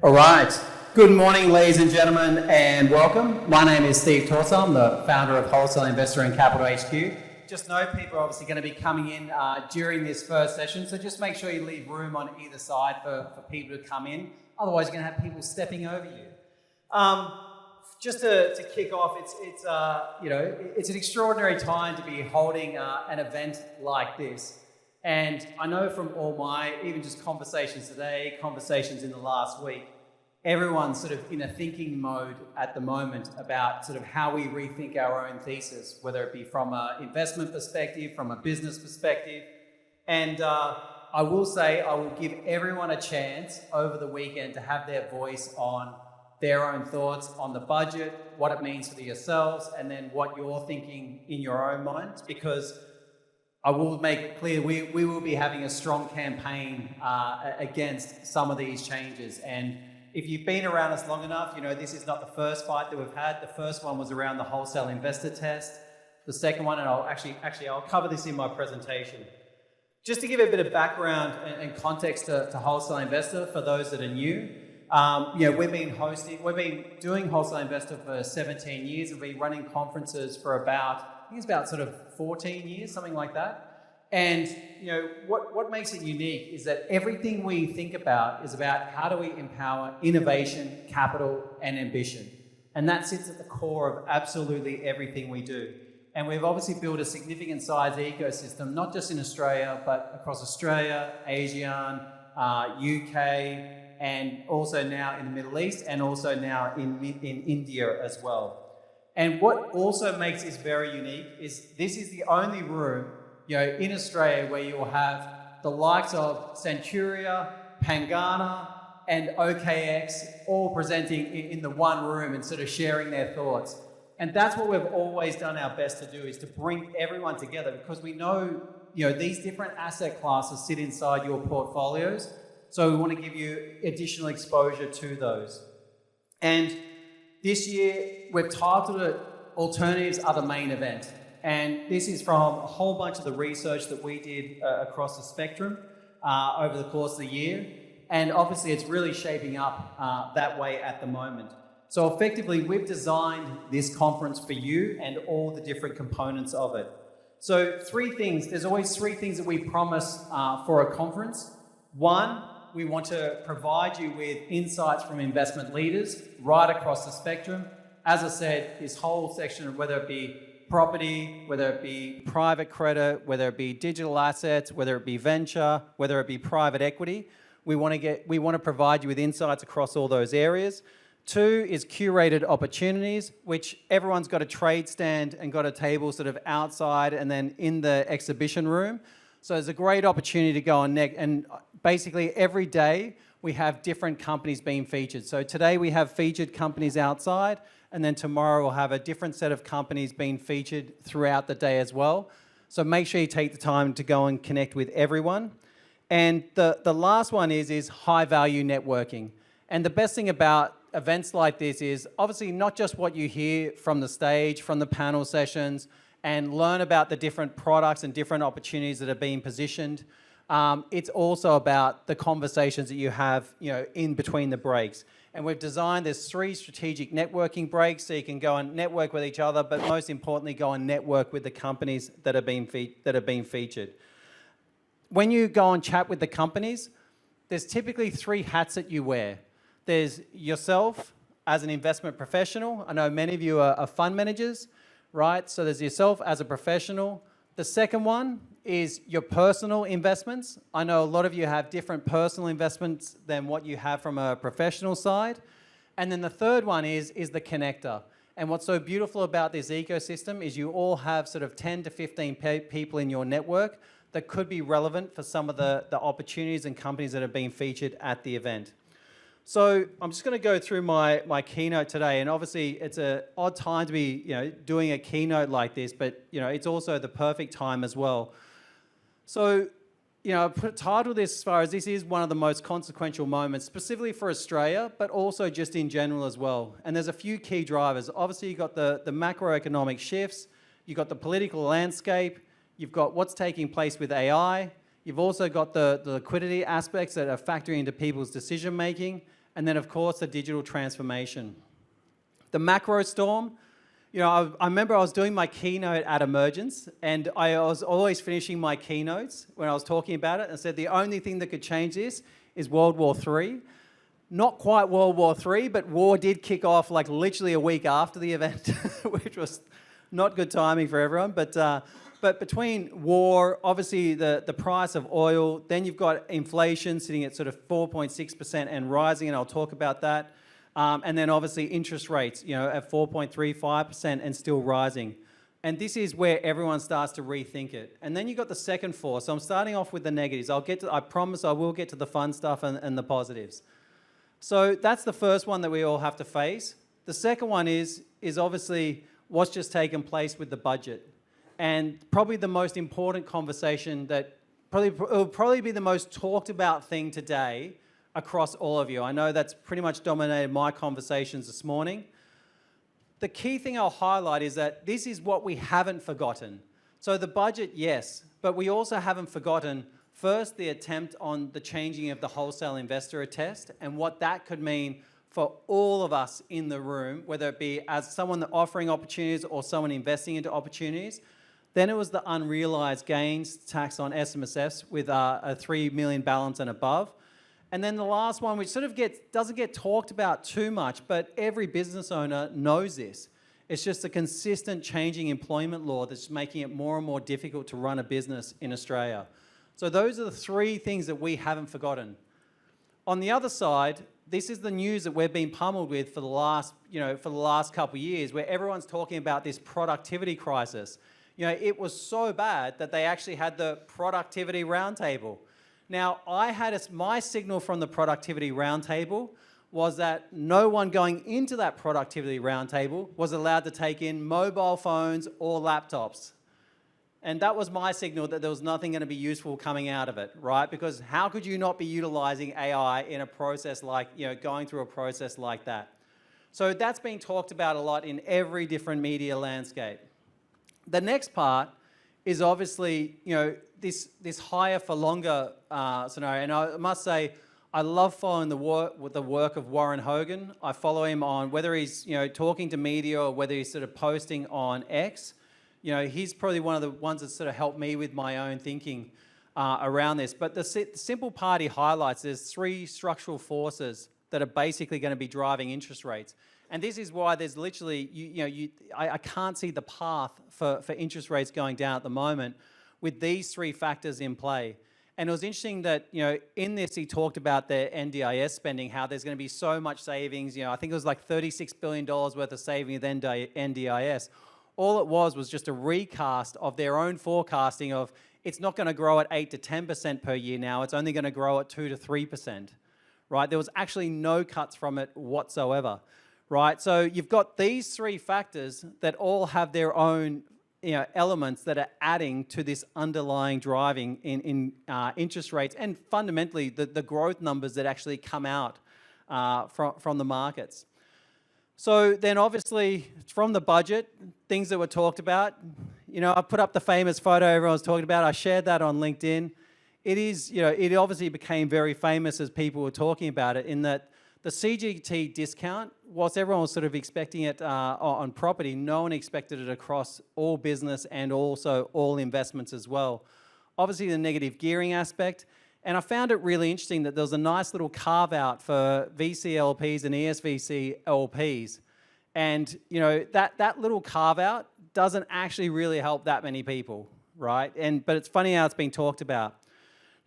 All right. Good morning, ladies and gentlemen, and welcome. My name is Steve Torsa. I'm the founder of Wholesale Investor CapitalHQ. Just know people are obviously going to be coming in during this first session, so just make sure you leave room on either side for people to come in. Otherwise, you're going to have people stepping over you. Just to kick off, it's an extraordinary time to be holding an event like this. And I know from all my, even just conversations today, conversations in the last week, everyone's sort of in a thinking mode at the moment about sort of how we rethink our own thesis, whether it be from an investment perspective, from a business perspective. And I will say, I will give everyone a chance over the weekend to have their voice on their own thoughts on the budget, what it means for yourselves, and then what you're thinking in your own minds, because I will make it clear we will be having a strong campaign against some of these changes. And if you've been around us long enough, you know this is not the first fight that we've had. The first one was around the wholesale investor test. The second one, and I'll cover this in my presentation. Just to give a bit of background and context to wholesale investor for those that are new. We've been doing wholesale investor for 17 years. We've been running conferences for about sort of 14 years, something like that. And what makes it unique is that everything we think about is about how do we empower innovation, capital, and ambition. And that sits at the core of absolutely everything we do. And we've obviously built a significant size ecosystem, not just in Australia, but across Australia, ASEAN, UK, and also now in the Middle East, and also now in India as well. And what also makes this very unique is this is the only room, in Australia where you will have the likes of Centuria, Pangana, and OKX all presenting in the one room and sort of sharing their thoughts. And that's what we've always done our best to do, is to bring everyone together, because we know, these different asset classes sit inside your portfolios. So we want to give you additional exposure to those. And this year, we've titled it Alternatives Are the Main Event. And this is from a whole bunch of the research that we did across the spectrum over the course of the year. And obviously, it's really shaping up that way at the moment. So effectively, we've designed this conference for you and all the different components of it. So there's always three things that we promise for a conference. One, we want to provide you with insights from investment leaders right across the spectrum. As I said, this whole section, whether it be property, whether it be private credit, whether it be digital assets, whether it be venture, whether it be private equity, we want to provide you with insights across all those areas. Two is curated opportunities, which everyone's got a trade stand and got a table sort of outside and then in the exhibition room. So there's a great opportunity to go on and basically every day we have different companies being featured. So today we have featured companies outside, and then tomorrow we'll have a different set of companies being featured throughout the day as well. So make sure you take the time to go and connect with everyone. And the last one is high value networking. And the best thing about events like this is obviously not just what you hear from the stage, from the panel sessions, and learn about the different products and different opportunities that are being positioned. It's also about the conversations that you have, in between the breaks. And we've designed there's 3 strategic networking breaks, so you can go and network with each other, but most importantly, go and network with the companies that are being featured. When you go and chat with the companies, there's typically 3 hats that you wear. There's yourself as an investment professional. I know many of you are fund managers, right? So there's yourself as a professional. The second one is your personal investments. I know a lot of you have different personal investments than what you have from a professional side. And then the third one is the connector. And what's so beautiful about this ecosystem is you all have sort of 10 to 15 people in your network that could be relevant for some of the opportunities and companies that are being featured at the event. So I'm just going to go through my keynote today, and obviously it's an odd time to be doing a keynote like this, but it's also the perfect time as well. So I titled this as far as this is one of the most consequential moments, specifically for Australia, but also just in general as well. And there's a few key drivers. Obviously you've got the macroeconomic shifts, you've got the political landscape, you've got what's taking place with AI, you've also got the liquidity aspects that are factoring into people's decision making. and then of course the digital transformation. The macro storm, you know, I remember I was doing my keynote at Emergence, and I was always finishing my keynotes when I was talking about it and said the only thing that could change this is World War III. Not quite World War III, but war did kick off like literally a week after the event, which was not good timing for everyone. But between war, obviously the price of oil, then you've got inflation sitting at sort of 4.6% and rising, and I'll talk about that. And then obviously interest rates, you know, at 4.35% and still rising. And this is where everyone starts to rethink it. And then you've got the second force. So I'm starting off with the negatives. I promise I will get to the fun stuff and the positives. So that's the first one that we all have to face. The second one is obviously what's just taken place with the budget. And probably the most important conversation that will probably be the most talked about thing today across all of you. I know that's pretty much dominated my conversations this morning. The key thing I'll highlight is that this is what we haven't forgotten. So the budget, yes, but we also haven't forgotten, first, the attempt on the changing of the wholesale investor test and what that could mean for all of us in the room, whether it be as someone offering opportunities or someone investing into opportunities. Then it was the unrealized gains tax on SMSFs with a 3 million balance and above. And then the last one, which sort of doesn't get talked about too much, but every business owner knows this. It's just a consistent changing employment law that's making it more and more difficult to run a business in Australia. So those are the three things that we haven't forgotten. On the other side, this is the news that we've been pummeled with for the last couple of years, where everyone's talking about this productivity crisis. You know, it was so bad that they actually had the productivity roundtable. Now, my signal from the productivity roundtable was that no one going into that productivity roundtable was allowed to take in mobile phones or laptops. And that was my signal that there was nothing going to be useful coming out of it, right? Because how could you not be utilizing AI in a process like, you know, going through a process like that? So that's been talked about a lot in every different media landscape. The next part is obviously, you know, this higher for longer scenario. And I must say, I love following the work of Warren Hogan. I follow him on whether he's, you know, talking to media or whether he's sort of posting on X. You know, he's probably one of the ones that sort of helped me with my own thinking around this. But the simple part he highlights, there's three structural forces that are basically going to be driving interest rates. And this is why there's literally, I can't see the path for interest rates going down at the moment with these three factors in play. And it was interesting that, you know, in this he talked about the NDIS spending, how there's going to be so much savings. You know, I think it was like $36 billion worth of saving with NDIS. All it was just a recast of their own forecasting of it's not going to grow at 8 to 10% per year now. It's only going to grow at 2 to 3%, right? There was actually no cuts from it whatsoever, right? So you've got these three factors that all have their own, you know, elements that are adding to this underlying driving in interest rates and fundamentally the growth numbers that actually come out from the markets. So then obviously from the budget, things that were talked about, you know, I put up the famous photo everyone was talking about. I shared that on LinkedIn. It is, you know, it obviously became very famous as people were talking about it in that the CGT discount, whilst everyone was sort of expecting it on property, no one expected it across all business and also all investments as well. Obviously the negative gearing aspect. And I found it really interesting that there was a nice little carve out for VC LPs and ESVC LPs. And, you know, that little carve out doesn't actually really help that many people, right? But it's funny how it's being talked about.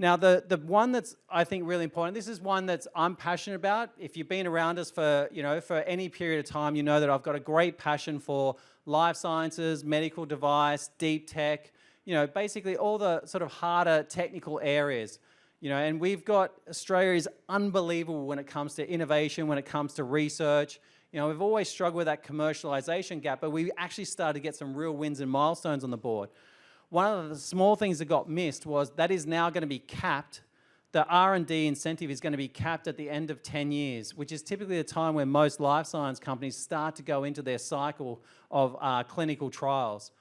Now, the one that's, I think, really important, this is one that's I'm passionate about. If you've been around us for, you know, for any period of time, you know that I've got a great passion for life sciences, medical device, deep tech, you know, basically all the sort of harder technical areas. You know, and we've got, Australia is unbelievable when it comes to innovation, when it comes to research. You know, we've always struggled with that commercialization gap, but we actually started to get some real wins and milestones on the board. One of the small things that got missed was that is now going to be capped. The R&D incentive is going to be capped at the end of 10 years, which is typically the time when most life science companies start to go into their cycle of clinical trials.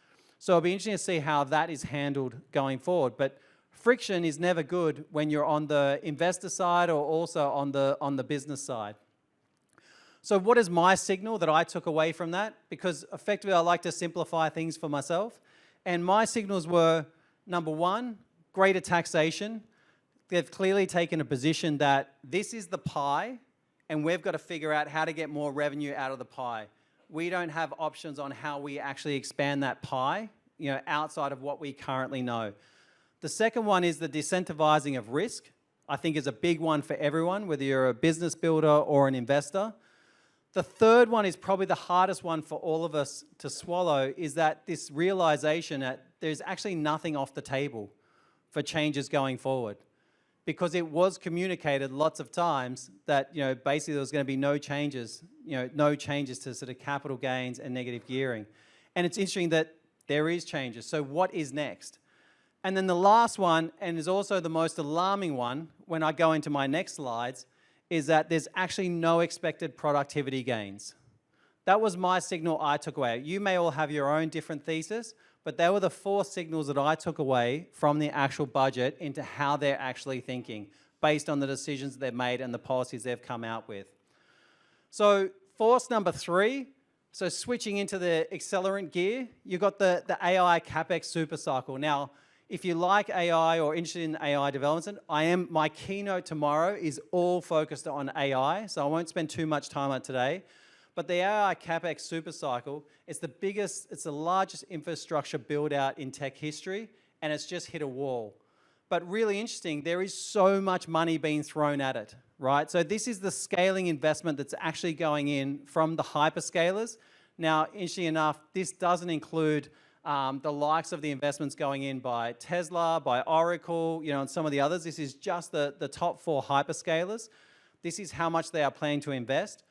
So it'll be interesting to see how that is handled going forward. But friction is never good when you're on the investor side or also on the business side. So what is my signal that I took away from that? Because effectively I like to simplify things for myself. And my signals were, number one, greater taxation. They've clearly taken a position that this is the pie and we've got to figure out how to get more revenue out of the pie. We don't have options on how we actually expand that pie, outside of what we currently know. The second one is the decentralizing of risk. I think is a big one for everyone, whether you're a business builder or an investor. The third one is probably the hardest one for all of us to swallow, is that this realization that there's actually nothing off the table for changes going forward. Because it was communicated lots of times that basically there was going to be no changes, no changes to sort of capital gains and negative gearing. And it's interesting that there is changes. So what is next? And then the last one, and is also the most alarming one when I go into my next slides, is that there's actually no expected productivity gains. That was my signal I took away. You may all have your own different thesis, but they were the 4 signals that I took away from the actual budget into how they're actually thinking based on the decisions they've made and the policies they've come out with. So force number 3, so switching into the accelerant gear, you've got the AI Capex super cycle. Now, if you like AI or interested in AI development, my keynote tomorrow is all focused on AI, so I won't spend too much time on it today. But the AI Capex super cycle, it's the largest infrastructure build out in tech history, and it's just hit a wall. But really interesting, there is so much money being thrown at it, right? So this is the scaling investment that's actually going in from the hyperscalers. Now, interestingly enough, this doesn't include the likes of the investments going in by Tesla, by Oracle, and some of the others. This is just the top 4 hyperscalers. This is how much they are planning to invest.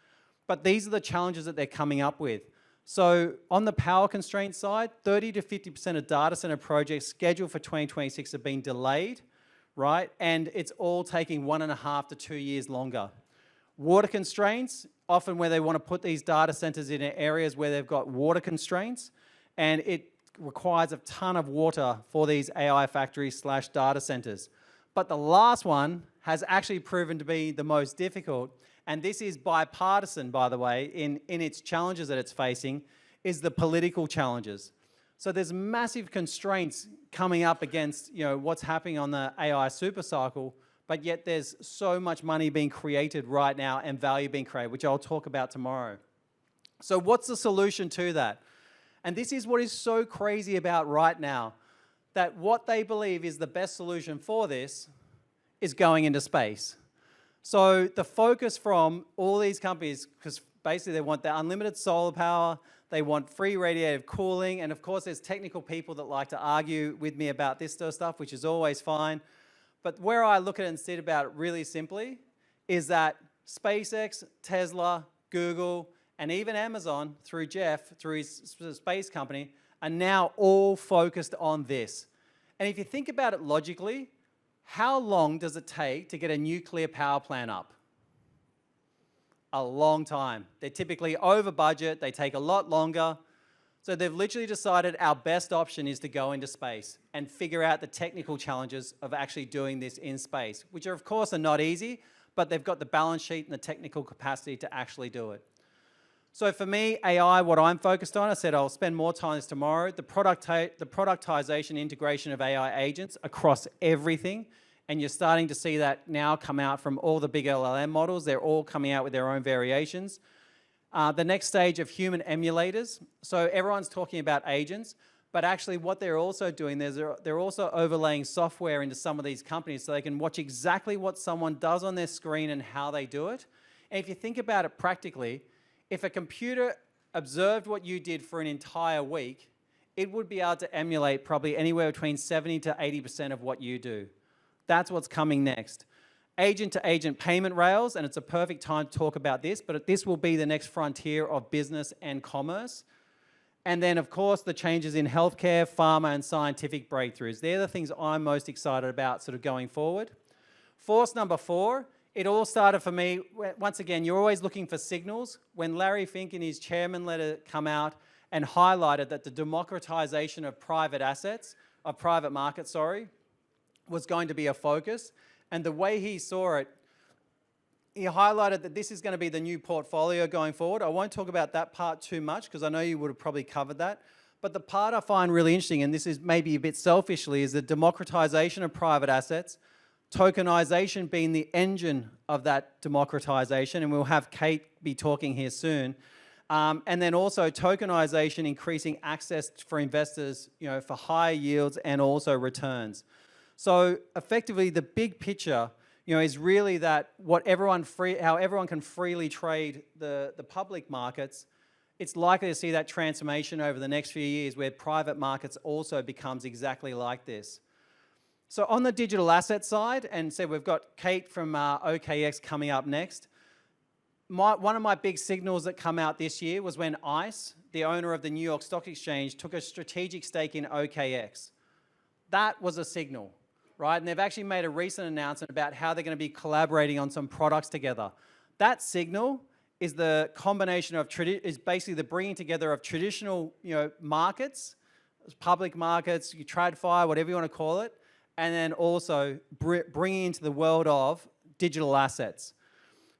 But these are the challenges that they're coming up with. So on the power constraint side, 30 to 50% of data center projects scheduled for 2026 have been delayed, right? And it's all taking 1.5 to 2 years longer. Water constraints, often where they want to put these data centers in areas where they've got water constraints, and it requires a ton of water for these AI factories / data centers. But the last one has actually proven to be the most difficult, and this is bipartisan, by the way, in its challenges that it's facing, is the political challenges. So there's massive constraints coming up against what's happening on the AI supercycle, but yet there's so much money being created right now and value being created, which I'll talk about tomorrow. So what's the solution to that? And this is what is so crazy about right now, that what they believe is the best solution for this is going into space. So the focus from all these companies, because basically they want the unlimited solar power, they want free radiative cooling, and of course there's technical people that like to argue with me about this sort of stuff, which is always fine. But where I look at it and see it about it really simply is that SpaceX, Tesla, Google, and even Amazon, through Jeff, through his space company, are now all focused on this. And if you think about it logically, how long does it take to get a nuclear power plant up? A long time. They're typically over budget, they take a lot longer. So they've literally decided our best option is to go into space and figure out the technical challenges of actually doing this in space, which are of course are not easy, but they've got the balance sheet and the technical capacity to actually do it. So for me, AI, what I'm focused on, I said I'll spend more time on this tomorrow, the productization, integration of AI agents across everything. And you're starting to see that now come out from all the big LLM models. They're all coming out with their own variations. The next stage of human emulators. So everyone's talking about agents, but actually what they're also doing is they're also overlaying software into some of these companies so they can watch exactly what someone does on their screen and how they do it. And if you think about it practically, if a computer observed what you did for an entire week, it would be able to emulate probably anywhere between 70 to 80% of what you do. That's what's coming next. Agent-to-agent payment rails, and it's a perfect time to talk about this, but this will be the next frontier of business and commerce. And then, of course, the changes in healthcare, pharma, and scientific breakthroughs. They're the things I'm most excited about sort of going forward. Force number 4, it all started for me, once again, you're always looking for signals. When Larry Fink in his chairman letter come out and highlighted that the democratization of private assets, of private markets, was going to be a focus. And the way he saw it, he highlighted that this is going to be the new portfolio going forward. I won't talk about that part too much because I know you would have probably covered that. But the part I find really interesting, and this is maybe a bit selfishly, is the democratization of private assets, tokenization being the engine of that democratization, and we'll have Kate be talking here soon. And then also tokenization increasing access for investors, for higher yields and also returns. So effectively, the big picture, is really that how everyone can freely trade the public markets. It's likely to see that transformation over the next few years where private markets also becomes exactly like this. So on the digital asset side, and so we've got Kate from OKX coming up next. One of my big signals that come out this year was when ICE, the owner of the New York Stock Exchange, took a strategic stake in OKX. That was a signal, right? And they've actually made a recent announcement about how they're going to be collaborating on some products together. That signal is the combination of, is basically the bringing together of traditional, markets, public markets, TradFi, whatever you want to call it, and then also bringing into the world of digital assets.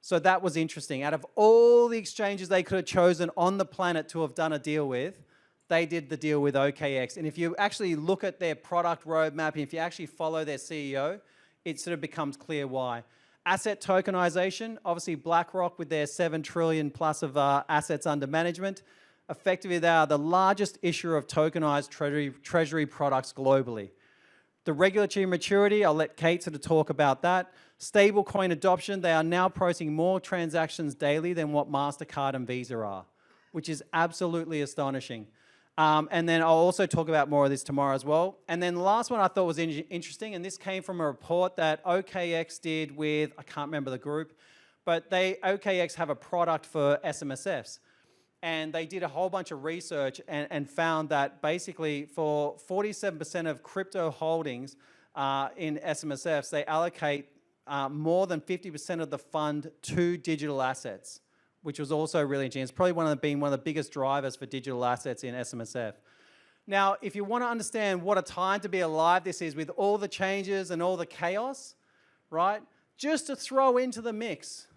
So that was interesting. Out of all the exchanges they could have chosen on the planet to have done a deal with, they did the deal with OKX. And if you actually look at their product roadmap, and if you actually follow their CEO, it sort of becomes clear why. Asset tokenization, obviously BlackRock with their 7 trillion plus of assets under management. Effectively, they are the largest issuer of tokenized treasury products globally. The regulatory maturity, I'll let Kate sort of talk about that. Stablecoin adoption, they are now processing more transactions daily than what MasterCard and Visa are, which is absolutely astonishing. And then I'll also talk about more of this tomorrow as well. And then the last one I thought was interesting, and this came from a report that OKX did with, I can't remember the group, but OKX have a product for SMSFs. And they did a whole bunch of research and found that basically for 47% of crypto holdings in SMSFs, they allocate more than 50% of the fund to digital assets, which was also really interesting. It's probably one of the biggest drivers for digital assets in SMSF. Now, if you want to understand what a time to be alive this is with all the changes and all the chaos, right? Just to throw into the mix,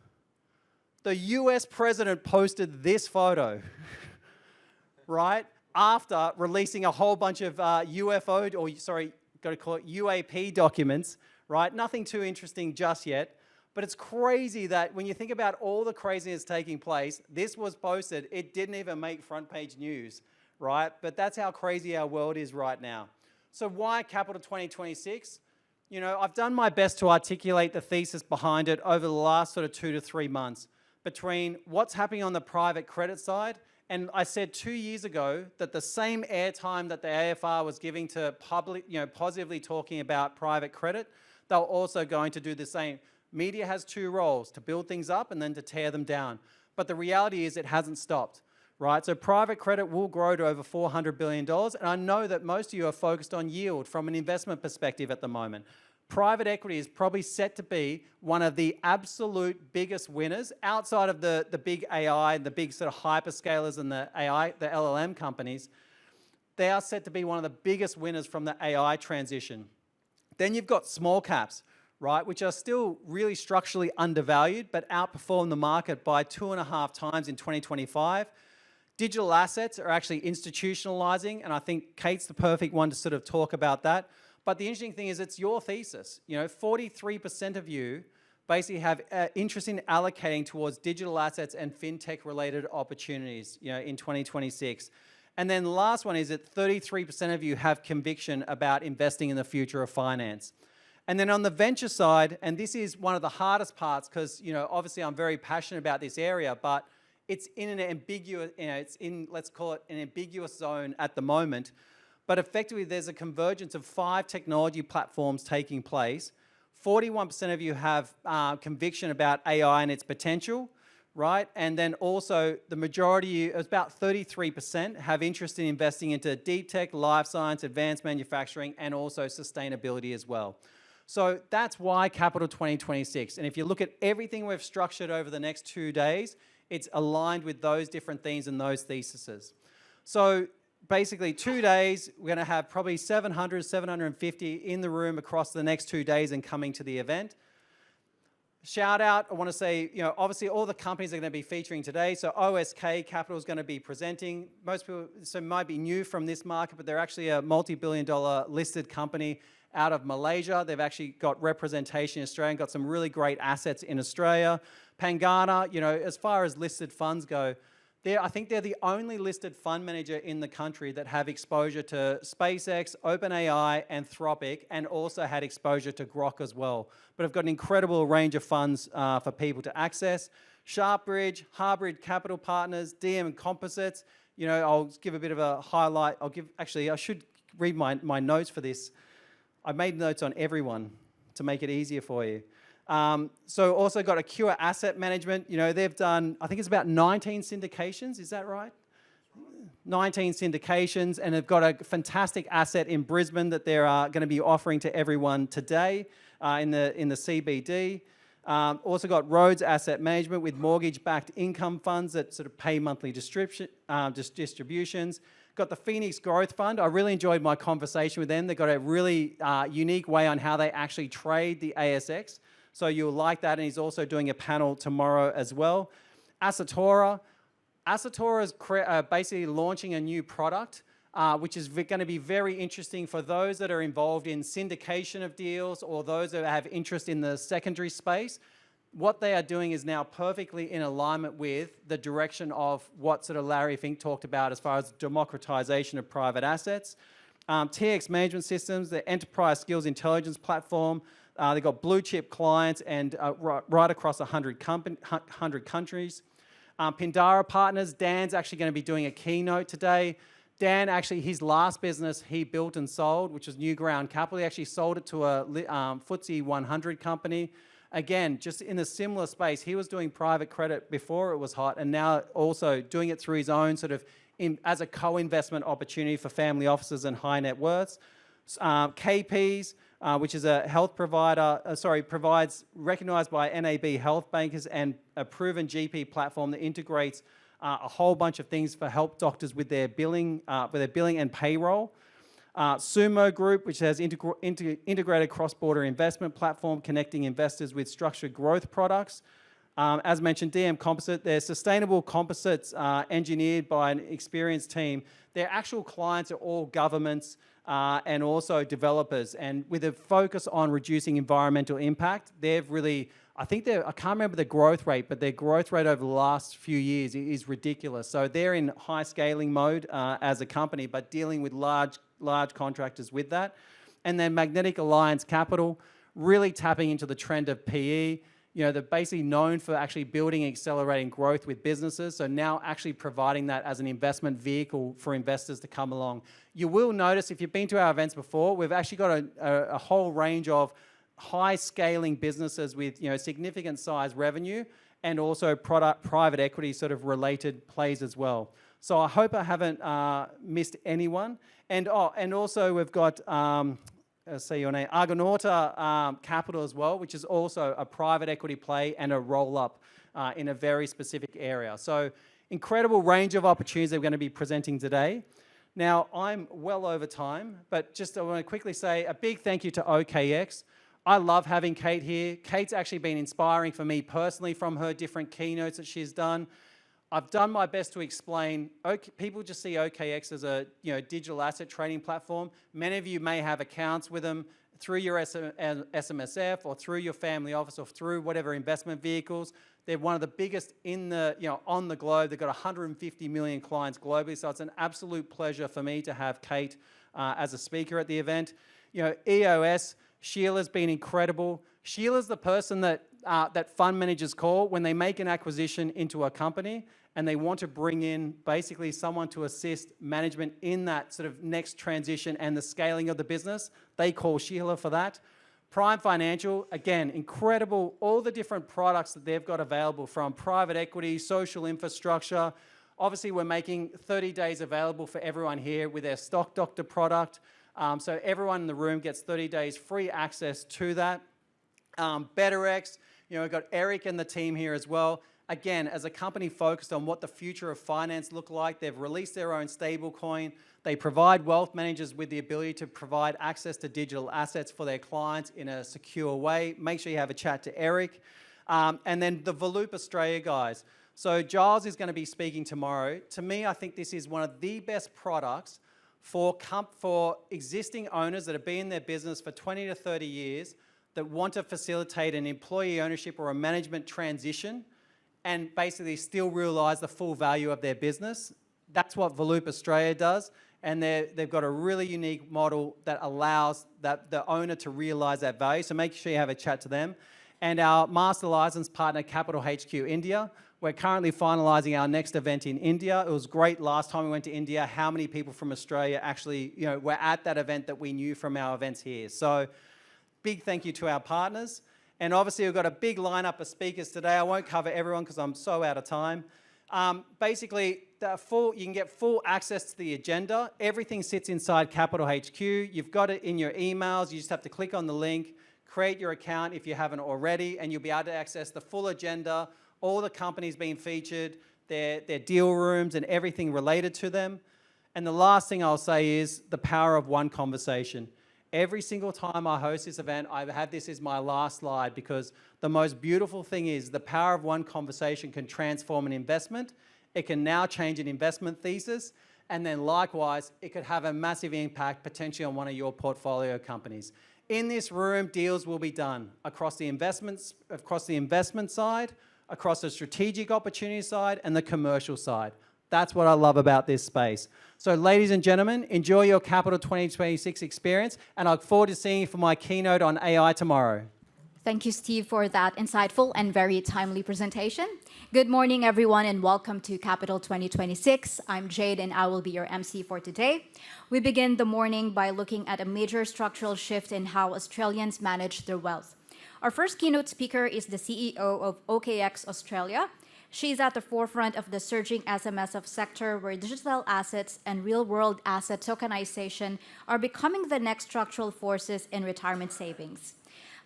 the US president posted this photo, right? After releasing a whole bunch of UAP documents, right? Nothing too interesting just yet. But it's crazy that when you think about all the craziness taking place, this was posted, it didn't even make front page news, right? But that's how crazy our world is right now. So why Capital 2026? I've done my best to articulate the thesis behind it over the last sort of 2 to 3 months between what's happening on the private credit side. And I said 2 years ago that the same airtime that the AFR was giving to public, positively talking about private credit, they're also going to do the same. Media has 2 roles, to build things up and then to tear them down. But the reality is it hasn't stopped, right? So private credit will grow to over $400 billion. And I know that most of you are focused on yield from an investment perspective at the moment. Private equity is probably set to be one of the absolute biggest winners outside of the big AI, the big sort of hyperscalers and the AI, the LLM companies. They are set to be one of the biggest winners from the AI transition. Then you've got small caps, right, which are still really structurally undervalued, but outperform the market by 2.5 times in 2025. Digital assets are actually institutionalizing, and I think Kate's the perfect one to sort of talk about that. But the interesting thing is it's your thesis. 43% of you basically have interest in allocating towards digital assets and fintech-related opportunities, in 2026. And then the last one is that 33% of you have conviction about investing in the future of finance. And then on the venture side, and this is one of the hardest parts because, obviously I'm very passionate about this area, but it's in an ambiguous, it's in, let's call it an ambiguous zone at the moment. But effectively, there's a convergence of 5 technology platforms taking place. 41% of you have conviction about AI and its potential, right? And then also the majority, about 33%, have interest in investing into deep tech, life science, advanced manufacturing, and also sustainability as well. So that's why Capital 2026. And if you look at everything we've structured over the next 2 days, it's aligned with those different themes and those theses. So basically 2 days, we're going to have probably 700, 750 in the room across the next 2 days and coming to the event. shout out, I want to say, obviously all the companies are going to be featuring today. So OSK Capital is going to be presenting. Most people might be new from this market, but they're actually a multi-billion-dollar listed company out of Malaysia. They've actually got representation in Australia and got some really great assets in Australia. Pangana, as far as listed funds go, I think they're the only listed fund manager in the country that have exposure to SpaceX, OpenAI, Anthropic, and also had exposure to Grok as well. But have got an incredible range of funds for people to access. Sharpbridge, Hybrid Capital Partners, DM Composites. I'll give a bit of a highlight. I should read my notes for this. I made notes on everyone to make it easier for you. So also got Acure Asset Management. They've done, I think it's about 19 syndications. Is that right? 19 syndications, and they've got a fantastic asset in Brisbane that they're going to be offering to everyone today in the CBD. Also got Rhodes Asset Management with mortgage-backed income funds that sort of pay monthly distributions. Got the Phoenix Growth Fund. I really enjoyed my conversation with them. They've got a really unique way on how they actually trade the ASX. So you'll like that, and he's also doing a panel tomorrow as well. Assetora. Assetora is basically launching a new product, which is going to be very interesting for those that are involved in syndication of deals or those that have interest in the secondary space. What they are doing is now perfectly in alignment with the direction of what sort of Larry Fink talked about as far as democratization of private assets. TX Management Systems, the enterprise skills intelligence platform. They've got blue chip clients and right across 100 countries. Pindara Partners, Dan's actually going to be doing a keynote today. Dan, actually, his last business he built and sold, which was Newground Capital. He actually sold it to a FTSE 100 company. Again, just in a similar space, he was doing private credit before it was hot, and now also doing it through his own sort of as a co-investment opportunity for family offices and high net worths. KPs, which is a health provider, provides recognised by NAB health bankers and a proven GP platform that integrates a whole bunch of things for help doctors with their billing and payroll. Sumo Group, which has integrated cross-border investment platform connecting investors with structured growth products. As mentioned, DM Composite, they're sustainable composites engineered by an experienced team. Their actual clients are all governments and also developers, and with a focus on reducing environmental impact. They've really, I can't remember the growth rate, but their growth rate over the last few years is ridiculous. So they're in high scaling mode as a company, but dealing with large contractors with that. And then Magnetic Alliance Capital, really tapping into the trend of PE. They're basically known for actually building and accelerating growth with businesses. So now actually providing that as an investment vehicle for investors to come along. You will notice if you've been to our events before, we've actually got a whole range of high scaling businesses with significant size revenue and also private equity sort of related plays as well. So I hope I haven't missed anyone. And also we've got say your name, Argonauta Capital as well, which is also a private equity play and a roll-up in a very specific area. So incredible range of opportunities that we're going to be presenting today. Now, I'm well over time, but just I want to quickly say a big thank you to OKX. I love having Kate here. Kate's actually been inspiring for me personally from her different keynotes that she's done. I've done my best to explain. People just see OKX as a digital asset trading platform. Many of you may have accounts with them through your SMSF or through your family office or through whatever investment vehicles. They're one of the biggest on the globe. They've got 150 million clients globally. So it's an absolute pleasure for me to have Kate as a speaker at the event. EOS, Sheila's been incredible. Sheila's the person that fund managers call when they make an acquisition into a company and they want to bring in basically someone to assist management in that sort of next transition and the scaling of the business. They call Sheila for that. Prime Financial, again, incredible, all the different products that they've got available from private equity, social infrastructure. Obviously, we're making 30 days available for everyone here with their Stock Doctor product. So everyone in the room gets 30 days free access to that. BetterX, we've got Eric and the team here as well. Again, as a company focused on what the future of finance look like, they've released their own stablecoin. They provide wealth managers with the ability to provide access to digital assets for their clients in a secure way. Make sure you have a chat to Eric. And then the Vollup Australia guys. So Giles is going to be speaking tomorrow. To me, I think this is one of the best products for existing owners that have been in their business for 20 to 30 years that want to facilitate an employee ownership or a management transition and basically still realise the full value of their business. That's what Vollup Australia does, and they've got a really unique model that allows the owner to realise that value, so make sure you have a chat to them. And our master license partner, CapitalHQ India, we're currently finalising our next event in India. It was great last time we went to India, how many people from Australia actually were at that event that we knew from our events here. So big thank you to our partners. And obviously we've got a big lineup of speakers today. I won't cover everyone because I'm so out of time. Basically, you can get full access to the agenda. Everything sits inside CapitalHQ. You've got it in your emails. You just have to click on the link, create your account if you haven't already, and you'll be able to access the full agenda, all the companies being featured, their deal rooms and everything related to them. And the last thing I'll say is the power of one conversation. Every single time I host this event, I have this as my last slide because the most beautiful thing is the power of one conversation can transform an investment. It can now change an investment thesis. And then likewise, it could have a massive impact potentially on one of your portfolio companies. In this room, deals will be done across the investment side, across the strategic opportunity side, and the commercial side. That's what I love about this space. So ladies and gentlemen, enjoy your Capital 2026 experience, and I look forward to seeing you for my keynote on AI tomorrow. Thank you, Steve, for that insightful and very timely presentation. Good morning, everyone, and welcome to Capital 2026. I'm Jade, and I will be your MC for today. We begin the morning by looking at a major structural shift in how Australians manage their wealth. Our first keynote speaker is the CEO of OKX Australia. She's at the forefront of the surging SMSF sector, where digital assets and real-world asset tokenization are becoming the next structural forces in retirement savings.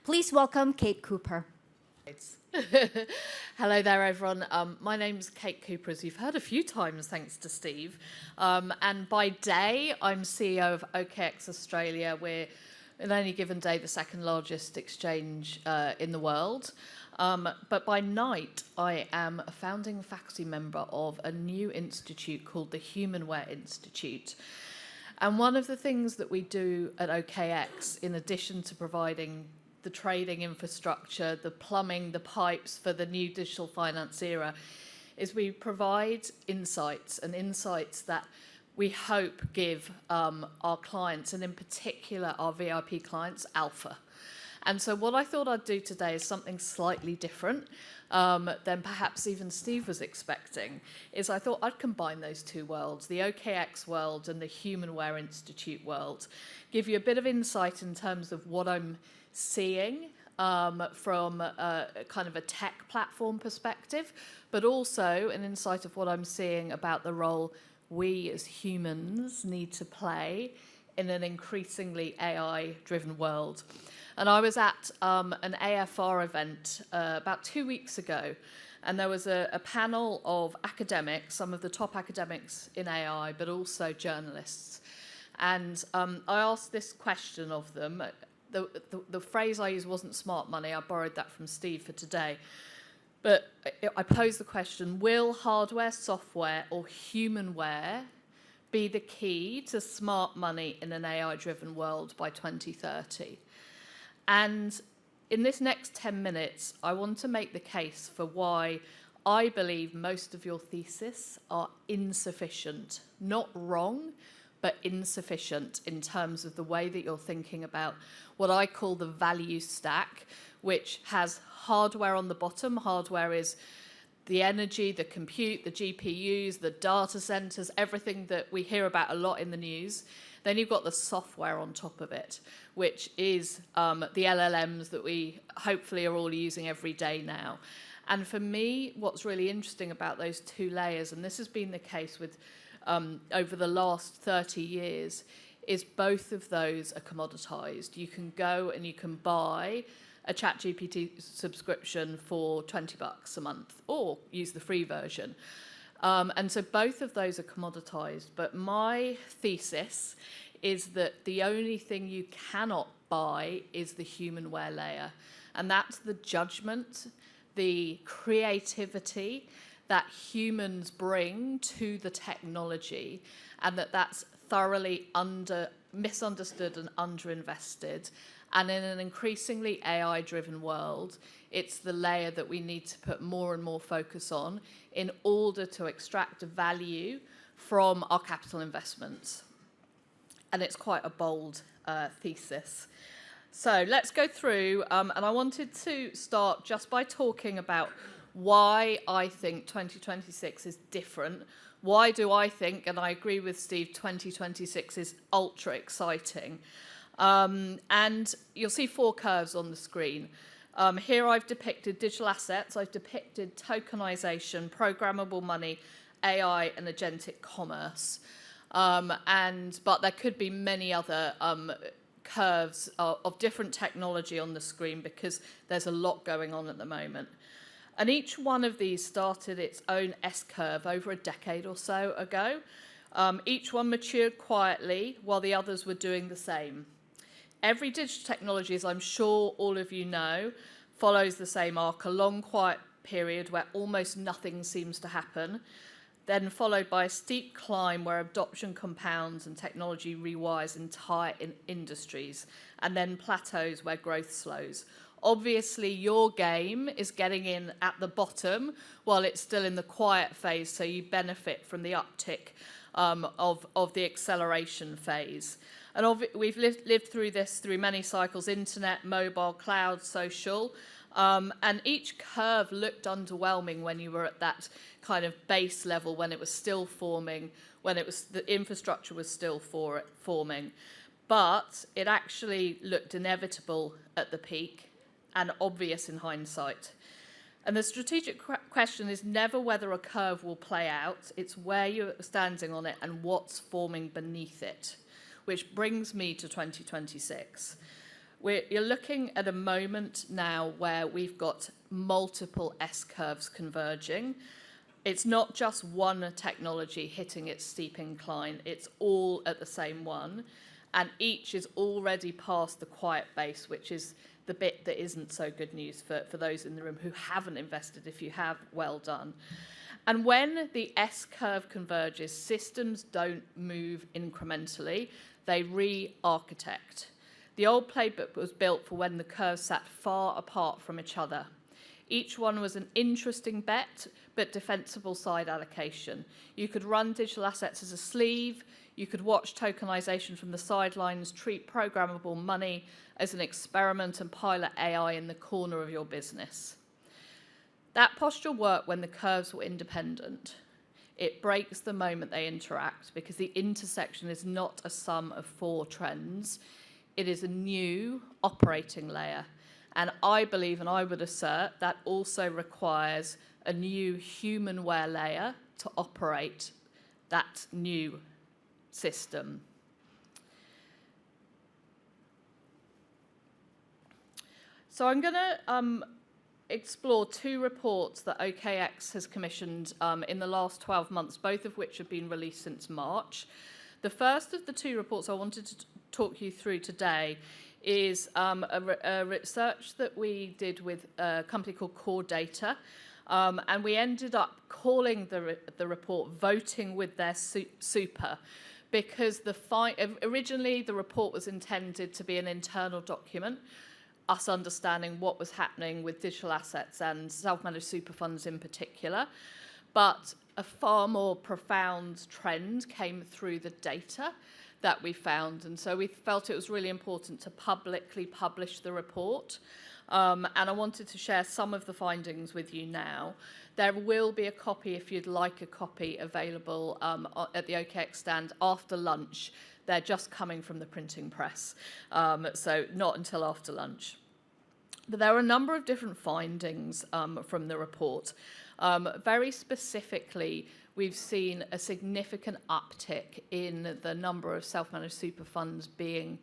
Please welcome Kate Cooper. Hello there, everyone. My name's Kate Cooper, as you've heard a few times, thanks to Steve. And by day, I'm CEO of OKX Australia. We're, in any given day, the second largest exchange in the world. But by night, I am a founding faculty member of a new institute called the Humanware Institute. And one of the things that we do at OKX, in addition to providing the trading infrastructure, the plumbing, the pipes for the new digital finance era, is we provide insights that we hope give our clients, and in particular our VIP clients, alpha. And so what I thought I'd do today is something slightly different than perhaps even Steve was expecting, is I thought I'd combine those two worlds, the OKX world and the Humanware Institute world, give you a bit of insight in terms of what I'm seeing from a kind of a tech platform perspective, but also an insight of what I'm seeing about the role we as humans need to play in an increasingly AI-driven world. And I was at an AFR event about 2 weeks ago, and there was a panel of academics, some of the top academics in AI, but also journalists. And I asked this question of them. The phrase I used wasn't smart money. I borrowed that from Steve for today. But I posed the question, will hardware, software, or humanware be the key to smart money in an AI-driven world by 2030? And in this next 10 minutes, I want to make the case for why I believe most of your thesis are insufficient. Not wrong, but insufficient in terms of the way that you're thinking about what I call the value stack, which has hardware on the bottom. Hardware is the energy, the compute, the GPUs, the data centers, everything that we hear about a lot in the news. Then you've got the software on top of it, which is the LLMs that we hopefully are all using every day now. And for me, what's really interesting about those two layers, and this has been the case with over the last 30 years, is both of those are commoditized. You can go and you can buy a ChatGPT subscription for $20 a month, or use the free version. And so both of those are commoditized. But my thesis is that the only thing you cannot buy is the humanware layer. And that's the judgment, the creativity that humans bring to the technology, and that's thoroughly misunderstood and underinvested. And in an increasingly AI-driven world, it's the layer that we need to put more and more focus on in order to extract value from our capital investments. And it's quite a bold thesis. So let's go through, and I wanted to start just by talking about why I think 2026 is different. Why do I think, and I agree with Steve, 2026 is ultra exciting. And you'll see 4 curves on the screen. Here I've depicted digital assets, I've depicted tokenization, programmable money, AI, and agentic commerce. But there could be many other curves of different technology on the screen because there's a lot going on at the moment. And each one of these started its own S-curve over a decade or so ago. Each one matured quietly while the others were doing the same. Every digital technology, as I'm sure all of you know, follows the same arc, a long quiet period where almost nothing seems to happen, then followed by a steep climb where adoption compounds and technology rewires entire industries, and then plateaus where growth slows. Obviously, your game is getting in at the bottom while it's still in the quiet phase, so you benefit from the uptick of the acceleration phase. And we've lived through this through many cycles: internet, mobile, cloud, social. And each curve looked underwhelming when you were at that kind of base level, when it was still forming, when the infrastructure was still forming. But it actually looked inevitable at the peak and obvious in hindsight. And the strategic question is never whether a curve will play out, it's where you're standing on it and what's forming beneath it, which brings me to 2026. You're looking at a moment now where we've got multiple S-curves converging. It's not just one technology hitting its steep incline, it's all at the same one, and each is already past the quiet base, which is the bit that isn't so good news for those in the room who haven't invested. If you have, well done. And when the S-curve converges, systems don't move incrementally, they re-architect. The old playbook was built for when the curves sat far apart from each other. Each one was an interesting bet, but defensible side allocation. You could run digital assets as a sleeve, you could watch tokenization from the sidelines, treat programmable money as an experiment, and pilot AI in the corner of your business. That posture worked when the curves were independent. It breaks the moment they interact because the intersection is not a sum of 4 trends. It is a new operating layer. And I believe, and I would assert, that also requires a new humanware layer to operate that new system. So I'm going to explore 2 reports that OKX has commissioned in the last 12 months, both of which have been released since March. The first of the 2 reports I wanted to talk you through today is a research that we did with a company called Core Data, and we ended up calling the report Voting with Their Super, because originally the report was intended to be an internal document, us understanding what was happening with digital assets and self-managed super funds in particular. But a far more profound trend came through the data that we found. And so we felt it was really important to publicly publish the report. And I wanted to share some of the findings with you now. There will be a copy, if you'd like a copy, available at the OKX stand after lunch. They're just coming from the printing press, so not until after lunch. But there are a number of different findings from the report. Very specifically, we've seen a significant uptick in the number of self-managed super funds being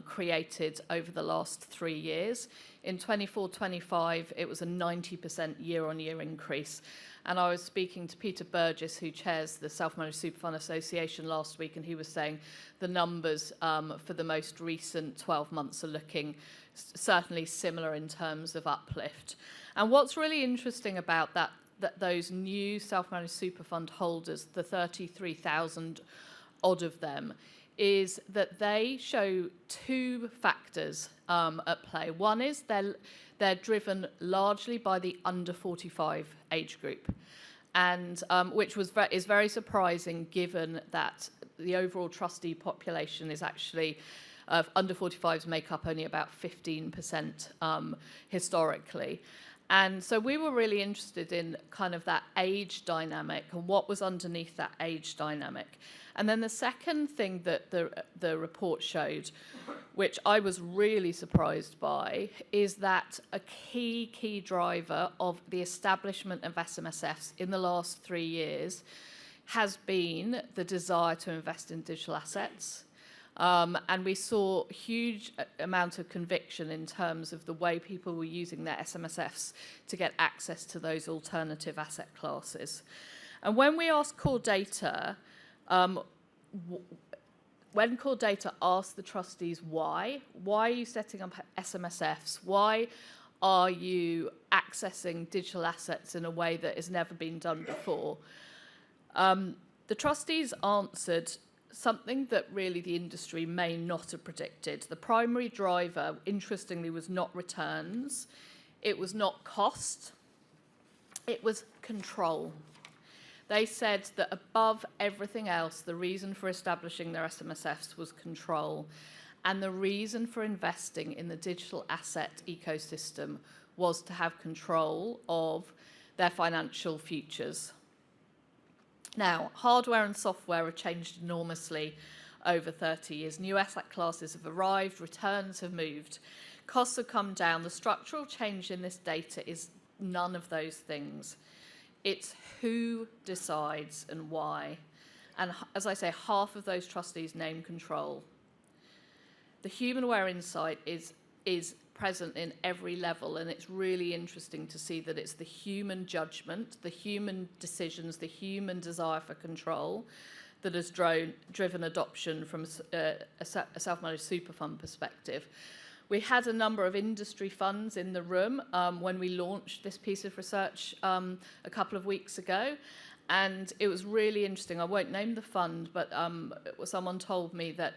created over the last 3 years. In 24-25, it was a 90% year-on-year increase. And I was speaking to Peter Burgess, who chairs the Self-Managed Super Fund Association last week, and he was saying the numbers for the most recent 12 months are looking certainly similar in terms of uplift. And what's really interesting about that those new self-managed super fund holders, the 33,000 odd of them, is that they show two factors at play. One is they're driven largely by the under 45 age group, and which is very surprising given that the overall trustee population is actually under 45s make up only about 15% historically. And so we were really interested in kind of that age dynamic and what was underneath that age dynamic. And then the second thing that the report showed, which I was really surprised by, is that a key driver of the establishment of SMSFs in the last 3 years has been the desire to invest in digital assets. And we saw a huge amount of conviction in terms of the way people were using their SMSFs to get access to those alternative asset classes. And when we asked Core Data, when Core Data asked the trustees why are you setting up SMSFs? Why are you accessing digital assets in a way that has never been done before? The trustees answered something that really the industry may not have predicted. The primary driver, interestingly, was not returns. It was not cost. It was control. They said that above everything else, the reason for establishing their SMSFs was control. And the reason for investing in the digital asset ecosystem was to have control of their financial futures. Now, hardware and software have changed enormously over 30 years. New asset classes have arrived, returns have moved, costs have come down. The structural change in this data is none of those things. It's who decides and why. And as I say, half of those trustees name control. The human-aware insight is present in every level, and it's really interesting to see that it's the human judgment, the human decisions, the human desire for control that has driven adoption from a self-managed super fund perspective. We had a number of industry funds in the room when we launched this piece of research a couple of weeks ago, and it was really interesting. I won't name the fund, but someone told me that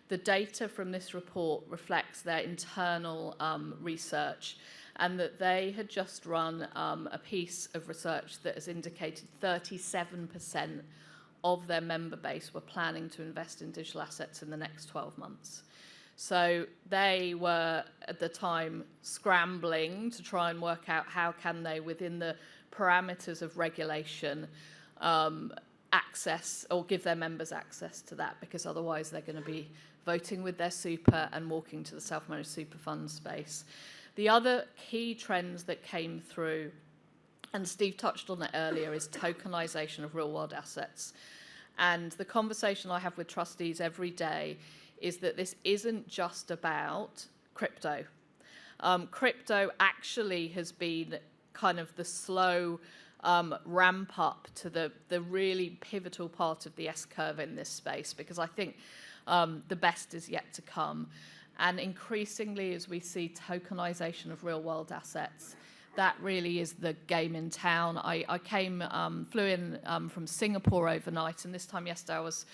the data from this report reflects their internal research, and that they had just run a piece of research that has indicated 37% of their member base were planning to invest in digital assets in the next 12 months. So they were, at the time, scrambling to try and work out how can they, within the parameters of regulation, access or give their members access to that, because otherwise they're going to be voting with their super and walking to the self-managed super fund space. The other key trends that came through, and Steve touched on it earlier, is tokenisation of real-world assets. And the conversation I have with trustees every day is that this isn't just about crypto. Crypto actually has been kind of the slow ramp up to the really pivotal part of the S-curve in this space, because I think the best is yet to come. And increasingly, as we see tokenisation of real-world assets, that really is the game in town. I flew in from Singapore overnight, and this time yesterday I was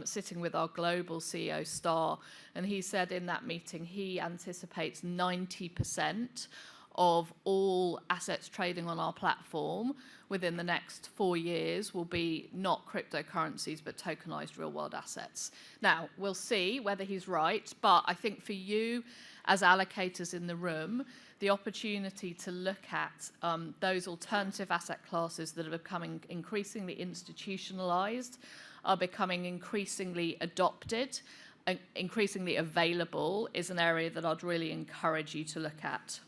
sitting with our global CEO, Star, and he said in that meeting he anticipates 90% of all assets trading on our platform within the next 4 years will be not cryptocurrencies but tokenized real-world assets. Now, we'll see whether he's right, but I think for you as allocators in the room, the opportunity to look at those alternative asset classes that are becoming increasingly institutionalized, are becoming increasingly adopted, increasingly available, is an area that I'd really encourage you to look at.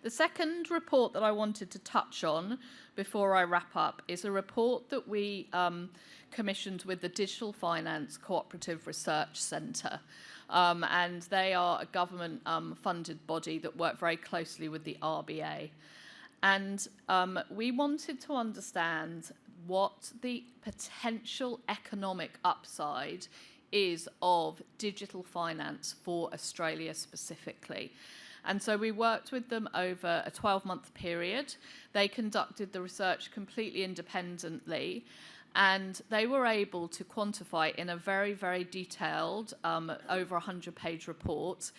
The second report that I wanted to touch on before I wrap up is a report that we commissioned with the Digital Finance Cooperative Research Centre. And they are a government-funded body that work very closely with the RBA. And we wanted to understand what the potential economic upside is of digital finance for Australia specifically. And so we worked with them over a 12-month period. They conducted the research completely independently, and they were able to quantify in a very, very detailed, over 100-page report,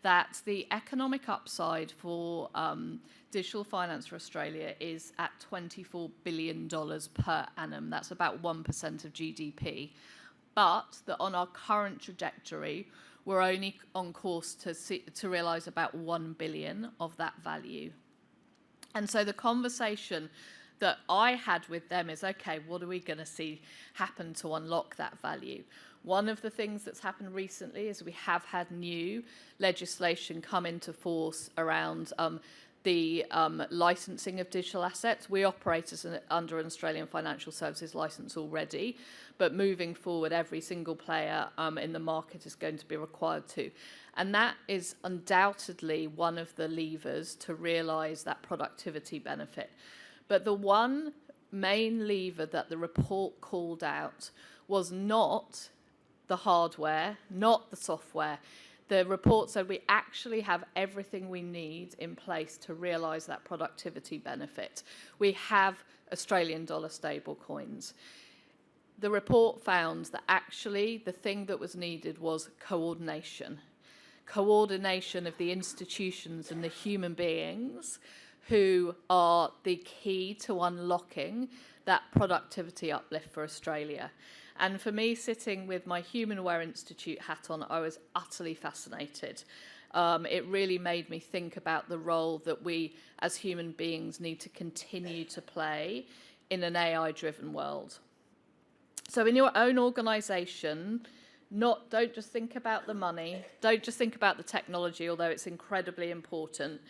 that the economic upside for digital finance for Australia is at $24 billion per annum. That's about 1% of GDP. But that on our current trajectory, we're only on course to realise about 1 billion of that value. And so the conversation that I had with them is, okay, what are we going to see happen to unlock that value? One of the things that's happened recently is we have had new legislation come into force around the licensing of digital assets. We operate under an Australian Financial Services licence already, but moving forward, every single player in the market is going to be required to. And that is undoubtedly one of the levers to realise that productivity benefit. But the one main lever that the report called out was not the hardware, not the software. The report said we actually have everything we need in place to realise that productivity benefit. We have Australian dollar stable coins. The report found that actually the thing that was needed was coordination. Coordination of the institutions and the human beings who are the key to unlocking that productivity uplift for Australia. And for me, sitting with my Humanware Institute hat on, I was utterly fascinated. It really made me think about the role that we as human beings need to continue to play in an AI-driven world. So in your own organisation, don't just think about the money, don't just think about the technology, although it's incredibly important.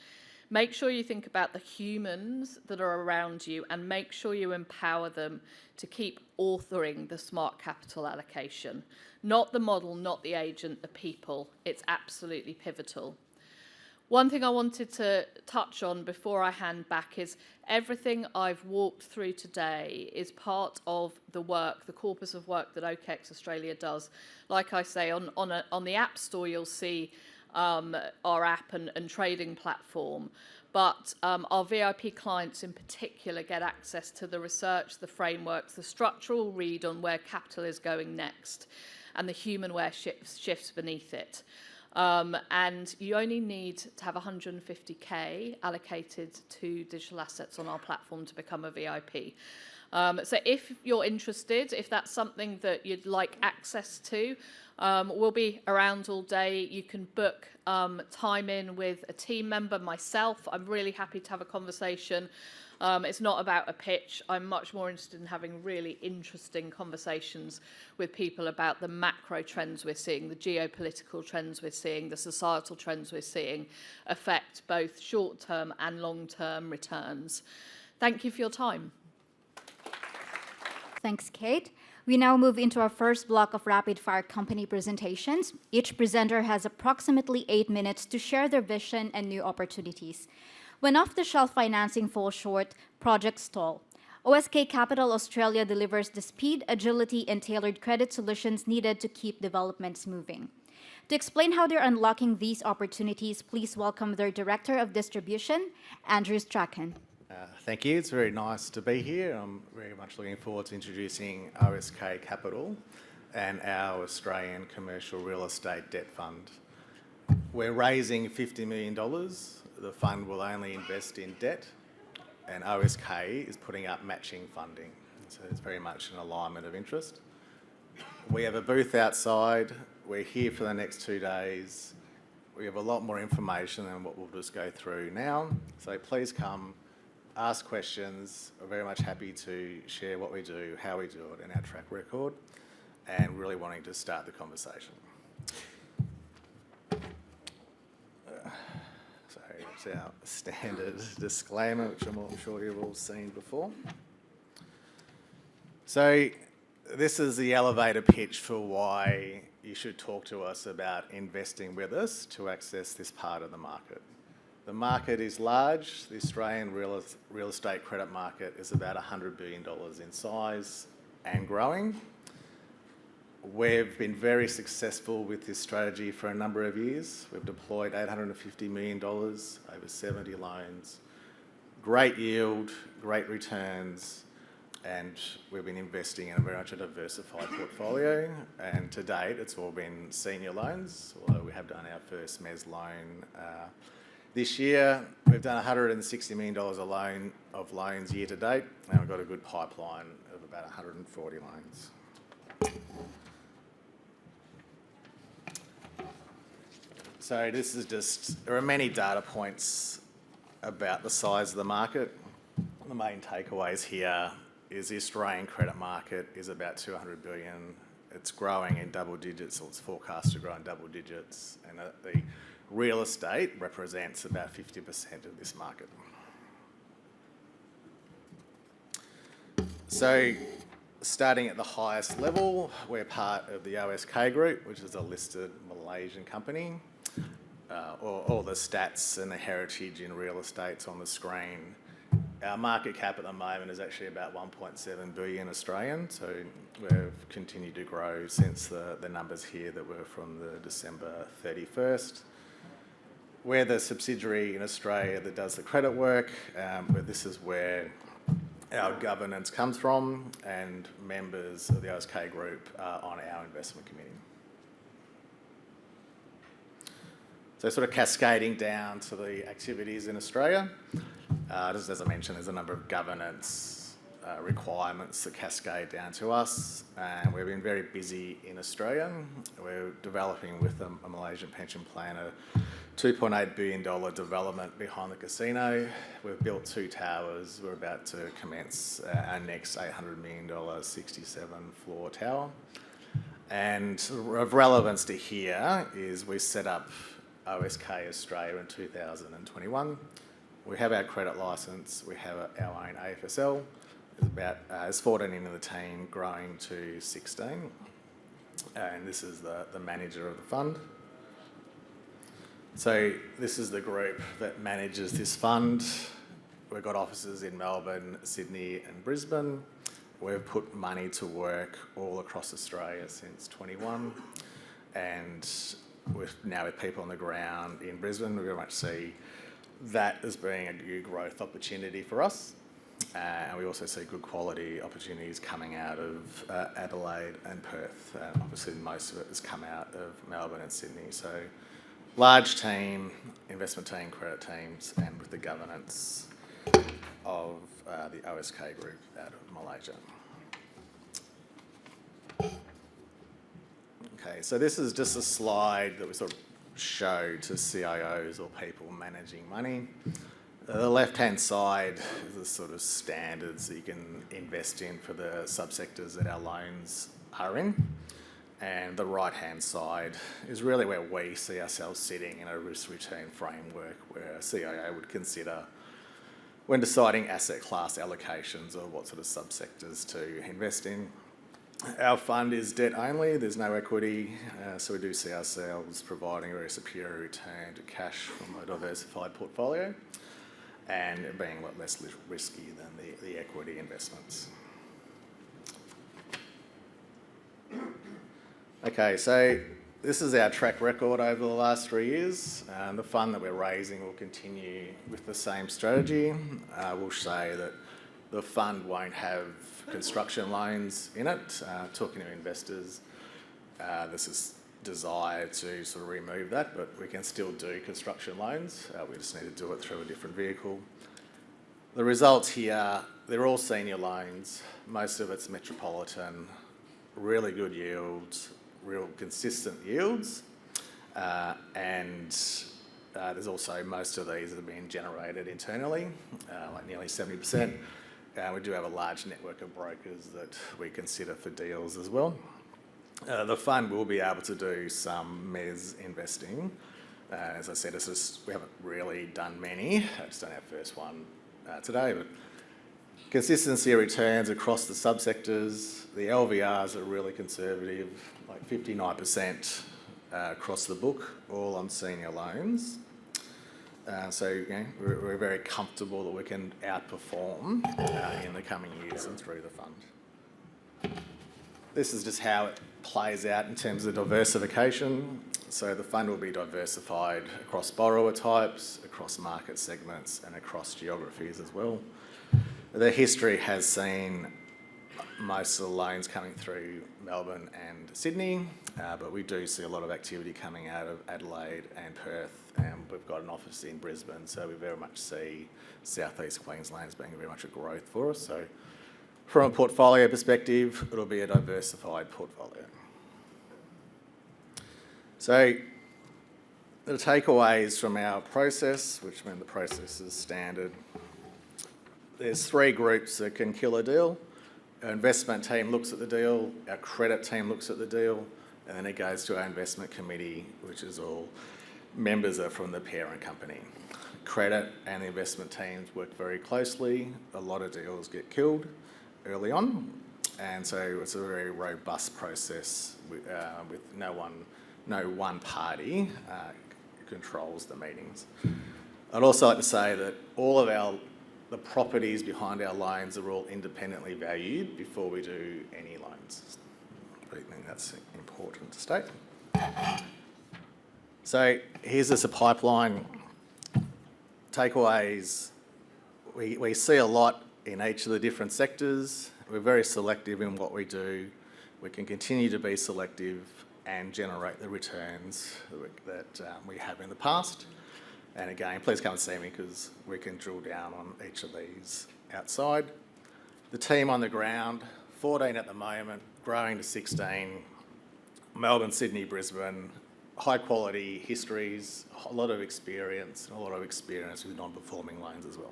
Make sure you think about the humans that are around you and make sure you empower them to keep authoring the smart capital allocation. Not the model, not the agent, the people. It's absolutely pivotal. One thing I wanted to touch on before I hand back is everything I've walked through today is part of the work, the corpus of work that OKEX Australia does. Like I say, on the App Store, you'll see our app and trading platform. But our VIP clients in particular get access to the research, the frameworks, the structural read on where capital is going next, and the humanware shifts beneath it. And you only need to have 150k allocated to digital assets on our platform to become a VIP. So if you're interested, if that's something that you'd like access to, we'll be around all day. You can book time in with a team member, myself. I'm really happy to have a conversation. It's not about a pitch. I'm much more interested in having really interesting conversations with people about the macro trends we're seeing, the geopolitical trends we're seeing, the societal trends we're seeing affect both short-term and long-term returns. Thank you for your time. Thanks, Kate. We now move into our first block of rapid-fire company presentations. Each presenter has approximately 8 minutes to share their vision and new opportunities. When off-the-shelf financing falls short, projects stall. OSK Capital Australia delivers the speed, agility, and tailored credit solutions needed to keep developments moving. To explain how they're unlocking these opportunities, please welcome their Director of Distribution, Andrew Strachan. Thank you. It's very nice to be here. I'm very much looking forward to introducing OSK Capital and our Australian Commercial Real Estate Debt Fund. We're raising $50 million. The fund will only invest in debt, and OSK is putting up matching funding. So it's very much an alignment of interest. We have a booth outside. We're here for the next 2 days. We have a lot more information than what we'll just go through now. So please come, ask questions. We're very much happy to share what we do, how we do it, and our track record, and really wanting to start the conversation. So it's our standard disclaimer, which I'm sure you've all seen before. So this is the elevator pitch for why you should talk to us about investing with us to access this part of the market. The market is large. The Australian real estate credit market is about $100 billion in size and growing. We've been very successful with this strategy for a number of years. We've deployed $850 million over 70 loans. Great yield, great returns, and we've been investing in a very much a diversified portfolio. And to date, it's all been senior loans, although we have done our first mezz loan this year. We've done $160 million of loans year to date, and we've got a good pipeline of about 140 loans. So this is just, there are many data points about the size of the market. The main takeaways here is the Australian credit market is about 200 billion. It's growing in double digits, or it's forecast to grow in double digits, and the real estate represents about 50% of this market. So starting at the highest level, we're part of the OSK group, which is a listed Malaysian company. All the stats and the heritage in real estate's on the screen. Our market cap at the moment is actually about 1.7 billion Australian, so we've continued to grow since the numbers here that were from the December 31st. We're the subsidiary in Australia that does the credit work, but this is where our governance comes from, and members of the OSK group are on our investment committee. So sort of cascading down to the activities in Australia. Just as I mentioned, there's a number of governance requirements that cascade down to us, and we've been very busy in Australia. We're developing with a Malaysian pension plan a $2.8 billion development behind the casino. We've built 2 towers. We're about to commence our next $800 million 67-floor tower. And of relevance to here is we set up OSK Australia in 2021. We have our credit licence, we have our own AFSL. There's 14 in the team, growing to 16. And this is the manager of the fund. So this is the group that manages this fund. We've got offices in Melbourne, Sydney and Brisbane. We've put money to work all across Australia since 21. And now with people on the ground in Brisbane, we very much see that as being a new growth opportunity for us. And we also see good quality opportunities coming out of Adelaide and Perth. Obviously, most of it has come out of Melbourne and Sydney. So large team, investment team, credit teams, and with the governance of the OSK group out of Malaysia. Okay, so this is just a slide that we sort of show to CIOs or people managing money. The left-hand side is the sort of standards that you can invest in for the subsectors that our loans are in. And the right-hand side is really where we see ourselves sitting in a risk-return framework where a CIO would consider when deciding asset class allocations or what sort of subsectors to invest in. Our fund is debt only, there's no equity, so we do see ourselves providing a very superior return to cash from a diversified portfolio and being a lot less risky than the equity investments. Okay, so this is our track record over the last 3 years. The fund that we're raising will continue with the same strategy. We'll say that the fund won't have construction loans in it. Talking to investors, this is desire to sort of remove that, but we can still do construction loans. We just need to do it through a different vehicle. The results here, they're all senior loans. Most of it's metropolitan, really good yields, real consistent yields. And there's also most of these that have been generated internally, like nearly 70%. We do have a large network of brokers that we consider for deals as well. The fund will be able to do some mezz investing. As I said, we haven't really done many. I've just done our first one today, but consistency of returns across the subsectors. The LVRs are really conservative, like 59% across the book, all on senior loans. So we're very comfortable that we can outperform in the coming years and through the fund. This is just how it plays out in terms of diversification. So the fund will be diversified across borrower types, across market segments, and across geographies as well. The history has seen most of the loans coming through Melbourne and Sydney, but we do see a lot of activity coming out of Adelaide and Perth, and we've got an office in Brisbane, so we very much see Southeast Queensland as being very much a growth for us. So from a portfolio perspective, it'll be a diversified portfolio. So the takeaways from our process, which mean the process is standard, there's 3 groups that can kill a deal. Our investment team looks at the deal, our credit team looks at the deal, and then it goes to our investment committee, which is all members are from the parent company. Credit and the investment teams work very closely. A lot of deals get killed early on, and so it's a very robust process with no one party controls the meetings. I'd also like to say that all of the properties behind our loans are all independently valued before we do any loans. I think that's important to state. So here's just a pipeline. Takeaways, we see a lot in each of the different sectors. We're very selective in what we do. We can continue to be selective and generate the returns that we have in the past. And again, please come and see me because we can drill down on each of these outside. The team on the ground, 14 at the moment, growing to 16. Melbourne, Sydney, Brisbane, high quality histories, a lot of experience with non-performing loans as well.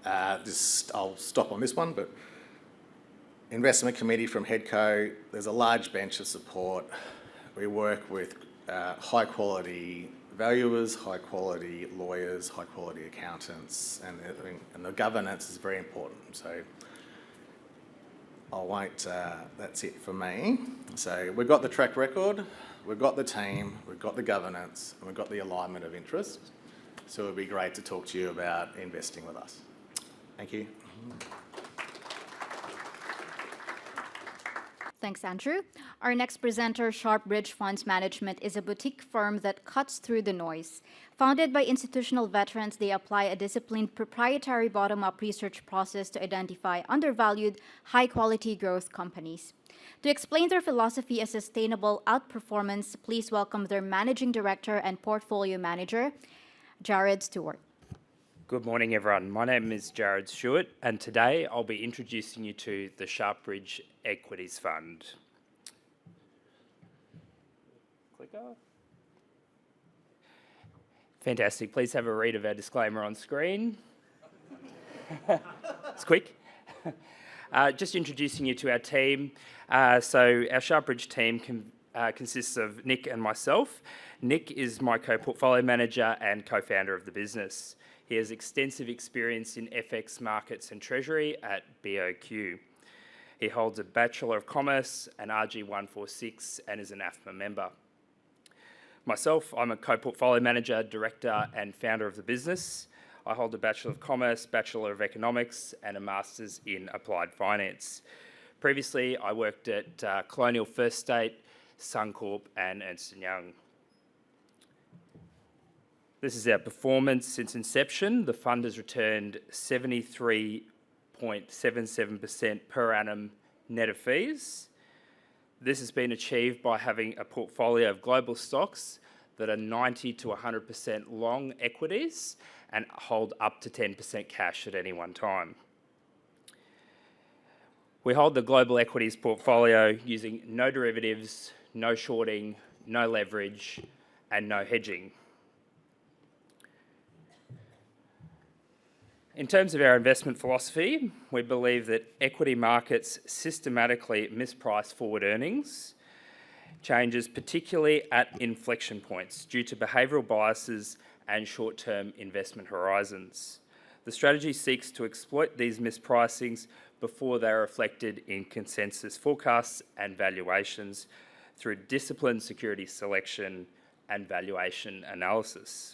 I'll stop on this one, but investment committee from Headco, there's a large bench of support. We work with high quality valuers, high quality lawyers, high quality accountants, and the governance is very important. So that's it for me. So we've got the track record, we've got the team, we've got the governance, and we've got the alignment of interest. So it'd be great to talk to you about investing with us. Thank you. Thanks, Andrew. Our next presenter, Sharpbridge Funds Management, is a boutique firm that cuts through the noise. Founded by institutional veterans, they apply a disciplined proprietary bottom-up research process to identify undervalued, high-quality growth companies. To explain their philosophy of sustainable outperformance, please welcome their Managing Director and Portfolio Manager, Jarrad Stuart. Good morning, everyone. My name is Jarrad Stuart, and today I'll be introducing you to the Sharpbridge Equities Fund. Clicker. Fantastic. Please have a read of our disclaimer on screen. It's quick. Just introducing you to our team. So our Sharpbridge team consists of Nick and myself. Nick is my co-portfolio manager and co-founder of the business. He has extensive experience in FX markets and treasury at BOQ. He holds a Bachelor of Commerce, an RG146, and is an AFMA member. Myself, I'm a co-portfolio manager, director, and founder of the business. I hold a Bachelor of Commerce, Bachelor of Economics, and a Master's in Applied Finance. Previously, I worked at Colonial First State, Suncorp, and Ernst & Young. This is our performance since inception. The fund has returned 73.77% per annum net of fees. This has been achieved by having a portfolio of global stocks that are 90 to 100% long equities and hold up to 10% cash at any one time. We hold the global equities portfolio using no derivatives, no shorting, no leverage, and no hedging. In terms of our investment philosophy, we believe that equity markets systematically misprice forward earnings changes, particularly at inflection points due to behavioural biases and short-term investment horizons. The strategy seeks to exploit these mispricings before they are reflected in consensus forecasts and valuations through disciplined security selection and valuation analysis.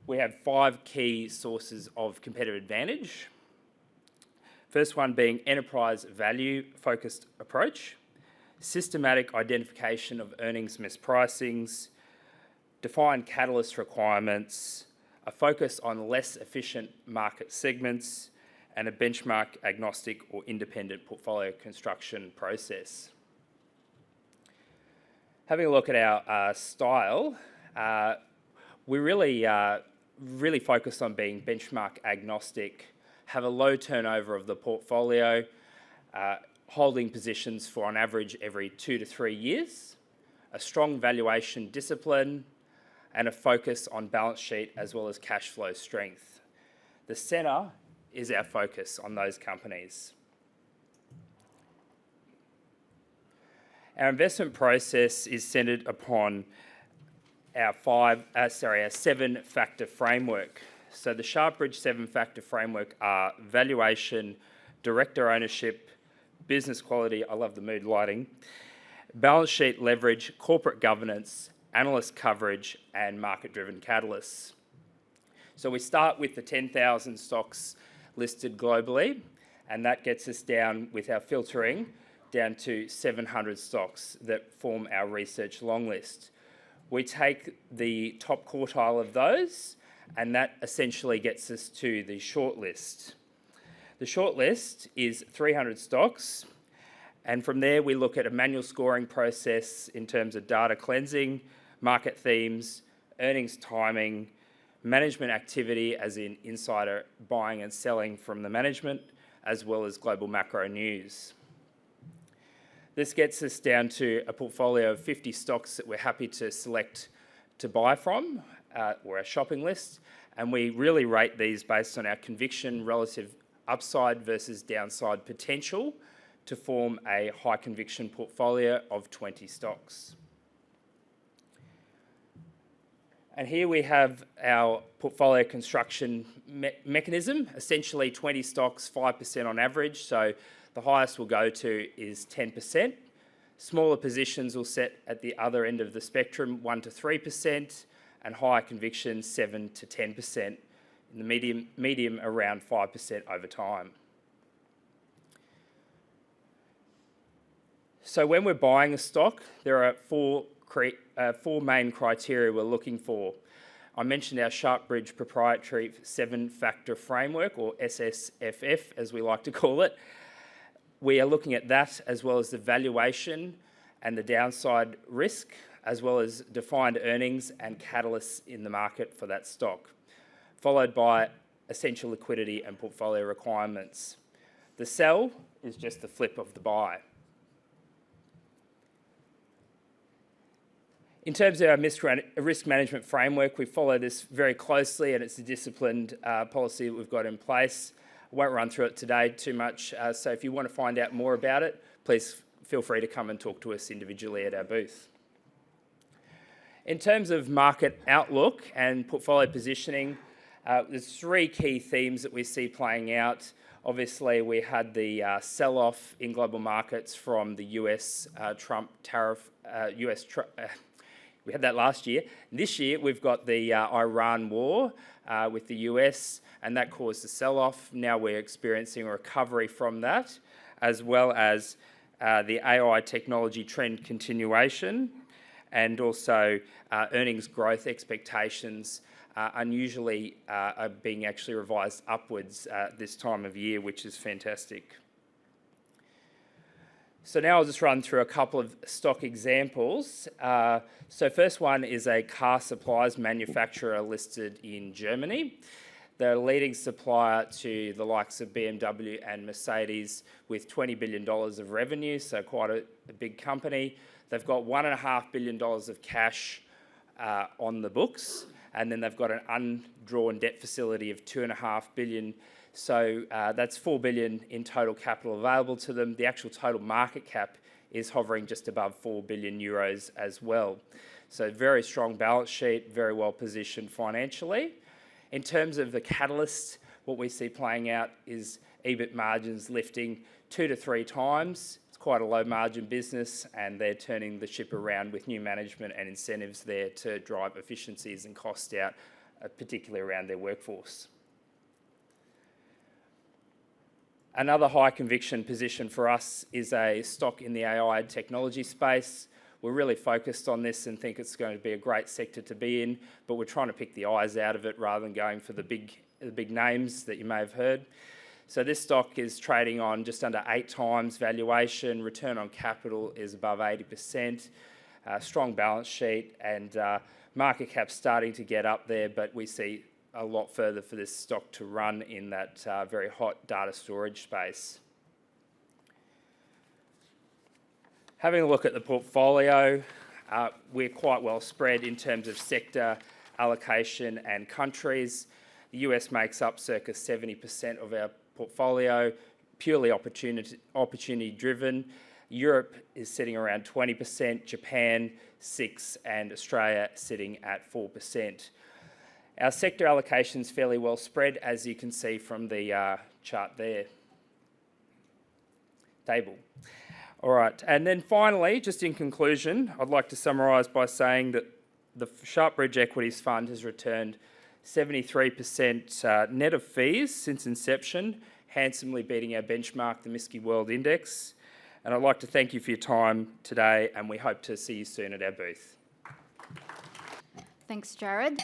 We have 5 key sources of competitive advantage. First one being enterprise value focused approach, systematic identification of earnings mispricings, defined catalyst requirements, a focus on less efficient market segments, and a benchmark agnostic or independent portfolio construction process. Having a look at our style, we really focus on being benchmark agnostic, have a low turnover of the portfolio, holding positions for on average every 2 to 3 years, a strong valuation discipline, and a focus on balance sheet as well as cash flow strength. The centre is our focus on those companies. Our investment process is centred upon our 7-factor framework. So the Sharpbridge 7-factor framework are valuation, director ownership, business quality, I love the mood lighting, balance sheet leverage, corporate governance, analyst coverage, and market-driven catalysts. So we start with the 10,000 stocks listed globally, and that gets us down with our filtering down to 700 stocks that form our research long list. We take the top quartile of those, and that essentially gets us to the short list. The short list is 300 stocks, and from there we look at a manual scoring process in terms of data cleansing, market themes, earnings timing, management activity as in insider buying and selling from the management, as well as global macro news. This gets us down to a portfolio of 50 stocks that we're happy to select to buy from, or our shopping list, and we really rate these based on our conviction, relative upside versus downside potential to form a high conviction portfolio of 20 stocks. And here we have our portfolio construction mechanism, essentially 20 stocks, 5% on average. So the highest we'll go to is 10%. Smaller positions will set at the other end of the spectrum, 1 to 3%, and higher conviction, 7 to 10%. In the medium around 5% over time. So when we're buying a stock, there are four main criteria we're looking for. I mentioned our Sharpbridge proprietary 7-factor framework, or SSFF as we like to call it. We are looking at that as well as the valuation and the downside risk, as well as defined earnings and catalysts in the market for that stock, followed by essential liquidity and portfolio requirements. The sell is just the flip of the buy. In terms of our risk management framework, we follow this very closely, and it's a disciplined policy that we've got in place. I won't run through it today too much, so if you want to find out more about it, please feel free to come and talk to us individually at our booth. In terms of market outlook and portfolio positioning, there's 3 key themes that we see playing out. Obviously, we had the sell-off in global markets from the US Trump tariff, we had that last year. This year, we've got the Iran war with the US, and that caused a sell-off. Now we're experiencing a recovery from that, as well as the AI technology trend continuation, and also earnings growth expectations unusually are being actually revised upwards this time of year, which is fantastic. So now I'll just run through a couple of stock examples. So first one is a car supplies manufacturer listed in Germany. They're a leading supplier to the likes of BMW and Mercedes with $20 billion of revenue, so quite a big company. They've got $1.5 billion of cash on the books, and then they've got an undrawn debt facility of $2.5 billion. So that's $4 billion in total capital available to them. The actual total market cap is hovering just above 4 billion euros as well. So very strong balance sheet, very well positioned financially. In terms of the catalyst, what we see playing out is EBIT margins lifting 2 to 3 times. It's quite a low margin business, and they're turning the ship around with new management and incentives there to drive efficiencies and cost out, particularly around their workforce. Another high conviction position for us is a stock in the AI and technology space. We're really focused on this and think it's going to be a great sector to be in, but we're trying to pick the eyes out of it rather than going for the big names that you may have heard. So this stock is trading on just under 8 times valuation. Return on capital is above 80%. Strong balance sheet, and market cap starting to get up there, but we see a lot further for this stock to run in that very hot data storage space. Having a look at the portfolio, we're quite well spread in terms of sector, allocation and countries. The US makes up circa 70% of our portfolio, purely opportunity driven. Europe is sitting around 20%, Japan 6%, and Australia sitting at 4%. Our sector allocation is fairly well spread, as you can see from the chart there. Table. All right, and then finally, just in conclusion, I'd like to summarise by saying that the Sharpbridge Equities Fund has returned 73% net of fees since inception, handsomely beating our benchmark, the MSCI World Index. And I'd like to thank you for your time today, and we hope to see you soon at our booth. Thanks, Jarrad.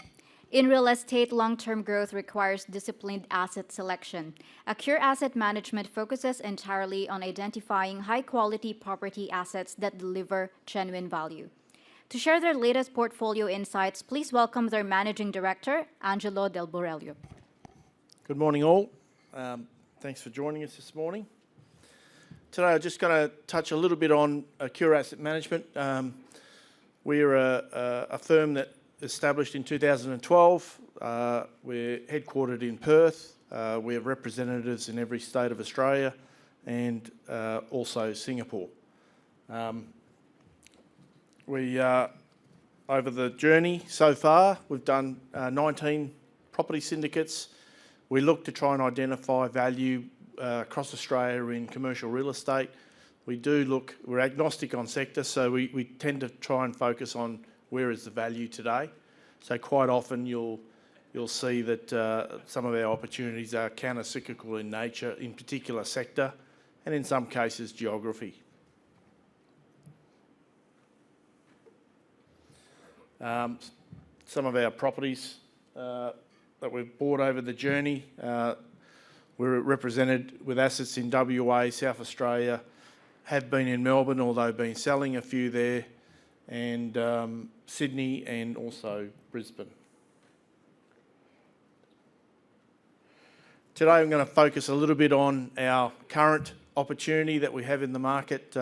In real estate, long-term growth requires disciplined asset selection. Accure Asset Management focuses entirely on identifying high-quality property assets that deliver genuine value. To share their latest portfolio insights, please welcome their Managing Director, Angelo del Borrello. Good morning, all. Thanks for joining us this morning. Today, I'm just going to touch a little bit on Accure Asset Management. We're a firm that established in 2012. We're headquartered in Perth. We have representatives in every state of Australia and also Singapore. Over the journey so far, we've done 19 property syndicates. We look to try and identify value across Australia in commercial real estate. We're agnostic on sector, so we tend to try and focus on where is the value today. So quite often you'll see that some of our opportunities are counter-cyclical in nature, in particular sector, and in some cases geography. Some of our properties that we've bought over the journey, we're represented with assets in WA, South Australia, have been in Melbourne, although been selling a few there, and Sydney and also Brisbane. Today I'm going to focus a little bit on our current opportunity that we have in the market.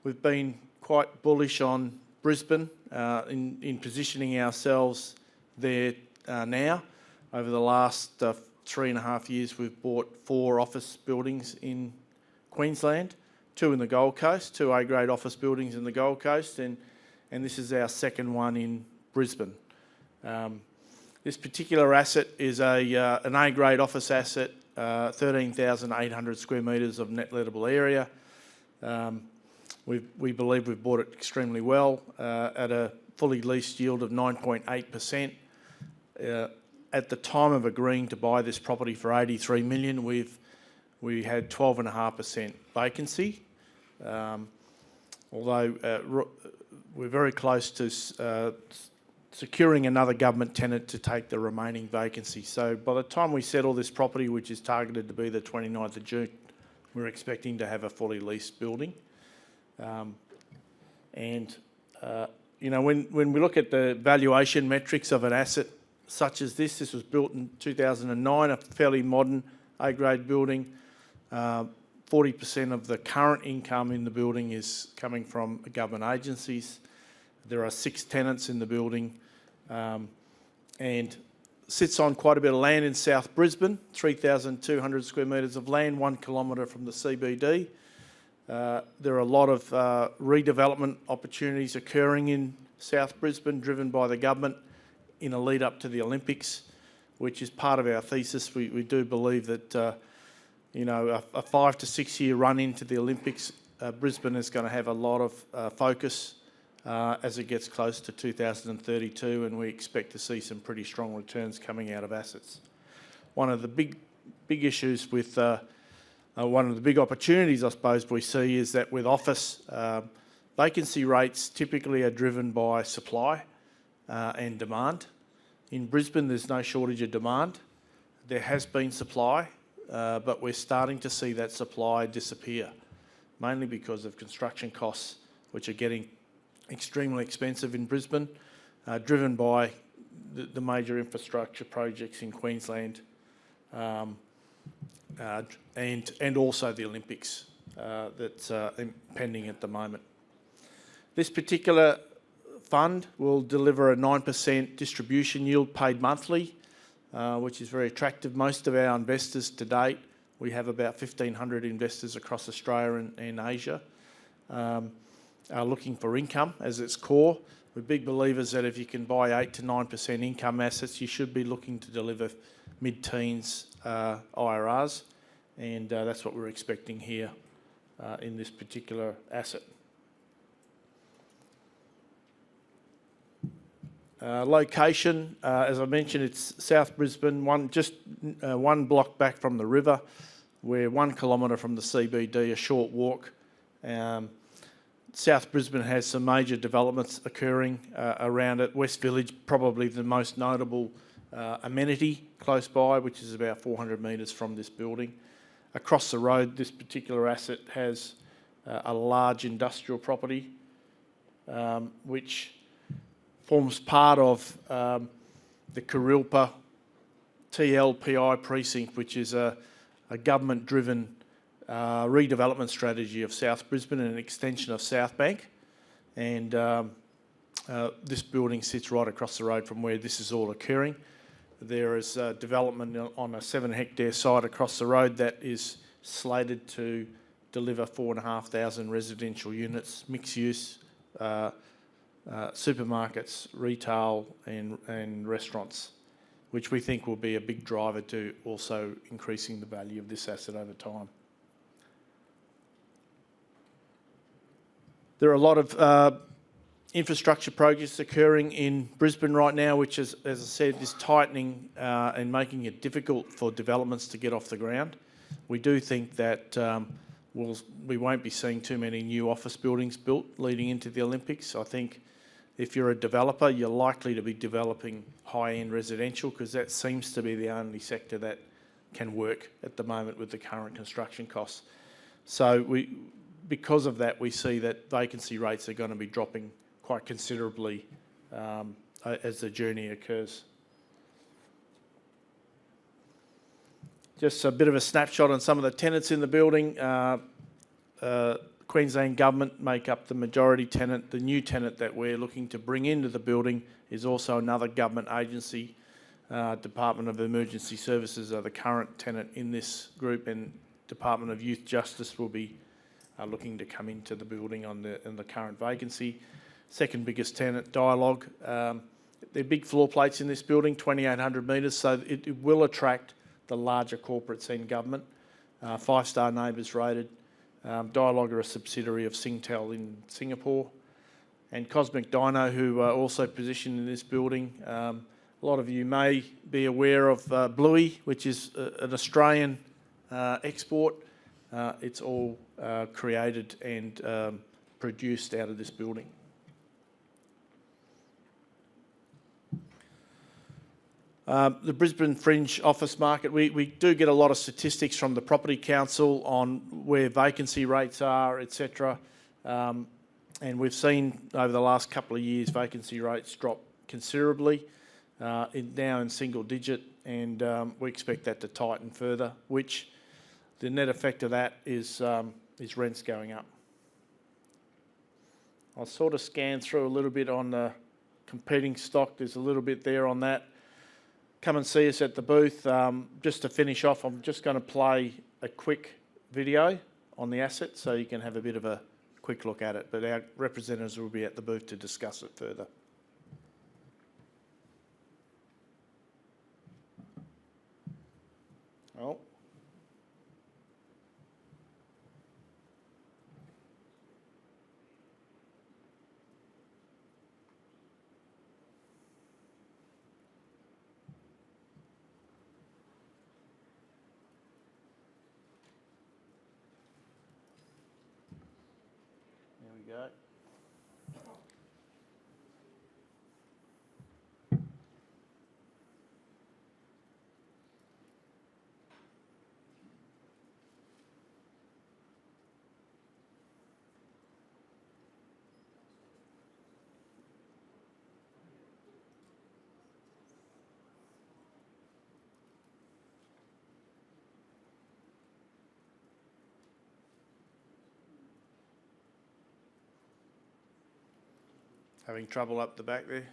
We've been quite bullish on Brisbane in positioning ourselves there now. Over the last 3.5 years, we've bought 4 office buildings in Queensland, 2 in the Gold Coast, 2 A-grade office buildings in the Gold Coast, and this is our second one in Brisbane. This particular asset is an A-grade office asset, 13,800 square metres of net lettable area. We believe we've bought it extremely well at a fully leased yield of 9.8%. At the time of agreeing to buy this property for 83 million, we had 12.5% vacancy. Although we're very close to securing another government tenant to take the remaining vacancy. So by the time we settle this property, which is targeted to be the 29th of June, we're expecting to have a fully leased building. When we look at the valuation metrics of an asset such as this was built in 2009, a fairly modern A-grade building. 40% of the current income in the building is coming from government agencies. There are 6 tenants in the building, and sits on quite a bit of land in South Brisbane, 3,200 square metres of land, 1 kilometre from the CBD. There are a lot of redevelopment opportunities occurring in South Brisbane, driven by the government in a lead up to the Olympics, which is part of our thesis. We do believe that a 5 to 6 year run into the Olympics, Brisbane is going to have a lot of focus as it gets close to 2032, and we expect to see some pretty strong returns coming out of assets. One of the big issues with One of the big opportunities, I suppose, we see is that with office, vacancy rates typically are driven by supply and demand. In Brisbane, there's no shortage of demand. There has been supply, but we're starting to see that supply disappear, mainly because of construction costs, which are getting extremely expensive in Brisbane, driven by the major infrastructure projects in Queensland, and also the Olympics that's pending at the moment. This particular fund will deliver a 9% distribution yield paid monthly, which is very attractive. Most of our investors to date, we have about 1,500 investors across Australia and Asia, are looking for income as its core. We're big believers that if you can buy 8 to 9% income assets, you should be looking to deliver mid-teens IRRs, and that's what we're expecting here in this particular asset. Location, as I mentioned, it's South Brisbane, one block back from the river. We're 1 kilometre from the CBD, a short walk. South Brisbane has some major developments occurring around it. West Village, probably the most notable amenity close by, which is about 400 metres from this building. Across the road, this particular asset has a large industrial property, which forms part of the Kurilpa TLPI precinct, which is a government-driven redevelopment strategy of South Brisbane and an extension of South Bank. And this building sits right across the road from where this is all occurring. There is development on a 7-hectare site across the road that is slated to deliver 4,500 residential units, mixed use, supermarkets, retail and restaurants, which we think will be a big driver to also increasing the value of this asset over time. There are a lot of infrastructure projects occurring in Brisbane right now, which is, as I said, is tightening and making it difficult for developments to get off the ground. We do think that we won't be seeing too many new office buildings built leading into the Olympics. I think if you're a developer, you're likely to be developing high-end residential, because that seems to be the only sector that can work at the moment with the current construction costs. So because of that, we see that vacancy rates are going to be dropping quite considerably as the journey occurs. Just a bit of a snapshot on some of the tenants in the building. Queensland Government make up the majority tenant. The new tenant that we're looking to bring into the building is also another government agency. Department of Emergency Services are the current tenant in this group, and Department of Youth Justice will be looking to come into the building in the current vacancy. Second biggest tenant, Dialogue. They're big floor plates in this building, 2,800 metres, so it will attract the larger corporates in government. 5-star neighbours rated. Dialogue are a subsidiary of Singtel in Singapore. And Cosmic Dino, who are also positioned in this building. A lot of you may be aware of Bluey, which is an Australian export. It's all created and produced out of this building. The Brisbane fringe office market, we do get a lot of statistics from the Property Council on where vacancy rates are, etc. And we've seen over the last couple of years vacancy rates drop considerably, now in single digit, and we expect that to tighten further, which the net effect of that is rents going up. I'll sort of scan through a little bit on the competing stock. There's a little bit there on that. Come and see us at the booth. Just to finish off, I'm just going to play a quick video on the asset so you can have a bit of a quick look at it. But our representatives will be at the booth to discuss it further. Oh. we go. Having trouble up the back there?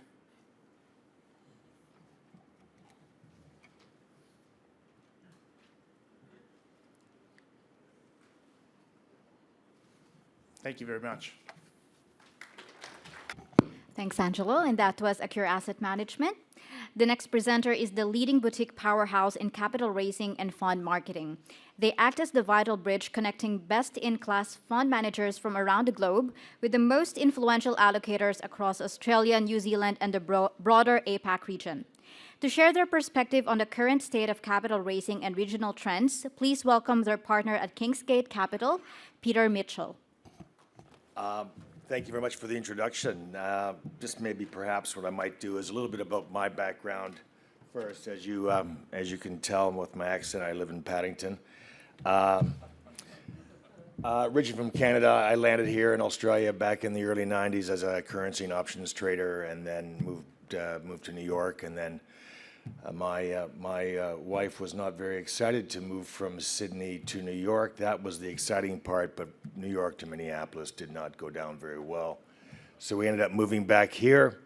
Thank you very much. Thanks, Angelo. And that was Accure Asset Management. The next presenter is the leading boutique powerhouse in capital raising and fund marketing. They act as the vital bridge connecting best-in-class fund managers from around the globe with the most influential allocators across Australia, New Zealand, and the broader APAC region. To share their perspective on the current state of capital raising and regional trends, please welcome their partner at Kingsgate Capital, Peter Mitchell. Thank you very much for the introduction. Just maybe perhaps what I might do is a little bit about my background first. As you can tell with my accent, I live in Paddington. Originally from Canada, I landed here in Australia back in the early 90s as a currency and options trader, and then moved to New York. And then my wife was not very excited to move from Sydney to New York. That was the exciting part, but New York to Minneapolis did not go down very well. So we ended up moving back here,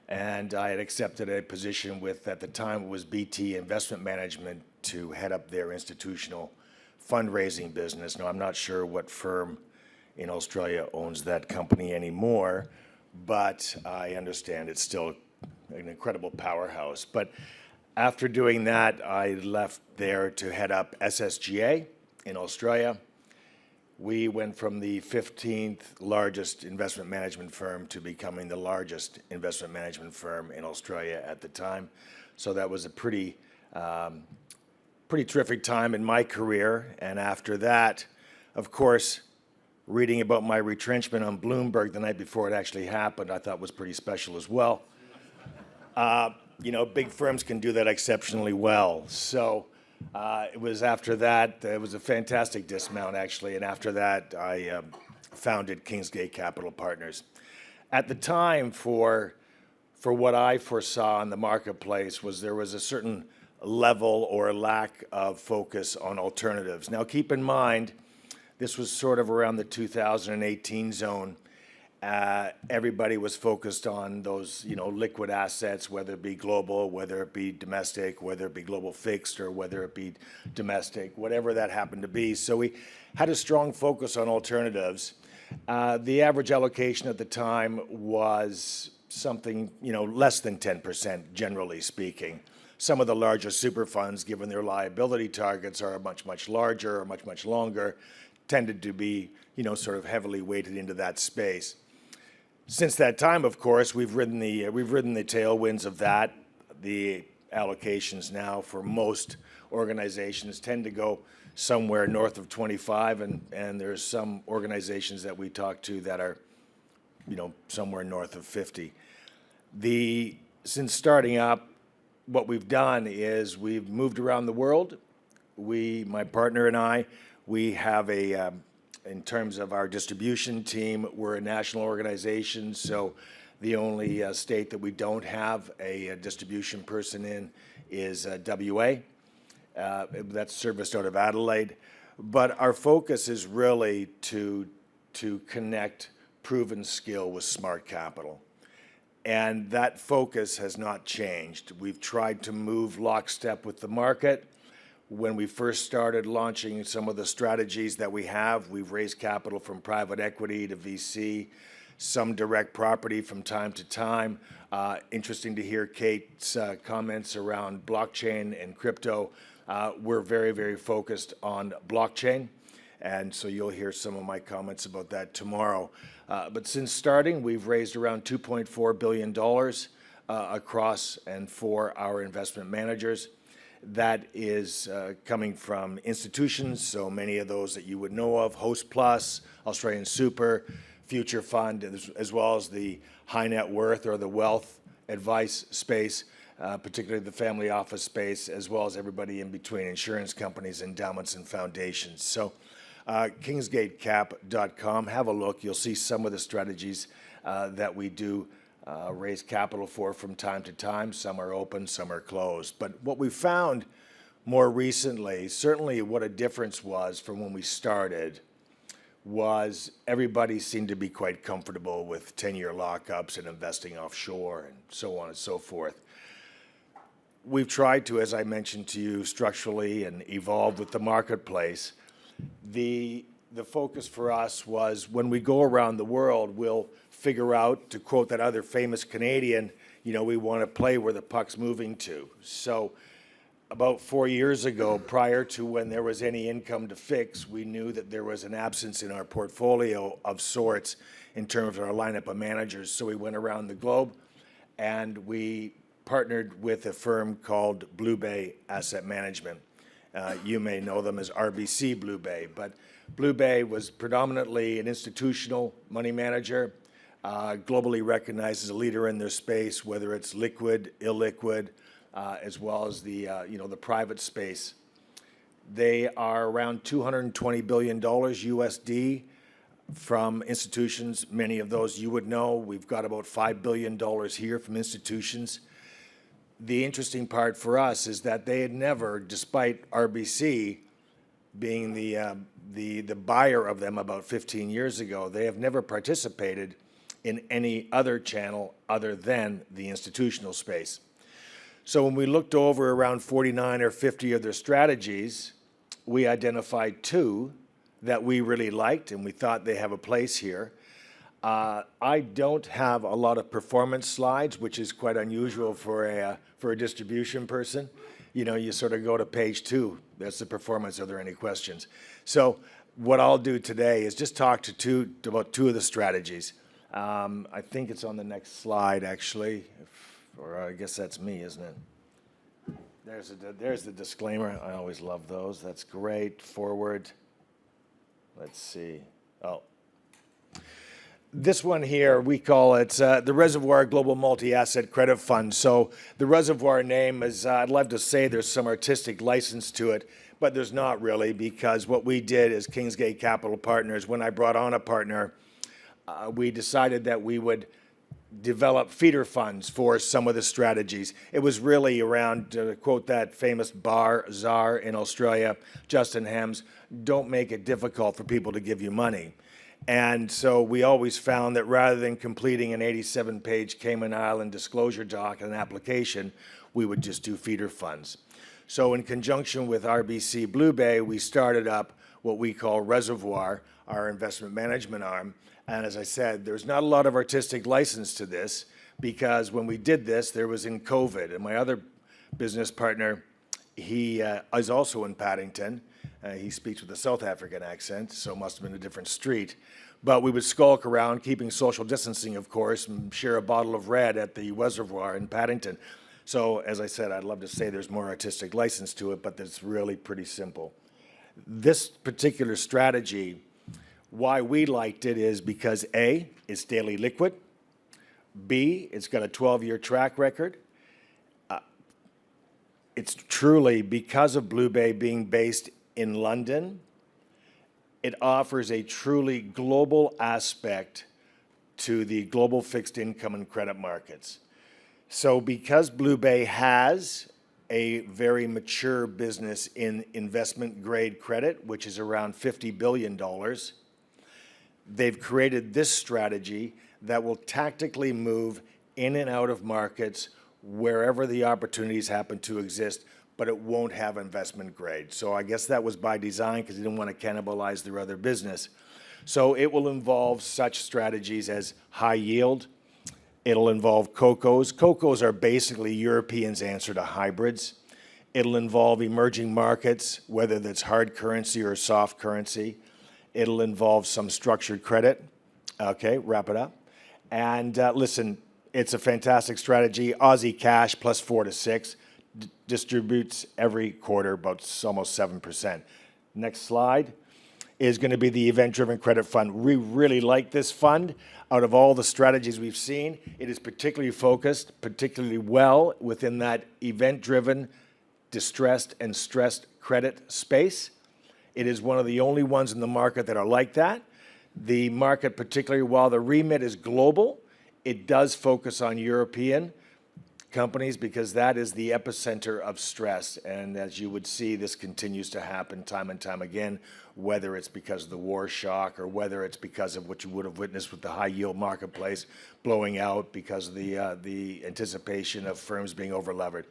and I had accepted a position with, at the time it was BT Investment Management, to head up their institutional fundraising business. Now, I'm not sure what firm in Australia owns that company anymore, but I understand it's still an incredible powerhouse. But after doing that, I left there to head up SSGA in Australia. We went from the 15th largest investment management firm to becoming the largest investment management firm in Australia at the time. So that was a pretty terrific time in my career. And after that, of course, reading about my retrenchment on Bloomberg the night before it actually happened, I thought was pretty special as well. You know, big firms can do that exceptionally well. So it was after that, it was a fantastic dismount actually, and after that I founded Kingsgate Capital Partners. At the time, for what I foresaw in the marketplace, was there was a certain level or lack of focus on alternatives. Now keep in mind, this was sort of around the 2018 zone. Everybody was focused on those, you know, liquid assets, whether it be global, whether it be domestic, whether it be global fixed, or whether it be domestic, whatever that happened to be. So we had a strong focus on alternatives. The average allocation at the time was something, you know, less than 10%, generally speaking. Some of the larger super funds, given their liability targets are much, much larger or much, much longer, tended to be, you know, sort of heavily weighted into that space. Since that time, of course, we've ridden the tailwinds of that. The allocations now for most organizations tend to go somewhere north of 25, and there's some organizations that we talk to that are, you know, somewhere north of 50. Since starting up, what we've done is we've moved around the world. My partner and I, we have in terms of our distribution team, we're a national organization, so the only state that we don't have a distribution person in is WA. That's serviced out of Adelaide. But our focus is really to connect proven skill with smart capital. And that focus has not changed. We've tried to move lockstep with the market. When we first started launching some of the strategies that we have, we've raised capital from private equity to VC, some direct property from time to time. Interesting to hear Kate's comments around blockchain and crypto. We're very, very focused on blockchain, and so you'll hear some of my comments about that tomorrow. But since starting, we've raised around $2.4 billion across and for our investment managers. That is coming from institutions, so many of those that you would know of, Host Plus, Australian Super, future fund, as well as the high net worth or the wealth advice space, particularly the family office space, as well as everybody in between, insurance companies, endowments, and foundations. So kingsgatecap.com, have a look. You'll see some of the strategies that we do raise capital for from time to time. Some are open, some are closed. But what we found more recently, certainly what a difference was from when we started, was everybody seemed to be quite comfortable with 10-year lockups and investing offshore and so on and so forth. We've tried to, as I mentioned to you, structurally and evolve with the marketplace. The focus for us was when we go around the world, we'll figure out, to quote that other famous Canadian, we want to play where the puck's moving to. So about 4 years ago, prior to when there was any income to fix, we knew that there was an absence in our portfolio of sorts in terms of our lineup of managers. So we went around the globe and we partnered with a firm called Blue Bay Asset Management. You may know them as RBC Blue Bay, but Blue Bay was predominantly an institutional money manager, globally recognized as a leader in their space, whether it's liquid, illiquid, as well as the private space. They are around $220 billion USD from institutions. Many of those you would know. We've got about $5 billion here from institutions. The interesting part for us is that they had never, despite RBC being the buyer of them about 15 years ago, they have never participated in any other channel other than the institutional space. So when we looked over around 49 or 50 of their strategies, we identified two that we really liked and we thought they have a place here. I don't have a lot of performance slides, which is quite unusual for a distribution person. You sort of go to page 2. That's the performance. Are there any questions? So what I'll do today is just talk about two of the strategies. I think it's on the next slide, actually. Or I guess that's me, isn't it? There's the disclaimer. I always love those. That's great. Forward. Let's see. Oh. This one here, we call it the Reservoir Global Multi-Asset Credit Fund. So the Reservoir name is, I'd love to say there's some artistic license to it, but there's not really, because what we did as Kingsgate Capital Partners, when I brought on a partner, we decided that we would develop feeder funds for some of the strategies. It was really around, to quote that famous bar czar in Australia, Justin Hams, don't make it difficult for people to give you money. And so we always found that rather than completing an 87-page Cayman Island disclosure doc and an application, we would just do feeder funds. So in conjunction with RBC Blue Bay, we started up what we call Reservoir, our investment management arm. And as I said, there's not a lot of artistic license to this, because when we did this, there was in COVID. And my other business partner, he is also in Paddington. He speaks with a South African accent, so it must have been a different street. But we would skulk around, keeping social distancing, of course, and share a bottle of red at the Reservoir in Paddington. So, as I said, I'd love to say there's more artistic license to it, but it's really pretty simple. This particular strategy, why we liked it is because A, it's daily liquid. B, it's got a 12-year track record. It's truly, because of Blue Bay being based in London, it offers a truly global aspect to the global fixed income and credit markets. So because Blue Bay has a very mature business in investment grade credit, which is around $50 billion, they've created this strategy that will tactically move in and out of markets wherever the opportunities happen to exist, but it won't have investment grade. So I guess that was by design, because they didn't want to cannibalize their other business. So it will involve such strategies as high yield. It'll involve COCOs. COCOs are basically Europeans' answer to hybrids. It'll involve emerging markets, whether that's hard currency or soft currency. It'll involve some structured credit. Okay, wrap it up. And listen, it's a fantastic strategy. Aussie cash plus 4 to 6. Distributes every quarter about almost 7%. Next slide. is going to be the event-driven credit fund. We really like this fund. Out of all the strategies we've seen, it is particularly focused, particularly well within that event-driven, distressed and stressed credit space. It is one of the only ones in the market that are like that. The market, particularly while the remit is global, it does focus on European companies because that is the epicenter of stress. And as you would see, this continues to happen time and time again, whether it's because of the war shock or whether it's because of what you would have witnessed with the high yield marketplace blowing out because of the anticipation of firms being overlevered.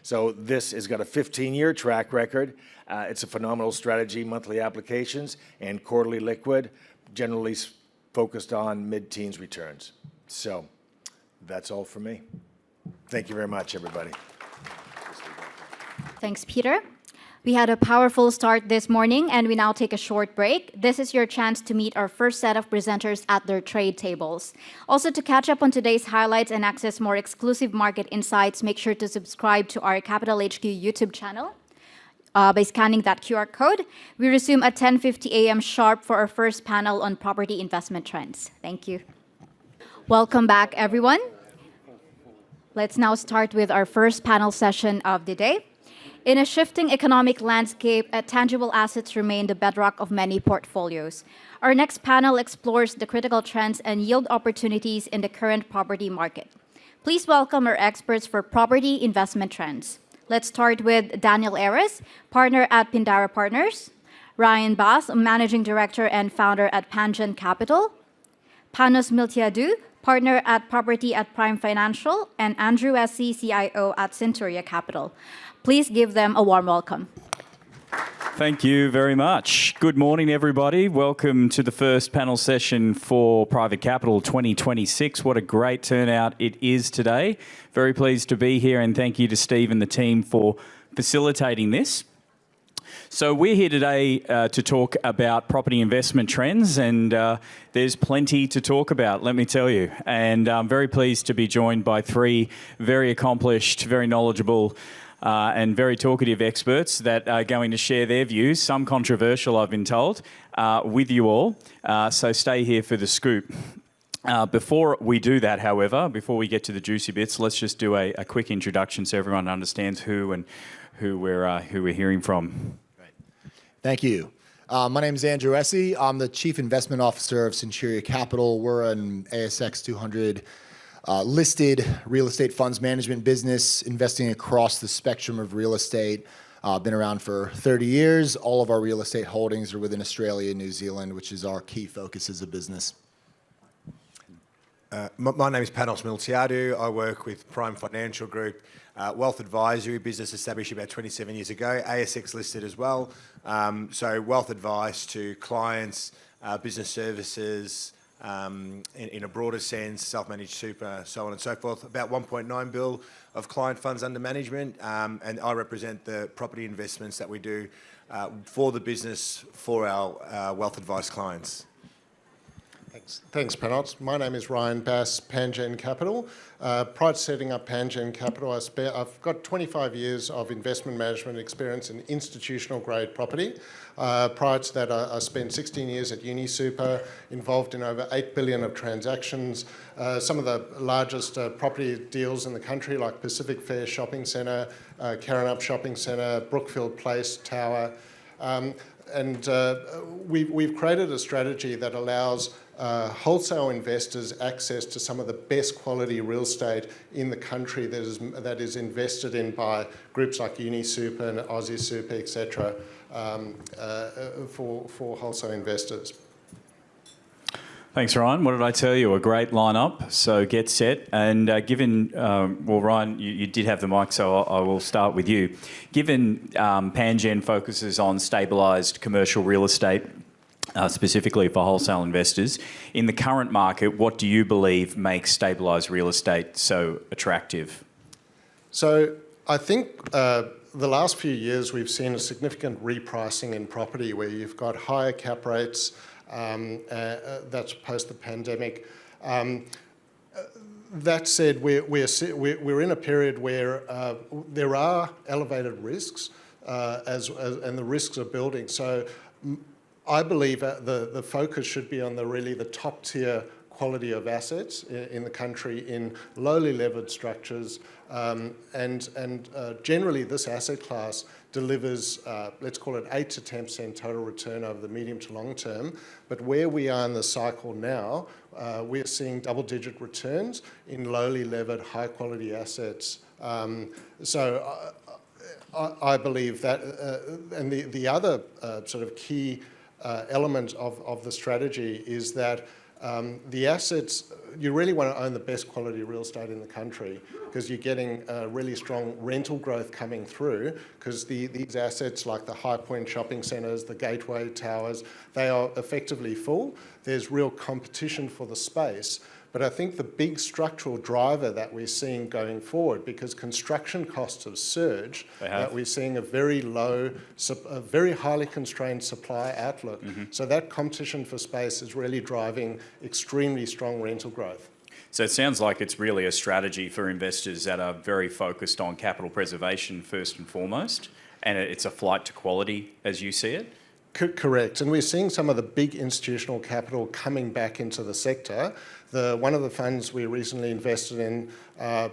So this has got a 15-year track record. It's a phenomenal strategy, monthly applications and quarterly liquid, generally focused on mid-teens returns. So that's all for me. Thank you very much, everybody. Thanks, Peter. We had a powerful start this morning, and we now take a short break. This is your chance to meet our first set of presenters at their trade tables. Also, to catch up on today's highlights and access more exclusive market insights, make sure to subscribe to our CapitalHQ YouTube channel by scanning that QR code. We resume at 10:50 a.m. sharp for our first panel on property investment trends. Thank you. Welcome back, everyone. Let's now start with our first panel session of the day. In a shifting economic landscape, tangible assets remain the bedrock of many portfolios. Our next panel explores the critical trends and yield opportunities in the current property market. Please welcome our experts for property investment trends. Let's start with Daniel Ayres, partner at Pindara Partners, Ryan Bass, managing director and founder at Pangen Capital, Panos Miltiadou, partner at Property at Prime Financial, and Andrew Essie, CIO at Centuria Capital. Please give them a warm welcome. Thank you very much. Good morning, everybody. Welcome to the first panel session for Private Capital 2026. What a great turnout it is today. Very pleased to be here, and thank you to Steve and the team for facilitating this. So we're here today to talk about property investment trends, and there's plenty to talk about, let me tell you. And I'm very pleased to be joined by three very accomplished, very knowledgeable and very talkative experts that are going to share their views, some controversial, I've been told, with you all. So stay here for the scoop. Before we do that, however, before we get to the juicy bits, let's just do a quick introduction so everyone understands who we're hearing from. Thank you. My name is Andrew Essie. I'm the Chief Investment Officer of Centuria Capital. We're an ASX 200 listed real estate funds management business, investing across the spectrum of real estate. Been around for 30 years. All of our real estate holdings are within Australia and New Zealand, which is our key focus as a business. My name is Panos Miltiadou. I work with Prime Financial Group, wealth advisory business established about 27 years ago, ASX listed as well. So wealth advice to clients, business services, in a broader sense, self-managed super, so on and so forth. About 1.9 billion of client funds under management, and I represent the property investments that we do for the business for our wealth advice clients. Thanks, Panos. My name is Ryan Bass, Pangen Capital. Prior to setting up Pangen Capital, I've got 25 years of investment management experience in institutional grade property. Prior to that, I spent 16 years at UniSuper, involved in over 8 billion of transactions. Some of the largest property deals in the country, like Pacific Fair Shopping Centre, Karrinyup Shopping Centre, Brookfield Place Tower. And we've created a strategy that allows wholesale investors access to some of the best quality real estate in the country that is invested in by groups like UniSuper and Aussie Super, etc., for wholesale investors. Thanks, Ryan. What did I tell you? A great lineup. So get set. And given, well, Ryan, you did have the mic, so I will start with you. Given Pangen focuses on stabilised commercial real estate, specifically for wholesale investors, in the current market, what do you believe makes stabilised real estate so attractive? So I think the last few years we've seen a significant repricing in property where you've got higher cap rates. That's post the pandemic. That said, we're in a period where there are elevated risks, and the risks are building. So I believe the focus should be on the top tier quality of assets in the country in lowly levered structures, and generally this asset class delivers, let's call it 8 to 10% total return over the medium to long term. But where we are in the cycle now, we're seeing double-digit returns in lowly levered, high-quality assets. So I believe that, and the other sort of key element of the strategy is that the assets, you really want to own the best quality real estate in the country, because you're getting really strong rental growth coming through, because these assets like the High Point shopping centres, the Gateway towers, they are effectively full. There's real competition for the space. But I think the big structural driver that we're seeing going forward, because construction costs have surged, that we're seeing a very low, a very highly constrained supply outlook. So that competition for space is really driving extremely strong rental growth. So it sounds like it's really a strategy for investors that are very focused on capital preservation first and foremost, and it's a flight to quality as you see it? Correct. And we're seeing some of the big institutional capital coming back into the sector. One of the funds we recently invested in,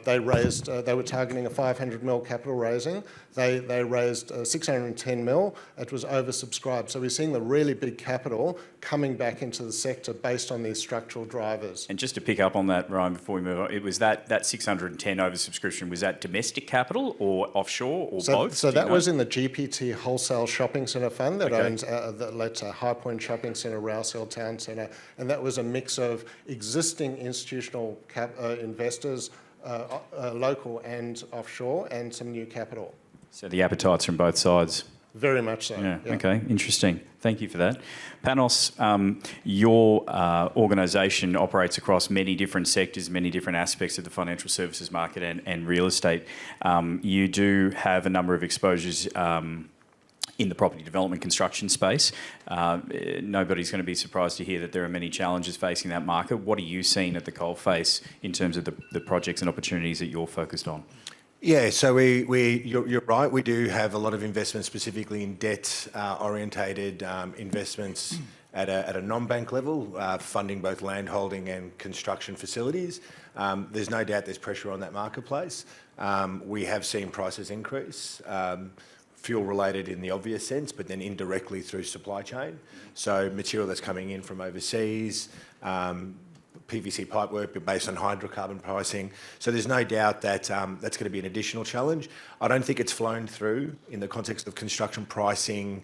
they were targeting a 500 mil capital raising. They raised 610 mil. It was oversubscribed. So we're seeing the really big capital coming back into the sector based on these structural drivers. And just to pick up on that, Ryan, before we move on, it was that 610 oversubscription, was that domestic capital or offshore or both? So that was in the GPT Wholesale Shopping Centre Fund that owns the Leitch High Point Shopping Centre, Rouse Hill Town Centre, and that was a mix of existing institutional investors, local and offshore, and some new capital. So the appetites from both sides. Very much so. Yeah. Okay, interesting. Thank you for that. Panos, your organisation operates across many different sectors, many different aspects of the financial services market and real estate. You do have a number of exposures in the property development construction space. Nobody's going to be surprised to hear that there are many challenges facing that market. What are you seeing at the coalface in terms of the projects and opportunities that you're focused on? Yeah, so you're right. We do have a lot of investments, specifically in debt-orientated investments at a non-bank level, funding both landholding and construction facilities. There's no doubt there's pressure on that marketplace. We have seen prices increase, fuel-related in the obvious sense, but then indirectly through supply chain. So material that's coming in from overseas, PVC pipework based on hydrocarbon pricing. So there's no doubt that that's going to be an additional challenge. I don't think it's flown through in the context of construction pricing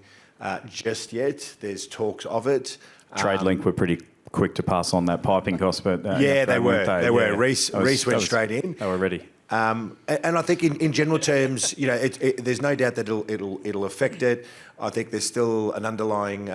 just yet. There's talks of it. TradeLink were pretty quick to pass on that piping cost, but they were. Reece went straight in. They were ready. And I think in general terms, there's no doubt that it'll affect it. I think there's still an underlying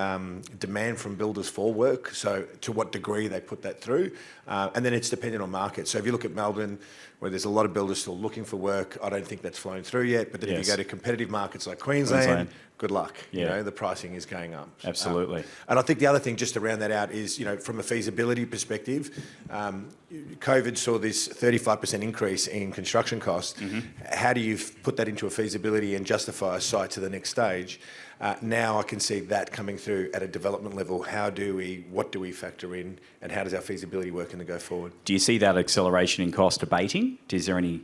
demand from builders for work. So to what degree they put that through, and then it's dependent on market. So if you look at Melbourne, where there's a lot of builders still looking for work, I don't think that's flown through yet. But then if you go to competitive markets like Queensland, good luck. Yeah. The pricing is going up. Absolutely. And I think the other thing, just to round that out, is from a feasibility perspective, COVID saw this 35% increase in construction costs. How do you put that into a feasibility and justify a site to the next stage? Now I can see that coming through at a development level. What do we factor in, and how does our feasibility work in the go forward? Do you see that acceleration in cost abating? Is there any,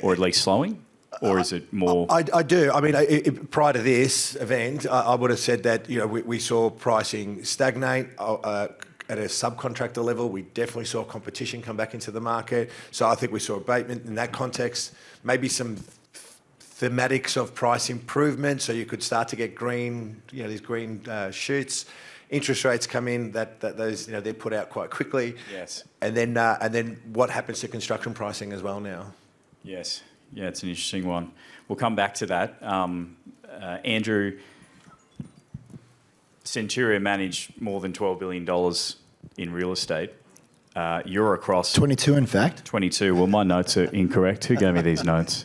or at least slowing? Or is it more? I do. I mean, prior to this event, I would have said that we saw pricing stagnate at a subcontractor level. We definitely saw competition come back into the market. So I think we saw abatement in that context. Maybe some thematics of price improvement, so you could start to get green, these green shoots. Interest rates come in, those they're put out quite quickly. Yes. And then what happens to construction pricing as well now? Yes. Yeah, it's an interesting one. We'll come back to that. Andrew, Centuria managed more than $12 billion in real estate. You're across... 22, in fact. 22. Well, my notes are incorrect. Who gave me these notes?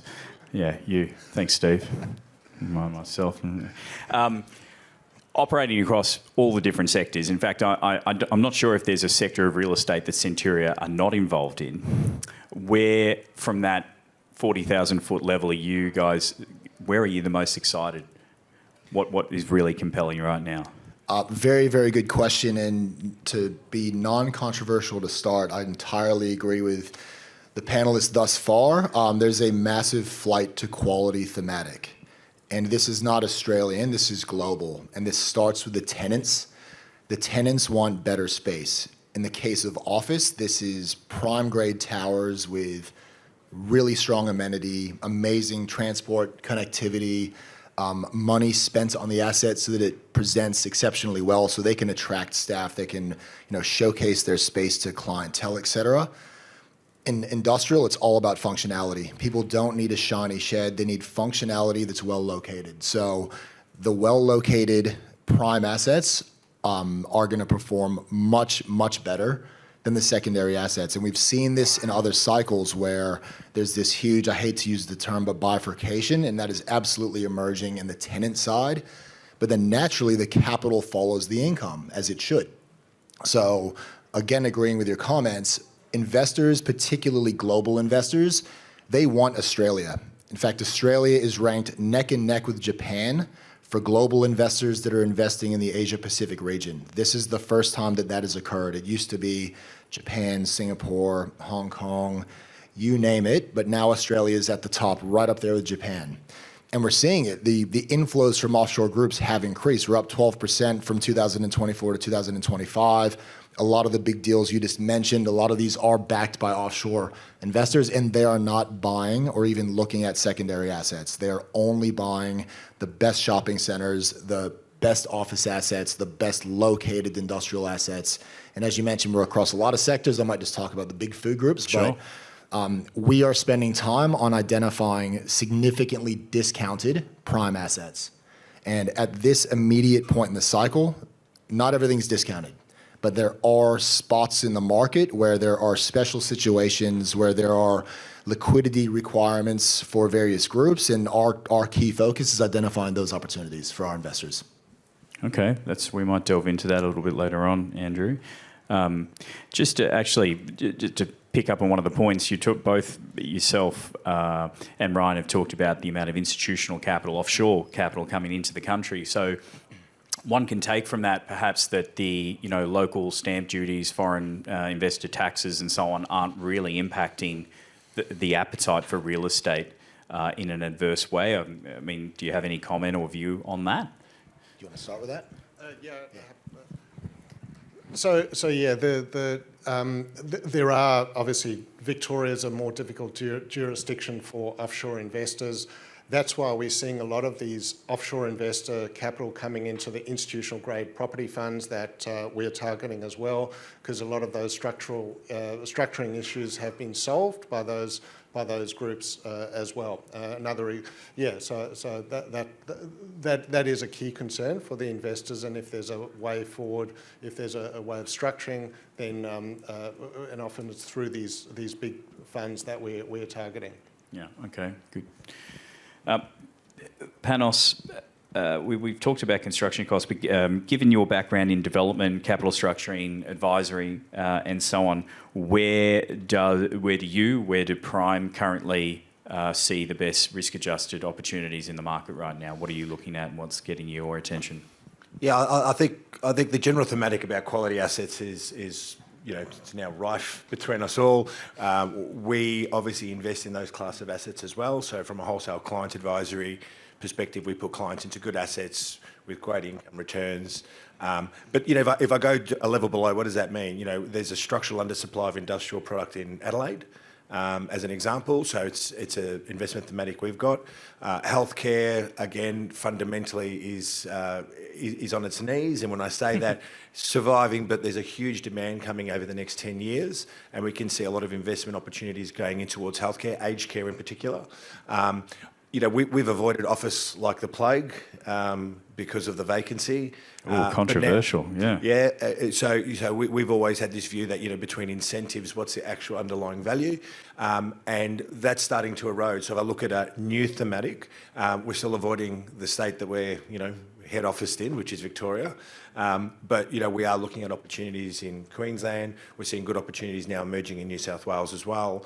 Yeah, you. Thanks, Steve. Myself. Operating across all the different sectors. In fact, I'm not sure if there's a sector of real estate that Centuria are not involved in. Where, from that 40,000 foot level, are you guys, where are you the most excited What is really compelling right now? Very, very good question. And to be non-controversial to start, I entirely agree with the panelists thus far. There's a massive flight to quality thematic. And this is not Australian, this is global. And this starts with the tenants. The tenants want better space. In the case of office, this is prime grade towers with really strong amenity, amazing transport connectivity, money spent on the asset so that it presents exceptionally well, so they can attract staff, they can showcase their space to clientele, et cetera. In industrial, it's all about functionality. People don't need a shiny shed, they need functionality that's well located. So the well located prime assets are going to perform much, much better than the secondary assets. And we've seen this in other cycles where there's this huge, I hate to use the term, but bifurcation, and that is absolutely emerging in the tenant side. But then naturally, the capital follows the income, as it should. So again, agreeing with your comments, investors, particularly global investors, they want Australia. In fact, Australia is ranked neck and neck with Japan for global investors that are investing in the Asia-Pacific region. This is the first time that that has occurred. It used to be Japan, Singapore, Hong Kong, you name it, but now Australia is at the top, right up there with Japan. And we're seeing it. The inflows from offshore groups have increased. We're up 12% from 2024 to 2025. A lot of the big deals you just mentioned, a lot of these are backed by offshore investors, and they are not buying or even looking at secondary assets. They are only buying the best shopping centers, the best office assets, the best located industrial assets. And as you mentioned, we're across a lot of sectors. I might just talk about the big food groups, Sure. but we are spending time on identifying significantly discounted prime assets. And at this immediate point in the cycle, not everything's discounted. But there are spots in the market where there are special situations, where there are liquidity requirements for various groups, and our key focus is identifying those opportunities for our investors. Okay, we might delve into that a little bit later on, Andrew. Just to pick up on one of the points, you took both yourself and Ryan have talked about the amount of institutional capital, offshore capital coming into the country. So one can take from that perhaps that the local stamp duties, foreign investor taxes and so on aren't really impacting the appetite for real estate in an adverse way. I mean, do you have any comment or view on that? Do you want to start with that? There are obviously, Victoria's a more difficult jurisdiction for offshore investors. That's why we're seeing a lot of these offshore investor capital coming into the institutional grade property funds that we're targeting as well, because a lot of those structuring issues have been solved by those groups as well. So that is a key concern for the investors, and if there's a way forward, if there's a way of structuring, then and often it's through these big funds that we're targeting. Yeah. Okay. Good. Panos, we've talked about construction costs, but given your background in development, capital structuring, advisory, and so on, where do Prime currently see the best risk-adjusted opportunities in the market right now? What are you looking at, and what's getting your attention? Yeah, I think the general thematic about quality assets is it's now rife between us all. We obviously invest in those class of assets as well. So from a wholesale client advisory perspective, we put clients into good assets with great income returns. But if I go a level below, what does that mean? There's a structural undersupply of industrial product in Adelaide, as an example. So it's an investment thematic we've got. Healthcare, again, fundamentally is on its knees. And when I say that, surviving, but there's a huge demand coming over the next 10 years. And we can see a lot of investment opportunities going in towards healthcare, aged care in particular. We've avoided office like the plague because of the vacancy. Controversial, yeah. Yeah, so we've always had this view that, between incentives, what's the actual underlying value? And that's starting to erode. So if I look at a new thematic, we're still avoiding the state that we're, head officed in, which is Victoria. But, we are looking at opportunities in Queensland. We're seeing good opportunities now emerging in New South Wales as well.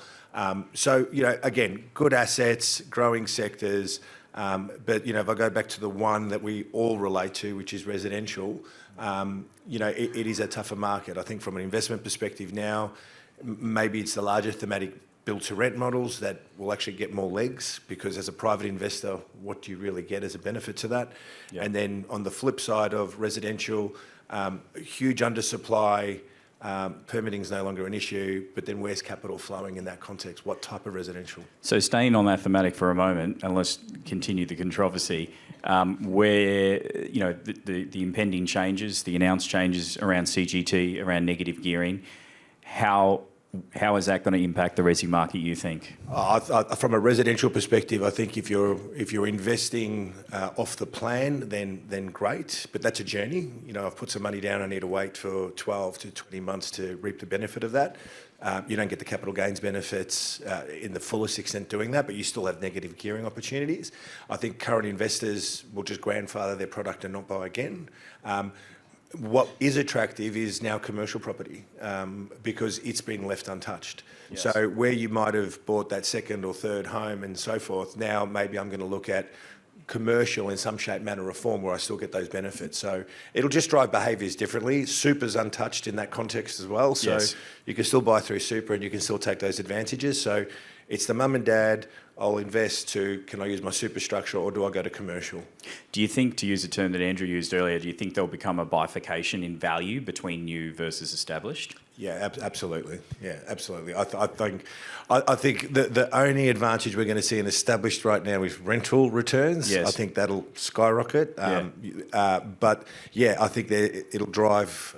So, again, good assets, growing sectors, But, if I go back to the one that we all relate to, which is residential, it is a tougher market. I think from an investment perspective now, maybe it's the larger thematic build-to-rent models that will actually get more legs, because as a private investor, what do you really get as a benefit to that? Yeah. And then on the flip side of residential, huge undersupply, permitting is no longer an issue, but then where's capital flowing in that context? What type of residential? So staying on that thematic for a moment, and let's continue the controversy, where the impending changes, the announced changes around CGT, around negative gearing, how is that going to impact the resi market, you think? From a residential perspective, I think if you're investing off the plan, then great, but that's a journey. I've put some money down, I need to wait for 12 to 20 months to reap the benefit of that. You don't get the capital gains benefits in the fullest extent doing that, but you still have negative gearing opportunities. I think current investors will just grandfather their product and not buy again. What is attractive is now commercial property, because it's been left untouched. Yes. So where you might have bought that second or third home and so forth, now maybe I'm going to look at commercial in some shape, manner or form where I still get those benefits. So it'll just drive behaviours differently. Super's untouched in that context as well. So Yes. you can still buy through super and you can still take those advantages. So it's the mum and dad, I'll invest to, can I use my superstructure or do I go to commercial? Do you think, to use a term that Andrew used earlier, do you think there'll become a bifurcation in value between new versus established? Yeah, absolutely. Yeah, absolutely. I think the only advantage we're going to see in established right now is rental returns. Yes. I think that'll skyrocket. But yeah, I think it'll drive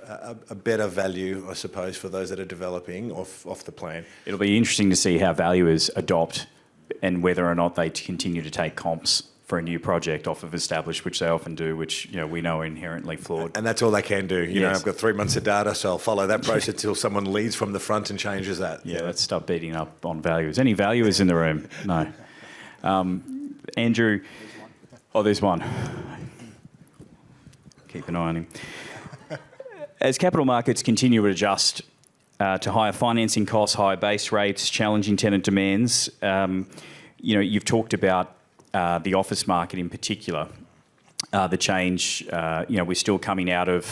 a better value, I suppose, for those that are developing off the plan. It'll be interesting to see how valuers adopt and whether or not they continue to take comps for a new project off of established, which they often do, which we know are inherently flawed. And that's all they can do. Yes. I've got 3 months of data, so I'll follow that process until someone leads from the front and changes that. Yeah, let's stop beating up on valuers. Any valuers in the room? No. Andrew, there's one. Keep an eye on him. As capital markets continue to adjust to higher financing costs, higher base rates, challenging tenant demands, you've talked about the office market in particular, the change, we're still coming out of,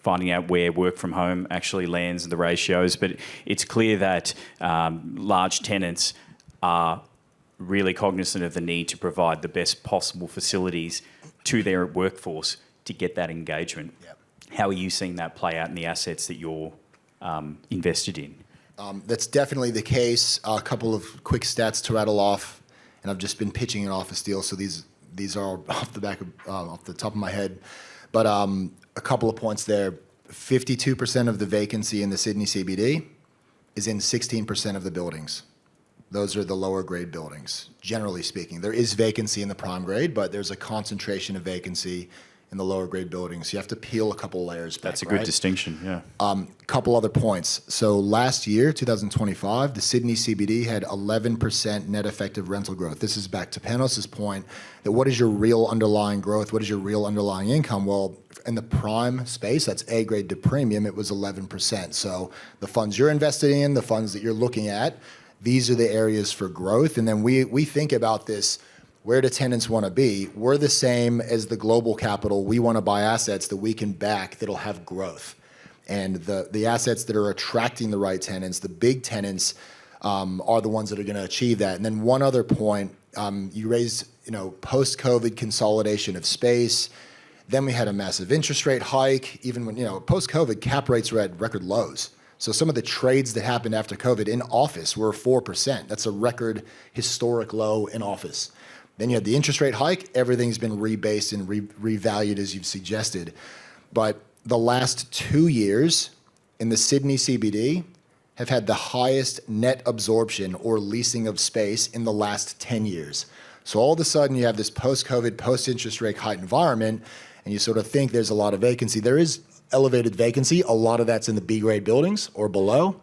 finding out where work from home actually lands and the ratios, but it's clear that large tenants are really cognizant of the need to provide the best possible facilities to their workforce to get that engagement. Yep. How are you seeing that play out in the assets that you're invested in? That's definitely the case. A couple of quick stats to rattle off, and I've just been pitching an office deal, so these are off the top of my head. But a couple of points there. 52% of the vacancy in the Sydney CBD is in 16% of the buildings. Those are the lower grade buildings, generally speaking. There is vacancy in the prime grade, but there's a concentration of vacancy in the lower grade buildings. You have to peel a couple layers back. That's a good distinction, yeah. Couple other points. So last year, 2025, the Sydney CBD had 11% net effective rental growth. This is back to Panos' point that what is your real underlying growth? What is your real underlying income? Well, in the prime space, that's A grade to premium, it was 11%. So the funds you're invested in, the funds that you're looking at, these are the areas for growth. And then we think about this, where do tenants want to be? We're the same as the global capital. We want to buy assets that we can back that'll have growth. And the assets that are attracting the right tenants, the big tenants, are the ones that are going to achieve that. And then one other point, you raised, post-COVID consolidation of space. Then we had a massive interest rate hike. Even when, post-COVID, cap rates were at record lows. So some of the trades that happened after COVID in office were 4%. That's a record historic low in office. Then you had the interest rate hike. Everything's been rebased and revalued, as you've suggested. But the last 2 years in the Sydney CBD have had the highest net absorption or leasing of space in the last 10 years. So all of a sudden you have this post-COVID, post-interest rate hike environment, and you sort of think there's a lot of vacancy. There is elevated vacancy. A lot of that's in the B-grade buildings or below.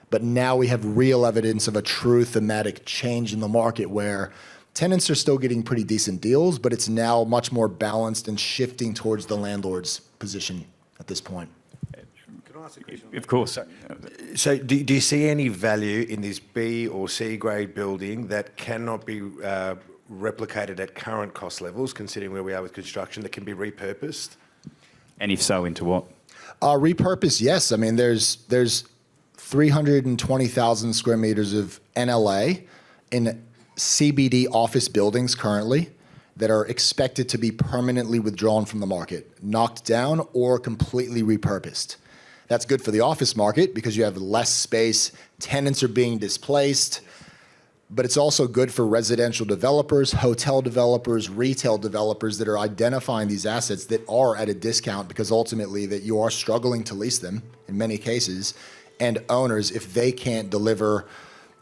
But now we have real evidence of a true thematic change in the market where tenants are still getting pretty decent deals, but it's now much more balanced and shifting towards the landlord's position at this point. Can I ask a question? Of course. So do you see any value in this B or C grade building that cannot be replicated at current cost levels, considering where we are with construction, that can be repurposed? And if so, into what? Repurpose, yes. I mean, there's 320,000 square meters of NLA in CBD office buildings currently that are expected to be permanently withdrawn from the market, knocked down or completely repurposed. That's good for the office market because you have less space, tenants are being displaced, but it's also good for residential developers, hotel developers, retail developers that are identifying these assets that are at a discount because ultimately that you are struggling to lease them in many cases, and owners, if they can't deliver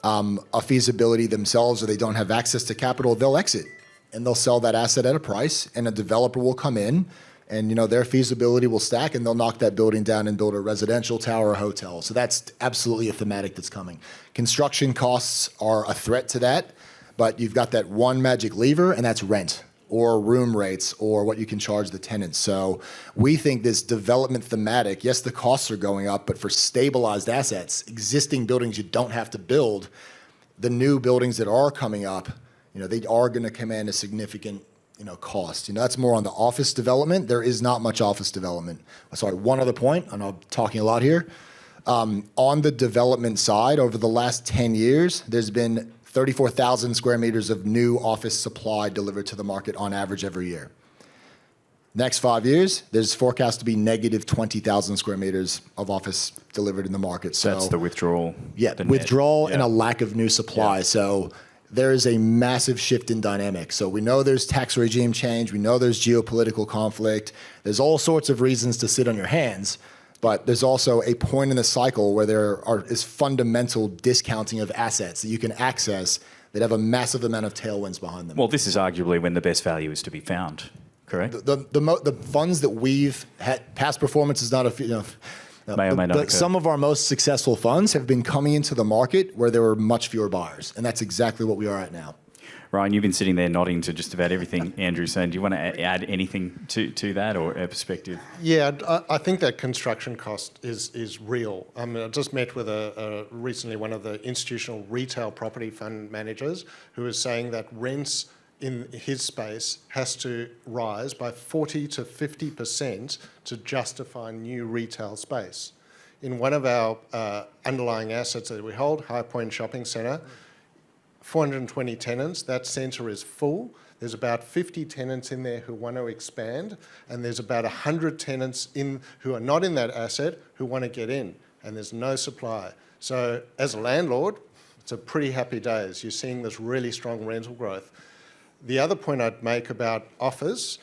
a feasibility themselves or they don't have access to capital, they'll exit and they'll sell that asset at a price, and a developer will come in and their feasibility will stack and they'll knock that building down and build a residential tower or hotel. So that's absolutely a thematic that's coming. Construction costs are a threat to that, but you've got that one magic lever, and that's rent or room rates or what you can charge the tenants. So we think this development thematic, yes, the costs are going up, but for stabilized assets, existing buildings you don't have to build, the new buildings that are coming up, they are going to command a significant cost. That's more on the office development. There is not much office development. Sorry, one other point, and I'm talking a lot here. On the development side, over the last 10 years, there's been 34,000 square meters of new office supply delivered to the market on average every year. Next 5 years, there's forecast to be negative 20,000 square meters of office delivered in the market. So that's the withdrawal. Yeah, the withdrawal net. and a lack of new supply. Yeah. So there is a massive shift in dynamics. So we know there's tax regime change. We know there's geopolitical conflict. There's all sorts of reasons to sit on your hands. But there's also a point in the cycle where there is fundamental discounting of assets that you can access that have a massive amount of tailwinds behind them. Well, this is arguably when the best value is to be found, correct? The funds that we've had, past performance is not May or may not occur. some of our most successful funds have been coming into the market where there were much fewer buyers, and that's exactly what we are at now. Ryan, you've been sitting there nodding to just about everything Andrew's saying. Do you want to add anything to that or a perspective? Yeah, I think that construction cost is real. I mean, I just met with recently one of the institutional retail property fund managers who was saying that rents in his space has to rise by 40 to 50% to justify new retail space. In one of our underlying assets that we hold, High Point Shopping Centre, 420 tenants, that centre is full. There's about 50 tenants in there who want to expand, and there's about 100 tenants who are not in that asset who want to get in, and there's no supply. So as a landlord, it's a pretty happy days. You're seeing this really strong rental growth. The other point I'd make about office,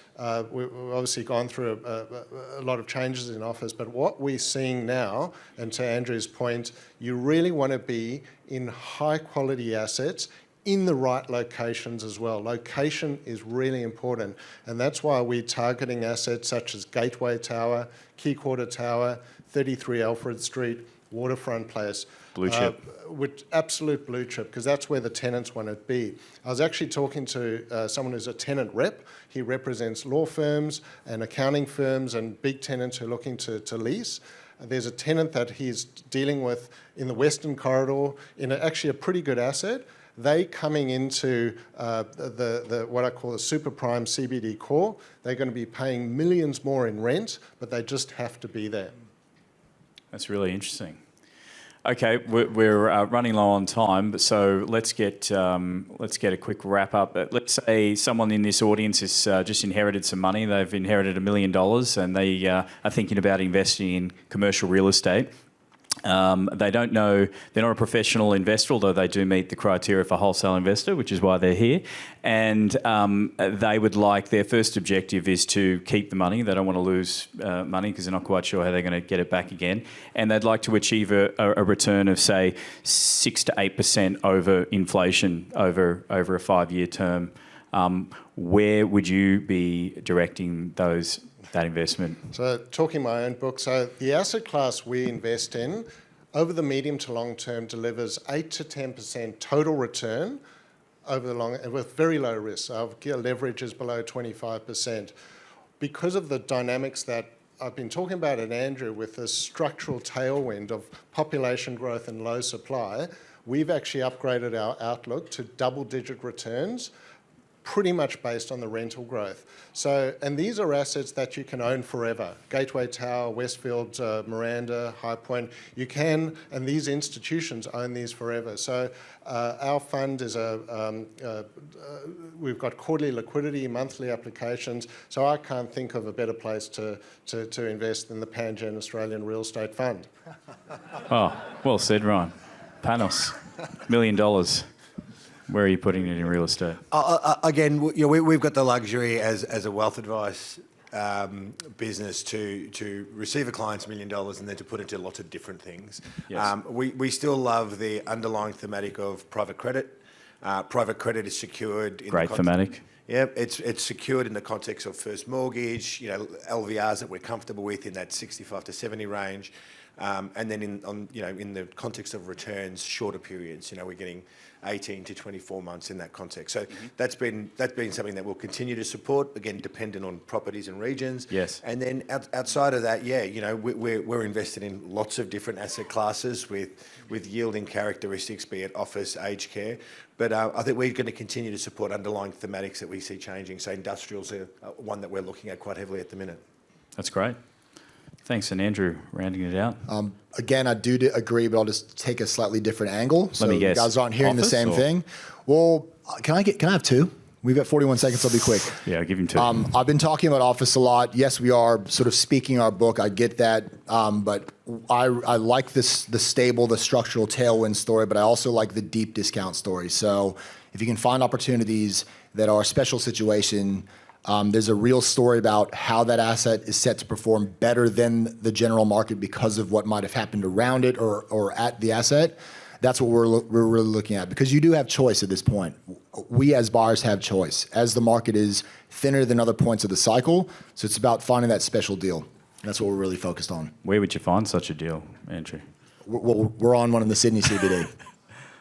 we've obviously gone through a lot of changes in office, but what we're seeing now, and to Andrew's point, you really want to be in high quality assets in the right locations as well. Location is really important, and that's why we're targeting assets such as Gateway Tower, Key Quarter Tower, 33 Alfred Street, Waterfront Place. Blue chip. With absolute blue chip, because that's where the tenants want to be. I was actually talking to someone who's a tenant rep. He represents law firms and accounting firms and big tenants who are looking to lease. There's a tenant that he's dealing with in the Western Corridor in actually a pretty good asset. They coming into the what I call the super prime CBD core. They're going to be paying millions more in rent, but they just have to be there. That's really interesting. Okay, we're running low on time, so let's get a quick wrap up. Let's say someone in this audience has just inherited some money. They've inherited $1 million, and they are thinking about investing in commercial real estate. They don't know, they're not a professional investor, although they do meet the criteria for wholesale investor, which is why they're here. And they would like, their first objective is to keep the money. They don't want to lose money because they're not quite sure how they're going to get it back again. And they'd like to achieve a return of, say, 6 to 8% over inflation over a 5-year term. Where would you be directing that investment? So talking my own book, so the asset class we invest in over the medium to long term delivers 8 to 10% total return over the long, with very low risk. Our leverage is below 25%. Because of the dynamics that I've been talking about at Andrew with the structural tailwind of population growth and low supply, we've actually upgraded our outlook to double-digit returns, pretty much based on the rental growth. So, and these are assets that you can own forever. Gateway Tower, Westfield, Miranda, High Point, you can, and these institutions own these forever. So our fund is we've got quarterly liquidity, monthly applications, so I can't think of a better place to invest than the Pangen Australian Real Estate Fund. Oh, well said, Ryan. Panos, $1 million. Where are you putting it in real estate? Again, we've got the luxury as a wealth advice business to receive a client's $1 million and then to put it into lots of different things. Yes. We still love the underlying thematic of private credit. Private credit is secured. Great thematic. Yeah, it's secured in the context of first mortgage, LVRs that we're comfortable with in that 65 to 70 range. And then in the context of returns, shorter periods, we're getting 18 to 24 months in that context. So that's been something that we'll continue to support, again, dependent on properties and regions. Yes. And then outside of that, we're invested in lots of different asset classes with yielding characteristics, be it office, aged care. But I think we're going to continue to support underlying thematics that we see changing. So industrials are one that we're looking at quite heavily at the minute. That's great. Thanks, and Andrew, rounding it out. Again, I do agree, but I'll just take a slightly different angle. So Let me guess. you guys aren't hearing the Office same or? thing. Well, can I have two? We've got 41 seconds, I'll be quick. Yeah, I'll give him two. I've been talking about office a lot. Yes, we are sort of speaking our book. I get that. But I like the stable, the structural tailwind story, but I also like the deep discount story. So if you can find opportunities that are a special situation, there's a real story about how that asset is set to perform better than the general market because of what might have happened around it or at the asset. That's what we're really looking at, because you do have choice at this point. We as buyers have choice as the market is thinner than other points of the cycle. So it's about finding that special deal. That's what we're really focused on. Where would you find such a deal, Andrew? We're on one in the Sydney CBD.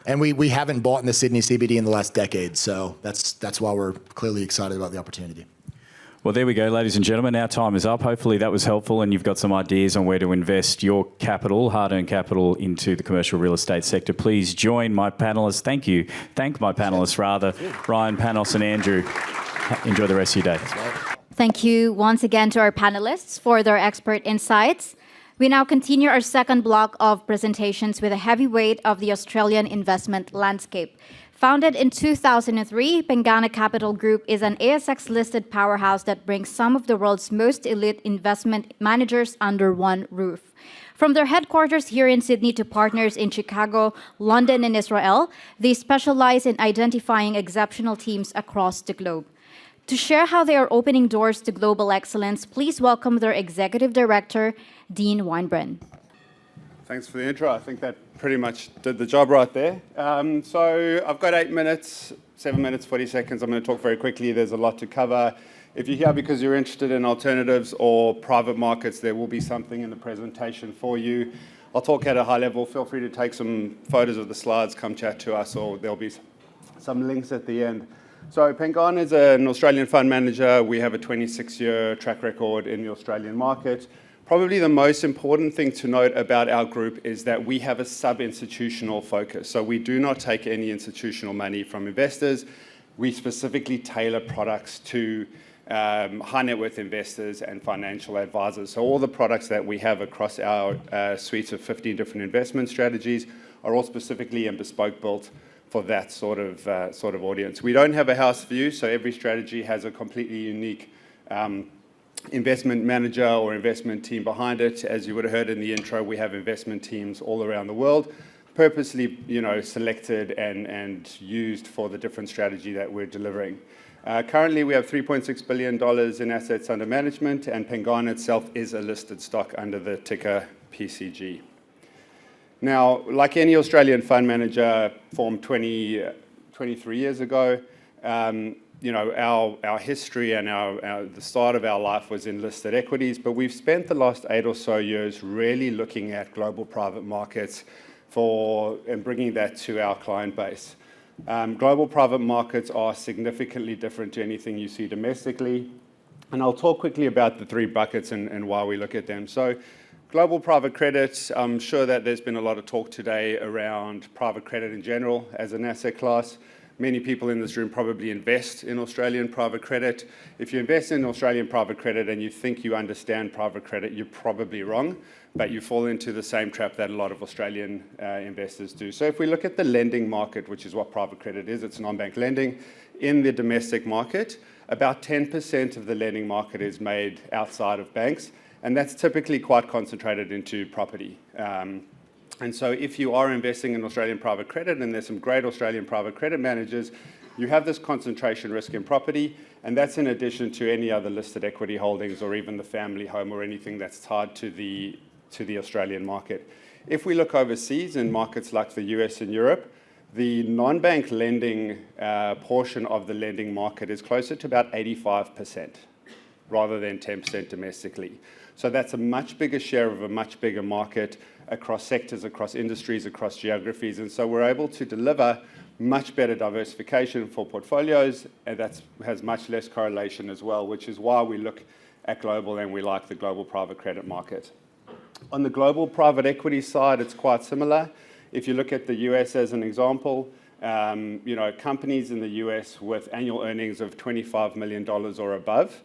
And we haven't bought in the Sydney CBD in the last decade. So that's why we're clearly excited about the opportunity. Well, there we go, ladies and gentlemen. Our time is up. Hopefully that was helpful and you've got some ideas on where to invest your capital, hard-earned capital, into the commercial real estate sector. Please join my panellists. Thank my panellists, rather, Ryan, Panos and Andrew. Enjoy the rest of your day. Thank you once again to our panelists for their expert insights. We now continue our second block of presentations with a heavyweight of the Australian investment landscape. Founded in 2003, Pengana Capital Group is an ASX-listed powerhouse that brings some of the world's most elite investment managers under one roof. From their headquarters here in Sydney to partners in Chicago, London, and Israel, they specialize in identifying exceptional teams across the globe. To share how they are opening doors to global excellence, please welcome their Executive Director, Dean Weinbrenn. Thanks for the intro. I think that pretty much did the job right there. So I've got 8 minutes, 7 minutes, 40 seconds. I'm going to talk very quickly. There's a lot to cover. If you're here because you're interested in alternatives or private markets, there will be something in the presentation for you. I'll talk at a high level. Feel free to take some photos of the slides, come chat to us, or there'll be some links at the end. So Pengana is an Australian fund manager. We have a 26-year track record in the Australian market. Probably the most important thing to note about our group is that we have a sub-institutional focus. So we do not take any institutional money from investors. We specifically tailor products to high net worth investors and financial advisors. So all the products that we have across our suite of 15 different investment strategies are all specifically and bespoke built for that sort of audience. We don't have a house view, so every strategy has a completely unique investment manager or investment team behind it. As you would have heard in the intro, we have investment teams all around the world, purposely, selected and used for the different strategy that we're delivering. Currently, we have $3.6 billion in assets under management, and Pengana itself is a listed stock under the ticker PCG. Now, like any Australian fund manager formed 23 years ago, our history and the start of our life was in listed equities, but we've spent the last 8 or so years really looking at global private markets and bringing that to our client base. Global private markets are significantly different to anything you see domestically, and I'll talk quickly about the 3 buckets and why we look at them. So, global private credit, I'm sure that there's been a lot of talk today around private credit in general as an asset class. Many people in this room probably invest in Australian private credit. If you invest in Australian private credit and you think you understand private credit, you're probably wrong, but you fall into the same trap that a lot of Australian investors do. So if we look at the lending market, which is what private credit is, it's non-bank lending, in the domestic market, about 10% of the lending market is made outside of banks, and that's typically quite concentrated into property. And so if you are investing in Australian private credit, and there's some great Australian private credit managers, you have this concentration risk in property, and that's in addition to any other listed equity holdings or even the family home or anything that's tied to the Australian market. If we look overseas in markets like the US and Europe, the non-bank lending portion of the lending market is closer to about 85% rather than 10% domestically. So that's a much bigger share of a much bigger market across sectors, across industries, across geographies. And so we're able to deliver much better diversification for portfolios, and that has much less correlation as well, which is why we look at global and we like the global private credit market. On the global private equity side, it's quite similar. If you look at the US as an example, companies in the US with annual earnings of $25 million or above,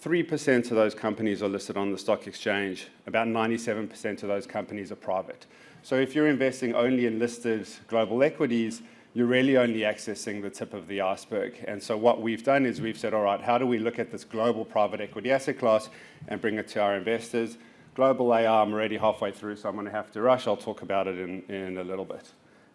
3% of those companies are listed on the stock exchange. About 97% of those companies are private. So if you're investing only in listed global equities, you're really only accessing the tip of the iceberg. And so what we've done is we've said, all right, how do we look at this global private equity asset class and bring it to our investors? Global AR, I'm already halfway through, so I'm going to have to rush. I'll talk about it in a little bit.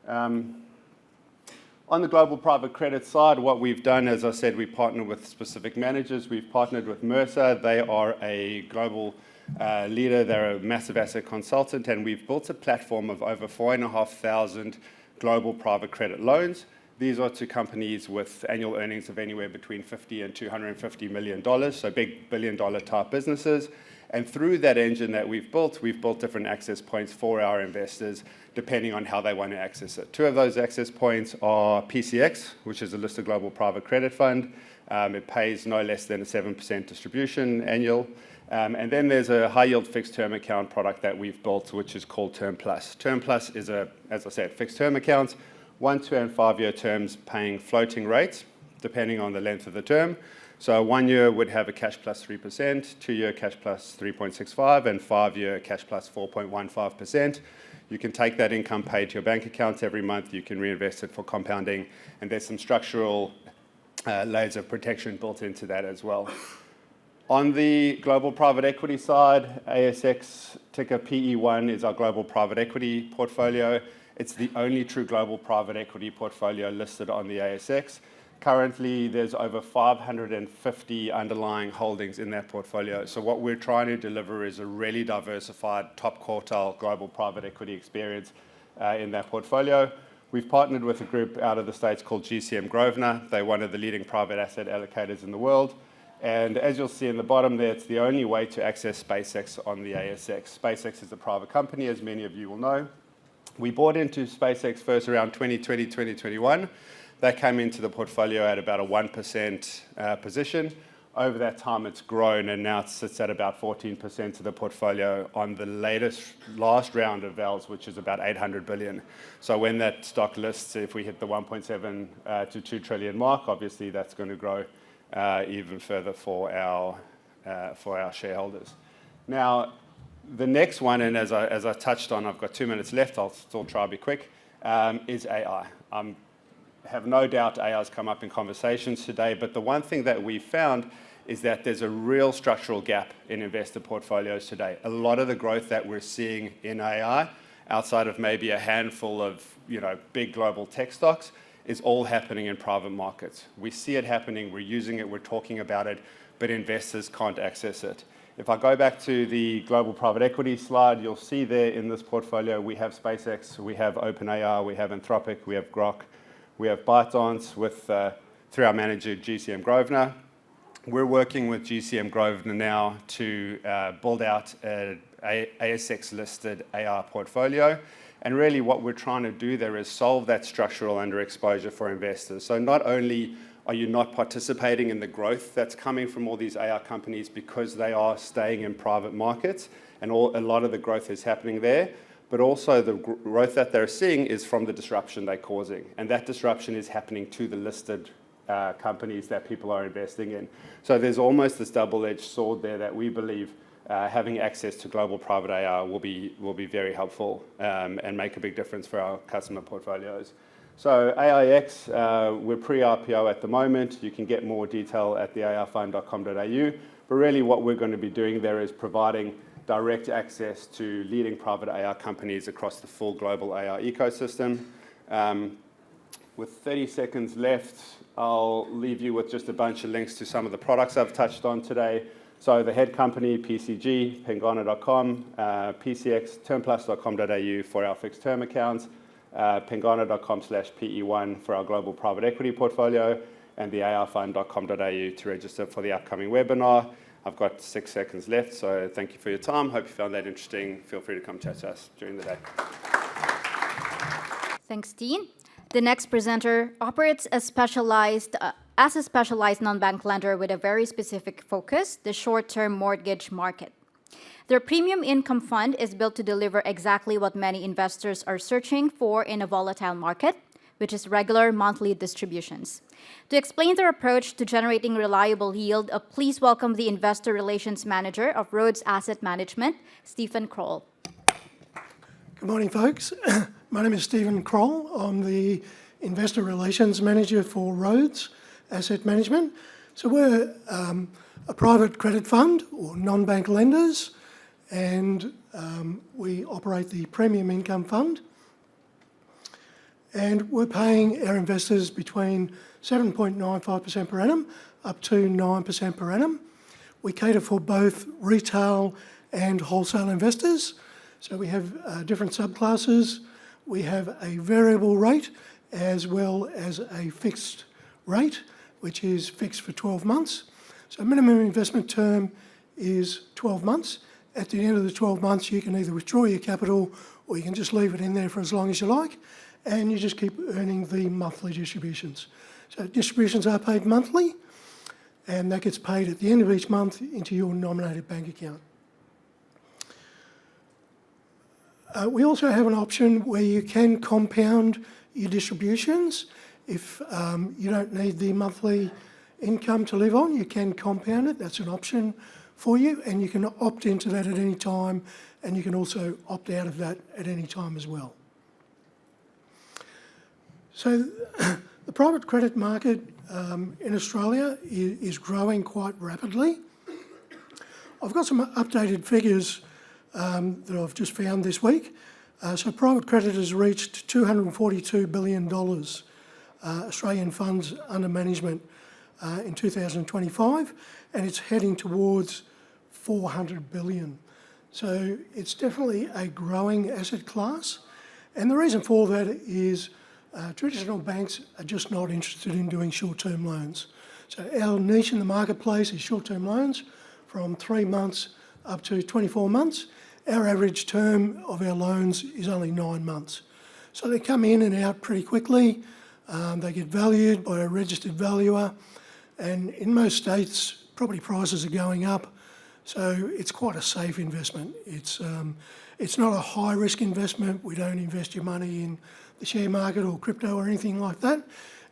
On the global private credit side, what we've done, as I said, we partner with specific managers. We've partnered with Mercer. They are a global leader. They're a massive asset consultant, and we've built a platform of over 4,500 global private credit loans. These are to companies with annual earnings of anywhere between $50 and $250 million, so big billion-dollar type businesses. And through that engine that we've built different access points for our investors, depending on how they want to access it. Two of those access points are PCX, which is a listed global private credit fund. It pays no less than a 7% distribution annual. And then there's a high-yield fixed-term account product that we've built, which is called Term Plus. Term Plus is as I said, fixed-term accounts, 1, 2, and 5-year terms paying floating rates, depending on the length of the term. So 1 year would have a cash plus 3%, 2-year cash plus 3.65%, and 5-year cash plus 4.15%. You can take that income paid to your bank account every month. You can reinvest it for compounding, and there's some structural layers of protection built into that as well. On the global private equity side, ASX ticker PE1 is our global private equity portfolio. It's the only true global private equity portfolio listed on the ASX. Currently, there's over 550 underlying holdings in that portfolio. So what we're trying to deliver is a really diversified, top quartile global private equity experience in that portfolio. We've partnered with a group out of the States called GCM Grosvenor. They're one of the leading private asset allocators in the world. And as you'll see in the bottom there, it's the only way to access SpaceX on the ASX. SpaceX is a private company, as many of you will know. We bought into SpaceX first around 2020, 2021. That came into the portfolio at about a 1% position. Over that time, it's grown, and now it sits at about 14% of the portfolio on the last round of VALs, which is about 800 billion. So when that stock lists, if we hit the 1.7 to 2 trillion mark, obviously that's going to grow even further for our shareholders. Now, the next one, and as I touched on, I've got 2 minutes left. I'll still try to be quick. Is AI. Have no doubt AI has come up in conversations today, but the one thing that we found is that there's a real structural gap in investor portfolios today. A lot of the growth that we're seeing in AI, outside of maybe a handful of big global tech stocks, is all happening in private markets. We see it happening, we're using it, we're talking about it, but investors can't access it. If I go back to the global private equity slide, you'll see there in this portfolio we have SpaceX, we have OpenAI, we have Anthropic, we have Grok, we have ByteDance through our manager GCM Grosvenor. We're working with GCM Grosvenor now to build out an ASX-listed AI portfolio. And really what we're trying to do there is solve that structural underexposure for investors. So not only are you not participating in the growth that's coming from all these AI companies because they are staying in private markets, and a lot of the growth is happening there, but also the growth that they're seeing is from the disruption they're causing. And that disruption is happening to the listed companies that people are investing in. So there's almost this double-edged sword there that we believe having access to global private AI will be very helpful and make a big difference for our customer portfolios. So AIX, we're pre-IPO at the moment. You can get more detail at theaifund.com.au. But really what we're going to be doing there is providing direct access to leading private AI companies across the full global AI ecosystem. With 30 seconds left, I'll leave you with just a bunch of links to some of the products I've touched on today. So the head company, PCG, Pengana.com, PCX, termplus.com.au for our fixed term accounts, Pengana.com/PE1 for our global private equity portfolio, and the aifund.com.au to register for the upcoming webinar. I've got 6 seconds left, so thank you for your time. Hope you found that interesting. Feel free to come chat to us during the day. Thanks, Dean. The next presenter operates as a specialized non-bank lender with a very specific focus, the short-term mortgage market. Their premium income fund is built to deliver exactly what many investors are searching for in a volatile market, which is regular monthly distributions. To explain their approach to generating reliable yield, please welcome the Investor Relations Manager of Rhodes Asset Management, Stephen Kroll. Good morning, folks. My name is Stephen Kroll. I'm the Investor Relations Manager for Rhodes Asset Management. So we're a private credit fund or non-bank lenders, and we operate the Premium Income Fund. And we're paying our investors between 7.95% per annum up to 9% per annum. We cater for both retail and wholesale investors. So we have different subclasses. We have a variable rate as well as a fixed rate, which is fixed for 12 months. So minimum investment term is 12 months. At the end of the 12 months, you can either withdraw your capital or you can just leave it in there for as long as you like, and you just keep earning the monthly distributions. So distributions are paid monthly, and that gets paid at the end of each month into your nominated bank account. We also have an option where you can compound your distributions. If you don't need the monthly income to live on, you can compound it. That's an option for you, and you can opt into that at any time, and you can also opt out of that at any time as well. So the private credit market in Australia is growing quite rapidly. I've got some updated figures that I've just found this week. So private credit has reached $242 billion Australian funds under management in 2025, and it's heading towards 400 billion. So it's definitely a growing asset class. And the reason for that is traditional banks are just not interested in doing short-term loans. So our niche in the marketplace is short-term loans from 3 months up to 24 months. Our average term of our loans is only 9 months. So they come in and out pretty quickly. They get valued by a registered valuer. And in most states, property prices are going up. So it's quite a safe investment. It's not a high-risk investment. We don't invest your money in the share market or crypto or anything like that.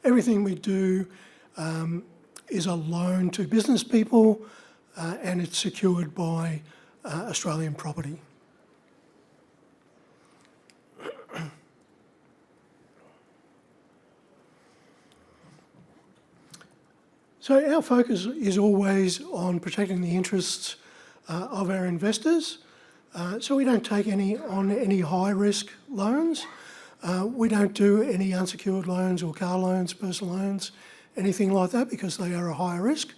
Everything we do is a loan to business people, and it's secured by Australian property. So our focus is always on protecting the interests of our investors. So we don't take any high-risk loans. We don't do any unsecured loans or car loans, personal loans, anything like that, because they are a higher risk.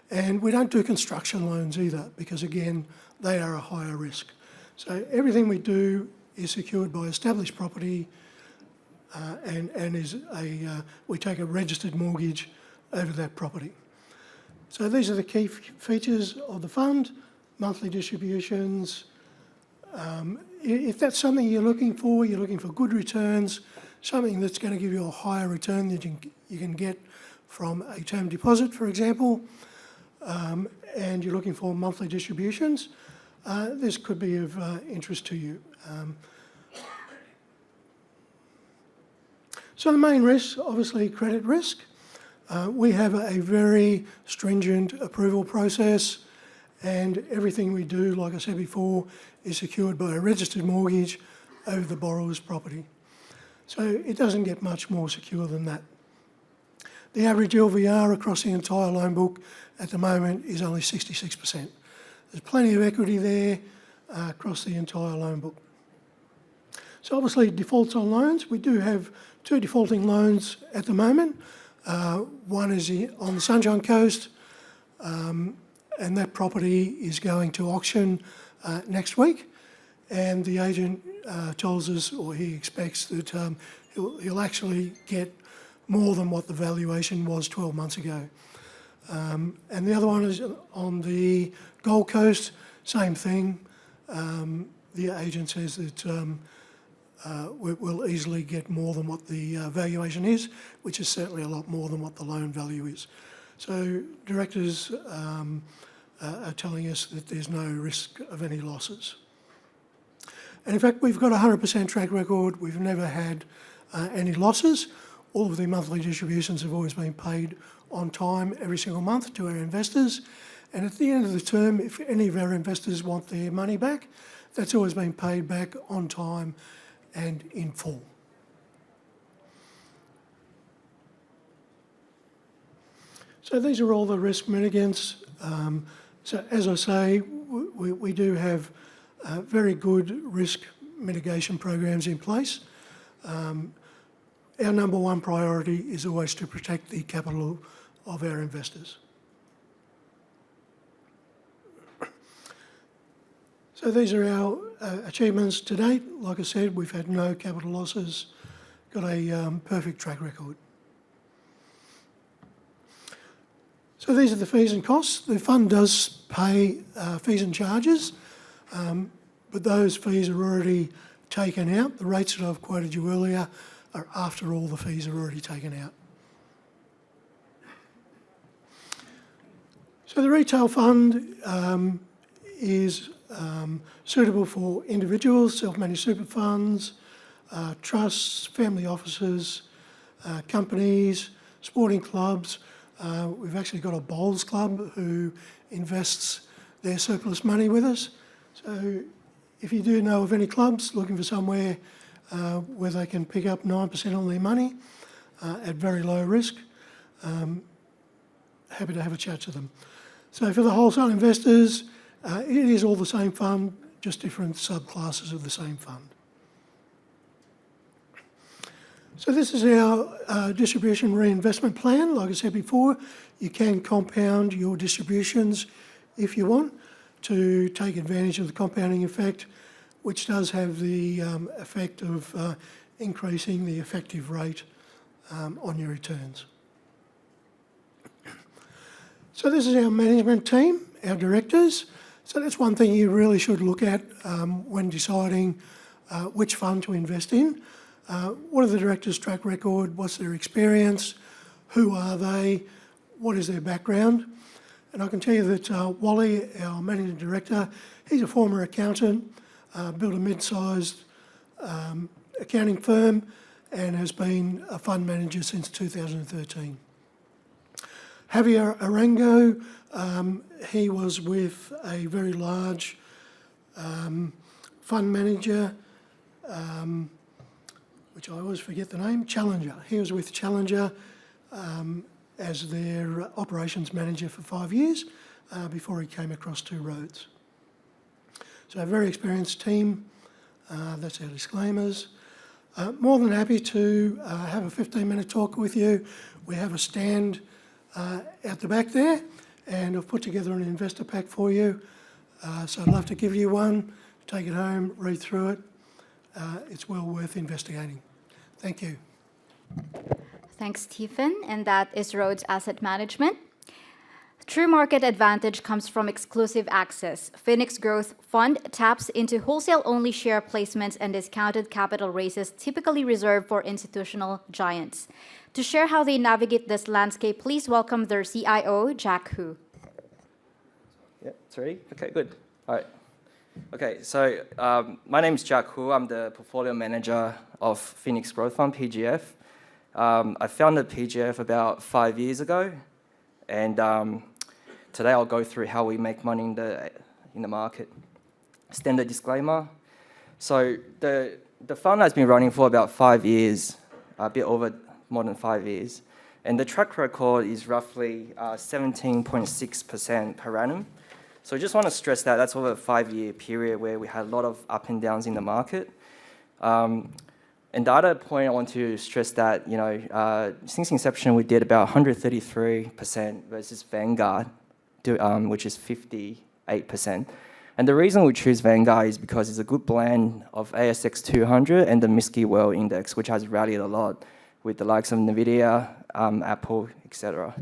And we don't do construction loans either, because again, they are a higher risk. So everything we do is secured by established property, and we take a registered mortgage over that property. So these are the key features of the fund: monthly distributions. If that's something you're looking for good returns, something that's going to give you a higher return than you can get from a term deposit, for example, and you're looking for monthly distributions, this could be of interest to you. So the main risk, obviously credit risk. We have a very stringent approval process, and everything we do, like I said before, is secured by a registered mortgage over the borrower's property. So it doesn't get much more secure than that. The average LVR across the entire loan book at the moment is only 66%. There's plenty of equity there across the entire loan book. So obviously defaults on loans. We do have 2 defaulting loans at the moment. One is on the Sunshine Coast, and that property is going to auction next week. And the agent tells us, or he expects, that he'll actually get more than what the valuation was 12 months ago. And the other one is on the Gold Coast, same thing. The agent says that we'll easily get more than what the valuation is, which is certainly a lot more than what the loan value is. So directors are telling us that there's no risk of any losses. And in fact, we've got a 100% track record. We've never had any losses. All of the monthly distributions have always been paid on time every single month to our investors. And at the end of the term, if any of our investors want their money back, that's always been paid back on time and in full. So these are all the risk mitigants. So as I say, we do have very good risk mitigation programs in place. Our number one priority is always to protect the capital of our investors. So these are our achievements to date. Like I said, we've had no capital losses, got a perfect track record. So these are the fees and costs. The fund does pay fees and charges, but those fees are already taken out. The rates that I've quoted you earlier are after all the fees are already taken out. So the retail fund is suitable for individuals, self-managed super funds, trusts, family offices, companies, sporting clubs. We've actually got a bowls club who invests their surplus money with us. So if you do know of any clubs looking for somewhere where they can pick up 9% on their money at very low risk, happy to have a chat to them. So for the wholesale investors, it is all the same fund, just different subclasses of the same fund. So this is our distribution reinvestment plan. Like I said before, you can compound your distributions if you want to take advantage of the compounding effect, which does have the effect of increasing the effective rate on your returns. So this is our management team, our directors. So that's one thing you really should look at when deciding which fund to invest in. What are the directors' track record? What's their experience? Who are they? What is their background? And I can tell you that Wally, our managing director, he's a former accountant, built a mid-sized accounting firm and has been a fund manager since 2013. Javier Arango, he was with a very large fund manager, which I always forget the name, Challenger. He was with Challenger as their operations manager for 5 years before he came across Two Roads. So a very experienced team. That's our disclaimers. More than happy to have a 15-minute talk with you. We have a stand out the back there, and I've put together an investor pack for you. So I'd love to give you one, take it home, read through it. It's well worth investigating. Thank you. Thanks, Stephen. And that is Rhodes Asset Management. True market advantage comes from exclusive access. Phoenix Growth Fund taps into wholesale-only share placements and discounted capital raises typically reserved for institutional giants. To share how they navigate this landscape, please welcome their CIO, Jack Hu. Yeah, it's ready? Okay, good. All right. Okay, so my name is Jack Hu. I'm the portfolio manager of Phoenix Growth Fund, PGF. I founded PGF about 5 years ago, and today I'll go through how we make money in the market. Standard disclaimer. So the fund has been running for about 5 years, a bit over more than 5 years, and the track record is roughly 17.6% per annum. So I just want to stress that that's over a 5-year period where we had a lot of up and downs in the market. And the other point I want to stress that, since inception, we did about 133% versus Vanguard, which is 58%. And the reason we choose Vanguard is because it's a good blend of ASX 200 and the MSCI World Index, which has rallied a lot with the likes of NVIDIA, Apple, etc.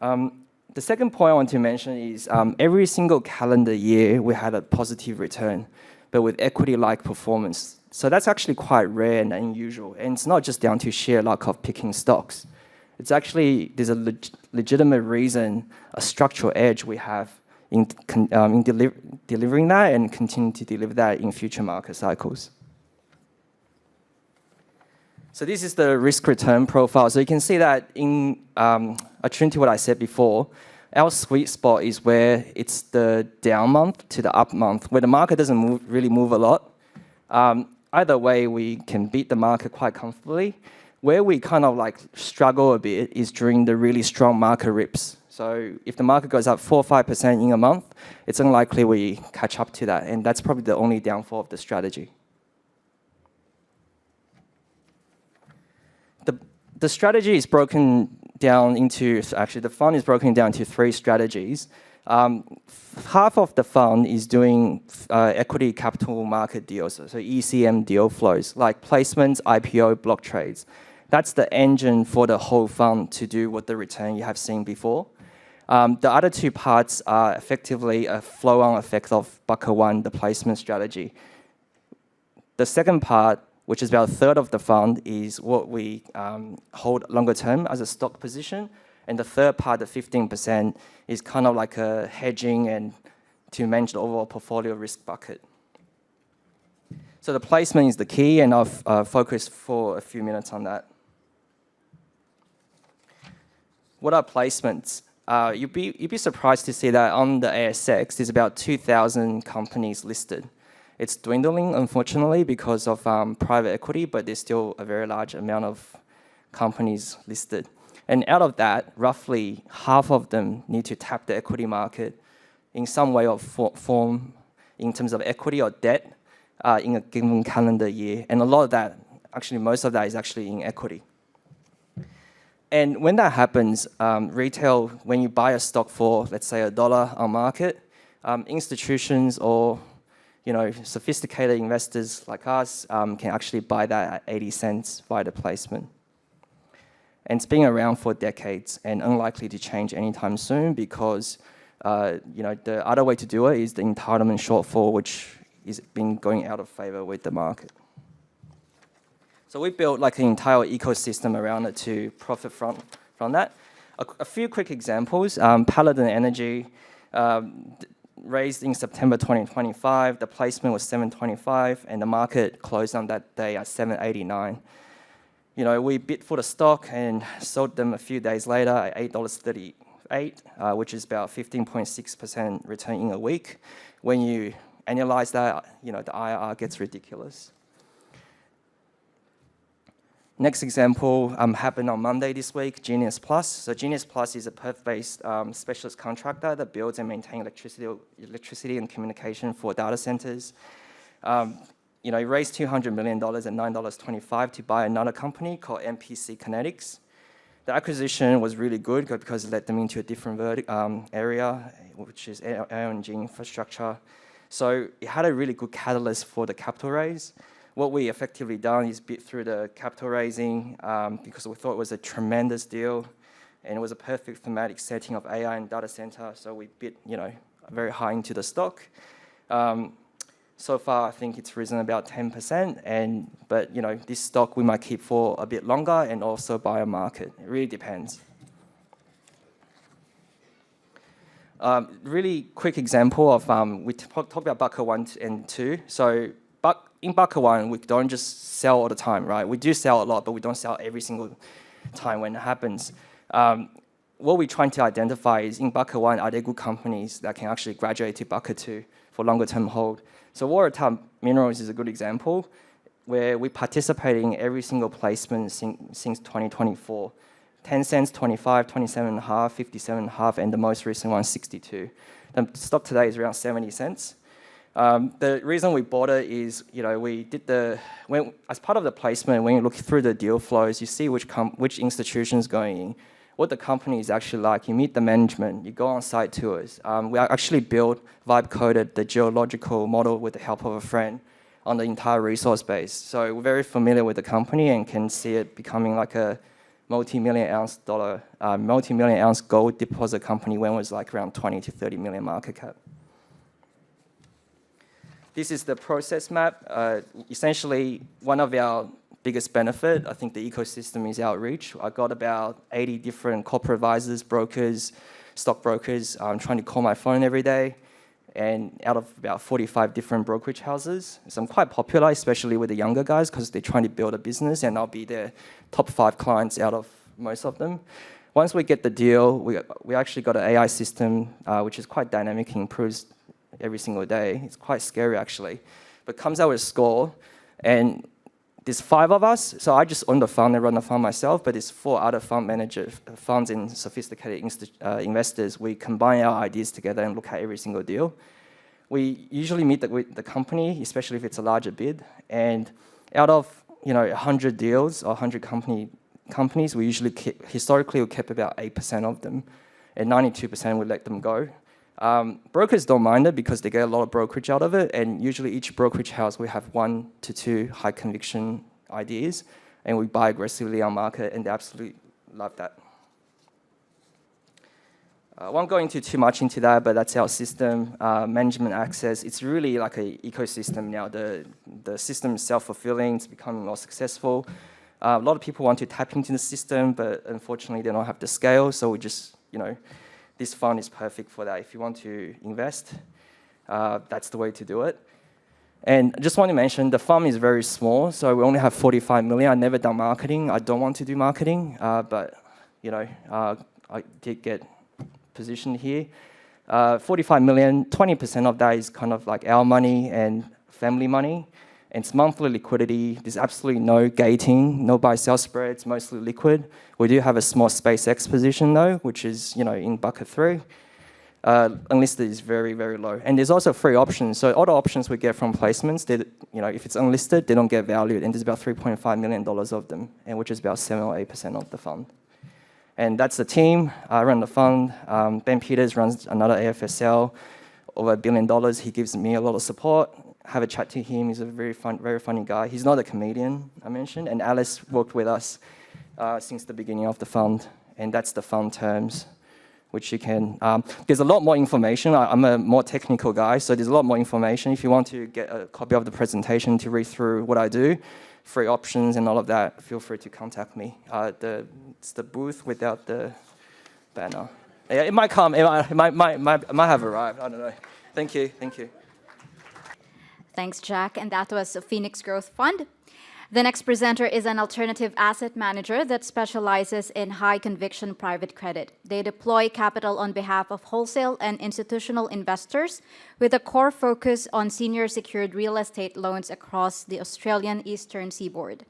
The second point I want to mention is every single calendar year we had a positive return, but with equity-like performance. So that's actually quite rare and unusual. And it's not just down to sheer luck of picking stocks. It's actually, there's a legitimate reason, a structural edge we have in delivering that and continue to deliver that in future market cycles. So this is the risk-return profile. So you can see that in attuned to what I said before, our sweet spot is where it's the down month to the up month, where the market doesn't really move a lot. Either way, we can beat the market quite comfortably. Where we kind of like struggle a bit is during the really strong market rips. So if the market goes up 4 or 5% in a month, it's unlikely we catch up to that. And that's probably the only downfall of the strategy. The strategy is broken down into, actually the fund is broken down into 3 strategies. Half of the fund is doing equity capital market deals, so ECM deal flows, like placements, IPO, block trades. That's the engine for the whole fund to do what the return you have seen before. The other 2 parts are effectively a flow-on effect of bucket 1, the placement strategy. The second part, which is about a third of the fund, is what we hold longer term as a stock position. And the third part, the 15%, is kind of like a hedging and to manage the overall portfolio risk bucket. So the placement is the key, and I've focused for a few minutes on that. What are placements? You'd be surprised to see that on the ASX, there's about 2,000 companies listed. It's dwindling, unfortunately, because of private equity, but there's still a very large amount of companies listed. And out of that, roughly half of them need to tap the equity market in some way or form in terms of equity or debt in a given calendar year. And a lot of that, actually most of that is actually in equity. And when that happens, retail, when you buy a stock for, let's say, $1 on market, institutions or sophisticated investors like us can actually buy that at 80 cents via the placement. And it's been around for decades and unlikely to change anytime soon because the other way to do it is the entitlement shortfall, which is been going out of favor with the market. So we built like an entire ecosystem around it to profit from that. A few quick examples. Paladin Energy raised in September 2025. The placement was $7.25 and the market closed on that day at $7.89. We bid for the stock and sold them a few days later at $8.38, which is about 15.6% return in a week. When you annualize that, the IRR gets ridiculous. Next example happened on Monday this week, Genius Plus. So Genius Plus is a Perth-based specialist contractor that builds and maintains electricity and communication for data centers. He raised $200 million at $9.25 to buy another company called MPC Kinetics. The acquisition was really good because it led them into a different area, which is LNG infrastructure. So it had a really good catalyst for the capital raise. What we effectively done is bid through the capital raising because we thought it was a tremendous deal and it was a perfect thematic setting of AI and data center. So we bid, very high into the stock. So far, I think it's risen about 10%. But this stock we might keep for a bit longer and also buy a market. It really depends. Really quick example of we talked about bucket 1 and 2. So in bucket one, we don't just sell all the time, right? We do sell a lot, but we don't sell every single time when it happens. What we're trying to identify is in bucket one, are there good companies that can actually graduate to bucket two for longer term hold? So Waratah Minerals is a good example where we're participating in every single placement since 2024. 10 cents, 25, 27.5, 57.5, and the most recent one, 62. The stock today is around 70 cents. The reason we bought it is, we did as part of the placement, when you look through the deal flows, you see which institutions going in, what the company is actually like. You meet the management, you go on site tours. We actually built, vibe-coded the geological model with the help of a friend on the entire resource base. So we're very familiar with the company and can see it becoming like a multi-million ounce gold deposit company when it was like around 20 to 30 million market cap. This is the process map. Essentially, one of our biggest benefit, I think the ecosystem is outreach. I got about 80 different corporate advisors, brokers, stockbrokers. I'm trying to call my phone every day, and out of about 45 different brokerage houses. So I'm quite popular, especially with the younger guys, because they're trying to build a business, and I'll be their top 5 clients out of most of them. Once we get the deal, we actually got an AI system, which is quite dynamic and improves every single day. It's quite scary, actually, but comes out with a score, and there's 5 of us, so I just own the fund and run the fund myself, but there's 4 other fund managers, funds and sophisticated investors. We combine our ideas together and look at every single deal. We usually meet with the company, especially if it's a larger bid, and out of 100 deals or 100 companies, we usually historically we kept about 8% of them, and 92% we let them go. Brokers don't mind it because they get a lot of brokerage out of it, and usually each brokerage house we have 1 to 2 high conviction ideas, and we buy aggressively on market, and they absolutely love that. I won't go into too much into that, but that's our system, management access. It's really like an ecosystem now. The system is self-fulfilling, it's becoming more successful. A lot of people want to tap into the system, but unfortunately they don't have the scale, so we just, this fund is perfect for that. If you want to invest, that's the way to do it. And I just want to mention, the fund is very small, so we only have 45 million. I've never done marketing. I don't want to do marketing, but I did get positioned here. 45 million, 20% of that is kind of like our money and family money. It's monthly liquidity. There's absolutely no gating, no buy-sell spreads, mostly liquid. We do have a small SpaceX position though, which is in bucket 3. Unlisted is very, very low. And there's also free options. So all the options we get from placements, if it's unlisted, they don't get valued. And there's about $3.5 million of them, and which is about 7 or 8% of the fund. And that's the team. I run the fund. Ben Peters runs another AFSL, over $1 billion. He gives me a lot of support. Have a chat to him. He's a very funny guy. He's not a comedian, I mentioned. And Alice worked with us since the beginning of the fund. And that's the fund terms, which you can... there's a lot more information. I'm a more technical guy, so there's a lot more information. If you want to get a copy of the presentation to read through what I do, free options and all of that, feel free to contact me. It's the booth without the banner. Yeah, it might come. It might have arrived. I don't know. Thank you. Thanks, Jack. And that was Phoenix Growth Fund. The next presenter is an alternative asset manager that specializes in high conviction private credit. They deploy capital on behalf of wholesale and institutional investors with a core focus on senior secured real estate loans across the Australian Eastern Seaboard.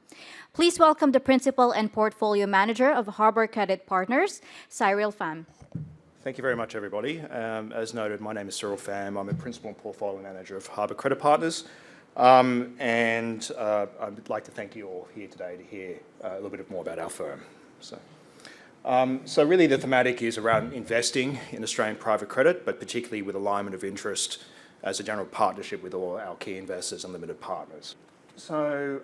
Please welcome the principal and portfolio manager of Harbour Credit Partners, Cyril Pham. Thank you very much, everybody. As noted, my name is Cyril Pham. I'm a principal and portfolio manager of Harbour Credit Partners. I'd like to thank you all here today to hear a little bit more about our firm. So really the thematic is around investing in Australian private credit, but particularly with alignment of interest as a general partnership with all our key investors and limited partners. So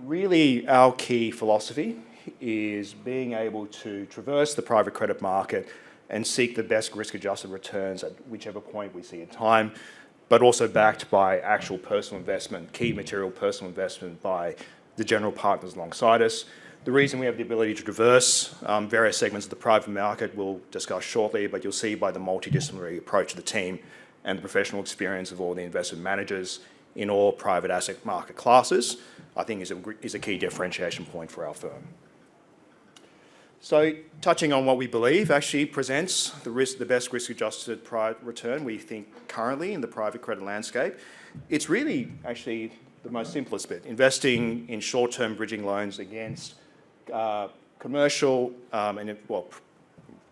really our key philosophy is being able to traverse the private credit market and seek the best risk-adjusted returns at whichever point we see in time, but also backed by actual personal investment, key material personal investment by the general partners alongside us. The reason we have the ability to traverse various segments of the private market we'll discuss shortly, but you'll see by the multidisciplinary approach of the team and the professional experience of all the investment managers in all private asset market classes, I think is a key differentiation point for our firm. So touching on what we believe actually presents the best risk-adjusted return we think currently in the private credit landscape, it's really actually the most simplest bit, investing in short-term bridging loans against commercial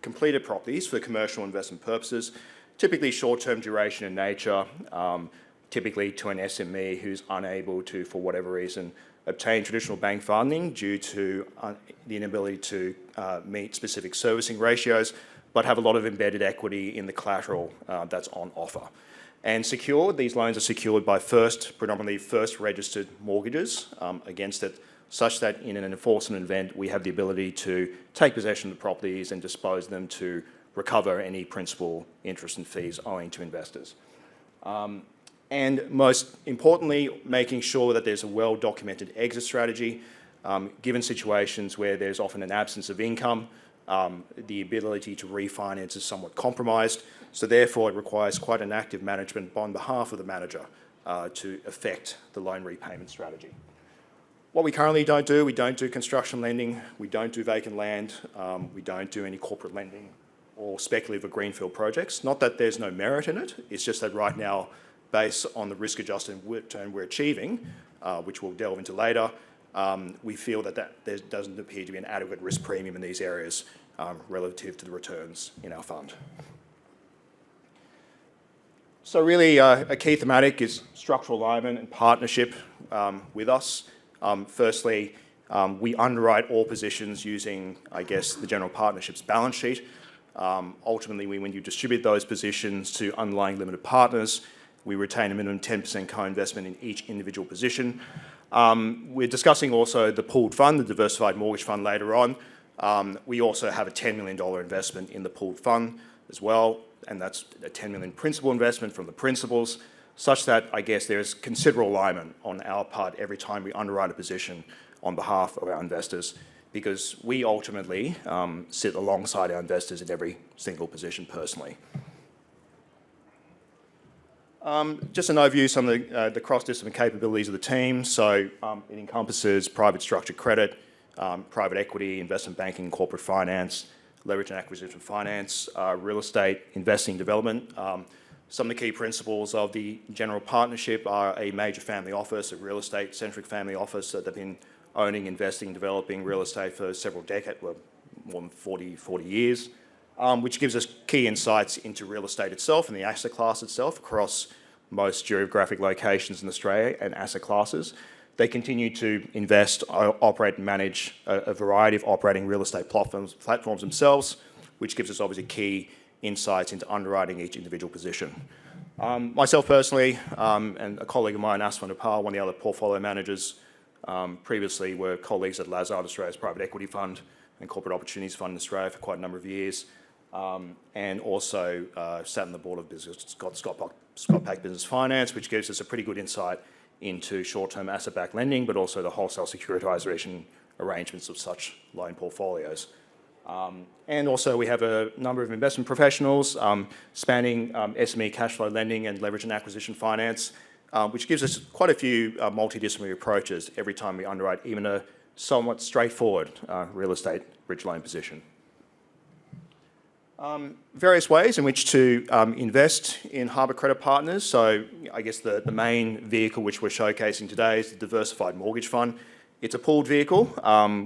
completed properties for commercial investment purposes, typically short-term duration in nature, typically to an SME who's unable to, for whatever reason, obtain traditional bank funding due to the inability to meet specific servicing ratios, but have a lot of embedded equity in the collateral that's on offer. And secured, these loans are secured by predominantly first registered mortgages against it, such that in an enforcement event, we have the ability to take possession of the properties and dispose them to recover any principal, interest and fees owing to investors. And most importantly, making sure that there's a well-documented exit strategy, given situations where there's often an absence of income, the ability to refinance is somewhat compromised, so therefore it requires quite an active management on behalf of the manager to affect the loan repayment strategy. What we currently don't do, we don't do construction lending, we don't do vacant land, we don't do any corporate lending or speculative or greenfield projects. Not that there's no merit in it, it's just that right now, based on the risk-adjusted return we're achieving, which we'll delve into later, we feel that there doesn't appear to be an adequate risk premium in these areas relative to the returns in our fund. So really, a key thematic is structural alignment and partnership with us. Firstly, we underwrite all positions using, I guess, the general partnership's balance sheet. Ultimately, when you distribute those positions to underlying limited partners, we retain a minimum 10% co-investment in each individual position. We're discussing also the pooled fund, the diversified mortgage fund later on. We also have a $10 million investment in the pooled fund as well, and that's a $10 million principal investment from the principals, such that I guess there's considerable alignment on our part every time we underwrite a position on behalf of our investors, because we ultimately sit alongside our investors in every single position personally. Just an overview of some of the cross-discipline capabilities of the team. So it encompasses private structured credit, private equity, investment banking, corporate finance, leverage and acquisition finance, real estate, investing development. Some of the key principles of the general partnership are a major family office, a real estate-centric family office that they've been owning, investing, developing real estate for several decades, well, more than 40 years. Which gives us key insights into real estate itself and the asset class itself across most geographic locations in Australia and asset classes. They continue to invest, operate and manage a variety of operating real estate platforms themselves, which gives us obviously key insights into underwriting each individual position. Myself personally, and a colleague of mine, Assetora, one of the other portfolio managers, previously were colleagues at Lazard, Australia's private equity fund and corporate opportunities fund in Australia for quite a number of years. And also sat on the board of SkillsTX Business Finance, which gives us a pretty good insight into short-term asset-backed lending, but also the wholesale securitization arrangements of such loan portfolios. And also we have a number of investment professionals spanning SME cash flow lending and leverage and acquisition finance, which gives us quite a few multidisciplinary approaches every time we underwrite even a somewhat straightforward real estate bridge loan position. Various ways in which to invest in Harbour Credit Partners. So I guess the main vehicle which we're showcasing today is the Diversified Mortgage Fund. It's a pooled vehicle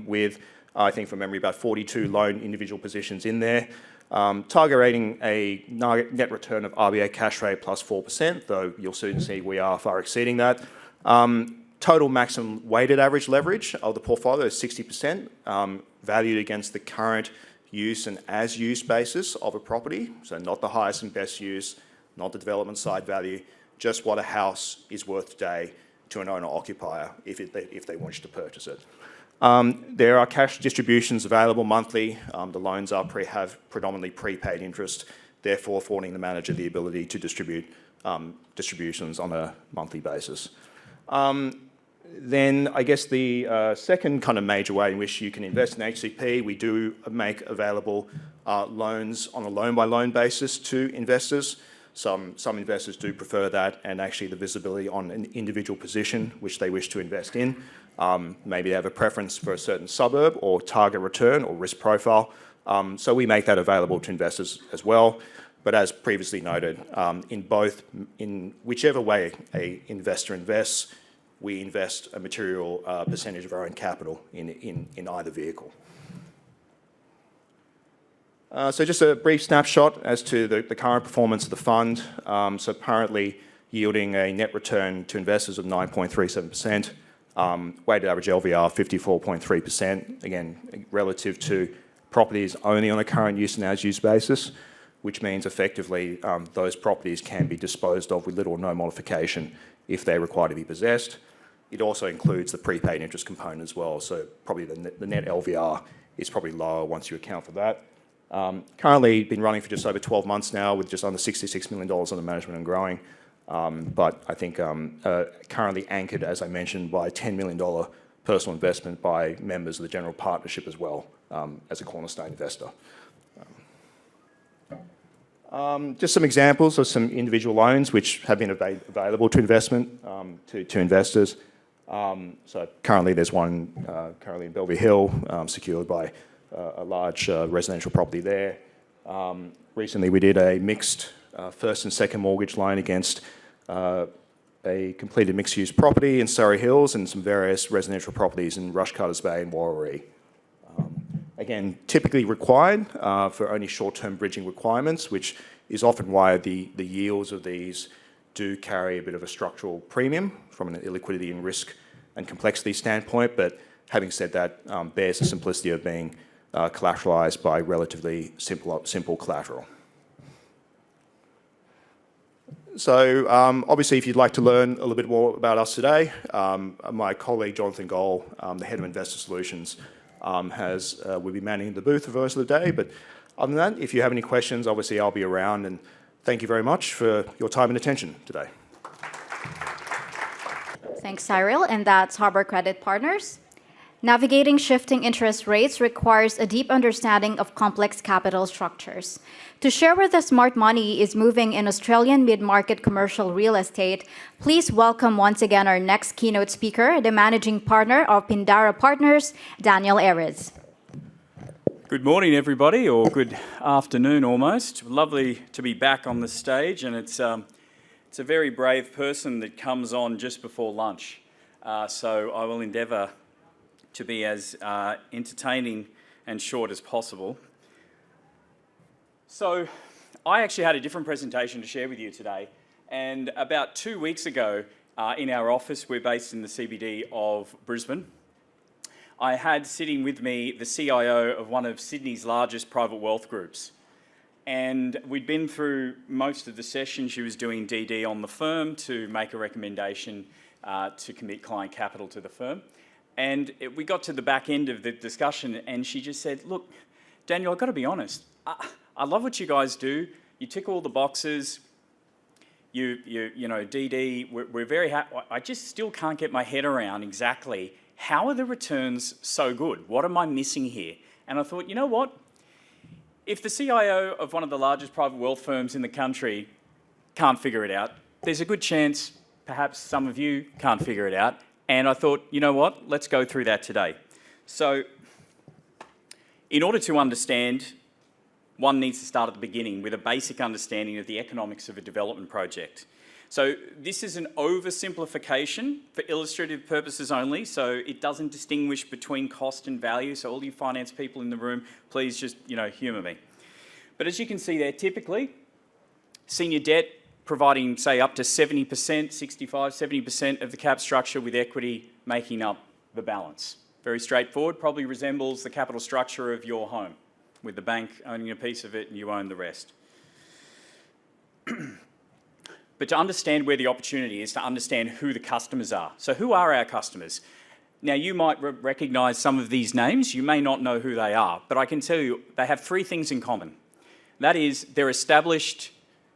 with, I think from memory, about 42 loan individual positions in there, targeting a net return of RBA cash rate plus 4%, though you'll soon see we are far exceeding that. Total maximum weighted average leverage of the portfolio is 60%, valued against the current use and as-use basis of a property, so not the highest and best use, not the development side value, just what a house is worth today to an owner-occupier if they wish to purchase it. There are cash distributions available monthly. The loans have predominantly prepaid interest, therefore affording the manager the ability to distribute distributions on a monthly basis. Then I guess the second kind of major way in which you can invest in HCP, we do make available loans on a loan-by-loan basis to investors. Some investors do prefer that, and actually the visibility on an individual position which they wish to invest in. Maybe they have a preference for a certain suburb or target return or risk profile. So we make that available to investors as well. But as previously noted, in whichever way an investor invests, we invest a material percentage of our own capital in either vehicle. So just a brief snapshot as to the current performance of the fund. So currently yielding a net return to investors of 9.37%, weighted average LVR 54.3%, again, relative to properties only on a current use and as use basis, which means effectively those properties can be disposed of with little or no modification if they're required to be possessed. It also includes the prepaid interest component as well, so probably the net LVR is probably lower once you account for that. Currently been running for just over 12 months now with just under $66 million under management and growing, but I think currently anchored, as I mentioned, by a $10 million personal investment by members of the general partnership as well, as a cornerstone investor. Just some examples of some individual loans which have been available to investment to investors. So currently there's one currently in Bellevue Hill, secured by a large residential property there. Recently we did a mixed first and second mortgage loan against a completed mixed-use property in Surrey Hills and some various residential properties in Rushcutters Bay and Warraree. Again, typically required for only short-term bridging requirements, which is often why the yields of these do carry a bit of a structural premium from an illiquidity and risk and complexity standpoint. But having said that, bears the simplicity of being collateralized by relatively simple collateral. So obviously, if you'd like to learn a little bit more about us today, my colleague Jonathan Goll, the head of Investor Solutions, will be manning the booth for the rest of the day. But other than that, if you have any questions, obviously I'll be around. And thank you very much for your time and attention today. Thanks, Cyril. And that's Harbor Credit Partners. Navigating shifting interest rates requires a deep understanding of complex capital structures. To share where the smart money is moving in Australian mid-market commercial real estate, please welcome once again our next keynote speaker, the managing partner of Pindara Partners, Daniel Erez. Good morning, everybody, or good afternoon almost. Lovely to be back on the stage, and it's a very brave person that comes on just before lunch. So I will endeavour to be as entertaining and short as possible. So I actually had a different presentation to share with you today, and about 2 weeks ago in our office, we're based in the CBD of Brisbane, I had sitting with me the CIO of one of Sydney's largest private wealth groups. And we'd been through most of the session. She was doing DD on the firm to make a recommendation to commit client capital to the firm. And we got to the back end of the discussion and she just said, look, Daniel, I've got to be honest. I love what you guys do. You tick all the boxes. You know, DD, we're very happy. I just still can't get my head around exactly how are the returns so good? What am I missing here? And I thought, you know what? If the CIO of one of the largest private wealth firms in the country can't figure it out, there's a good chance perhaps some of you can't figure it out. And I thought, you know what? Let's go through that today. So in order to understand, one needs to start at the beginning with a basic understanding of the economics of a development project. So this is an oversimplification for illustrative purposes only, so it doesn't distinguish between cost and value. So all you finance people in the room, please just, humour me. But as you can see there, typically, senior debt providing, say, up to 70%, 65, 70% of the cap structure with equity making up the balance. Very straightforward, probably resembles the capital structure of your home, with the bank owning a piece of it and you own the rest. But to understand where the opportunity is, to understand who the customers are. So who are our customers? Now, you might recognise some of these names. You may not know who they are, but I can tell you they have three things in common. That is, they're established,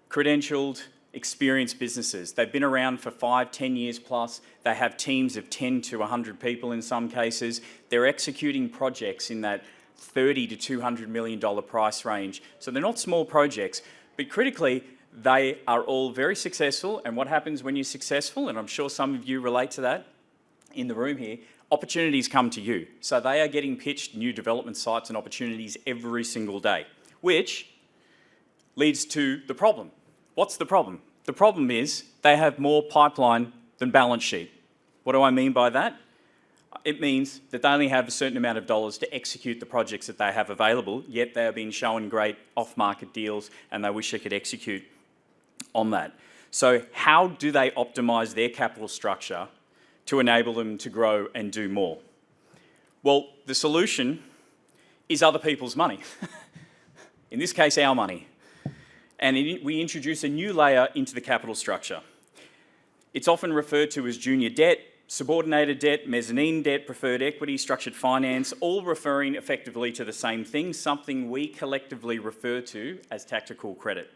credentialed, experienced businesses. They've been around for 5, 10 years plus. They have teams of 10 to 100 people in some cases. They're executing projects in that $30 to $200 million price range. So they're not small projects, but critically, They are all very successful, and what happens when you're successful, and I'm sure some of you relate to that in the room here, opportunities come to you. So they are getting pitched new development sites and opportunities every single day, which leads to the problem. What's the problem? The problem is they have more pipeline than balance sheet. What do I mean by that? It means that they only have a certain amount of dollars to execute the projects that they have available, yet they are being shown great off-market deals and they wish they could execute on that. So how do they optimise their capital structure to enable them to grow and do more? Well, the solution is other people's money. In this case, our money. And we introduce a new layer into the capital structure. It's often referred to as junior debt, subordinated debt, mezzanine debt, preferred equity, structured finance, all referring effectively to the same thing, something we collectively refer to as tactical credit.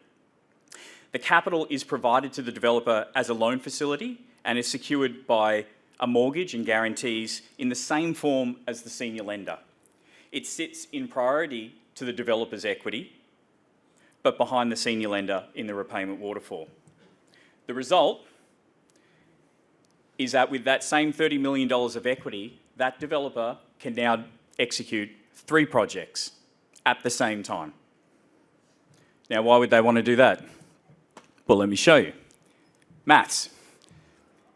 The capital is provided to the developer as a loan facility and is secured by a mortgage and guarantees in the same form as the senior lender. It sits in priority to the developer's equity, but behind the senior lender in the repayment waterfall. The result is that with that same $30 million of equity, that developer can now execute 3 projects at the same time. Now, why would they want to do that? Well, let me show you. Maths.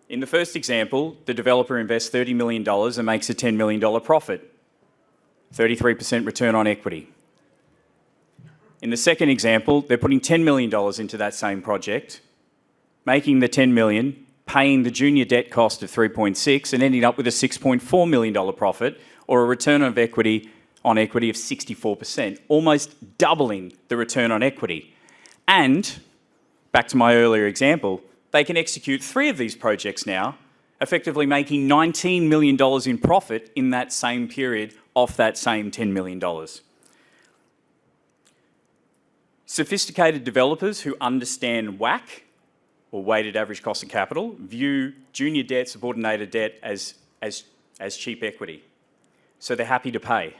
In the first example, the developer invests $30 million and makes a $10 million profit, 33% return on equity. In the second example, they're putting $10 million into that same project, making the $10 million, paying the junior debt cost of 3.6 and ending up with a $6.4 million profit, or a return on equity of 64%, almost doubling the return on equity. And, back to my earlier example, they can execute 3 of these projects now, effectively making $19 million in profit in that same period off that same $10 million. Sophisticated developers who understand WACC, or weighted average cost of capital, view junior debt, subordinated debt as cheap equity. So they're happy to pay.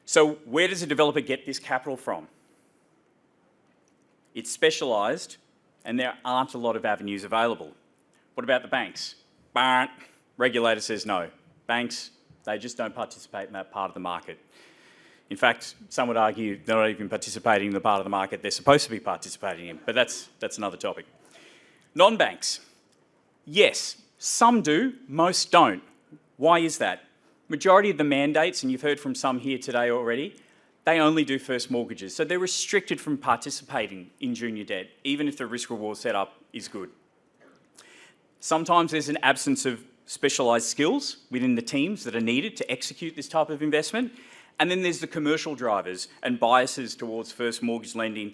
So where does a developer get this capital from? It's specialised, and there aren't a lot of avenues available. What about the banks? Regulator says no. Banks, they just don't participate in that part of the market. In fact, some would argue they're not even participating in the part of the market they're supposed to be participating in, but that's another topic. Non-banks. Yes, some do, most don't. Why is that? Majority of the mandates, and you've heard from some here today already, they only do first mortgages. So they're restricted from participating in junior debt, even if the risk-reward setup is good. Sometimes there's an absence of specialised skills within the teams that are needed to execute this type of investment. And then there's the commercial drivers and biases towards first mortgage lending,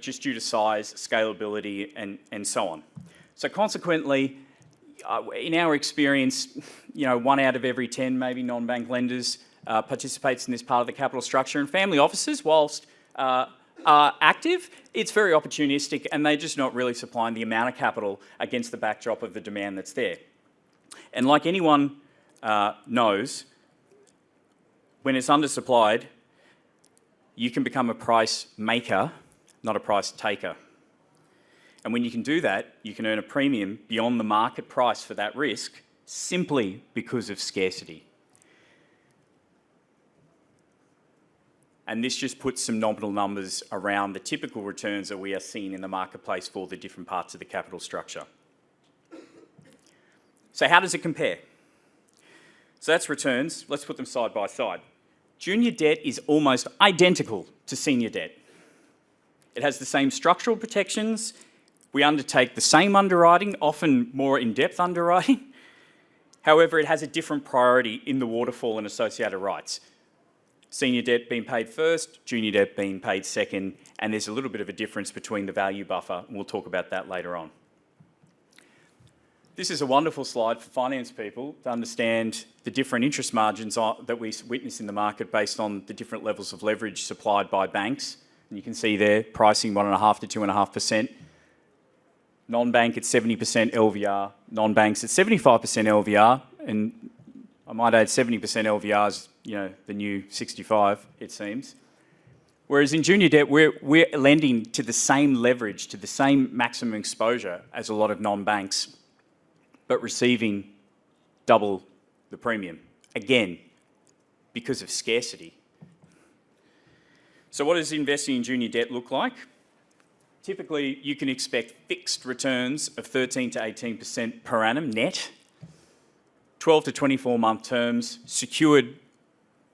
just due to size, scalability, and so on. So consequently, in our experience, 1 out of every 10 maybe non-bank lenders participates in this part of the capital structure, and family offices, whilst are active, it's very opportunistic, and they're just not really supplying the amount of capital against the backdrop of the demand that's there. And like anyone knows, when it's undersupplied, you can become a price maker, not a price taker. And when you can do that, you can earn a premium beyond the market price for that risk simply because of scarcity. And this just puts some nominal numbers around the typical returns that we are seeing in the marketplace for the different parts of the capital structure. So how does it compare? So that's returns. Let's put them side by side. Junior debt is almost identical to senior debt. It has the same structural protections. We undertake the same underwriting, often more in-depth underwriting. However, it has a different priority in the waterfall and associated rights. Senior debt being paid first, junior debt being paid second, and there's a little bit of a difference between the value buffer, and we'll talk about that later on. This is a wonderful slide for finance people to understand the different interest margins that we witness in the market based on the different levels of leverage supplied by banks. And you can see there, pricing 1.5 to 2.5%. Non-bank at 70% LVR, non-banks at 75% LVR, and I might add 70% LVR is, the new 65, it seems. Whereas in junior debt, we're lending to the same leverage, to the same maximum exposure as a lot of non-banks, but receiving double the premium. Again, because of scarcity. So what does investing in junior debt look like? Typically, you can expect fixed returns of 13 to 18% per annum net, 12 to 24-month terms, secured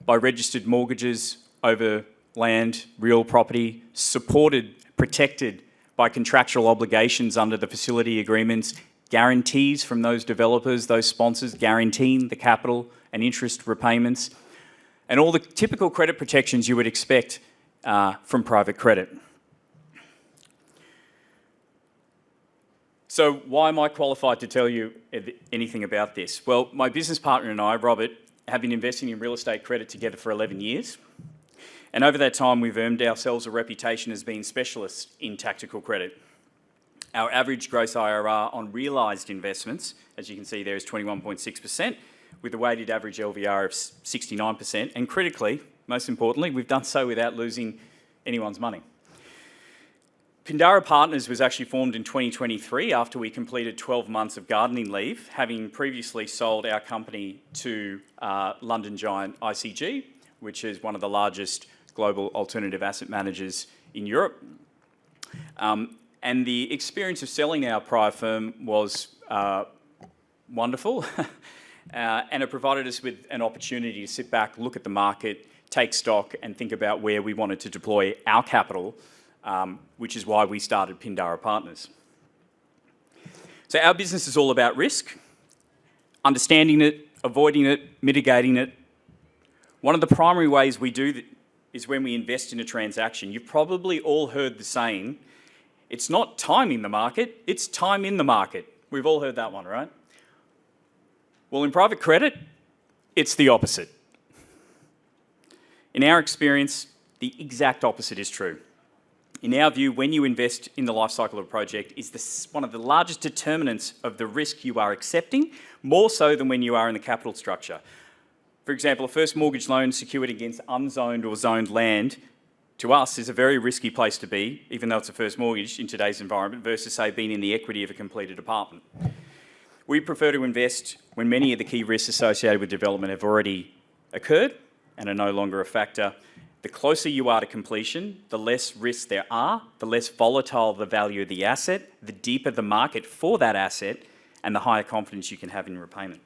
by registered mortgages over land, real property, supported, protected by contractual obligations under the facility agreements, guarantees from those developers, those sponsors, guaranteeing the capital and interest repayments, and all the typical credit protections you would expect from private credit. So why am I qualified to tell you anything about this? Well, my business partner and I, Robert, have been investing in real estate credit together for 11 years. And over that time, we've earned ourselves a reputation as being specialists in tactical credit. Our average gross IRR on realised investments, as you can see there, is 21.6%, with a weighted average LVR of 69%. And critically, most importantly, we've done so without losing anyone's money. Pindara Partners was actually formed in 2023 after we completed 12 months of gardening leave, having previously sold our company to London giant ICG, which is one of the largest global alternative asset managers in Europe. And the experience of selling our prior firm was wonderful, and it provided us with an opportunity to sit back, look at the market, take stock, and think about where we wanted to deploy our capital, which is why we started Pindara Partners. So our business is all about risk, understanding it, avoiding it, mitigating it. One of the primary ways we do that is when we invest in a transaction. You've probably all heard the saying, it's not timing the market, it's time in the market. We've all heard that one, right? Well, in private credit, it's the opposite. In our experience, the exact opposite is true. In our view, when you invest in the life cycle of a project is one of the largest determinants of the risk you are accepting, more so than when you are in the capital structure. For example, a first mortgage loan secured against unzoned or zoned land, to us, is a very risky place to be, even though it's a first mortgage in today's environment, versus, say, being in the equity of a completed apartment. We prefer to invest when many of the key risks associated with development have already occurred and are no longer a factor. The closer you are to completion, the less risks there are, the less volatile the value of the asset, the deeper the market for that asset, and the higher confidence you can have in repayment.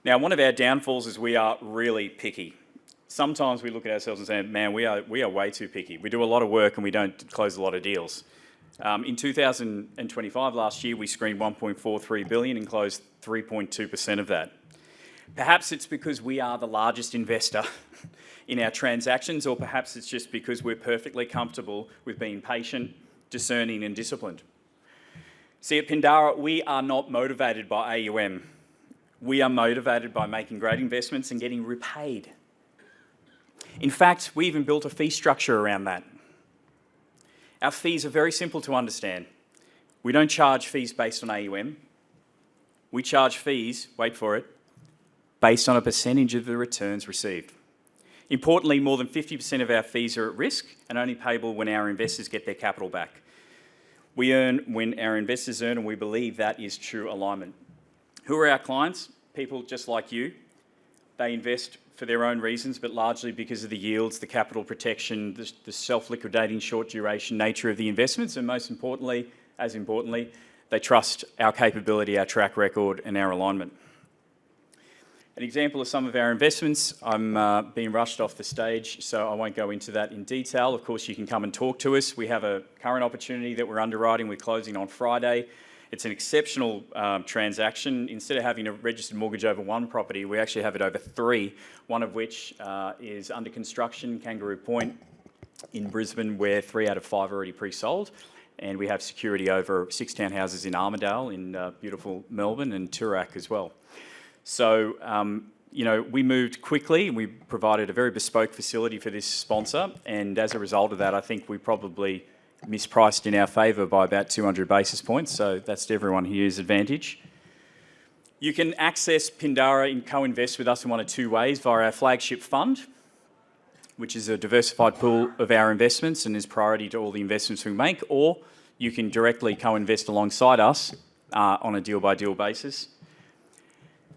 Now, one of our downfalls is we are really picky. Sometimes we look at ourselves and say, man, we are way too picky. We do a lot of work and we don't close a lot of deals. In 2025, last year, we screened 1.43 billion and closed 3.2% of that. Perhaps it's because we are the largest investor in our transactions, or perhaps it's just because we're perfectly comfortable with being patient, discerning, and disciplined. See, at Pindara, we are not motivated by AUM. We are motivated by making great investments and getting repaid. In fact, we even built a fee structure around that. Our fees are very simple to understand. We don't charge fees based on AUM. We charge fees, wait for it, based on a percentage of the returns received. Importantly, more than 50% of our fees are at risk and only payable when our investors get their capital back. We earn when our investors earn, and we believe that is true alignment. Who are our clients? People just like you. They invest for their own reasons, but largely because of the yields, the capital protection, the self-liquidating short duration nature of the investments, and most importantly, as importantly, they trust our capability, our track record, and our alignment. An example of some of our investments, I'm being rushed off the stage, so I won't go into that in detail. Of course, you can come and talk to us. We have a current opportunity that we're underwriting. We're closing on Friday. It's an exceptional transaction. Instead of having a registered mortgage over one property, we actually have it over three, one of which is under construction, Kangaroo Point in Brisbane, where 3 out of 5 are already pre-sold. And we have security over 6 townhouses in Armidale in beautiful Melbourne, and Toorak as well. So, we moved quickly. We provided a very bespoke facility for this sponsor. And as a result of that, I think we probably mispriced in our favour by about 200 basis points. So that's to everyone here's advantage. You can access Pindara and co-invest with us in one of two ways: via our flagship fund, which is a diversified pool of our investments and is priority to all the investments we make, or you can directly co-invest alongside us on a deal-by-deal basis.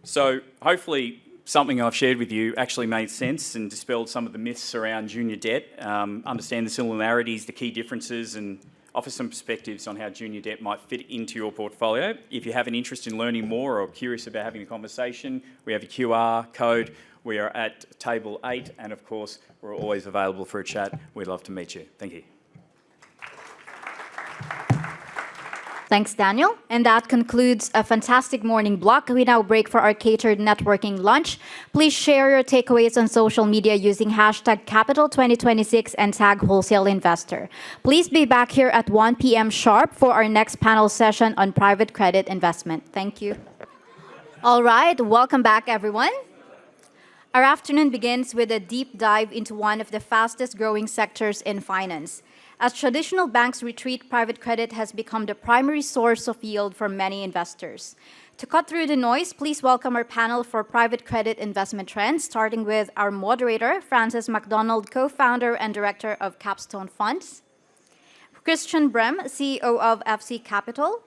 So hopefully something I've shared with you actually made sense and dispelled some of the myths around junior debt, understand the similarities, the key differences, and offer some perspectives on how junior debt might fit into your portfolio. If you have an interest in learning more or curious about having a conversation, we have a QR code. We are at table 8, and of course, we're always available for a chat. We'd love to meet you. Thank you. Thanks, Daniel. And that concludes a fantastic morning block. We now break for our catered networking lunch. Please share your takeaways on social media using hashtag Capital2026 and tag Wholesale Investor. Please be back here at 1 p.m. sharp for our next panel session on private credit investment. Thank you. All right, welcome back, everyone. Our afternoon begins with a deep dive into one of the fastest growing sectors in finance. As traditional banks retreat, private credit has become the primary source of yield for many investors. To cut through the noise, please welcome our panel for private credit investment trends, starting with our moderator, Frances McDonald, co-founder and director of Capstone Funds, Christian Brem, CEO of FC Capital,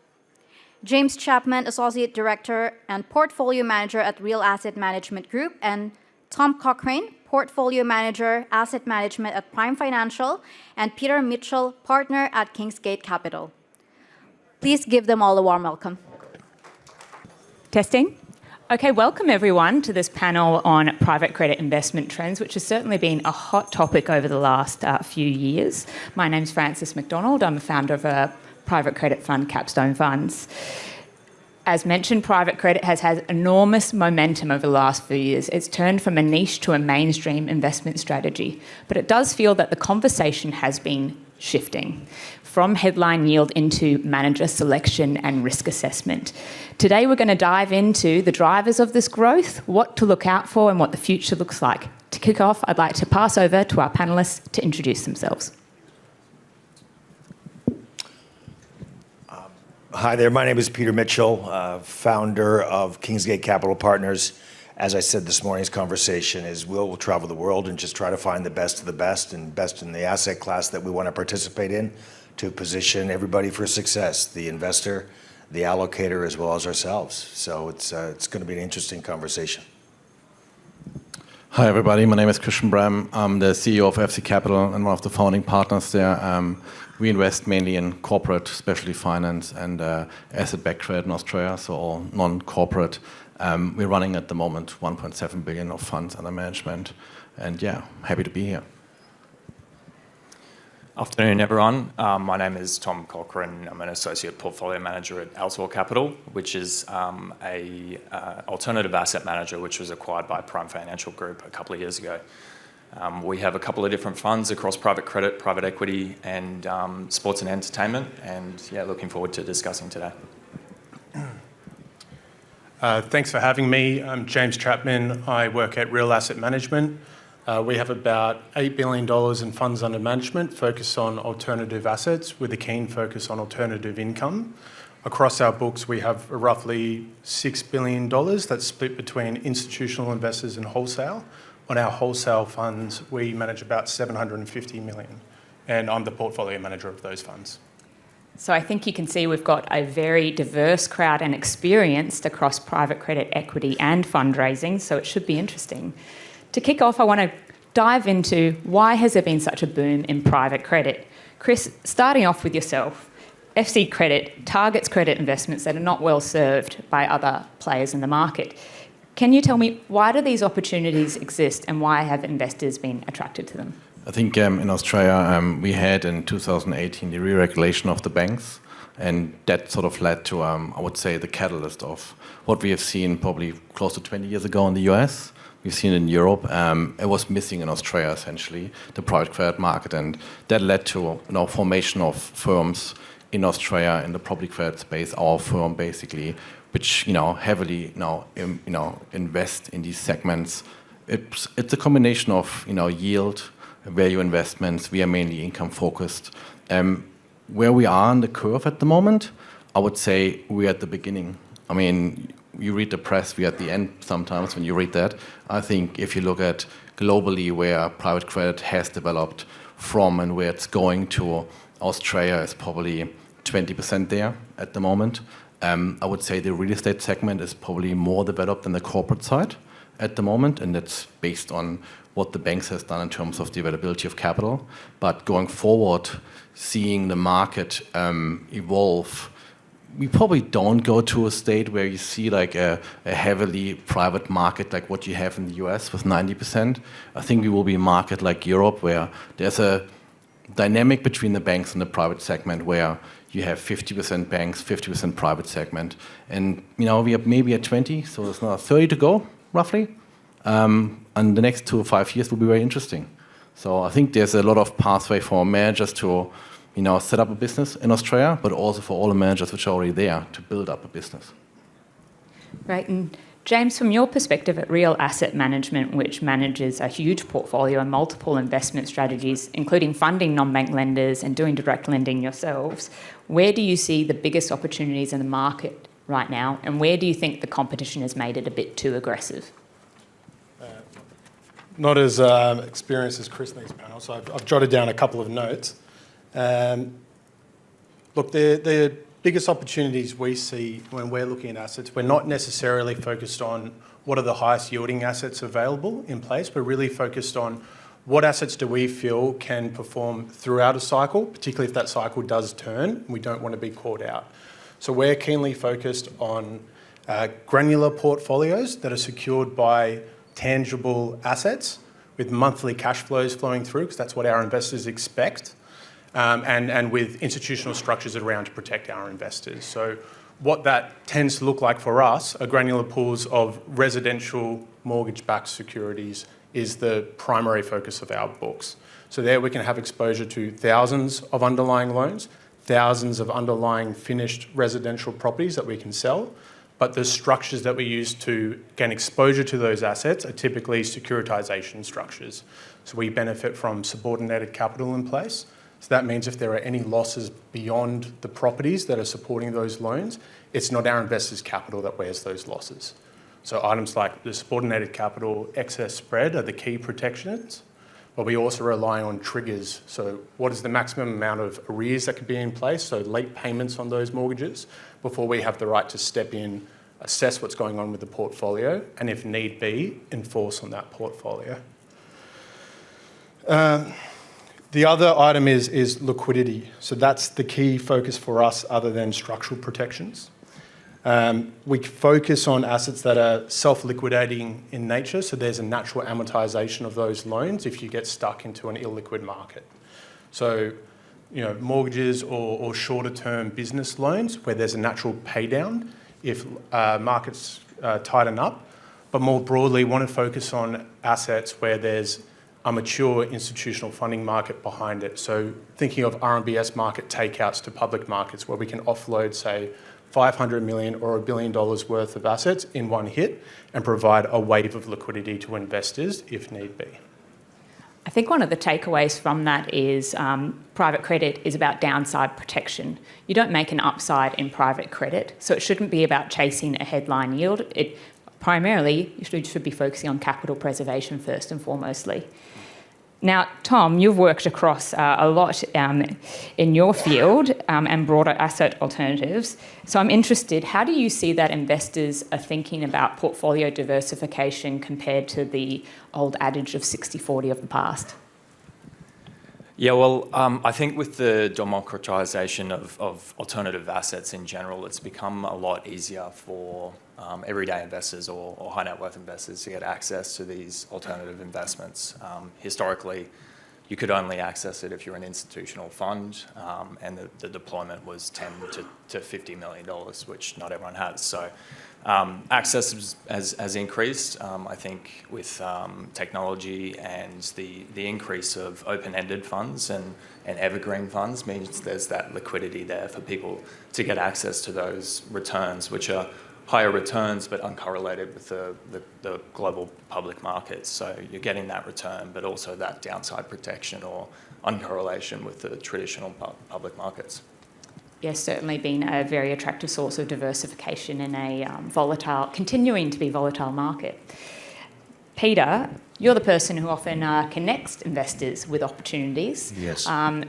James Chapman, associate director and portfolio manager at Real Asset Management Group, and Tom Cochrane, portfolio manager, asset management at Prime Financial, and Peter Mitchell, partner at Kingsgate Capital. Please give them all a warm welcome. Testing. Okay, welcome everyone to this panel on private credit investment trends, which has certainly been a hot topic over the last few years. My name's Frances McDonald. I'm the founder of a private credit fund, Capstone Funds. As mentioned, private credit has had enormous momentum over the last few years. It's turned from a niche to a mainstream investment strategy. But it does feel that the conversation has been shifting from headline yield into manager selection and risk assessment. Today, we're going to dive into the drivers of this growth, what to look out for, and what the future looks like. To kick off, I'd like to pass over to our panelists to introduce themselves. Hi there, my name is Peter Mitchell, founder of Kingsgate Capital Partners. As I said, this morning's conversation is we'll travel the world and just try to find the best of the best and best in the asset class that we want to participate in to position everybody for success, the investor, the allocator, as well as ourselves. So it's going to be an interesting conversation. Hi everybody, my name is Christian Brem. I'm the CEO of FC Capital and one of the founding partners there. We invest mainly in corporate, specialty finance, and asset-backed credit in Australia, so all non-corporate. We're running at the moment 1.7 billion of funds under management, and yeah, happy to be here. Afternoon, everyone. My name is Tom Cochrane. I'm an associate portfolio manager at Assetora Capital, which is a alternative asset manager which was acquired by Prime Financial Group a couple of years ago. We have a couple of different funds across private credit, private equity, and sports and entertainment, and yeah, looking forward to discussing today. Thanks for having me. I'm James Chapman. I work at Real Asset Management. We have about $8 billion in funds under management focused on alternative assets with a keen focus on alternative income. Across our books, we have roughly $6 billion that's split between institutional investors and wholesale. On our wholesale funds, we manage about $750 million, and I'm the portfolio manager of those funds. So I think you can see we've got a very diverse crowd and experienced across private credit, equity, and fundraising, so it should be interesting. To kick off, I want to dive into why has there been such a boom in private credit? Chris, starting off with yourself, FC Credit targets credit investments that are not well served by other players in the market. Can you tell me, why do these opportunities exist and why have investors been attracted to them? I think in Australia, we had in 2018 the re-regulation of the banks, and that sort of led to, I would say, the catalyst of what we have seen probably close to 20 years ago in the US. We've seen it in Europe. It was missing in Australia, essentially, the private credit market, and that led to formation of firms in Australia in the public credit space, our firm basically, which heavily invest in these segments. It's a combination of yield, value investments. We are mainly income focused. Where we are on the curve at the moment, I would say we're at the beginning. I mean, you read the press, we're at the end sometimes when you read that. I think if you look at globally where private credit has developed from and where it's going to, Australia is probably 20% there at the moment. I would say the real estate segment is probably more developed than the corporate side at the moment, and that's based on what the banks has done in terms of the availability of capital. But going forward, seeing the market evolve, we probably don't go to a state where you see like a heavily private market like what you have in the US with 90%. I think we will be a market like Europe where there's a dynamic between the banks and the private segment where you have 50% banks, 50% private segment. And we are maybe at 20, so there's another 30 to go, roughly. And the next 2 or 5 years will be very interesting. So I think there's a lot of pathway for managers to set up a business in Australia, but also for all the managers which are already there to build up a business. Right, and James, from your perspective at Real Asset Management, which manages a huge portfolio and multiple investment strategies, including funding non-bank lenders and doing direct lending yourselves, where do you see the biggest opportunities in the market right now, and where do you think the competition has made it a bit too aggressive? Not as experienced as Chris in these panels, so I've jotted down a couple of notes. Look, the biggest opportunities we see when we're looking at assets, we're not necessarily focused on what are the highest yielding assets available in place. We're really focused on what assets do we feel can perform throughout a cycle, particularly if that cycle does turn. We don't want to be caught out. So we're keenly focused on granular portfolios that are secured by tangible assets with monthly cash flows flowing through, because that's what our investors expect. And with institutional structures around to protect our investors. So what that tends to look like for us are granular pools of residential mortgage-backed securities is the primary focus of our books. So there we can have exposure to thousands of underlying loans, thousands of underlying finished residential properties that we can sell, but the structures that we use to gain exposure to those assets are typically securitization structures. So we benefit from subordinated capital in place. So that means if there are any losses beyond the properties that are supporting those loans, it's not our investors' capital that bears those losses. So items like the subordinated capital, excess spread are the key protections, but we also rely on triggers. So what is the maximum amount of arrears that could be in place, so late payments on those mortgages, before we have the right to step in, assess what's going on with the portfolio, and if need be, enforce on that portfolio. The other item is liquidity. So that's the key focus for us other than structural protections. We focus on assets that are self-liquidating in nature, so there's a natural amortization of those loans if you get stuck into an illiquid market. So, mortgages or shorter-term business loans where there's a natural pay down if markets tighten up, but more broadly want to focus on assets where there's a mature institutional funding market behind it. So thinking of RMBS market takeouts to public markets where we can offload, say, 500 million or $1 billion worth of assets in one hit and provide a wave of liquidity to investors if need be. I think one of the takeaways from that is private credit is about downside protection. You don't make an upside in private credit, so it shouldn't be about chasing a headline yield. Primarily, you should be focusing on capital preservation first and foremostly. Now, Tom, you've worked across a lot in your field and broader asset alternatives. So I'm interested, how do you see that investors are thinking about portfolio diversification compared to the old adage of 60-40 of the past? Yeah, well, I think with the democratisation of alternative assets in general, it's become a lot easier for everyday investors or high net worth investors to get access to these alternative investments. Historically, you could only access it if you're an institutional fund, and the deployment was $10 to $50 million, which not everyone has. So access has increased, I think, with technology, and the increase of open-ended funds and evergreen funds means there's that liquidity there for people to get access to those returns, which are higher returns but uncorrelated with the global public markets. So you're getting that return, but also that downside protection or uncorrelation with the traditional public markets. yes, certainly been a very attractive source of diversification in a continuing to be volatile market. Peter, you're the person who often connects investors with opportunities. Yes.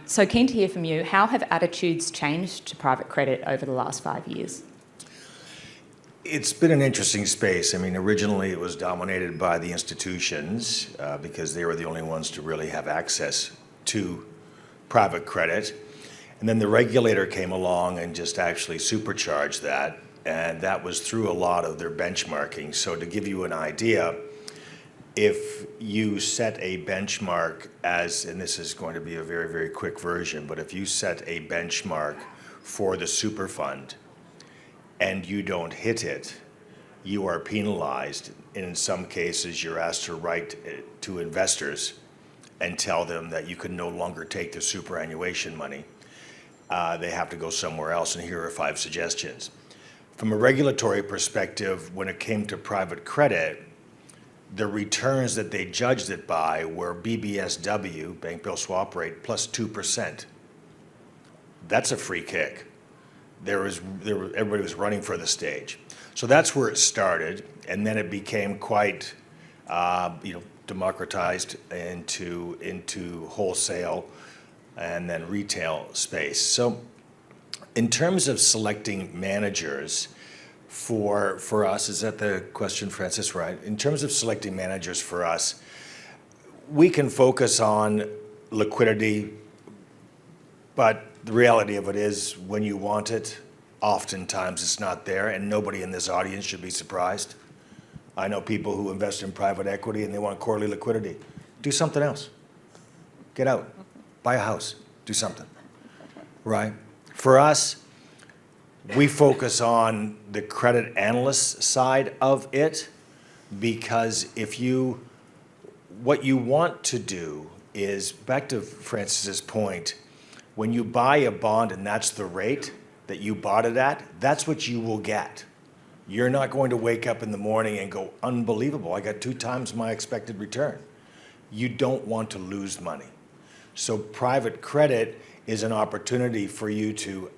So keen to hear from you, how have attitudes changed to private credit over the last 5 years? It's been an interesting space. I mean, originally it was dominated by the institutions because they were the only ones to really have access to private credit. And then the regulator came along and just actually supercharged that. And that was through a lot of their benchmarking. So to give you an idea, if you set a benchmark and this is going to be a very, very quick version, but if you set a benchmark for the super fund and you don't hit it, you are penalized. And in some cases, you're asked to write to investors and tell them that you can no longer take the superannuation money. They have to go somewhere else, and here are 5 suggestions. From a regulatory perspective, when it came to private credit, the returns that they judged it by were BBSW, bank bill swap rate, plus 2%. That's a free kick. Everybody was running for the stage. So that's where it started, and then it became quite, democratized into wholesale and then retail space. So in terms of selecting managers, for us, is that the question, Francis, right? In terms of selecting managers for us, we can focus on liquidity, but the reality of it is when you want it, oftentimes it's not there, and nobody in this audience should be surprised. I know people who invest in private equity and they want quarterly liquidity. Do something else. Get out. Buy a house. Do something. Right? For us, we focus on the credit analyst side of it because what you want to do is, back to Francis's point, when you buy a bond and that's the rate that you bought it at, that's what you will get. You're not going to wake up in the morning and go, unbelievable, I got 2 times my expected return. You don't want to lose money. So private credit is an opportunity for you to,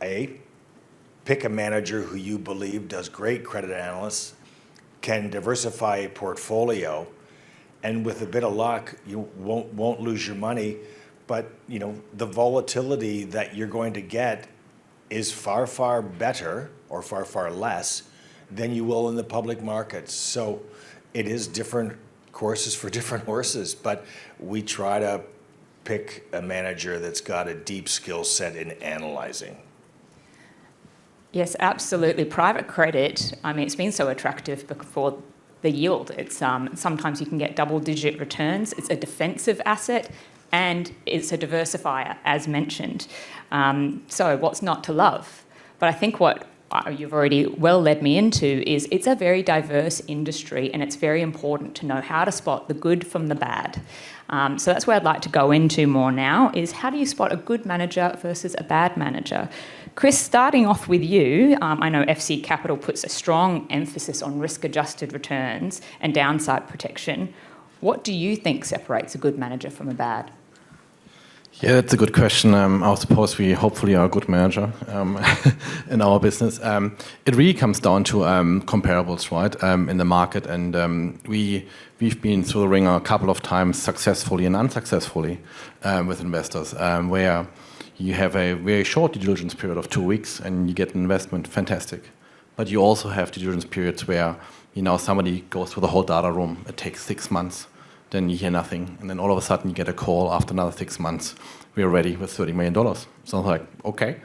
pick a manager who you believe does great credit analysis, can diversify a portfolio, and with a bit of luck, you won't lose your money. But the volatility that you're going to get is far, far better or far, far less than you will in the public markets. So it is different courses for different horses, but we try to pick a manager that's got a deep skill set in analyzing. Yes, absolutely. Private credit, it's been so attractive for the yield. It's sometimes you can get double-digit returns. It's a defensive asset, and it's a diversifier, as mentioned. So what's not to love? But I think what you've already well led me into is it's a very diverse industry, and it's very important to know how to spot the good from the bad. So that's where I'd like to go into more now, is how do you spot a good manager versus a bad manager? Chris, starting off with you, I know FC Capital puts a strong emphasis on risk-adjusted returns and downside protection. What do you think separates a good manager from a bad? Yeah, that's a good question. I suppose we hopefully are a good manager in our business. It really comes down to comparables, right, in the market. And we've been through the ringer a couple of times successfully and unsuccessfully with investors, where you have a very short due diligence period of 2 weeks and you get an investment, fantastic. But you also have due diligence periods where somebody goes through the whole data room, it takes 6 months. Then you hear nothing, and then all of a sudden you get a call after another 6 months. We're ready with $30 million. So I'm like, okay.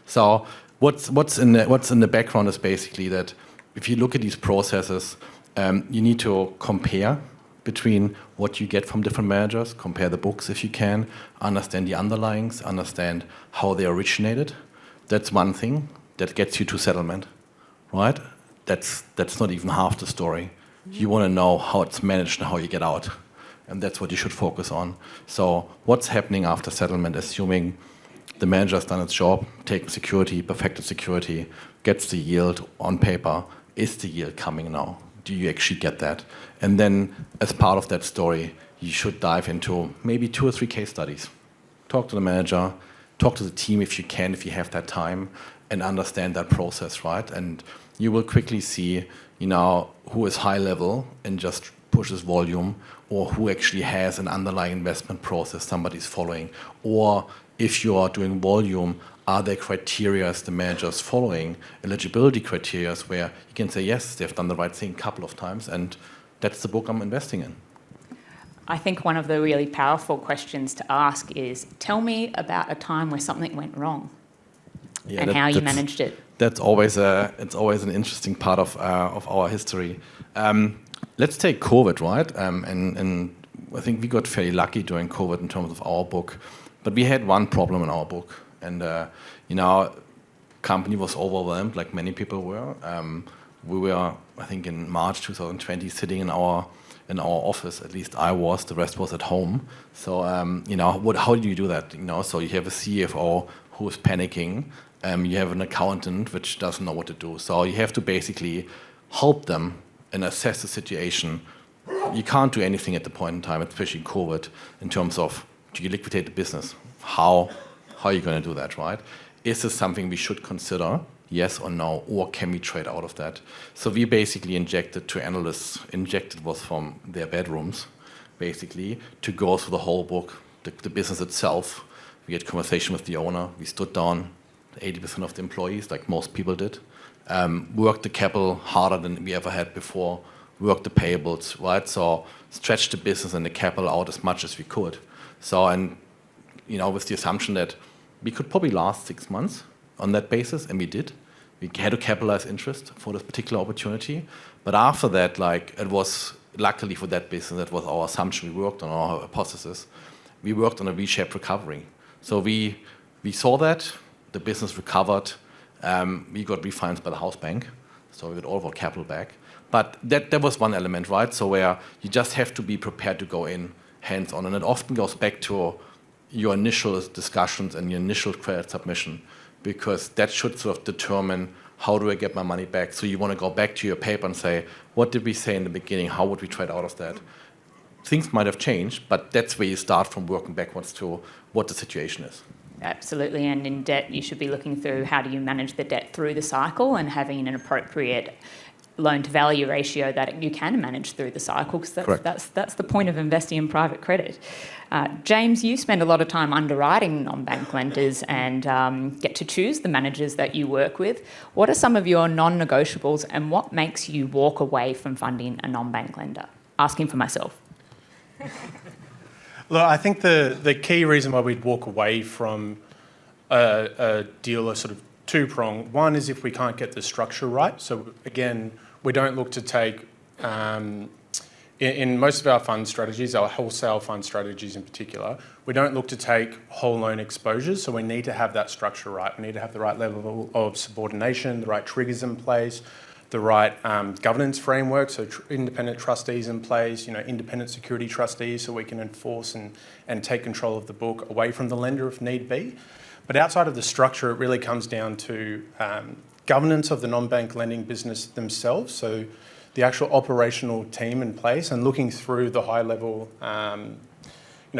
So what's in the background is basically that if you look at these processes, you need to compare between what you get from different managers, compare the books if you can, understand the underlyings, understand how they originated. That's one thing that gets you to settlement, right? That's not even half the story. You want to know how it's managed and how you get out. And that's what you should focus on. So what's happening after settlement, assuming the manager's done its job, taken security, perfected security, gets the yield on paper, is the yield coming now? Do you actually get that? And then as part of that story, you should dive into maybe 2 or 3 case studies. Talk to the manager, talk to the team if you can, if you have that time, and understand that process, right? And you will quickly see, who is high level and just pushes volume, or who actually has an underlying investment process somebody's following. Or if you are doing volume, are there criteria as the manager's following, eligibility criteria where you can say, yes, they've done the right thing a couple of times, and that's the book I'm investing in. I think one of the really powerful questions to ask is, tell me about a time where something went wrong and how you managed it. It's always an interesting part of our history. Let's take COVID, right? And I think we got fairly lucky during COVID in terms of our book, but we had one problem in our book, and company was overwhelmed, like many people were. We were, I think, in March 2020, sitting in our office. At least I was. The rest was at home. So how do you do that? So you have a CFO who is panicking. You have an accountant which doesn't know what to do. So you have to basically help them and assess the situation. You can't do anything at the point in time, especially COVID, in terms of, do you liquidate the business? How are you going to do that, right? Is this something we should consider, yes or no, or can we trade out of that? So we basically injected to analysts, injected was from their bedrooms, basically, to go through the whole book, the business itself. We had conversation with the owner. We stood down 80% of the employees, like most people did. Worked the capital harder than we ever had before, worked the payables, right? So stretched the business and the capital out as much as we could. So, and with the assumption that we could probably last 6 months on that basis, and we did. We had to capitalize interest for this particular opportunity. But after that, it was, luckily for that business, that was our assumption. We worked on our hypothesis. We worked on a V-shaped recovery. So we saw that, the business recovered. We got refinanced by the house bank, so we got all of our capital back. But that was one element, right? So where you just have to be prepared to go in hands-on. And it often goes back to your initial discussions and your initial credit submission, because that should sort of determine, how do I get my money back? So you want to go back to your paper and say, what did we say in the beginning? How would we trade out of that? Things might have changed, but that's where you start from, working backwards to what the situation is. Absolutely, and in debt, you should be looking through how do you manage the debt through the cycle and having an appropriate loan-to-value ratio that you can manage through the cycle, because that's the point of investing in private credit. James, you spend a lot of time underwriting non-bank lenders and get to choose the managers that you work with. What are some of your non-negotiables, and what makes you walk away from funding a non-bank lender? Asking for myself. Look, I think the key reason why we'd walk away from a deal is sort of two-pronged. One is if we can't get the structure right. So again, we don't look to take, in most of our fund strategies, our wholesale fund strategies in particular, we don't look to take whole loan exposures. So we need to have that structure right. We need to have the right level of subordination, the right triggers in place, the right governance framework, so independent trustees in place, independent security trustees, so we can enforce and take control of the book away from the lender if need be. But outside of the structure, it really comes down to governance of the non-bank lending business themselves, so the actual operational team in place, and looking through the high-level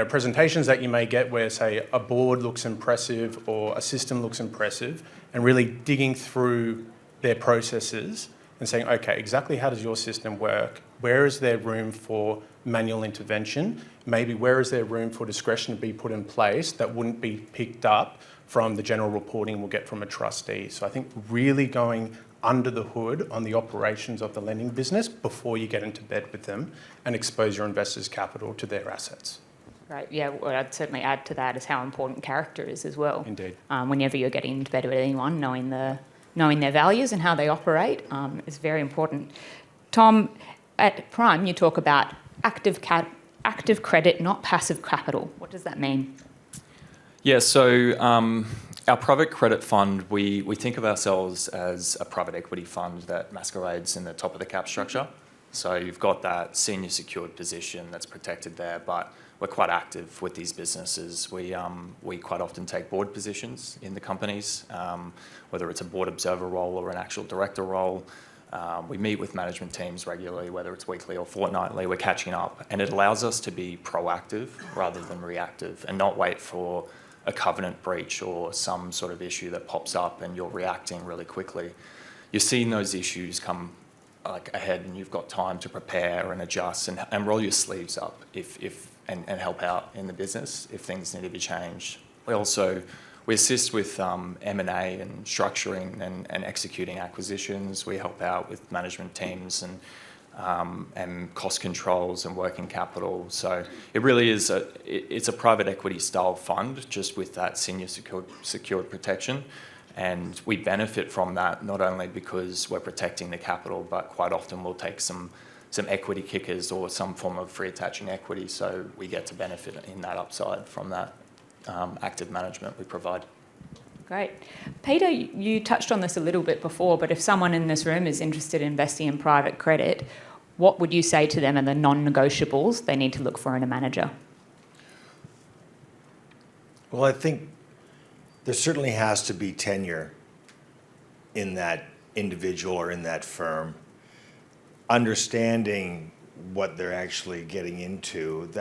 presentations that you may get where, say, a board looks impressive or a system looks impressive, and really digging through their processes and saying, okay, exactly how does your system work? Where is there room for manual intervention? Maybe where is there room for discretion to be put in place that wouldn't be picked up from the general reporting we'll get from a trustee? So I think really going under the hood on the operations of the lending business before you get into bed with them and expose your investors' capital to their assets. Right, yeah, what I'd certainly add to that is how important character is as well. Indeed. Whenever you're getting into bed with anyone, knowing their values and how they operate is very important. Tom, at Prime, you talk about active credit, not passive capital. What does that mean? Yeah, so our private credit fund, we think of ourselves as a private equity fund that masquerades in the top of the cap structure. So you've got that senior secured position that's protected there, but we're quite active with these businesses. We quite often take board positions in the companies, whether it's a board observer role or an actual director role. We meet with management teams regularly, whether it's weekly or fortnightly. We're catching up, and it allows us to be proactive rather than reactive and not wait for a covenant breach or some sort of issue that pops up and you're reacting really quickly. You're seeing those issues come ahead, and you've got time to prepare and adjust and roll your sleeves up and help out in the business if things need to be changed. We assist with M&A and structuring and executing acquisitions. We help out with management teams and cost controls and working capital. So it really is it's a private equity style fund, just with that senior secured protection. And we benefit from that not only because we're protecting the capital, but quite often we'll take some equity kickers or some form of free attaching equity. So we get to benefit in that upside from that active management we provide. Great. Peter, you touched on this a little bit before, but if someone in this room is interested in investing in private credit, what would you say to them are the non-negotiables they need to look for in a manager? Well, I think there certainly has to be tenure in that individual or in that firm. Understanding what they're actually getting into,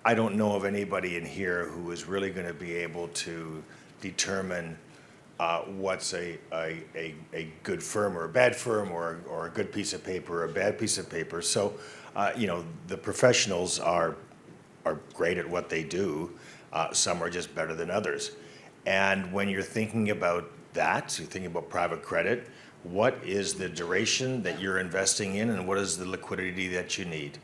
I don't know of anybody in here who is really going to be able to determine what's a good firm or a bad firm, or a good piece of paper or a bad piece of paper. So, the professionals are great at what they do. Some are just better than others. And when you're thinking about that, you're thinking about private credit, what is the duration that you're investing in, and what is the liquidity that you need?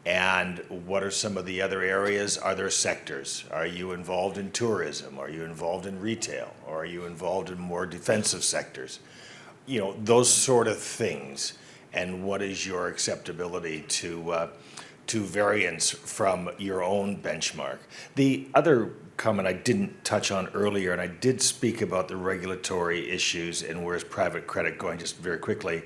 And what are some of the other areas? Are there sectors? Are you involved in tourism? Are you involved in retail? Or are you involved in more defensive sectors? Those sort of things. And what is your acceptability to variance from your own benchmark? The other comment I didn't touch on earlier, and I did speak about the regulatory issues and where's private credit going, just very quickly.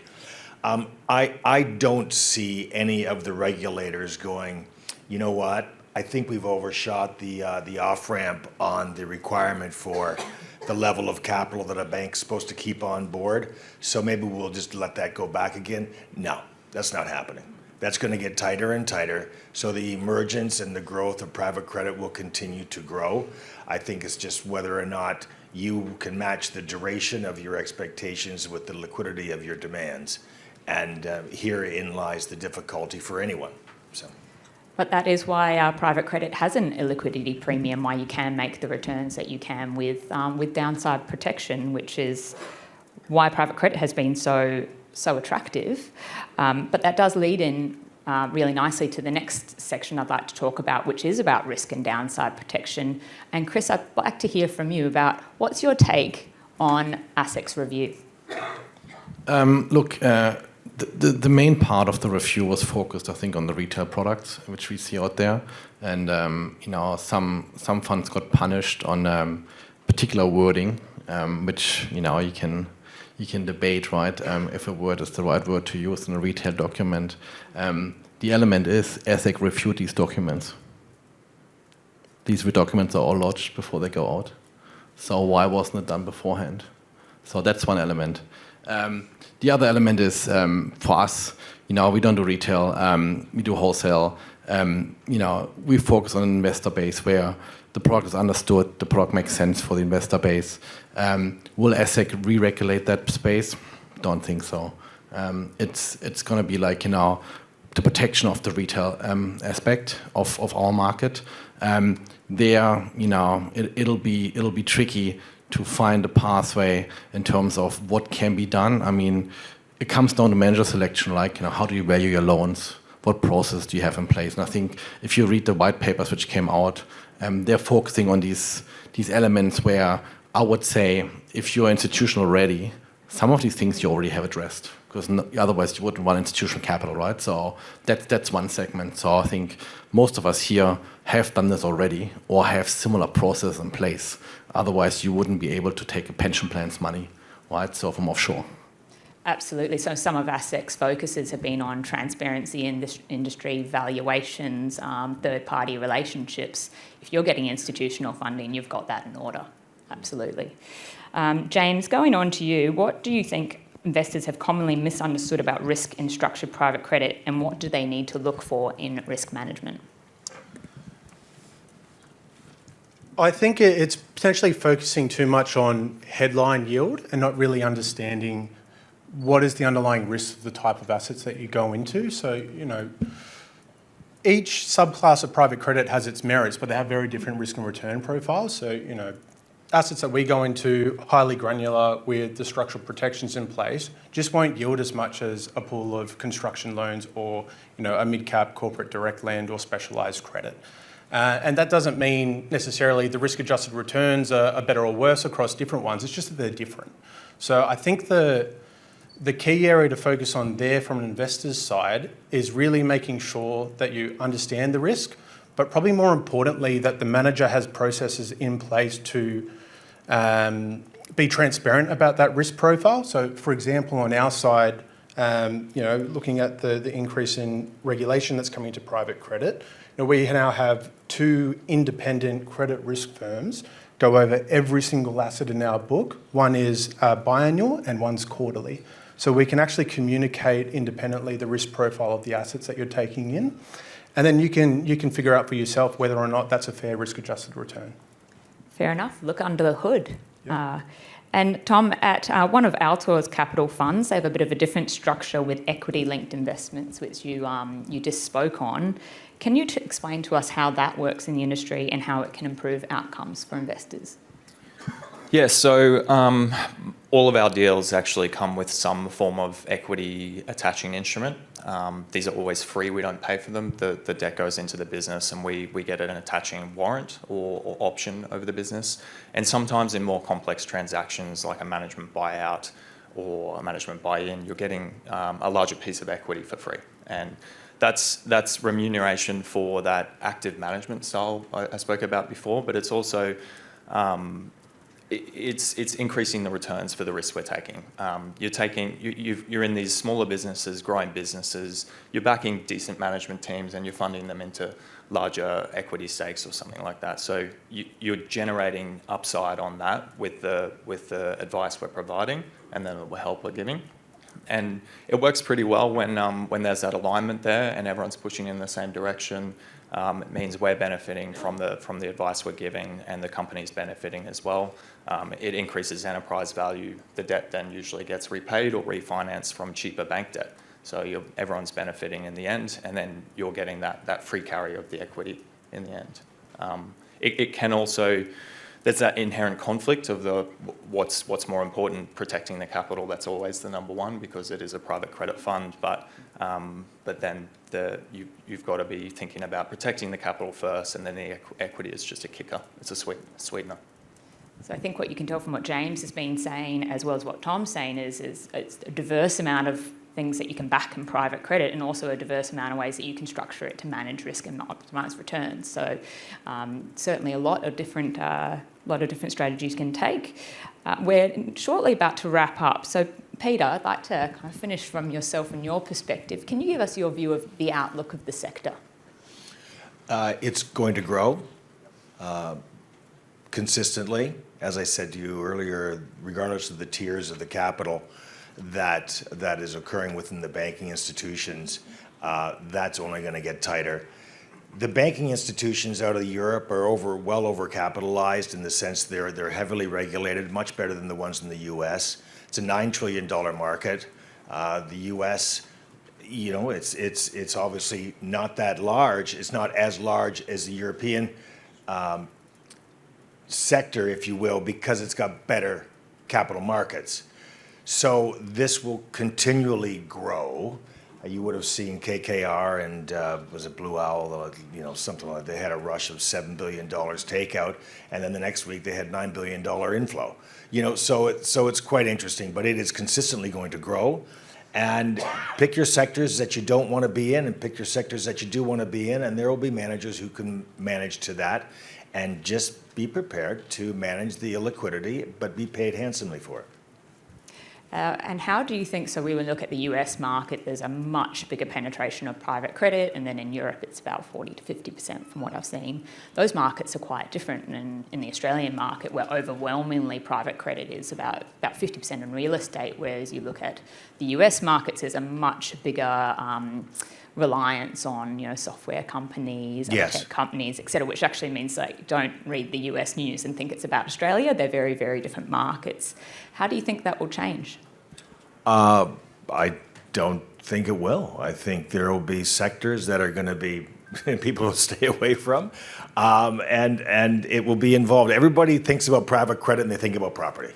I don't see any of the regulators going, you know what, I think we've overshot the off-ramp on the requirement for the level of capital that a bank's supposed to keep on board, so maybe we'll just let that go back again. No, that's not happening. That's going to get tighter and tighter, so the emergence and the growth of private credit will continue to grow. I think it's just whether or not you can match the duration of your expectations with the liquidity of your demands. And herein lies the difficulty for anyone. But that is why private credit has an illiquidity premium, why you can make the returns that you can with downside protection, which is why private credit has been so attractive. But that does lead in really nicely to the next section I'd like to talk about, which is about risk and downside protection. And Chris, I'd like to hear from you about what's your take on ASIC's review? Look, the main part of the review was focused, I think, on the retail products which we see out there, and some funds got punished on particular wording, which you can debate, right? If a word is the right word to use in a retail document. The element is ASIC reviewed these documents. These documents are all lodged before they go out. So why wasn't it done beforehand? So that's one element. The other element is for us, we don't do retail, we do wholesale. We focus on an investor base where the product is understood, the product makes sense for the investor base. Will ASIC re-regulate that space? Don't think so. It's going to be like, the protection of the retail aspect of our market. It'll be tricky to find a pathway in terms of what can be done. I mean, it comes down to manager selection, like, how do you value your loans? What process do you have in place? And I think if you read the white papers which came out, they're focusing on these elements where I would say if you're institutional ready, some of these things you already have addressed, because otherwise you wouldn't run institutional capital, right? So that's one segment. So I think most of us here have done this already or have similar process in place. Otherwise, you wouldn't be able to take a pension plan's money, right? So from offshore. Absolutely. So some of ASIC's focuses have been on transparency in this industry, valuations, third-party relationships. If you're getting institutional funding, you've got that in order. Absolutely. James, going on to you, what do you think investors have commonly misunderstood about risk in structured private credit, and what do they need to look for in risk management? I think it's potentially focusing too much on headline yield and not really understanding what is the underlying risk of the type of assets that you go into. So, each subclass of private credit has its merits, but they have very different risk and return profiles. So, assets that we go into, highly granular with the structural protections in place, just won't yield as much as a pool of construction loans or, a mid-cap corporate direct lend or specialised credit. And that doesn't mean necessarily the risk-adjusted returns are better or worse across different ones. It's just that they're different. So I think the key area to focus on there from an investor's side is really making sure that you understand the risk, but probably more importantly that the manager has processes in place to be transparent about that risk profile. So, for example, on our side, looking at the increase in regulation that's coming to private credit, we now have 2 independent credit risk firms go over every single asset in our book. One is biannual and one's quarterly. So we can actually communicate independently the risk profile of the assets that you're taking in. And then you can figure out for yourself whether or not that's a fair risk-adjusted return. Fair enough. Look under the hood. Yep. And Tom, at one of Altor's capital funds, they have a bit of a different structure with equity-linked investments, which you just spoke on. Can you explain to us how that works in the industry and how it can improve outcomes for investors? Yeah, so all of our deals actually come with some form of equity attaching instrument. These are always free, we don't pay for them. The debt goes into the business and we get an attaching warrant or option over the business. And sometimes in more complex transactions like a management buyout or a management buy-in, you're getting a larger piece of equity for free. And that's remuneration for that active management style I spoke about before, but it's also it's increasing the returns for the risk we're taking. You're in these smaller businesses, growing businesses, you're backing decent management teams and you're funding them into larger equity stakes or something like that. So you're generating upside on that with the advice we're providing and the help we're giving. And it works pretty well when there's that alignment there and everyone's pushing in the same direction. It means we're benefiting from the advice we're giving and the company's benefiting as well. It increases enterprise value. The debt then usually gets repaid or refinanced from cheaper bank debt. So everyone's benefiting in the end, and then you're getting that free carry of the equity in the end. It can also, there's that inherent conflict of what's more important, protecting the capital. That's always the number one because it is a private credit fund. But then you've got to be thinking about protecting the capital first, and then the equity is just a kicker. It's a sweetener. So I think what you can tell from what James has been saying, as well as what Tom's saying, is it's a diverse amount of things that you can back in private credit, and also a diverse amount of ways that you can structure it to manage risk and optimise returns. So certainly a lot of different strategies you can take. We're shortly about to wrap up. So Peter, I'd like to kind of finish from yourself and your perspective. Can you give us your view of the outlook of the sector? It's going to grow consistently. As I said to you earlier, regardless of the tiers of the capital that is occurring within the banking institutions, that's only going to get tighter. The banking institutions out of Europe are well over-capitalized in the sense they're heavily regulated, much better than the ones in the US. It's a $9 trillion market. The US, it's obviously not that large. It's not as large as the European sector, if you will, because it's got better capital markets. So this will continually grow. You would have seen KKR and was it Blue Owl, something like that. They had a rush of $7 billion takeout, and then the next week they had $9 billion inflow. So it's quite interesting, but it is consistently going to grow. And pick your sectors that you don't want to be in, and pick your sectors that you do want to be in, and there will be managers who can manage to that. And just be prepared to manage the illiquidity, but be paid handsomely for it. And how do you think, so we would look at the US market, there's a much bigger penetration of private credit, and then in Europe it's about 40 to 50% from what I've seen. Those markets are quite different. And in the Australian market, where overwhelmingly private credit is about 50% in real estate, whereas you look at the US markets, there's a much bigger reliance on, software companies, Yes. tech companies, et cetera, which actually means that you don't read the US news and think it's about Australia. They're very, very different markets. How do you think that will change? I don't think it will. I think there will be sectors that are going to be people will stay away from, and it will be involved. Everybody thinks about private credit and they think about property.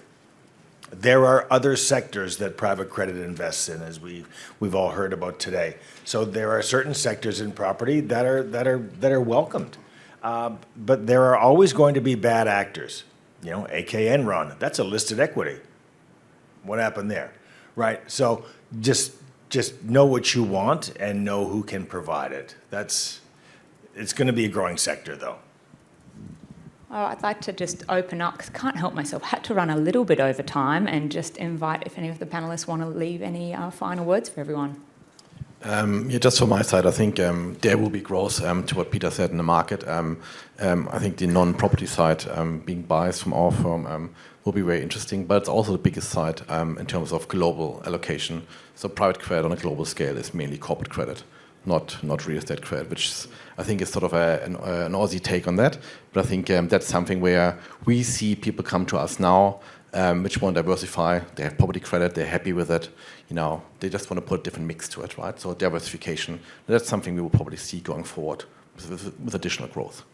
There are other sectors that private credit invests in, as we've all heard about today. So there are certain sectors in property that are welcomed, but there are always going to be bad actors. AK Enron, that's a listed equity. What happened there, right? So just know what you want and know who can provide it. It's going to be a growing sector, though. Oh, I'd like to just open up, because I can't help myself. Had to run a little bit over time, and just invite if any of the panellists want to leave any final words for everyone. Just from my side, I think there will be growth to what Peter said in the market. I think the non-property side, being biased from our firm, will be very interesting, but it's also the biggest side in terms of global allocation. So private credit on a global scale is mainly corporate credit, not real estate credit, which I think is sort of an Aussie take on that. But I think that's something where we see people come to us now, which want to diversify. They have property credit, they're happy with it. They just want to put a different mix to it, right? So diversification, that's something we will probably see going forward with additional growth.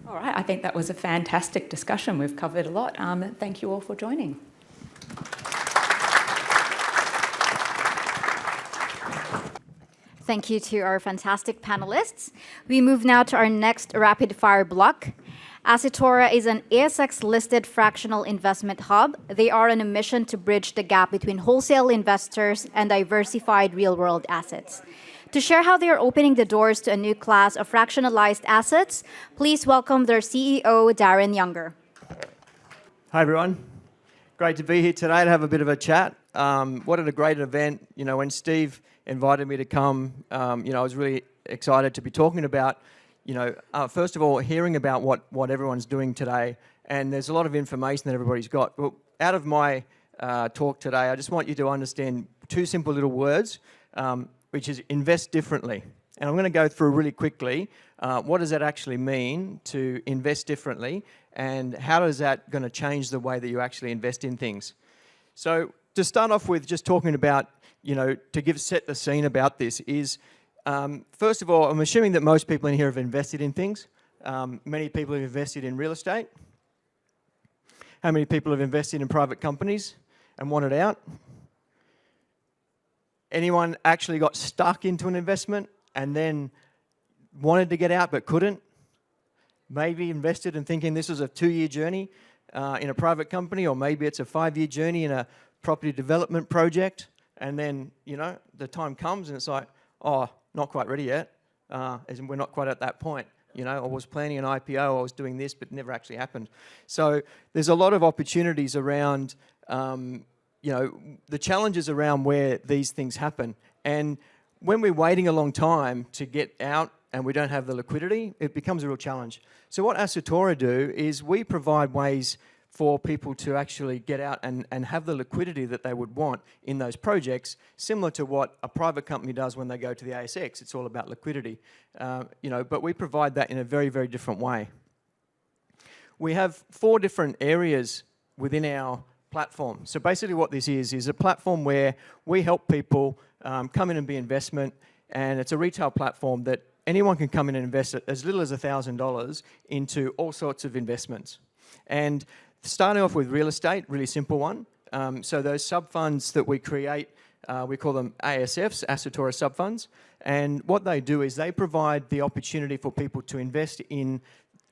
All right, I think that was a fantastic discussion. We've covered a lot. Thank you all for joining. Thank you to our fantastic panelists. We move now to our next rapid fire block. Assetora is an ASX-listed fractional investment hub. They are on a mission to bridge the gap between wholesale investors and diversified real-world assets. To share how they are opening the doors to a new class of fractionalized assets, please welcome their CEO, Darren Younger. Hi, everyone. Great to be here today to have a bit of a chat. What a great event. When Steve invited me to come, I was really excited to be talking about, first of all, hearing about what everyone's doing today. And there's a lot of information that everybody's got. But out of my talk today, I just want you to understand two simple little words, which is invest differently. And I'm going to go through really quickly, what does that actually mean to invest differently, and how is that going to change the way that you actually invest in things? So to start off with, just talking about, to set the scene about this is, first of all, I'm assuming that most people in here have invested in things. Many people have invested in real estate. How many people have invested in private companies and wanted out? Anyone actually got stuck into an investment and then wanted to get out but couldn't? Maybe invested in thinking this was a 2-year journey in a private company, or maybe it's a 5-year journey in a property development project, and then, the time comes and it's like, oh, not quite ready yet, as in we're not quite at that point. I was planning an IPO, I was doing this, but it never actually happened. So there's a lot of opportunities around the challenges around where these things happen. And when we're waiting a long time to get out and we don't have the liquidity, it becomes a real challenge. So what Assetora do is we provide ways for people to actually get out and have the liquidity that they would want in those projects, similar to what a private company does when they go to the ASX. It's all about liquidity. But we provide that in a very, very different way. We have 4 different areas within our platform. So basically what this is a platform where we help people come in and be investment, and it's a retail platform that anyone can come in and invest as little as $1,000 into all sorts of investments. And starting off with real estate, really simple one. So those sub-funds that we create, we call them ASFs, Assetora sub-funds. And what they do is they provide the opportunity for people to invest in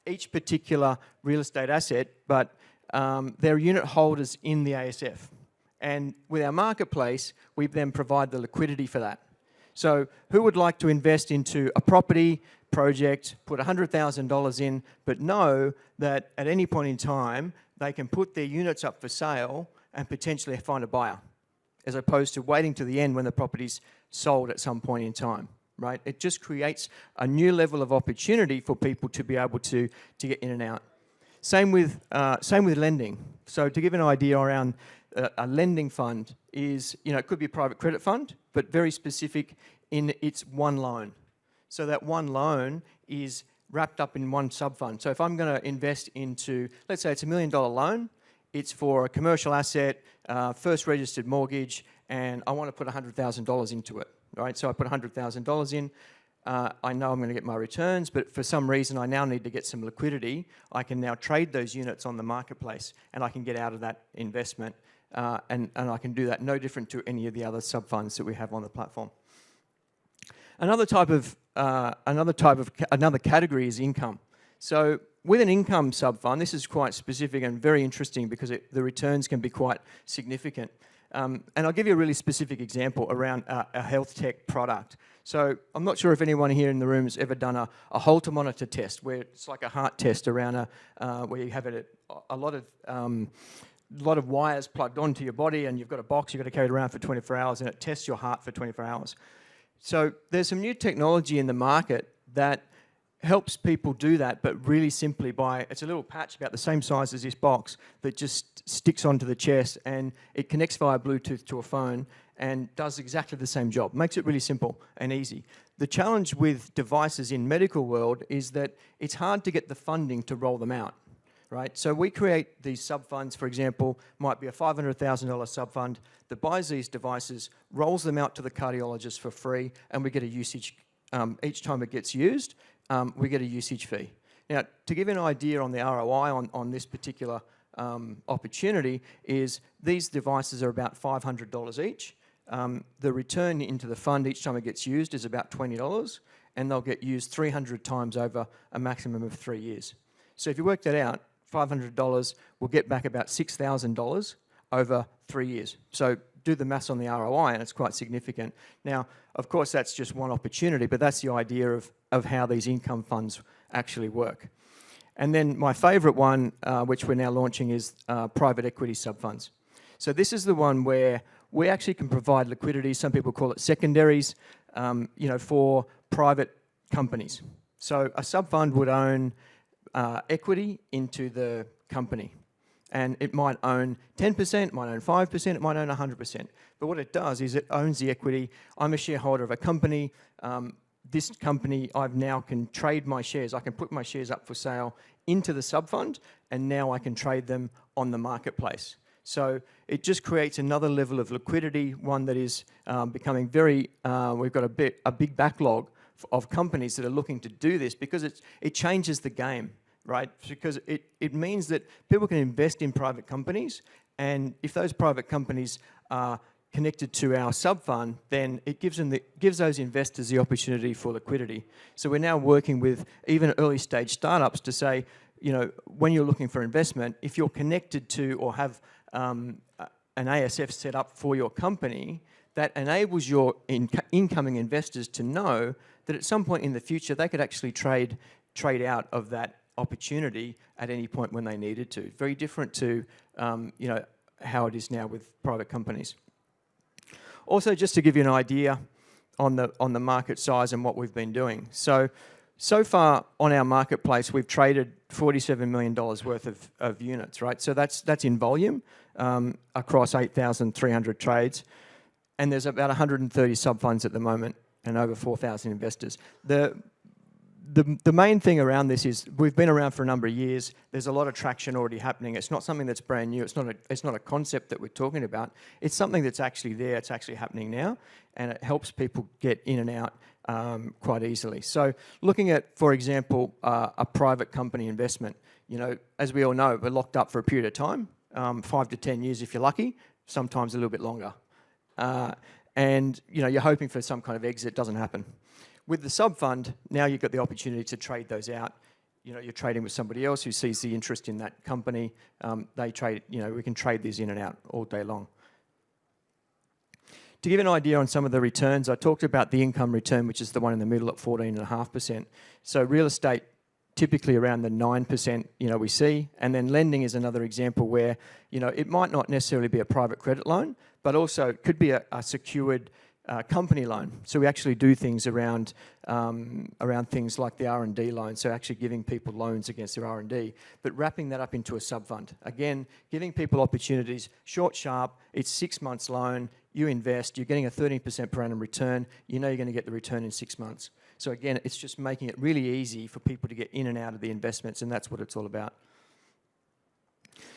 each particular real estate asset, but they're unit holders in the ASF. And with our marketplace, we then provide the liquidity for that. So who would like to invest into a property project, put $100,000 in, but know that at any point in time, they can put their units up for sale and potentially find a buyer, as opposed to waiting to the end when the property's sold at some point in time, right? It just creates a new level of opportunity for people to be able to get in and out. Same with lending. So to give an idea around A lending fund is, it could be a private credit fund, but very specific in its one loan. So that one loan is wrapped up in one sub-fund. So if I'm going to invest into, let's say it's $1 million loan, it's for a commercial asset, first registered mortgage, and I want to put $100,000 into it, right? So I put $100,000 in. I know I'm going to get my returns, but for some reason I now need to get some liquidity. I can now trade those units on the marketplace, and I can get out of that investment, and I can do that no different to any of the other sub-funds that we have on the platform. Another category is income. So with an income sub-fund, this is quite specific and very interesting because the returns can be quite significant. And I'll give you a really specific example around a health tech product. So I'm not sure if anyone here in the room has ever done a Holter monitor test, where it's like a heart test around where you have a lot of wires plugged onto your body, and you've got a box you've got to carry it around for 24 hours, and it tests your heart for 24 hours. So there's some new technology in the market that helps people do that, but really simply it's a little patch about the same size as this box that just sticks onto the chest, and it connects via Bluetooth to a phone and does exactly the same job. Makes it really simple and easy. The challenge with devices in medical world is that it's hard to get the funding to roll them out, right? So we create these sub-funds, for example, might be a $500,000 sub-fund that buys these devices, rolls them out to the cardiologist for free, and we get a usage, each time it gets used, we get a usage fee. Now, to give you an idea on the ROI on this particular opportunity is these devices are about $500 each. The return into the fund each time it gets used is about $20, and they'll get used 300 times over a maximum of 3 years. So if you work that out, $500 will get back about $6,000 over 3 years. So do the maths on the ROI, and it's quite significant. Now, of course, that's just one opportunity, but that's the idea of how these income funds actually work. And then my favourite one, which we're now launching, is private equity sub-funds. So this is the one where we actually can provide liquidity. Some people call it secondaries, for private companies. So a sub-fund would own equity into the company. And it might own 10%, it might own 5%, it might own 100%. But what it does is it owns the equity. I'm a shareholder of a company. This company, I've now can trade my shares. I can put my shares up for sale into the sub-fund, and now I can trade them on the marketplace. So it just creates another level of liquidity, one that is becoming very, we've got a big backlog of companies that are looking to do this because it changes the game. Right, because it means that people can invest in private companies, and if those private companies are connected to our sub-fund, then it gives those investors the opportunity for liquidity. So we're now working with even early stage startups to say, when you're looking for investment, if you're connected to or have an ASF set up for your company, that enables your incoming investors to know that at some point in the future they could actually trade out of that opportunity at any point when they needed to. Very different to how it is now with private companies. Also, just to give you an idea on the market size and what we've been doing. So far on our marketplace, we've traded $47 million worth of units, right? So that's in volume across 8,300 trades, and there's about 130 sub-funds at the moment and over 4,000 investors. The main thing around this is we've been around for a number of years. There's a lot of traction already happening. It's not something that's brand new. It's not a concept that we're talking about. It's something that's actually there. It's actually happening now, and it helps people get in and out quite easily. So looking at, for example, a private company investment, as we all know, we're locked up for a period of time, 5 to 10 years if you're lucky, sometimes a little bit longer. And you're hoping for some kind of exit. Doesn't happen. With the sub-fund, now you've got the opportunity to trade those out. You're trading with somebody else who sees the interest in that company. They trade, we can trade these in and out all day long. To give an idea on some of the returns, I talked about the income return, which is the one in the middle at 14.5%. So real estate, typically around the 9%, we see. And then lending is another example where, it might not necessarily be a private credit loan, but also it could be a secured company loan. So we actually do things around things like the R&D loan, so actually giving people loans against their R&D, but wrapping that up into a sub-fund. Again, giving people opportunities, short, sharp, it's 6 months loan, you invest, you're getting a 13% per annum return, you know you're going to get the return in 6 months. So again, it's just making it really easy for people to get in and out of the investments, and that's what it's all about.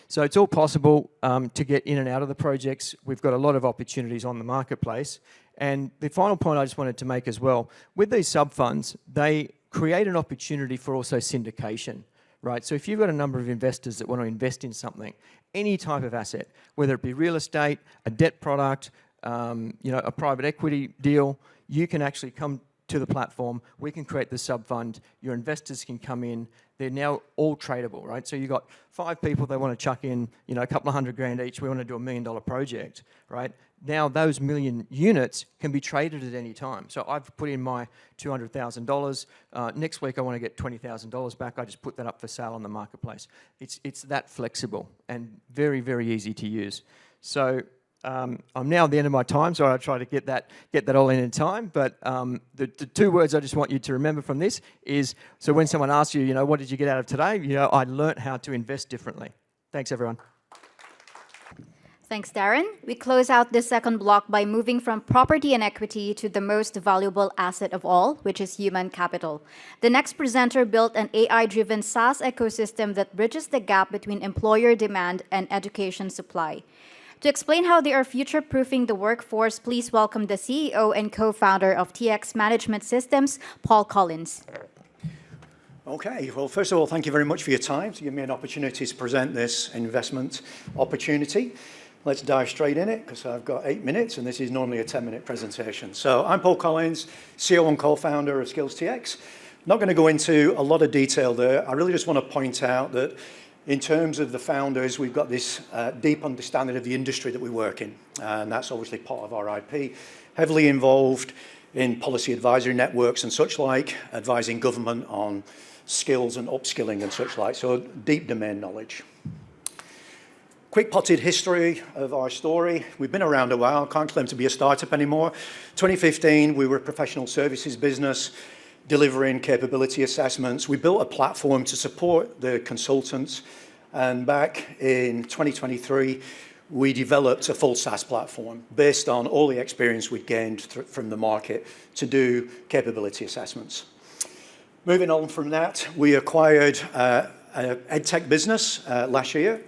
So it's all possible to get in and out of the projects. We've got a lot of opportunities on the marketplace. And the final point I just wanted to make as well, with these sub-funds, they create an opportunity for also syndication, right? So if you've got a number of investors that want to invest in something, any type of asset, whether it be real estate, a debt product, a private equity deal, you can actually come to the platform, we can create the sub-fund, your investors can come in, they're now all tradable, right? So you've got 5 people that want to chuck in, a couple of $100,000 each, we want to do $1 million project, right? Now those million units can be traded at any time. So I've put in my $200,000. Next week I want to get $20,000 back. I just put that up for sale on the marketplace. It's that flexible and very, very easy to use. So I'm now at the end of my time, so I try to get that all in time. But the 2 words I just want you to remember from this is, so when someone asks you, what did you get out of today? I learnt how to invest differently. Thanks, everyone. Thanks, Darren. We close out this second block by moving from property and equity to the most valuable asset of all, which is human capital. The next presenter built an AI-driven SaaS ecosystem that bridges the gap between employer demand and education supply. To explain how they are future-proofing the workforce, please welcome the CEO and co-founder of TX Management Systems, Paul Collins. Okay, well, first of all, thank you very much for your time to give me an opportunity to present this investment opportunity. Let's dive straight in it, because I've got 8 minutes, and this is normally a 10-minute presentation. So I'm Paul Collins, CEO and co-founder of SkillsTX. Not going to go into a lot of detail there. I really just want to point out that in terms of the founders, we've got this deep understanding of the industry that we work in, and that's obviously part of our IP. Heavily involved in policy advisory networks and such like, advising government on skills and upskilling and such like, so deep domain knowledge. Quick potted history of our story. We've been around a while, can't claim to be a startup anymore. 2015, we were a professional services business, delivering capability assessments. We built a platform to support the consultants, and back in 2023, we developed a full SaaS platform based on all the experience we'd gained from the market to do capability assessments. Moving on from that, we acquired an edtech business last year,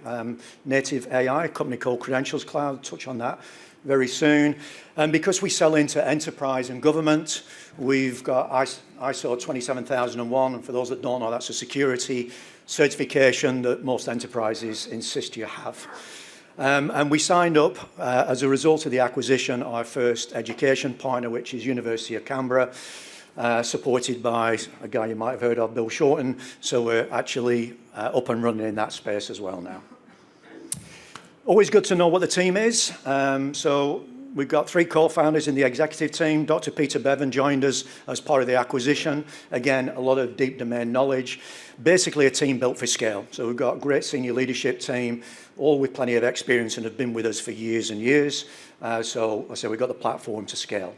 native AI, a company called Credentials Cloud, touch on that very soon. And because we sell into enterprise and government, we've got ISO 27001, and for those that don't know, that's a security certification that most enterprises insist you have. And we signed up, as a result of the acquisition, our first education partner, which is University of Canberra, supported by a guy you might have heard of, Bill Shorten. So we're actually up and running in that space as well now. Always good to know what the team is. So we've got 3 co-founders in the executive team. Dr. Peter Bevan joined us as part of the acquisition. Again, a lot of deep domain knowledge. Basically a team built for scale. So we've got a great senior leadership team, all with plenty of experience and have been with us for years and years. So I say we've got the platform to scale.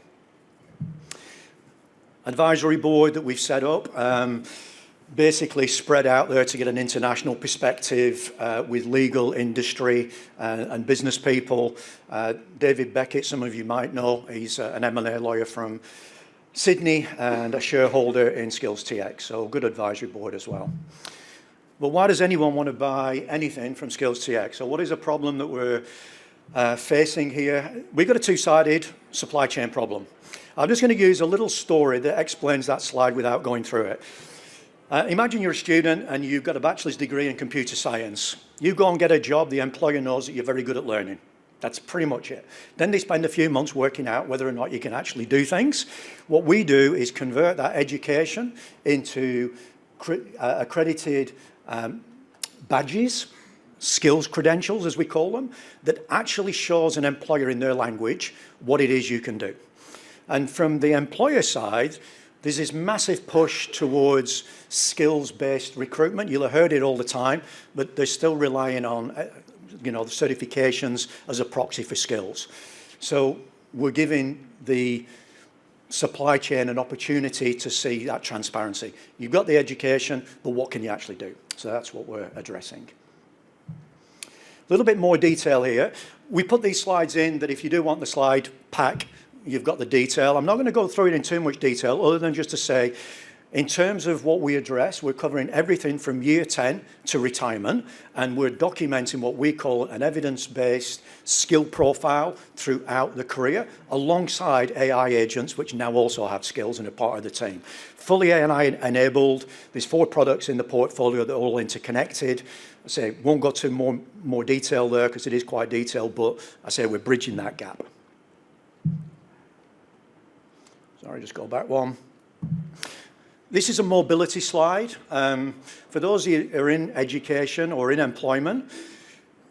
Advisory board that we've set up, basically spread out there to get an international perspective with legal, industry, and business people. David Beckett, some of you might know, he's an M&A lawyer from Sydney and a shareholder in SkillsTX, so good advisory board as well. But why does anyone want to buy anything from SkillsTX? So what is a problem that we're facing here? We've got a 2-sided supply chain problem. I'm just going to use a little story that explains that slide without going through it. Imagine you're a student and you've got a bachelor's degree in computer science. You go and get a job, the employer knows that you're very good at learning. That's pretty much it. Then they spend a few months working out whether or not you can actually do things. What we do is convert that education into accredited badges, skills credentials, as we call them, that actually shows an employer in their language what it is you can do. And from the employer side, there's this massive push towards skills-based recruitment. You'll have heard it all the time, but they're still relying on the certifications as a proxy for skills. So we're giving the supply chain an opportunity to see that transparency. You've got the education, but what can you actually do? So that's what we're addressing. A little bit more detail here. We put these slides in that if you do want the slide pack, you've got the detail. I'm not going to go through it in too much detail other than just to say, in terms of what we address, we're covering everything from year 10 to retirement, and we're documenting what we call an evidence-based skill profile throughout the career, alongside AI agents, which now also have skills and are part of the team. Fully AI enabled. There's 4 products in the portfolio that are all interconnected. I say, won't go to more detail there because it is quite detailed, but I say we're bridging that gap. Sorry, just go back one. This is a mobility slide. For those of you who are in education or in employment,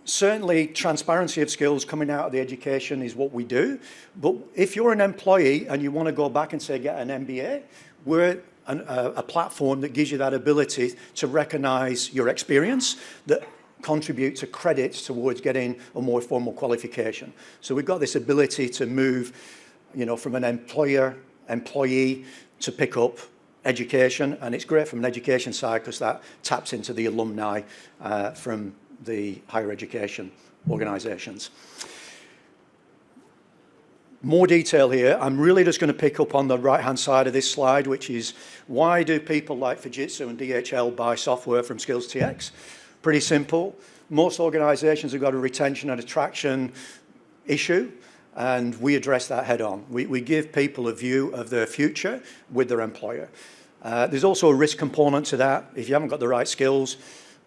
certainly transparency of skills coming out of the education is what we do. But if you're an employee and you want to go back and say get an MBA, we're a platform that gives you that ability to recognise your experience that contribute to credits towards getting a more formal qualification. So we've got this ability to move, from an employee to pick up education, and it's great from an education side because that taps into the alumni from the higher education organisations. More detail here. I'm really just going to pick up on the right-hand side of this slide, which is why do people like Fujitsu and DHL buy software from SkillsTX? Pretty simple. Most organisations have got a retention and attraction issue, and we address that head on. We give people a view of their future with their employer. There's also a risk component to that. If you haven't got the right skills,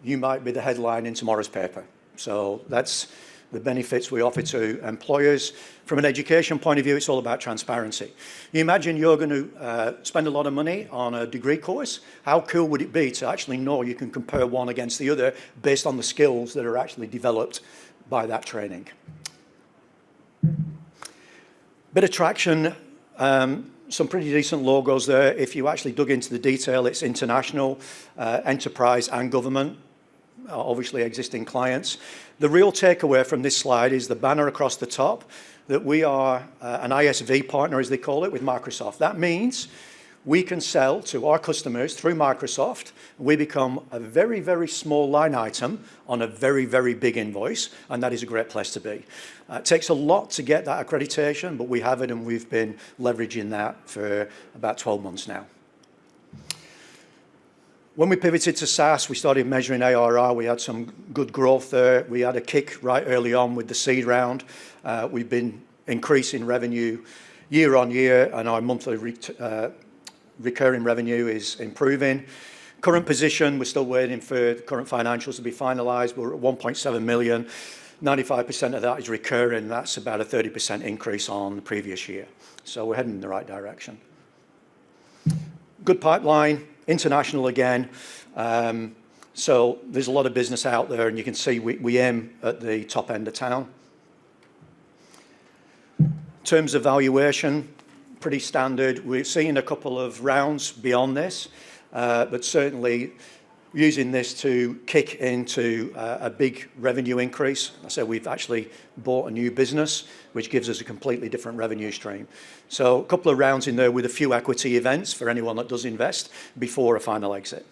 you might be the headline in tomorrow's paper. So that's the benefits we offer to employers. From an education point of view, it's all about transparency. You imagine you're going to spend a lot of money on a degree course. How cool would it be to actually know you can compare one against the other based on the skills that are actually developed by that training? Bit of traction, some pretty decent logos there. If you actually dug into the detail, it's international, enterprise and government, obviously existing clients. The real takeaway from this slide is the banner across the top, that we are an ISV partner, as they call it, with Microsoft. That means we can sell to our customers through Microsoft. We become a very, very small line item on a very, very big invoice, and that is a great place to be. It takes a lot to get that accreditation, but we have it, and we've been leveraging that for about 12 months now. When we pivoted to SaaS, we started measuring ARR. We had some good growth there. We had a kick right early on with the seed round. We've been increasing revenue year on year, and our monthly recurring revenue is improving. Current position, we're still waiting for the current financials to be finalised. We're at 1.7 million. 95% of that is recurring. That's about a 30% increase on the previous year. So we're heading in the right direction. Good pipeline. International again. So there's a lot of business out there, and you can see we aim at the top end of town. In terms of valuation, pretty standard. We're seeing a couple of rounds beyond this, but certainly using this to kick into a big revenue increase. I said we've actually bought a new business, which gives us a completely different revenue stream. So a couple of rounds in there with a few equity events for anyone that does invest before a final exit.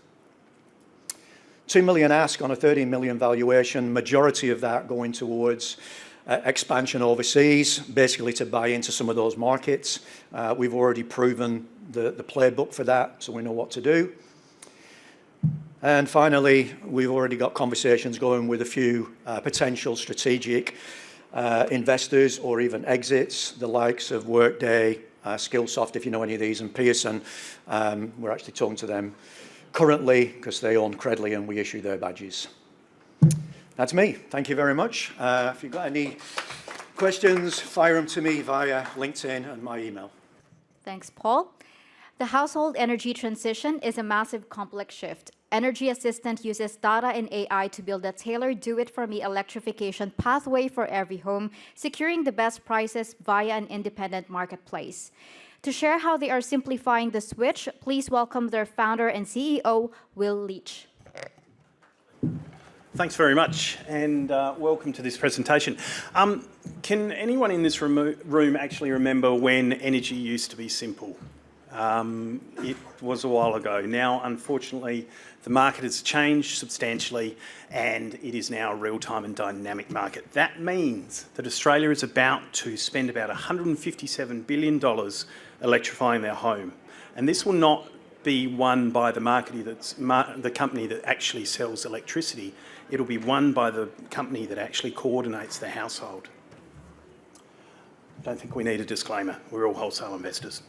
2 million ask on a 13 million valuation, majority of that going towards expansion overseas, basically to buy into some of those markets. We've already proven the playbook for that, so we know what to do. And finally, we've already got conversations going with a few potential strategic investors or even exits, the likes of Workday, Skillsoft, if you know any of these, and Pearson. We're actually talking to them currently because they own Credly and we issue their badges. That's me. Thank you very much. If you've got any questions, fire them to me via LinkedIn and my email. Thanks, Paul. The household energy transition is a massive, complex shift. Energy Assistant uses data and AI to build a tailored do-it-for-me electrification pathway for every home, securing the best prices via an independent marketplace. To share how they are simplifying the switch, please welcome their founder and CEO, Will Leitch. Thanks very much, and welcome to this presentation. Can anyone in this room actually remember when energy used to be simple? It was a while ago. Now, unfortunately, the market has changed substantially, and it is now a real-time and dynamic market. That means that Australia is about to spend about $157 billion electrifying their home, and this will not be won by the the company that actually sells electricity. It'll be won by the company that actually coordinates the household. I don't think we need a disclaimer. We're all wholesale investors.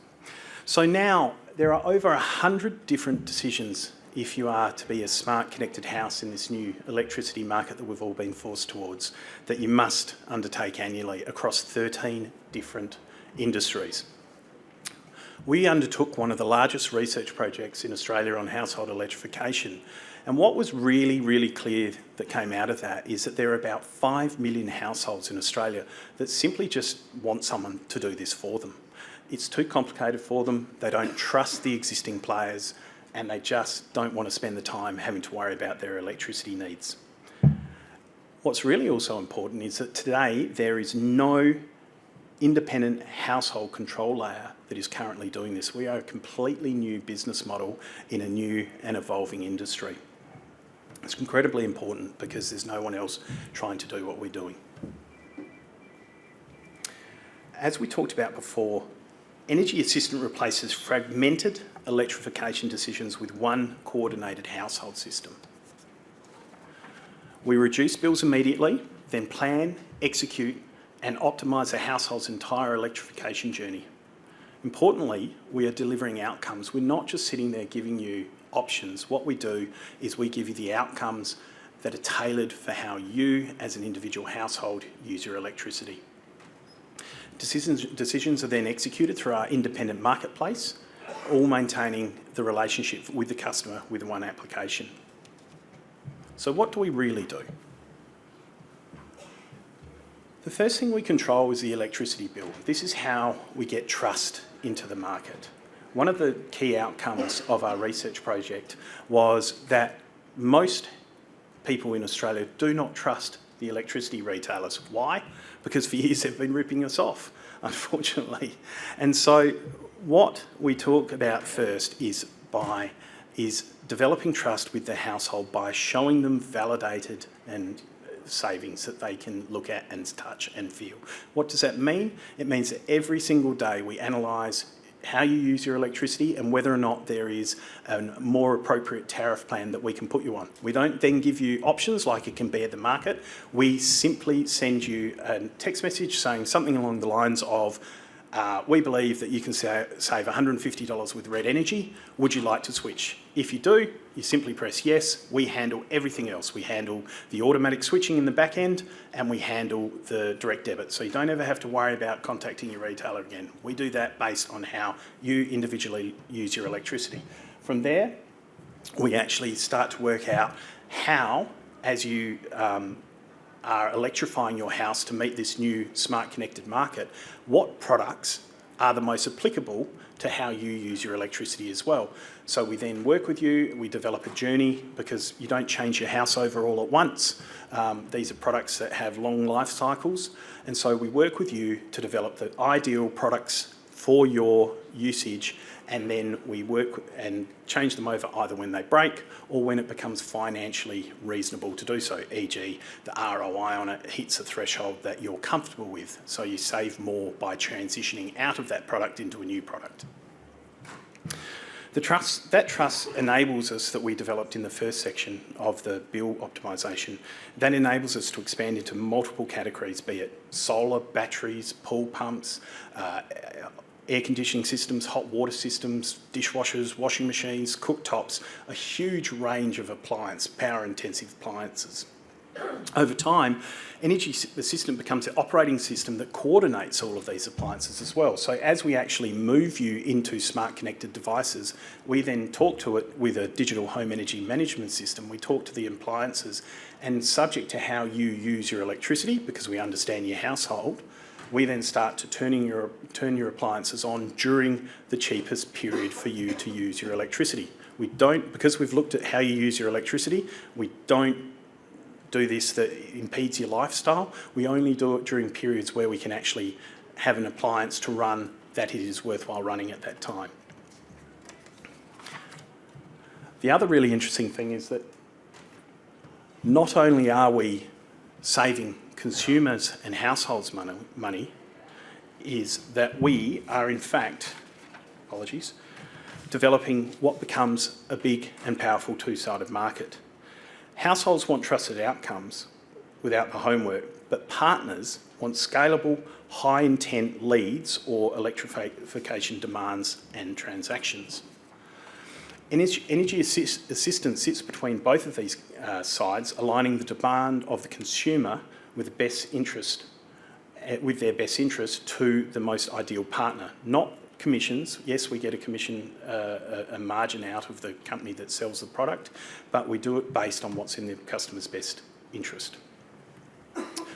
So now there are over 100 different decisions if you are to be a smart connected house in this new electricity market that we've all been forced towards, that you must undertake annually across 13 different industries. We undertook one of the largest research projects in Australia on household electrification, and what was really, really clear that came out of that is that there are about 5 million households in Australia that simply just want someone to do this for them. It's too complicated for them, they don't trust the existing players, and they just don't want to spend the time having to worry about their electricity needs. What's really also important is that today there is no independent household control layer that is currently doing this. We are a completely new business model in a new and evolving industry. It's incredibly important because there's no one else trying to do what we're doing. As we talked about before, Energy Assistant replaces fragmented electrification decisions with one coordinated household system. We reduce bills immediately, then plan, execute, and optimise a household's entire electrification journey. Importantly, we are delivering outcomes. We're not just sitting there giving you options. What we do is we give you the outcomes that are tailored for how you, as an individual household, use your electricity. Decisions are then executed through our independent marketplace, all maintaining the relationship with the customer with one application. So what do we really do? The first thing we control is the electricity bill. This is how we get trust into the market. One of the key outcomes of our research project was that most people in Australia do not trust the electricity retailers. Why? Because for years they've been ripping us off, unfortunately. And so what we talk about first is developing trust with the household by showing them validated and savings that they can look at and touch and feel. What does that mean? It means that every single day we analyse how you use your electricity and whether or not there is a more appropriate tariff plan that we can put you on. We don't then give you options like it can be at the market. We simply send you a text message saying something along the lines of, we believe that you can save $150 with red energy. Would you like to switch? If you do, you simply press yes. We handle everything else. We handle the automatic switching in the back end, and we handle the direct debit. So you don't ever have to worry about contacting your retailer again. We do that based on how you individually use your electricity. From there, we actually start to work out how, as you are electrifying your house to meet this new smart connected market, what products are the most applicable to how you use your electricity as well. So we then work with you, we develop a journey because you don't change your house over all at once. These are products that have long life cycles, and so we work with you to develop the ideal products for your usage, and then we work and change them over either when they break or when it becomes financially reasonable to do so, e.g. the ROI on it hits a threshold that you're comfortable with, so you save more by transitioning out of that product into a new product. That trust enables us, that we developed in the first section of the bill optimisation, that enables us to expand into multiple categories, be it solar, batteries, pool pumps, air conditioning systems, hot water systems, dishwashers, washing machines, cooktops, a huge range of power-intensive appliances. Over time, Energy Assistant becomes the operating system that coordinates all of these appliances as well. So as we actually move you into smart connected devices, we then talk to it with a digital home energy management system. We talk to the appliances, and subject to how you use your electricity, because we understand your household, we then start to turn your appliances on during the cheapest period for you to use your electricity. We don't, because we've looked at how you use your electricity, we don't do this that impedes your lifestyle. We only do it during periods where we can actually have an appliance to run that it is worthwhile running at that time. The other really interesting thing is that not only are we saving consumers and households money, is that we are in fact, developing what becomes a big and powerful two-sided market. Households want trusted outcomes without the homework, but partners want scalable, high-intent leads or electrification demands and transactions. Energy assistance sits between both of these sides, aligning the demand of the consumer with their best interest to the most ideal partner. Not commissions. Yes, we get a commission, a margin out of the company that sells the product, but we do it based on what's in the customer's best interest.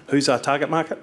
Who's our target market?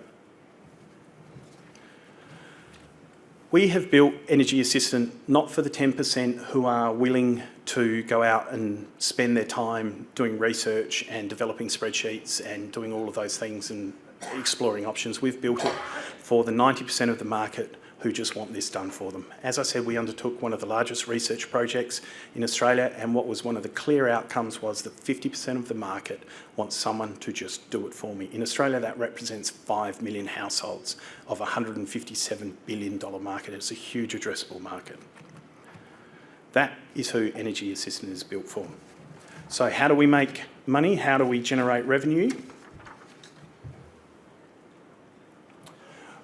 We have built Energy Assistant not for the 10% who are willing to go out and spend their time doing research and developing spreadsheets and doing all of those things and exploring options. We've built it for the 90% of the market who just want this done for them. As I said, we undertook one of the largest research projects in Australia, and what was one of the clear outcomes was that 50% of the market wants someone to just do it for me. In Australia, that represents 5 million households of a $157 billion market. It's a huge addressable market. That is who Energy Assistant is built for. So how do we make money? How do we generate revenue?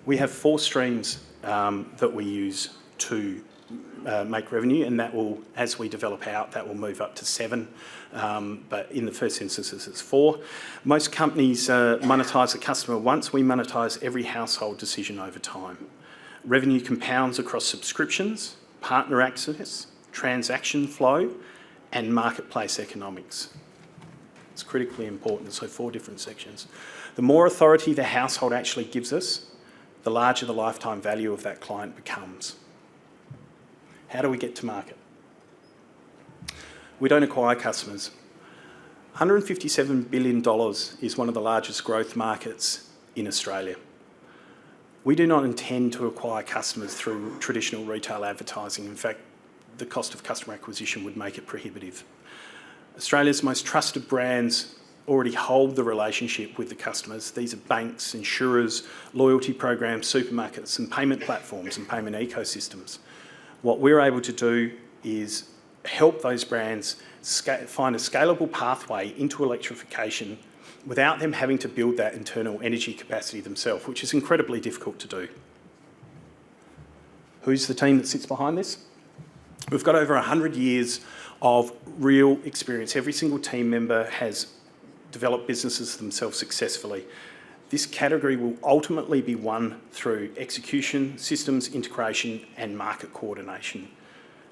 We have 4 streams that we use to make revenue, and that will, as we develop out, that will move up to 7. But in the first instances, it's 4. Most companies monetize the customer once. We monetize every household decision over time. Revenue compounds across subscriptions, partner access, transaction flow, and marketplace economics. It's critically important, so 4 different sections. The more authority the household actually gives us, the larger the lifetime value of that client becomes. How do we get to market? We don't acquire customers. $157 billion is one of the largest growth markets in Australia. We do not intend to acquire customers through traditional retail advertising. In fact, the cost of customer acquisition would make it prohibitive. Australia's most trusted brands already hold the relationship with the customers. These are banks, insurers, loyalty programs, supermarkets, and payment platforms and payment ecosystems. What we're able to do is help those brands find a scalable pathway into electrification without them having to build that internal energy capacity themselves, which is incredibly difficult to do. Who's the team that sits behind this? We've got over 100 years of real experience. Every single team member has develop businesses themselves successfully. This category will ultimately be won through execution, systems integration, and market coordination.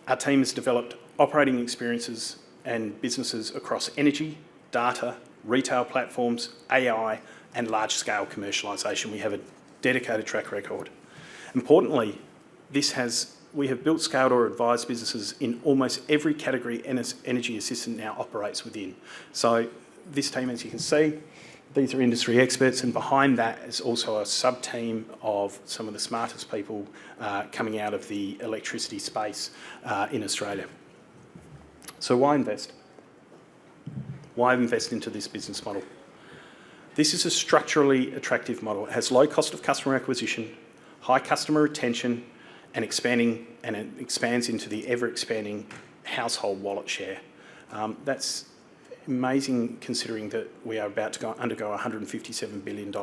Our team has developed operating experiences and businesses across energy, data, retail platforms, AI, and large-scale commercialisation. We have a dedicated track record. Importantly, we have built, scaled or advised businesses in almost every category Energy Assistant now operates within. So this team, as you can see, these are industry experts, and behind that is also a sub-team of some of the smartest people coming out of the electricity space in Australia. So why invest? Why invest into this business model? This is a structurally attractive model. It has low cost of customer acquisition, high customer retention, and it expands into the ever-expanding household wallet share. That's amazing considering that we are about to undergo a $157 billion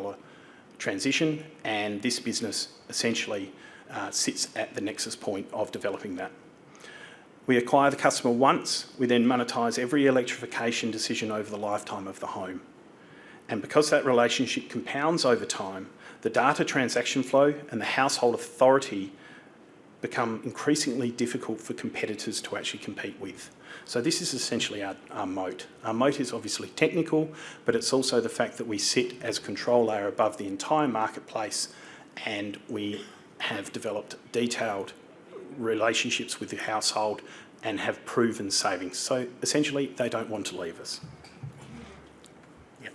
transition, and this business essentially sits at the nexus point of developing that. We acquire the customer once, we then monetize every electrification decision over the lifetime of the home. And because that relationship compounds over time, the data transaction flow and the household authority become increasingly difficult for competitors to actually compete with. So this is essentially our moat. Our moat is obviously technical, but it's also the fact that we sit as control layer above the entire marketplace, and we have developed detailed relationships with the household and have proven savings. So essentially, they don't want to leave us. Yep.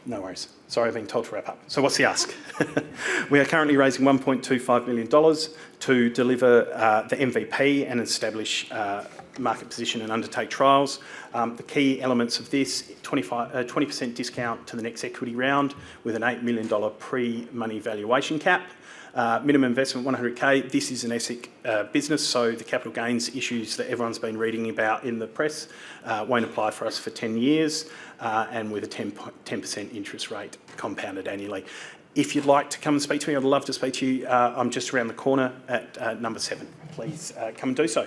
No worries. Sorry, I've been told to wrap up. So what's the ask? We are currently raising $1.25 million to deliver the MVP and establish market position and undertake trials. The key elements of this, 20% discount to the next equity round with an $8 million pre-money valuation cap. Minimum investment 100K. This is an ASIC business, so the capital gains issues that everyone's been reading about in the press won't apply for us for 10 years and with a 10% interest rate compounded annually. If you'd like to come and speak to me, I'd love to speak to you. I'm just around the corner at number 7. Please come and do so.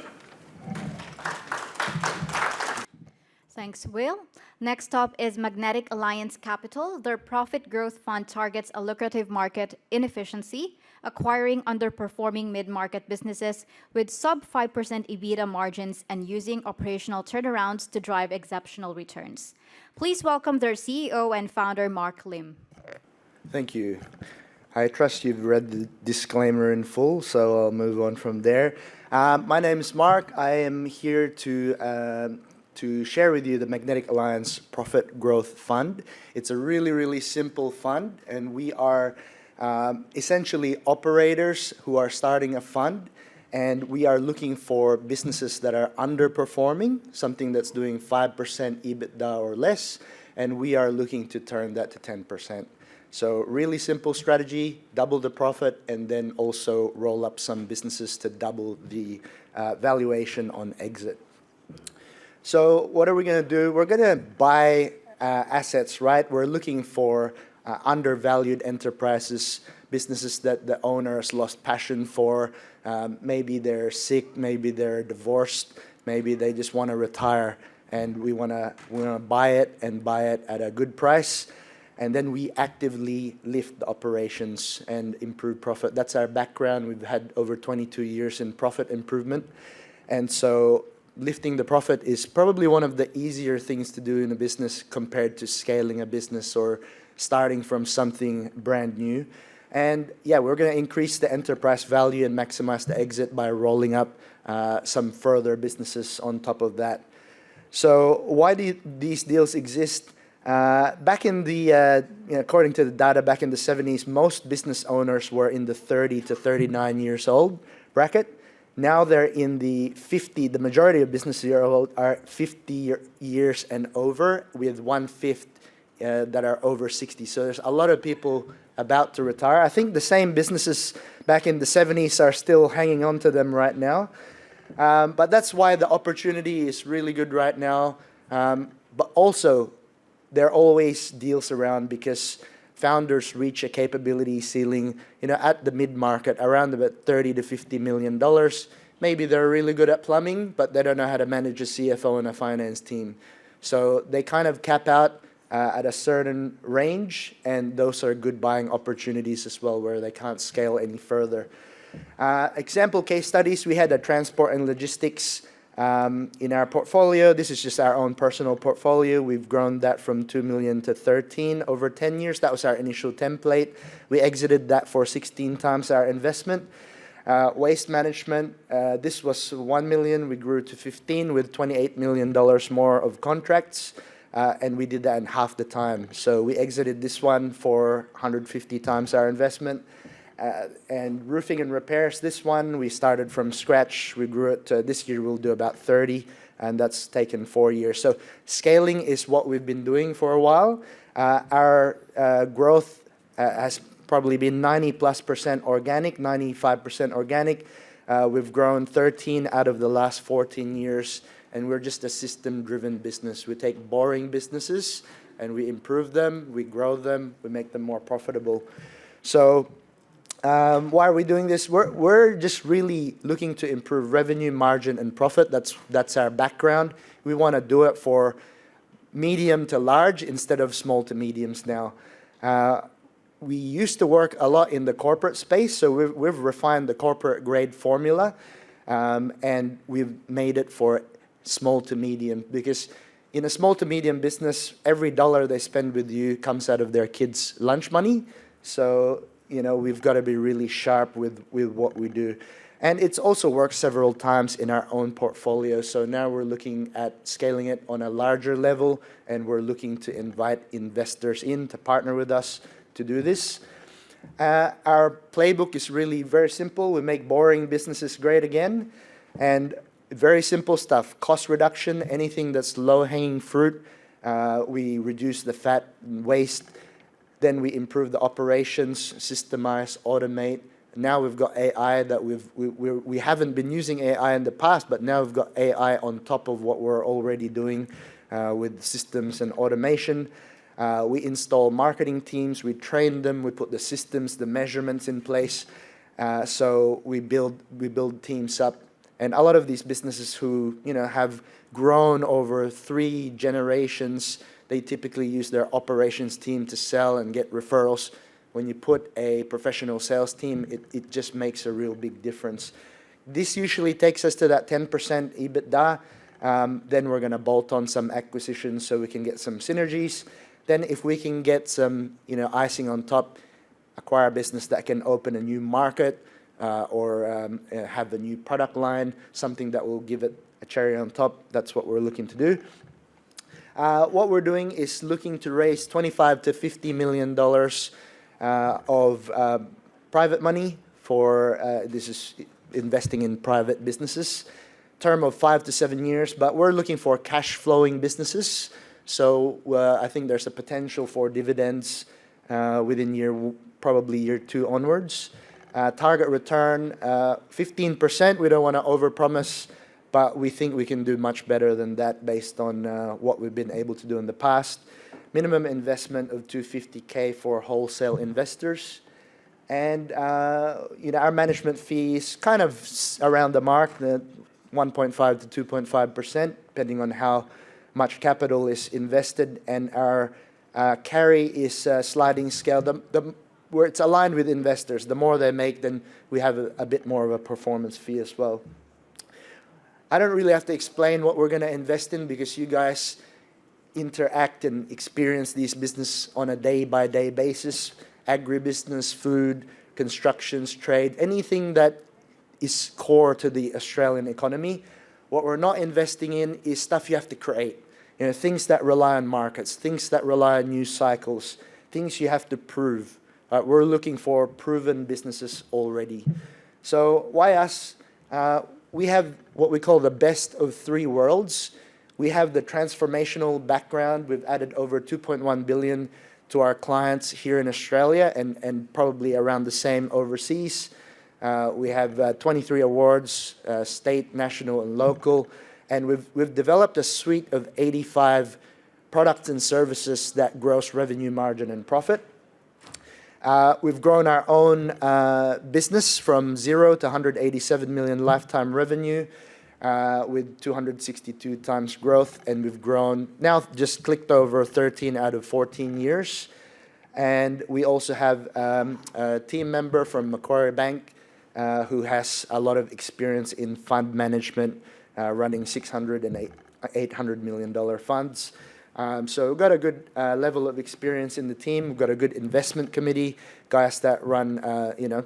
Thanks, Will. Next up is Magnetic Alliance Capital. Their profit growth fund targets a lucrative market inefficiency, acquiring underperforming mid-market businesses with sub-5% EBITDA margins and using operational turnarounds to drive exceptional returns. Please welcome their CEO and founder, Mark Lim. Thank you. I trust you've read the disclaimer in full, so I'll move on from there. My name is Mark. I am here to share with you the Magnetic Alliance Profit Growth Fund. It's a really, really simple fund, and we are essentially operators who are starting a fund, and we are looking for businesses that are underperforming, something that's doing 5% EBITDA or less, and we are looking to turn that to 10%. So really simple strategy, double the profit, and then also roll up some businesses to double the valuation on exit. So what are we going to do? We're going to buy assets, right? We're looking for undervalued enterprises, businesses that the owners lost passion for. Maybe they're sick, maybe they're divorced, maybe they just want to retire, and we want to buy it and buy it at a good price. And then we actively lift the operations and improve profit. That's our background. We've had over 22 years in profit improvement. And so lifting the profit is probably one of the easier things to do in a business compared to scaling a business or starting from something brand new. And yeah, we're going to increase the enterprise value and maximize the exit by rolling up some further businesses on top of that. So why do these deals exist? Back in the, according to the data, back in the 70s, most business owners were in the 30 to 39 years old bracket. Now they're in the 50, the majority of businesses are 50 years and over, with 1/5 that are over 60. So there's a lot of people about to retire. I think the same businesses back in the 70s are still hanging on to them right now. But that's why the opportunity is really good right now. But also, there are always deals around because founders reach a capability ceiling, at the mid-market, around about $30 to $50 million. Maybe they're really good at plumbing, but they don't know how to manage a CFO and a finance team. So they kind of cap out at a certain range, and those are good buying opportunities as well, where they can't scale any further. Example case studies, we had a transport and logistics in our portfolio. This is just our own personal portfolio. We've grown that from 2 million to 13 over 10 years. That was our initial template. We exited that for 16 times our investment. Waste management, this was 1 million. We grew to 15 with $28 million more of contracts. And we did that in half the time. So we exited this one for 150 times our investment. And roofing and repairs, this one, we started from scratch. We grew it to, this year we'll do about 30, and that's taken 4 years. So scaling is what we've been doing for a while. Our growth has probably been 90+% organic, 95% organic. We've grown 13 out of the last 14 years, and we're just a system-driven business. We take boring businesses and we improve them, we grow them, we make them more profitable. So why are we doing this? We're just really looking to improve revenue, margin, and profit. That's our background. We want to do it for medium to large instead of small to mediums now. We used to work a lot in the corporate space, so we've refined the corporate grade formula, and we've made it for small to medium, because in a small to medium business, every dollar they spend with you comes out of their kids' lunch money. So we've got to be really sharp with what we do. And it's also worked several times in our own portfolio. So now we're looking at scaling it on a larger level, and we're looking to invite investors in to partner with us to do this. Our playbook is really very simple. We make boring businesses great again. And very simple stuff, cost reduction, anything that's low-hanging fruit. We reduce the fat and waste. Then we improve the operations, systemize, automate. Now we've got AI that we haven't been using AI in the past, but now we've got AI on top of what we're already doing with systems and automation. We install marketing teams, we train them, we put the systems, the measurements in place. So we build teams up. And a lot of these businesses who have grown over 3 generations, they typically use their operations team to sell and get referrals. When you put a professional sales team, it just makes a real big difference. This usually takes us to that 10% EBITDA. Then we're going to bolt on some acquisitions so we can get some synergies. Then if we can get some icing on top, acquire a business that can open a new market, or have a new product line, something that will give it a cherry on top. That's what we're looking to do. What we're doing is looking to raise $25 to $50 million of private money for, this is investing in private businesses, term of 5 to 7 years, but we're looking for cash flowing businesses. So I think there's a potential for dividends within probably year 2 onwards. Target return, 15%. We don't want to overpromise, but we think we can do much better than that based on what we've been able to do in the past. Minimum investment of $250K for wholesale investors. And our management fees kind of around the mark, the 1.5 to 2.5%, depending on how much capital is invested. And our carry is sliding scale. Where it's aligned with investors. The more they make, then we have a bit more of a performance fee as well. I don't really have to explain what we're going to invest in because you guys interact and experience these businesses on a day-by-day basis. Agribusiness, food, constructions, trade, anything that is core to the Australian economy. What we're not investing in is stuff you have to create. Things that rely on markets, things that rely on news cycles, things you have to prove. We're looking for proven businesses already. So why us? We have what we call the best of 3 worlds. We have the transformational background. We've added over $2.1 billion to our clients here in Australia and probably around the same overseas. We have 23 awards, state, national, and local. And we've developed a suite of 85 products and services that gross revenue, margin, and profit. We've grown our own business from 0 to 187 million lifetime revenue with 262 times growth. And we've grown, now just clicked over 13 out of 14 years. And we also have a team member from Macquarie Bank who has a lot of experience in fund management, running $600 and $800 million funds. So we've got a good level of experience in the team. We've got a good investment committee, guys that run, a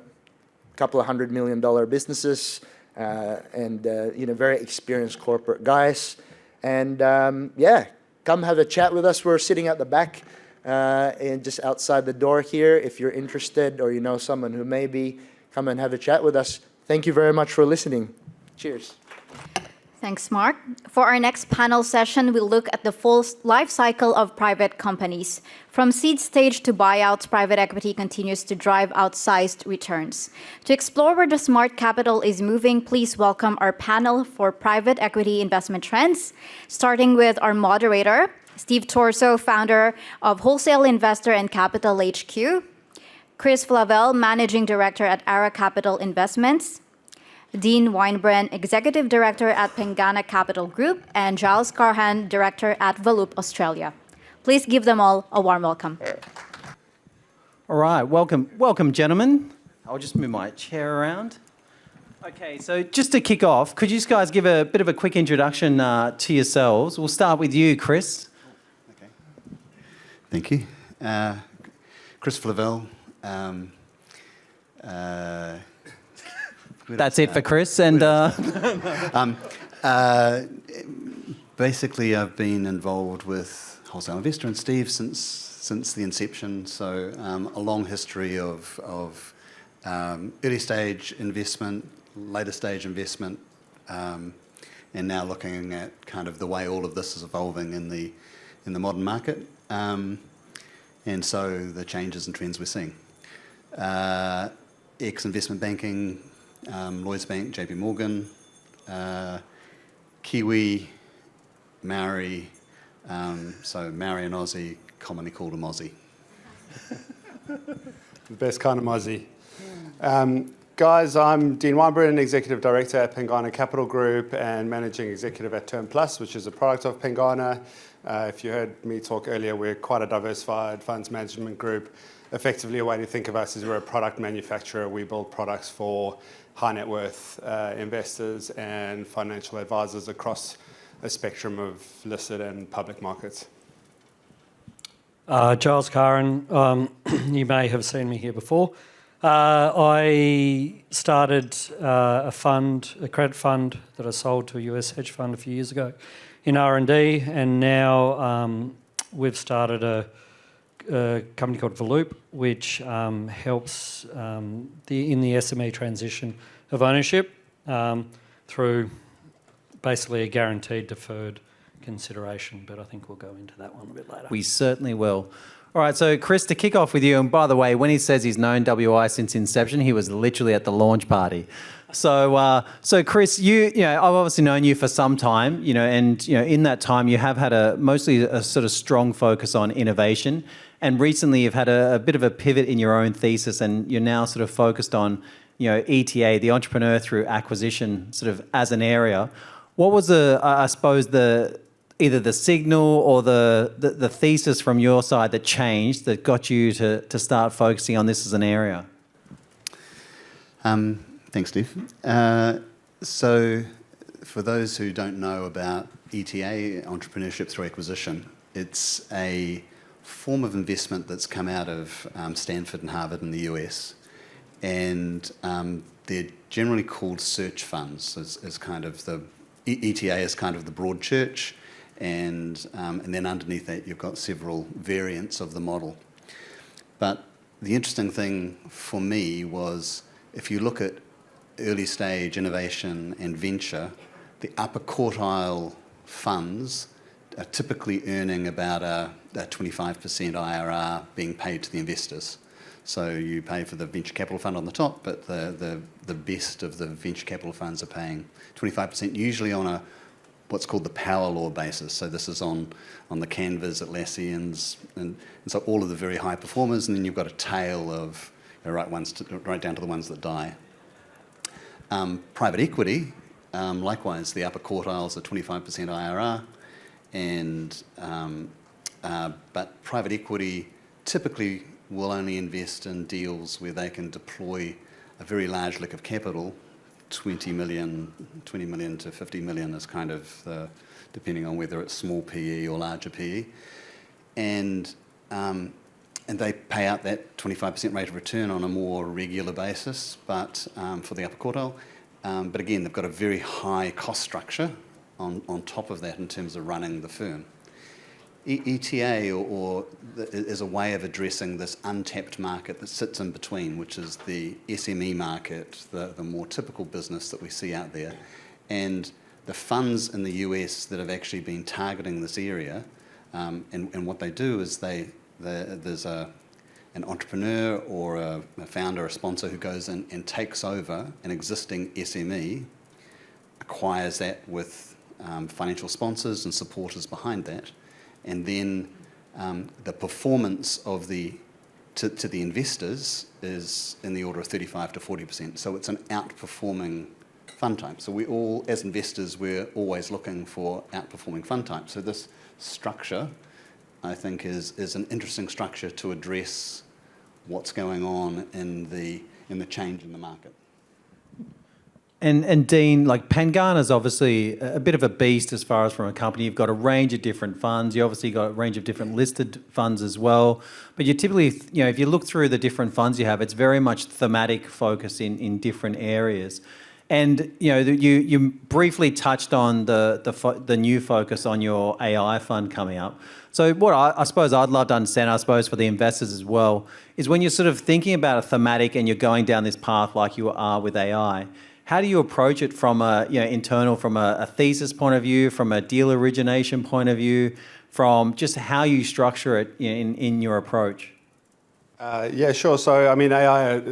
couple of $100 million businesses, and very experienced corporate guys. And come have a chat with us. We're sitting at the back and just outside the door here. If you're interested or you know someone who may be, come and have a chat with us. Thank you very much for listening. Cheers. Thanks, Mark. For our next panel session, we'll look at the full life cycle of private companies. From seed stage to buyouts, private equity continues to drive outsized returns. To explore where the smart capital is moving, please welcome our panel for private equity investment trends, starting with our moderator, Steve Torso, founder of Wholesale Investor and CapitalHQ, Chris Flavell, managing director at Ara Capital Investments, Dean Weinbrenn, Executive Director at Pengana Capital Group, and Giles Carhan, Director at Valup Australia. Please give them all a warm welcome. All right, welcome, gentlemen. I'll just move my chair around. Okay, so just to kick off, could you guys give a bit of a quick introduction to yourselves? We'll start with you, Chris. Okay. Thank you. Chris Flavell. That's it for Chris. And basically, I've been involved with Wholesale Investor and Steve since the inception. So a long history of early stage investment, later stage investment, and now looking at kind of the way all of this is evolving in the modern market, and so the changes and trends we're seeing. Ex-investment banking, Lloyds Bank, JP Morgan, Kiwi, Maori, so Maori and Aussie, commonly called a Mozzie. The best kind of Aussie. Guys, I'm Dean Weinberg, Executive Director at Pengana Capital Group and Managing Executive at Term Plus, which is a product of Pengana. If you heard me talk earlier, we're quite a diversified funds management group. Effectively, a way to think of us is we're a product manufacturer. We build products for high net worth investors and financial advisors across a spectrum of listed and public markets. Giles Curran, you may have seen me here before. I started a credit fund that I sold to a US hedge fund a few years ago in R&D, and now we've started a company called Volloop, which helps in the SME transition of ownership through basically a guaranteed deferred consideration, but I think we'll go into that one a bit later. We certainly will. All right, so Chris, to kick off with you, and by the way, when he says he's known WI since inception, he was literally at the launch party. So Chris, you know, I've obviously known you for some time, you know, and you know, in that time you have had mostly a sort of strong focus on innovation, and recently you've had a bit of a pivot in your own thesis, and you're now sort of focused on, you know, ETA, the entrepreneur through acquisition, sort of as an area. What was I suppose either the signal or the thesis from your side that changed, that got you to start focusing on this as an area? Thanks, Steve. So for those who don't know about ETA, entrepreneurship through acquisition, it's a form of investment that's come out of Stanford and Harvard in the US. And they're generally called search funds, as kind of the ETA is kind of the broad church. And then underneath that, you've got several variants of the model. But the interesting thing for me was, if you look at early stage innovation and venture, the upper quartile funds are typically earning about a 25% IRR being paid to the investors. So you pay for the venture capital fund on the top, but the best of the venture capital funds are paying 25%, usually on what's called the power law basis. So this is on the Canvas, Atlassians, and so all of the very high performers, and then you've got a tail of right down to the ones that die. Private equity, likewise, the upper quartiles are 25% IRR, but private equity typically will only invest in deals where they can deploy a very large lick of capital. 20 million to 50 million is kind of depending on whether it's small PE or larger PE, and they pay out that 25% rate of return on a more regular basis, but for the upper quartile. But again, they've got a very high cost structure on top of that in terms of running the firm. ETA is a way of addressing this untapped market that sits in between, which is the SME market, the more typical business that we see out there. And the funds in the US that have actually been targeting this area, and what they do is there's an entrepreneur or a founder or a sponsor who goes in and takes over an existing SME, acquires that with financial sponsors and supporters behind that, and then the performance of to the investors is in the order of 35 to 40%. So it's an outperforming fund type. So we all, as investors, we're always looking for outperforming fund types. So this structure, I think, is an interesting structure to address what's going on in the change in the market. And Dean, like Pengana's obviously a bit of a beast as far as from a company. You've got a range of different funds. You obviously got a range of different listed funds as well. But you typically, if you look through the different funds you have, it's very much thematic focus in different areas. And you briefly touched on the new focus on your AI fund coming up. So what I suppose I'd love to understand, I suppose for the investors as well, is when you're sort of thinking about a thematic and you're going down this path like you are with AI, how do you approach it from a internal, from a thesis point of view, from a deal origination point of view, from just how you structure it in your approach? Yeah, sure. So, I mean, AI,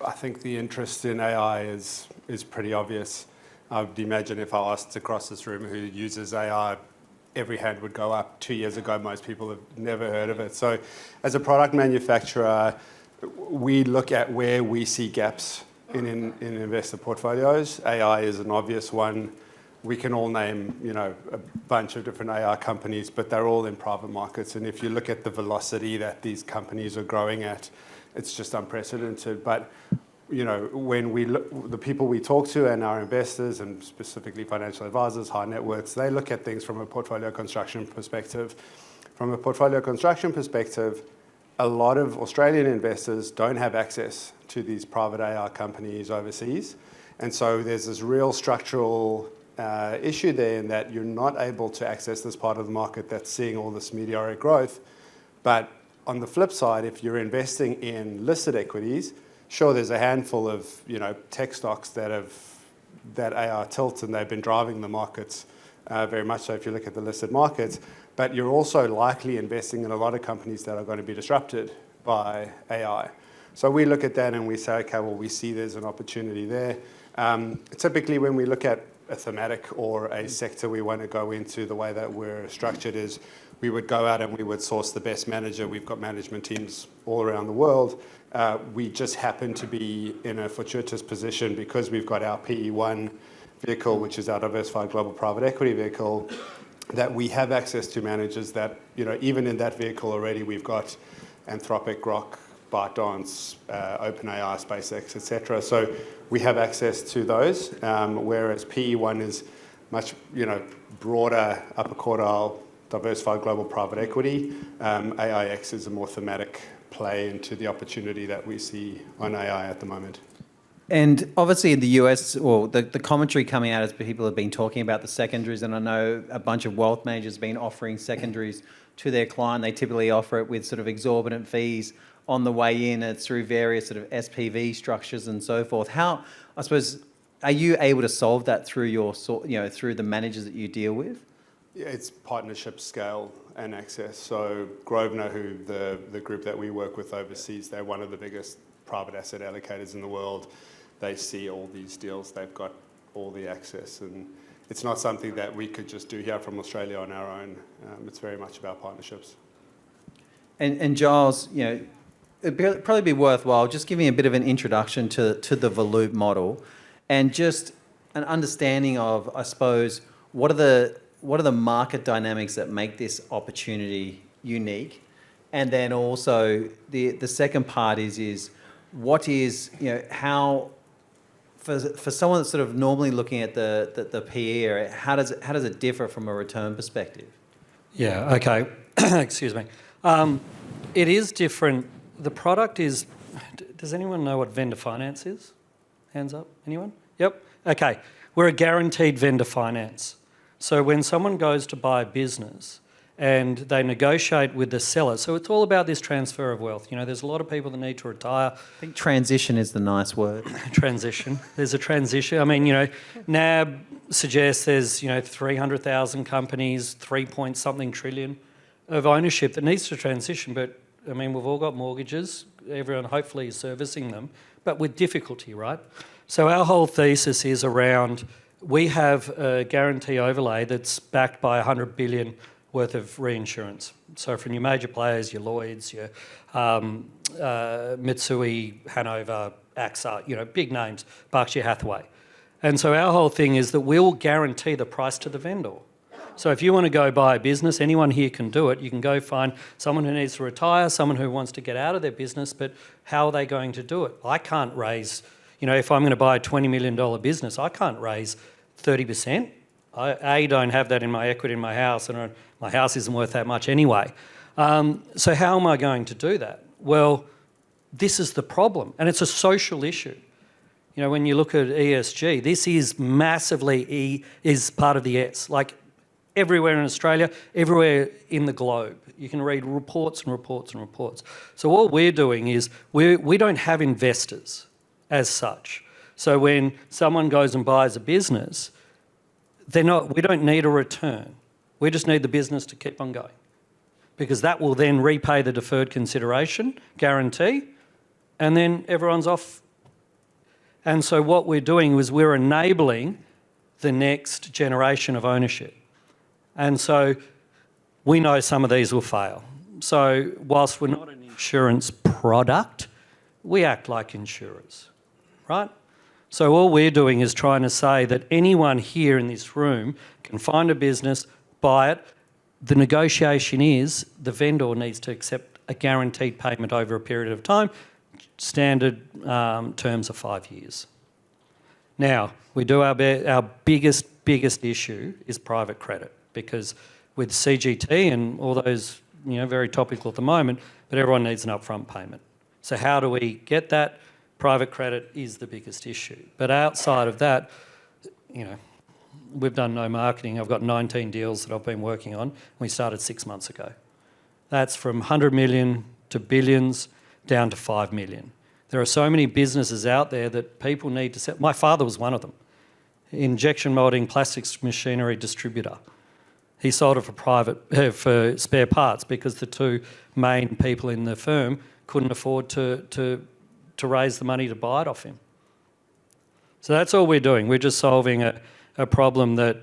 I think the interest in AI is pretty obvious. I would imagine if I asked across this room who uses AI, every hand would go up. 2 years ago, most people have never heard of it. So as a product manufacturer, we look at where we see gaps in investor portfolios. AI is an obvious one. We can all name, a bunch of different AI companies, but they're all in private markets. And if you look at the velocity that these companies are growing at, it's just unprecedented. But when we look, the people we talk to and our investors, and specifically financial advisors, high net worths, they look at things from a portfolio construction perspective. From a portfolio construction perspective, a lot of Australian investors don't have access to these private AI companies overseas. And so there's this real structural issue there in that you're not able to access this part of the market that's seeing all this meteoric growth. But on the flip side, if you're investing in listed equities, sure, there's a handful of tech stocks that AI tilt, and they've been driving the markets very much so if you look at the listed markets. But you're also likely investing in a lot of companies that are going to be disrupted by AI. So we look at that and we say, okay, well, we see there's an opportunity there. Typically, when we look at a thematic or a sector we want to go into, the way that we're structured is we would go out and we would source the best manager. We've got management teams all around the world. We just happen to be in a fortuitous position because we've got our PE1 vehicle, which is our diversified global private equity vehicle, that we have access to managers that, even in that vehicle already, we've got Anthropic, Grok, ByteDance, OpenAI, SpaceX, etc. So we have access to those, whereas PE1 is much, broader, upper quartile, diversified global private equity. AIX is a more thematic play into the opportunity that we see on AI at the moment. And obviously in the US, well, the commentary coming out as people have been talking about the secondaries, and I know a bunch of wealth managers have been offering secondaries to their client. They typically offer it with sort of exorbitant fees on the way in. It's through various sort of SPV structures and so forth. How, I suppose, are you able to solve that through your, through the managers that you deal with? Yeah, it's partnership scale and access. So Grosvenor, who the group that we work with overseas, they're one of the biggest private asset allocators in the world. They see all these deals. They've got all the access, and it's not something that we could just do here from Australia on our own. It's very much about partnerships. And Giles, it'd probably be worthwhile just giving a bit of an introduction to the Volute model, and just an understanding of, I suppose, what are the market dynamics that make this opportunity unique, and then also the second part is what is how for someone that's sort of normally looking at the PE area, how does it differ from a return perspective? Yeah. Okay. Excuse me. It is different. The product is. Does anyone know what vendor finance is? Hands up. Anyone? Yep. Okay. We're a guaranteed vendor finance. So when someone goes to buy a business and they negotiate with the seller, so it's all about this transfer of wealth. There's a lot of people that need to retire. I think transition is the nice word. Transition. There's a transition. I mean, NAB suggests there's, 300,000 companies, 3-point-something trillion of ownership that needs to transition. But, I mean, we've all got mortgages. Everyone hopefully is servicing them, but with difficulty, right? So our whole thesis is around, we have a guarantee overlay that's backed by 100 billion worth of reinsurance. So from your major players, your Lloyds, your Mitsui, Hanover, AXA, big names, Berkshire Hathaway. And so our whole thing is that we'll guarantee the price to the vendor. So if you want to go buy a business, anyone here can do it. You can go find someone who needs to retire, someone who wants to get out of their business, but how are they going to do it? I can't raise, if I'm going to buy a $20 million business, I can't raise 30%. I don't have that in my equity in my house, and my house isn't worth that much anyway. So how am I going to do that? Well, this is the problem, and it's a social issue. When you look at ESG, this is massively is part of the S. Like everywhere in Australia, everywhere in the globe, you can read reports and reports and reports. So what we're doing is we don't have investors as such. So when someone goes and buys a business, we don't need a return. We just need the business to keep on going, because that will then repay the deferred consideration guarantee, and then everyone's off. And so what we're doing is we're enabling the next generation of ownership. And so we know some of these will fail. So whilst we're not an insurance product, we act like insurers, right? So all we're doing is trying to say that anyone here in this room can find a business, buy it. The negotiation is the vendor needs to accept a guaranteed payment over a period of time. Standard terms are 5 years. Now, we do our biggest issue is private credit, because with CGT and all those, very topical at the moment, but everyone needs an upfront payment. So how do we get that? Private credit is the biggest issue. But outside of that, we've done no marketing. I've got 19 deals that I've been working on. We started 6 months ago. That's from 100 million to billions down to 5 million. There are so many businesses out there that people need to sell. My father was one of them. Injection moulding plastics machinery distributor. He sold it for spare parts because the two main people in the firm couldn't afford to raise the money to buy it off him. So that's all we're doing. We're just solving a problem that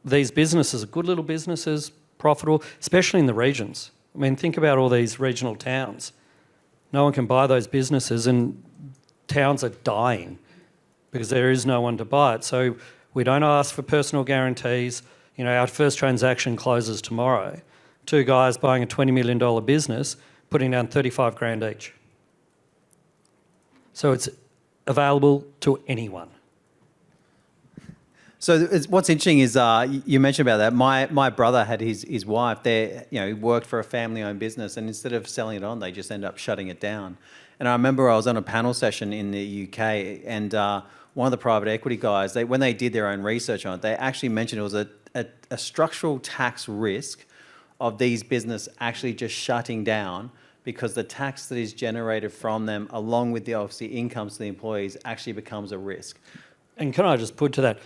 these businesses are good little businesses, profitable, especially in the regions. I mean, think about all these regional towns. No one can buy those businesses, and towns are dying because there is no one to buy it. So we don't ask for personal guarantees. Our first transaction closes tomorrow. 2 guys buying a $20 million business, putting down 35 grand each. So it's available to anyone. So what's interesting is you mentioned about that. My brother had his wife there. He worked for a family-owned business, and instead of selling it on, they just end up shutting it down. And I remember I was on a panel session in the UK, and one of the private equity guys, when they did their own research on it, they actually mentioned it was a structural tax risk of these businesses actually just shutting down, because the tax that is generated from them, along with the obviously incomes to the employees, actually becomes a risk. And can I just put to that,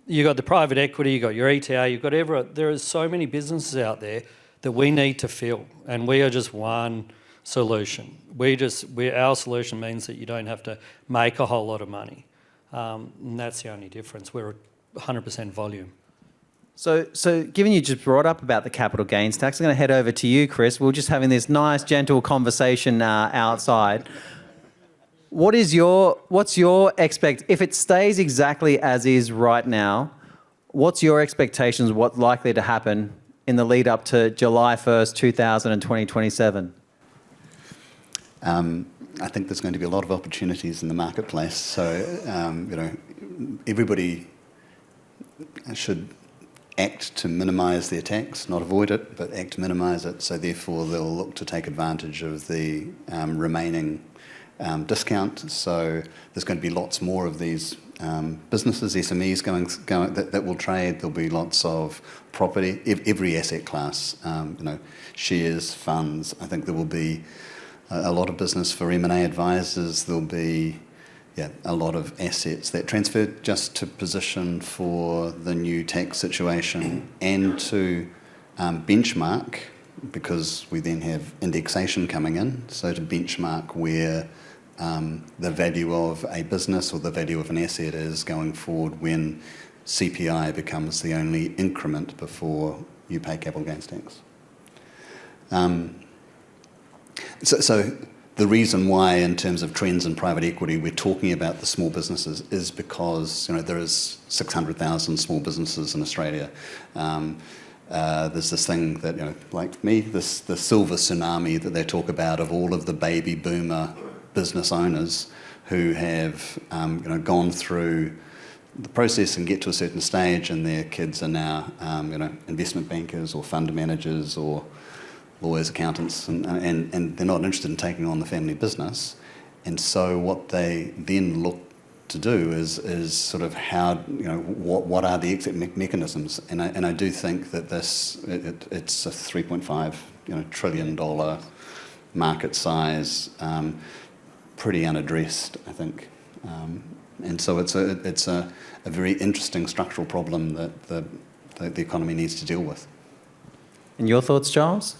you've got the private equity, you've got your ETA, you've got everyone. There are so many businesses out there that we need to fill, and we are just one solution. Our solution means that you don't have to make a whole lot of money. And that's the only difference. We're 100% volume. So given you just brought up about the capital gains tax, I'm going to head over to you, Chris. We're just having this nice, gentle conversation outside. What's your if it stays exactly as is right now, what's your expectations of what's likely to happen in the lead up to July 1st, 2027? I think there's going to be a lot of opportunities in the marketplace. So, everybody should act to minimise their tax, not avoid it, but act to minimise it. So therefore, they'll look to take advantage of the remaining discount. So there's going to be lots more of these businesses, SMEs going that will trade. There'll be lots of property, every asset class, shares, funds. I think there will be a lot of business for M&A advisors. There'll be a lot of assets that transfer just to position for the new tax situation and to benchmark, because we then have indexation coming in, so to benchmark where the value of a business or the value of an asset is going forward when CPI becomes the only increment before you pay capital gains tax. So the reason why, in terms of trends in private equity, we're talking about the small businesses is because there is 600,000 small businesses in Australia. There's this thing that, like me, the silver tsunami that they talk about of all of the baby boomer business owners who have gone through the process and get to a certain stage, and their kids are now investment bankers or fund managers or lawyers, accountants, and they're not interested in taking on the family business. And so what they then look to do is sort of how, what are the exit mechanisms? And I do think that it's a $3.5 trillion market size, pretty unaddressed, I think. And so it's a very interesting structural problem that the economy needs to deal with. And your thoughts, Giles?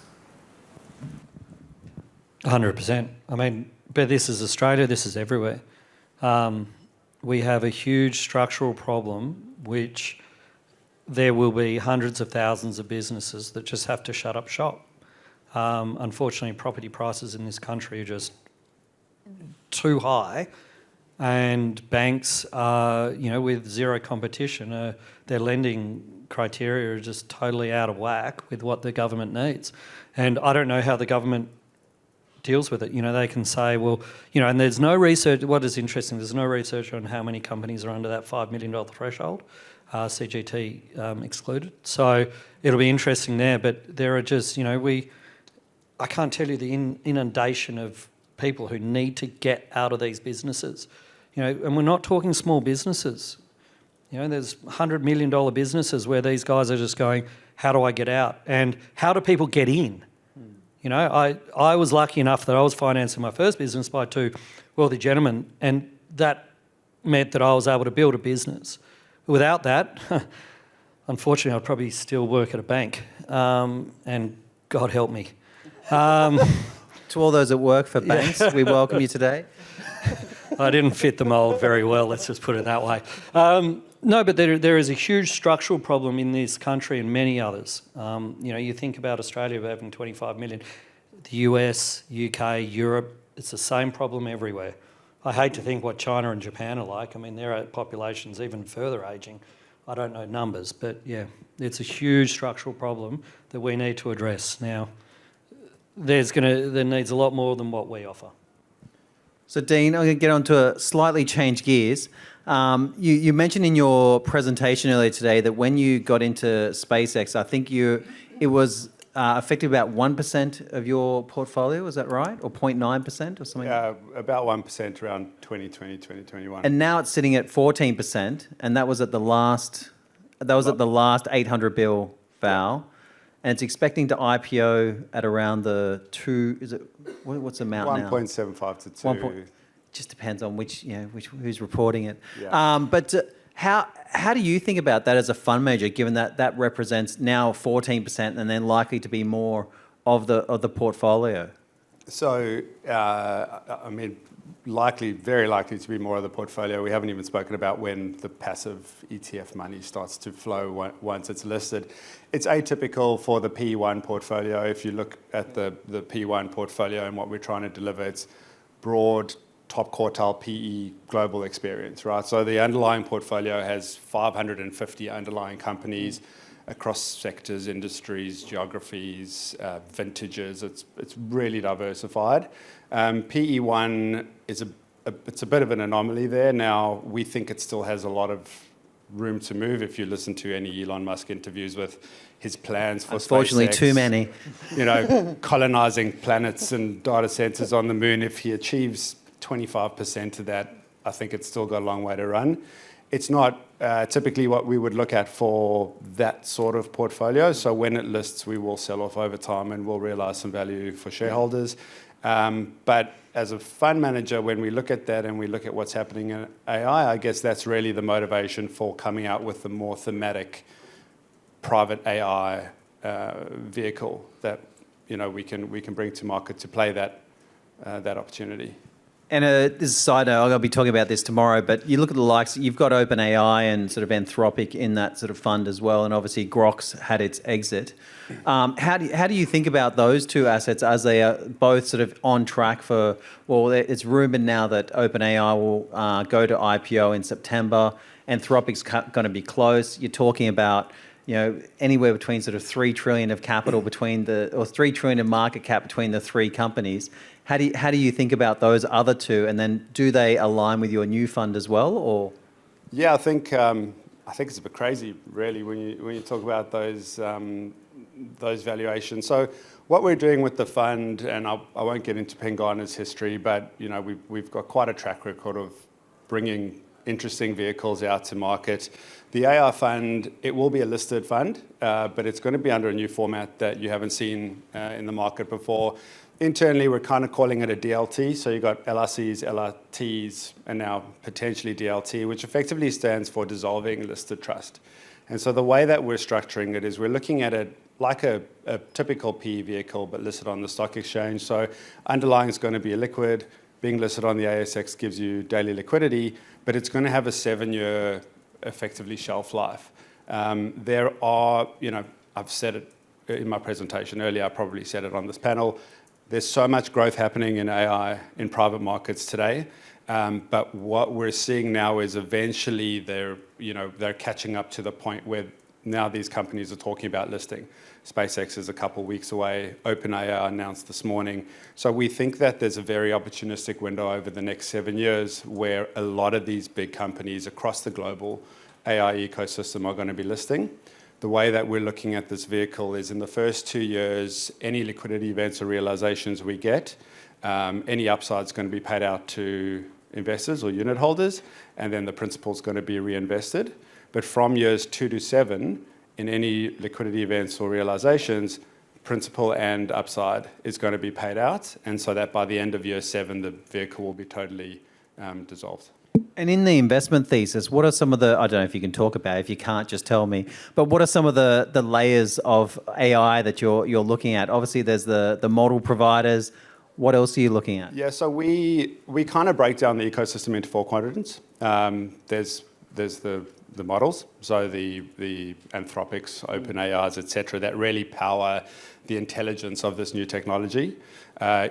100%. I mean, but this is Australia, this is everywhere. We have a huge structural problem, which there will be hundreds of thousands of businesses that just have to shut up shop. Unfortunately, property prices in this country are just too high, and banks are, with zero competition, their lending criteria are just totally out of whack with what the government needs. And I don't know how the government deals with it. They can say, well, and there's no research. What is interesting, there's no research on how many companies are under that $5 million threshold, CGT excluded. So it'll be interesting there, but there are just, I can't tell you the inundation of people who need to get out of these businesses. And we're not talking small businesses. There's $100 million businesses where these guys are just going, how do I get out? And how do people get in? I was lucky enough that I was financing my first business by two wealthy gentlemen, and that meant that I was able to build a business. Without that, unfortunately, I'd probably still work at a bank, and God help me. To all those that work for banks, we welcome you today. I didn't fit the mould very well, let's just put it that way. No, but there is a huge structural problem in this country and many others. You think about Australia having 25 million, the US, UK, Europe, it's the same problem everywhere. I hate to think what China and Japan are like. I mean, their population's even further ageing. I don't know numbers, but yeah, it's a huge structural problem that we need to address. Now, there needs a lot more than what we offer. So Dean, I'm going to get on to slightly change gears. You mentioned in your presentation earlier today that when you got into SpaceX, I think it was effectively about 1% of your portfolio, is that right? Or 0.9% or something? Yeah, about 1% around 2020, 2021. And now it's sitting at 14%, and that was at the last 800 bill val. And it's expecting to IPO at around the what's the amount now? 1.75 to 2. Just depends on who's reporting it. Yeah. But how do you think about that as a fund manager, given that represents now 14% and then likely to be more of the portfolio? So, very likely to be more of the portfolio. We haven't even spoken about when the passive ETF money starts to flow once it's listed. It's atypical for the P1 portfolio. If you look at the P1 portfolio and what we're trying to deliver, it's broad, top quartile PE global experience, right? So the underlying portfolio has 550 underlying companies across sectors, industries, geographies, vintages. It's really diversified. PE1 is it's a bit of an anomaly there. Now, we think it still has a lot of room to move. If you listen to any Elon Musk interviews with his plans for Unfortunately, SpaceX, too many. Colonizing planets and data centers on the moon, if he achieves 25% of that, I think it's still got a long way to run. It's not typically what we would look at for that sort of portfolio. So when it lists, we will sell off over time and we'll realize some value for shareholders. But as a fund manager, when we look at that and we look at what's happening in AI, I guess that's really the motivation for coming out with the more thematic private AI vehicle that we can bring to market to play that opportunity. And this is a side note, I'm going to be talking about this tomorrow, but you look at the likes, you've got OpenAI and sort of Anthropic in that sort of fund as well, and obviously Grok's had its exit. How do you think about those two assets as they are both sort of on track for, well, it's rumoured now that OpenAI will go to IPO in September, Anthropic's going to be close. You're talking about anywhere between sort of 3 trillion of capital or 3 trillion of market cap between the three companies. How do you think about those other two, and then do they align with your new fund as well, or? Yeah, I think it's a bit crazy, really, when you talk about those valuations. So what we're doing with the fund, and I won't get into Pengana's history, but we've got quite a track record of bringing interesting vehicles out to market. The AI fund, it will be a listed fund, but it's going to be under a new format that you haven't seen in the market before. Internally, we're kind of calling it a DLT. So you've got LRCs, LRTs, and now potentially DLT, which effectively stands for dissolving listed trust. And so the way that we're structuring it is we're looking at it like a typical PE vehicle, but listed on the stock exchange. So underlying is going to be liquid. Being listed on the ASX gives you daily liquidity, but it's going to have a 7-year effectively shelf life. There are, I've said it in my presentation earlier, I probably said it on this panel, there's so much growth happening in AI in private markets today, but what we're seeing now is eventually they're catching up to the point where now these companies are talking about listing. SpaceX is a couple of weeks away. OpenAI announced this morning. So we think that there's a very opportunistic window over the next 7 years where a lot of these big companies across the global AI ecosystem are going to be listing. The way that we're looking at this vehicle is in the first 2 years, any liquidity events or realizations we get, any upside is going to be paid out to investors or unit holders, and then the principal is going to be reinvested. But from years 2 to 7, in any liquidity events or realizations, principal and upside is going to be paid out, and so that by the end of year 7, the vehicle will be totally dissolved. And in the investment thesis, what are some of the, I don't know if you can talk about it, if you can't, just tell me, but what are some of the layers of AI that you're looking at? Obviously, there's the model providers. What else are you looking at? Yeah, so we kind of break down the ecosystem into 4 quadrants. There's the models, so the Anthropics, OpenAIs, etc., that really power the intelligence of this new technology.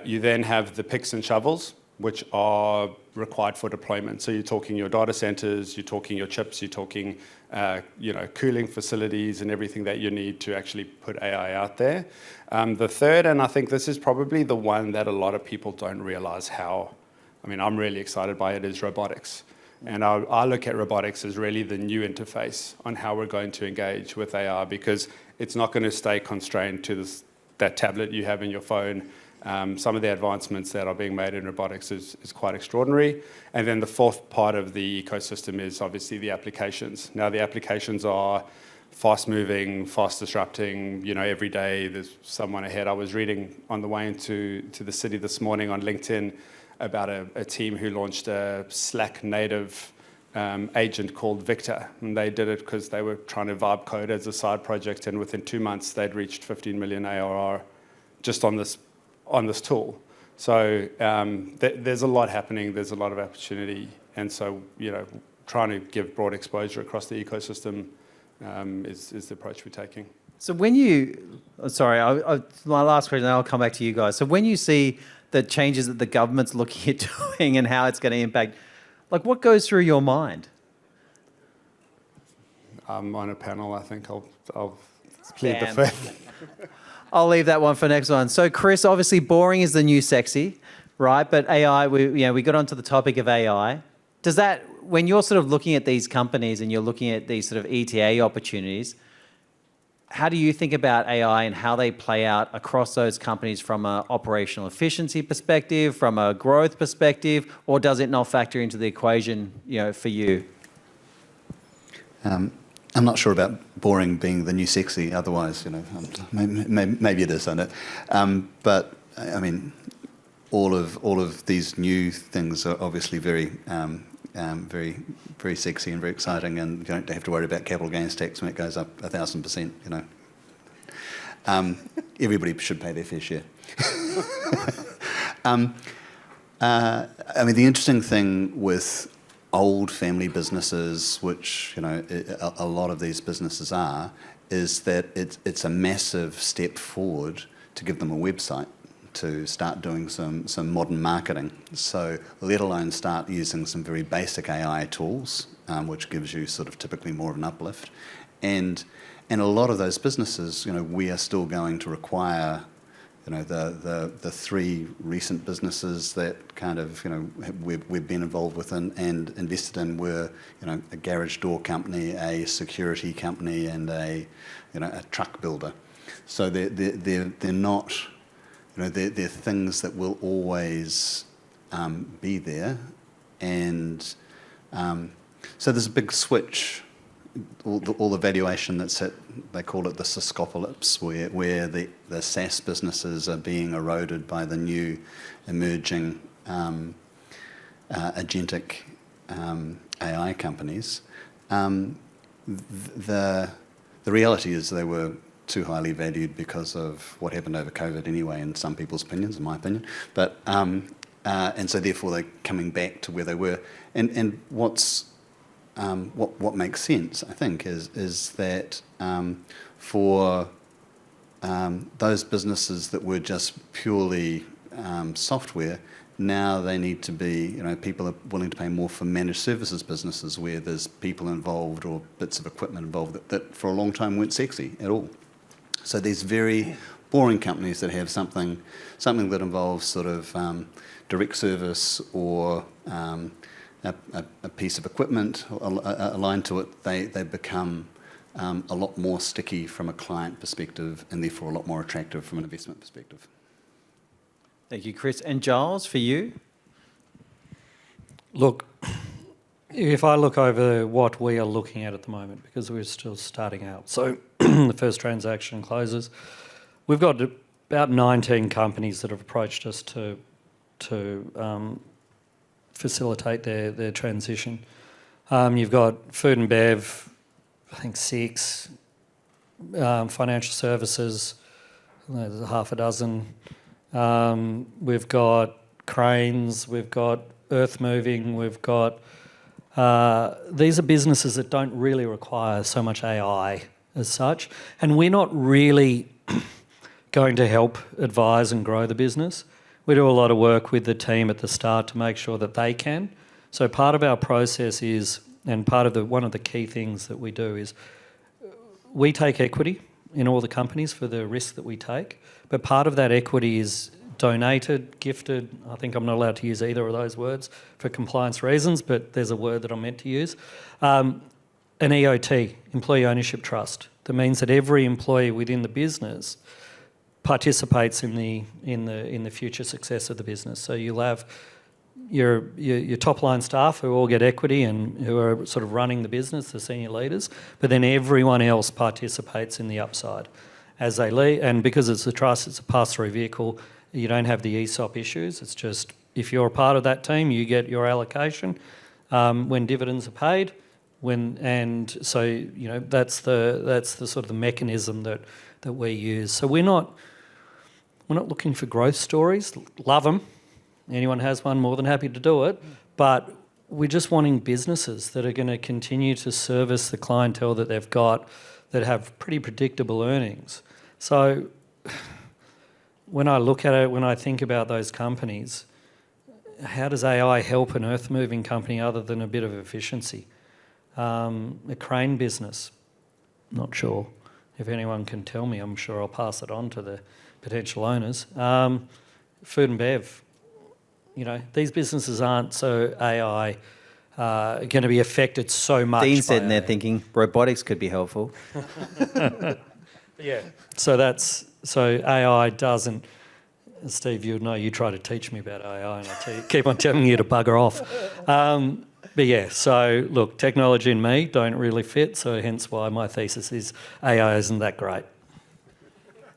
You then have the picks and shovels, which are required for deployment. So you're talking your data centers, you're talking your chips, you're talking cooling facilities and everything that you need to actually put AI out there. The third, and I think this is probably the one that a lot of people don't realize how, I'm really excited by it, is robotics. And I look at robotics as really the new interface on how we're going to engage with AI, because it's not going to stay constrained to that tablet you have in your phone. Some of the advancements that are being made in robotics is quite extraordinary. And then the fourth part of the ecosystem is obviously the applications. Now, the applications are fast-moving, fast-disrupting. Every day there's someone ahead. I was reading on the way into the city this morning on LinkedIn about a team who launched a Slack native agent called Victor. And they did it because they were trying to vibe code as a side project. And within 2 months, they'd reached 15 million ARR just on this tool. So there's a lot happening. There's a lot of opportunity. And so, trying to give broad exposure across the ecosystem is the approach we're taking. So when my last question, I'll come back to you guys. So when you see the changes that the government's looking at doing and how it's going to impact, what goes through your mind? I'm on a panel. I think I'll plead the fifth. I'll leave that one for next one. So Chris, obviously boring is the new sexy, right? But AI, we got onto the topic of AI. Does that, when you're sort of looking at these companies and you're looking at these sort of ETA opportunities, how do you think about AI and how they play out across those companies from an operational efficiency perspective, from a growth perspective, or does it not factor into the equation, for you? I'm not sure about boring being the new sexy. Otherwise, maybe it is, I know. But all of these new things are obviously very, very sexy and very exciting, and you don't have to worry about capital gains tax when it goes up 1,000%. Everybody should pay their fair share. The interesting thing with old family businesses, which a lot of these businesses are, is that it's a massive step forward to give them a website to start doing some modern marketing. So let alone start using some very basic AI tools, which gives you sort of typically more of an uplift. And a lot of those businesses, we are still going to require, the three recent businesses that kind of, we've been involved with and invested in were, a garage door company, a security company, and a truck builder. So they're not, they're things that will always be there. And so there's a big switch. All the valuation that's at, they call it the syscopolypse, where the SaaS businesses are being eroded by the new emerging agentic AI companies. The reality is they were too highly valued because of what happened over COVID anyway, in some people's opinions, in my opinion. But and so therefore they're coming back to where they were. And what makes sense, I think, is that for those businesses that were just purely software, now they need to be, people are willing to pay more for managed services businesses where there's people involved or bits of equipment involved that for a long time weren't sexy at all. So these very boring companies that have something that involves sort of direct service or a piece of equipment aligned to it, they become a lot more sticky from a client perspective and therefore a lot more attractive from an investment perspective. Thank you, Chris. And Giles, for you? Look, if I look over what we are looking at the moment, because we're still starting out, so the first transaction closes, we've got about 19 companies that have approached us to facilitate their transition. You've got food and bev, I think 6, financial services, there's half a dozen. We've got cranes, we've got earth moving, we've got... these are businesses that don't really require so much AI as such, and we're not really going to help advise and grow the business. We do a lot of work with the team at the start to make sure that they can. So part of our process is, and one of the key things that we do is, we take equity in all the companies for the risk that we take, but part of that equity is donated, gifted. I think I'm not allowed to use either of those words for compliance reasons, but there's a word that I'm meant to use. An EOT, Employee Ownership Trust, that means that every employee within the business participates in the future success of the business. So you'll have your top line staff who all get equity and who are sort of running the business, the senior leaders, but then everyone else participates in the upside as they lead. And because it's a trust, it's a pass-through vehicle, you don't have the ESOP issues. It's just, if you're a part of that team, you get your allocation when dividends are paid. That's the sort of the mechanism that we use. So we're not looking for growth stories. Love them. Anyone has one, more than happy to do it. But we're just wanting businesses that are going to continue to service the clientele that they've got, that have pretty predictable earnings. So when I look at it, when I think about those companies, how does AI help an earth-moving company other than a bit of efficiency? A crane business, not sure. If anyone can tell me, I'm sure I'll pass it on to the potential owners. Food and bev, these businesses aren't so AI going to be affected so much. Dean's sitting there thinking robotics could be helpful. Yeah. So AI doesn't. Steve, you know, you try to teach me about AI, and I keep on telling you to bugger off. But yeah, so look, technology and me don't really fit, so hence why my thesis is AI isn't that great.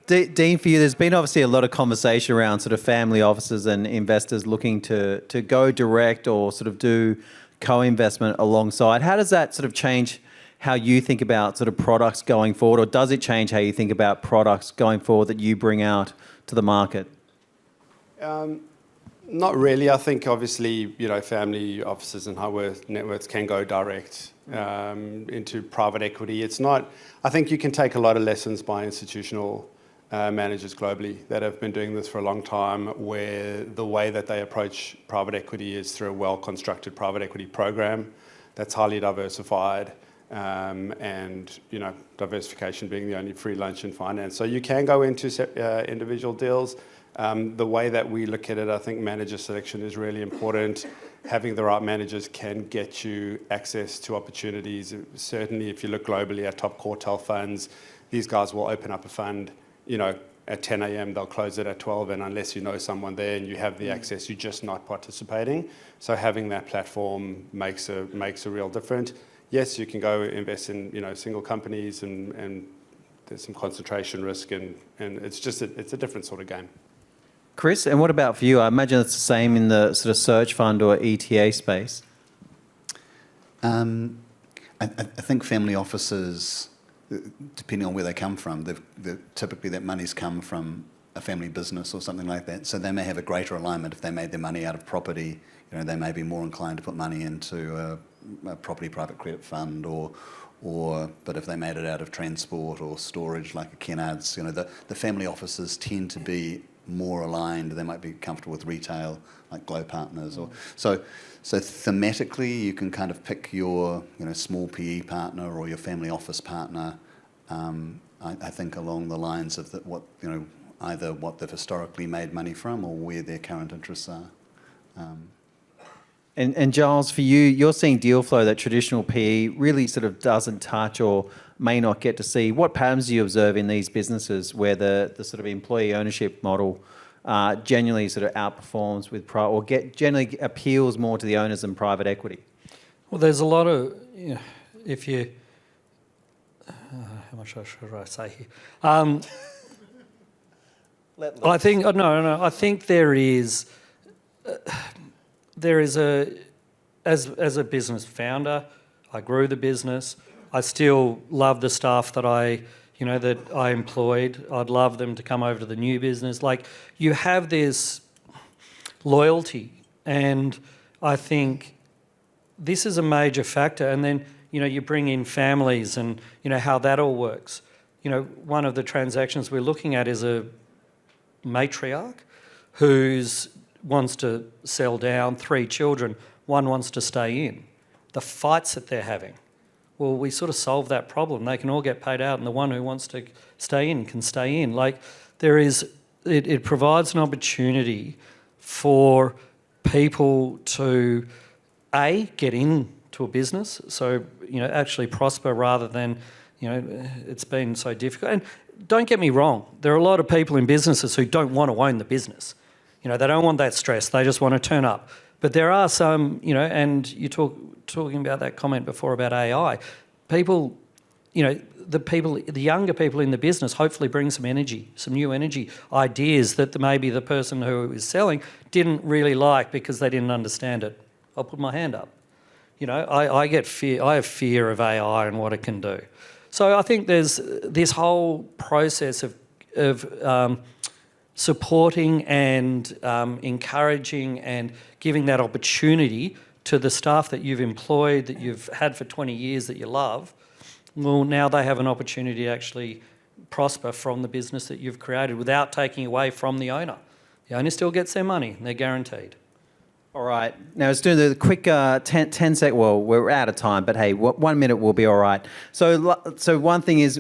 Dean, for you, there's been obviously a lot of conversation around sort of family offices and investors looking to go direct or sort of do co-investment alongside. How does that sort of change how you think about sort of products going forward, or does it change how you think about products going forward that you bring out to the market? Not really. I think obviously, family offices and high net worths can go direct into private equity. It's not. I think you can take a lot of lessons by institutional managers globally that have been doing this for a long time, where the way that they approach private equity is through a well-constructed private equity program that's highly diversified, and diversification being the only free lunch in finance. So you can go into individual deals. The way that we look at it, I think manager selection is really important. Having the right managers can get you access to opportunities. Certainly, if you look globally at top quartile funds, these guys will open up a fund, at 10 a.m., they'll close it at 12, and unless you know someone there and you have the access, you're just not participating. So having that platform makes a real difference. Yes, you can go invest in single companies, and there's some concentration risk, and it's a different sort of game. Chris, and what about for you? I imagine it's the same in the sort of search fund or ETA space. I think family offices, depending on where they come from, typically that money's come from a family business or something like that. So they may have a greater alignment if they made their money out of property. They may be more inclined to put money into a property private credit fund, but if they made it out of transport or storage like a Kennards, the family offices tend to be more aligned. They might be comfortable with retail, like Glow Partners, so thematically you can kind of pick your small PE partner or your family office partner. I think along the lines of either what they've historically made money from or where their current interests are. And Giles, for you, you're seeing deal flow that traditional PE really sort of doesn't touch or may not get to see. What patterns do you observe in these businesses where the sort of employee ownership model genuinely sort of outperforms with generally appeals more to the owners than private equity? Well, there's a lot of, if you, how much should I say here? I think I think there is as a business founder, I grew the business. I still love the staff that I employed. I'd love them to come over to the new business. Like, you have this loyalty, and I think this is a major factor. And then, you bring in families and, how that all works. One of the transactions we're looking at is a matriarch who wants to sell down 3 children. One wants to stay in. The fights that they're having. Well, we sort of solve that problem. They can all get paid out, and the one who wants to stay in can stay in. Like, it provides an opportunity for people to, get into a business, so, actually prosper rather than, it's been so difficult. And don't get me wrong, there are a lot of people in businesses who don't want to own the business. They don't want that stress. They just want to turn up. But there are some, and you talking about that comment before about AI, people, the younger people in the business hopefully bring some energy, some new energy, ideas that maybe the person who is selling didn't really like because they didn't understand it. I'll put my hand up. I get fear. I have fear of AI and what it can do. So I think there's this whole process of supporting and encouraging and giving that opportunity to the staff that you've employed, that you've had for 20 years, that you love. Well, now they have an opportunity to actually prosper from the business that you've created without taking away from the owner. The owner still gets their money, and they're guaranteed. All right. Now, let's do the quick 10 sec. Well, we're out of time, but hey, 1 minute will be all right. So one thing is,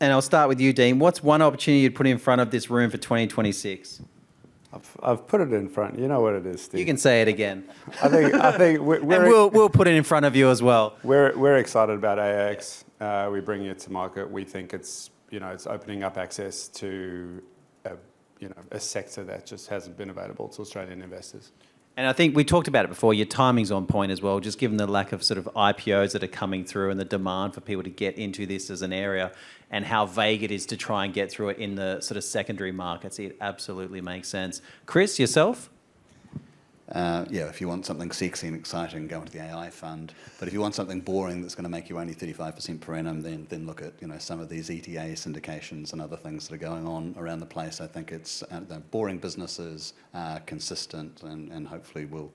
and I'll start with you, Dean, what's one opportunity you'd put in front of this room for 2026? I've put it in front. You know what it is, Steve. You can say it again. I think we'll put it in front of you as well. We're excited about AX. We're bringing it to market. We think it's opening up access to a sector that just hasn't been available to Australian investors. And I think we talked about it before, your timing's on point as well, just given the lack of sort of IPOs that are coming through and the demand for people to get into this as an area and how vague it is to try and get through it in the sort of secondary markets. It absolutely makes sense. Chris, yourself? If you want something sexy and exciting, go into the AI fund. But if you want something boring that's going to make you only 35% per annum, then look at some of these ETA syndications and other things that are going on around the place. I think it's the boring businesses, consistent, and hopefully will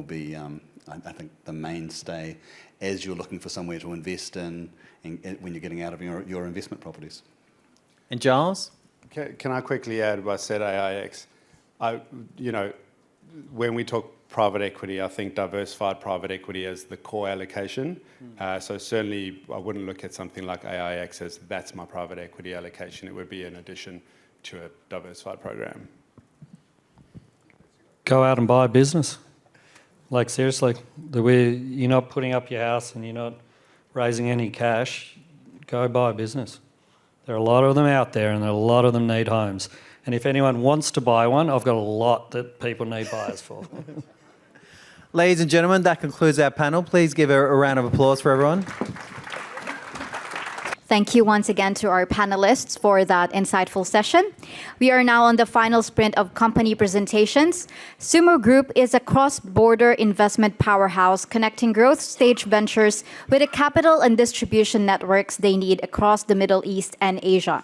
be I think the mainstay as you're looking for somewhere to invest in when you're getting out of your investment properties. And Giles? Can I quickly add, I said AIX. When we talk private equity, I think diversified private equity as the core allocation. So certainly I wouldn't look at something like AIX as that's my private equity allocation. It would be in addition to a diversified program. Go out and buy a business. Like seriously, the way you're not putting up your house and you're not raising any cash, go buy a business. There are a lot of them out there and a lot of them need homes. And if anyone wants to buy one, I've got a lot that people need buyers for. Ladies and gentlemen, that concludes our panel. Please give a round of applause for everyone. Thank you once again to our panelists for that insightful session. We are now on the final sprint of company presentations. Sumo Group is a cross-border investment powerhouse connecting growth stage ventures with the capital and distribution networks they need across the Middle East and Asia.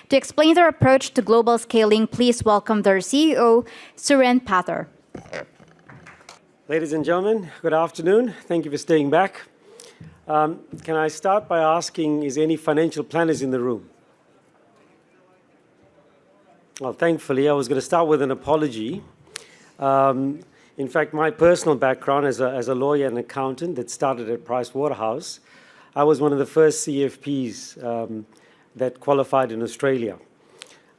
To explain their approach to global scaling, please welcome their CEO, Suren Pather. Ladies and gentlemen, good afternoon. Thank you for staying back. Can I start by asking, is any financial planners in the room? Well, thankfully, I was going to start with an apology. In fact, my personal background as a lawyer and accountant that started at Pricewaterhouse, I was one of the first CFPs that qualified in Australia.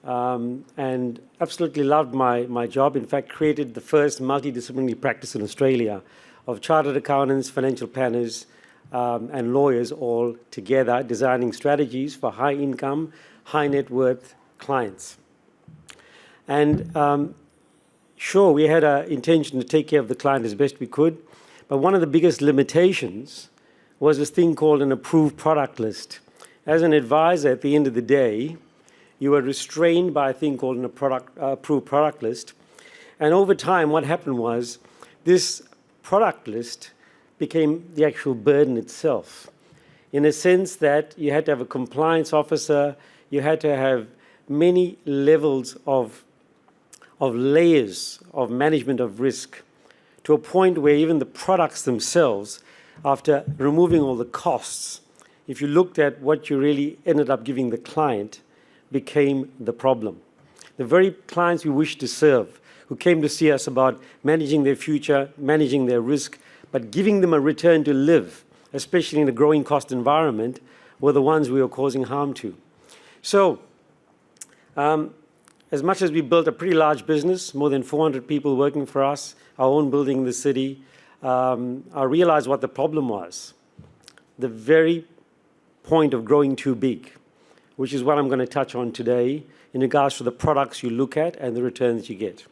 And absolutely loved my job. In fact, created the first multidisciplinary practice in Australia of chartered accountants, financial planners, and lawyers all together, designing strategies for high income, high net worth clients. And sure, we had an intention to take care of the client as best we could, but one of the biggest limitations was this thing called an approved product list. As an advisor, at the end of the day, you were restrained by a thing called an approved product list. And over time, what happened was this product list became the actual burden itself, in a sense that you had to have a compliance officer, you had to have many levels of layers of management of risk, to a point where even the products themselves, after removing all the costs, if you looked at what you really ended up giving the client, became the problem. The very clients we wish to serve, who came to see us about managing their future, managing their risk, but giving them a return to live, especially in a growing cost environment, were the ones we were causing harm to. So, as much as we built a pretty large business, more than 400 people working for us, our own building in the city, I realized what the problem was. The very point of growing too big, which is what I'm going to touch on today in regards to the products you look at and the returns you get.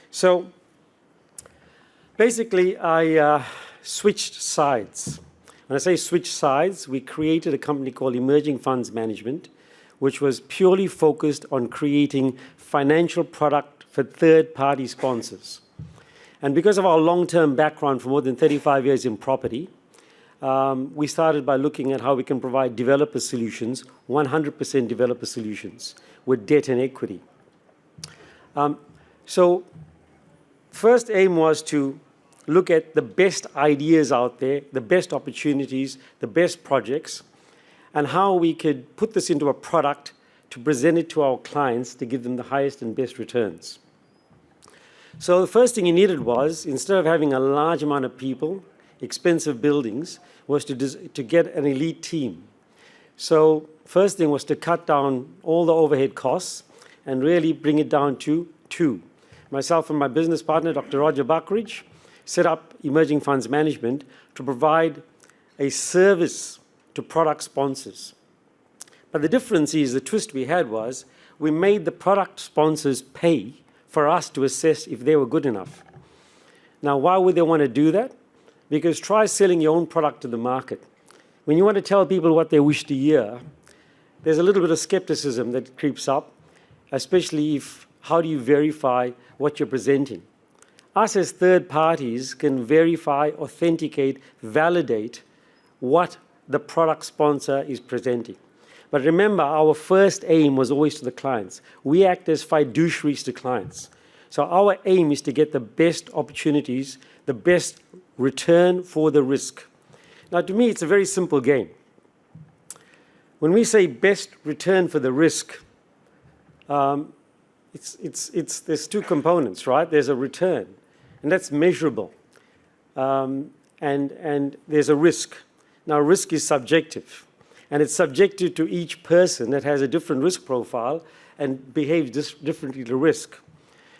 So basically, I switched sides. When I say switch sides, we created a company called Emerging Funds Management, which was purely focused on creating financial product for third-party sponsors. And because of our long-term background for more than 35 years in property, we started by looking at how we can provide developer solutions, 100% developer solutions, with debt and equity. So first aim was to look at the best ideas out there, the best opportunities, the best projects, and how we could put this into a product to present it to our clients to give them the highest and best returns. So the first thing you needed was, instead of having a large amount of people, expensive buildings, was to get an elite team. So first thing was to cut down all the overhead costs and really bring it down to two. Myself and my business partner, Dr. Roger Buckridge, set up Emerging Funds Management to provide a service to product sponsors. But the difference is, the twist we had was, we made the product sponsors pay for us to assess if they were good enough. Now, why would they want to do that? Because try selling your own product to the market. When you want to tell people what they wish to hear, there's a little bit of skepticism that creeps up, especially if, how do you verify what you're presenting? Us as third parties can verify, authenticate, validate what the product sponsor is presenting. But remember, our first aim was always to the clients. We act as fiduciaries to clients. So our aim is to get the best opportunities, the best return for the risk. Now, to me, it's a very simple game. When we say best return for the risk, there's two components, right? There's a return. and that's measurable. And there's a risk. Now, risk is subjective, and it's subjective to each person that has a different risk profile and behaves differently to risk.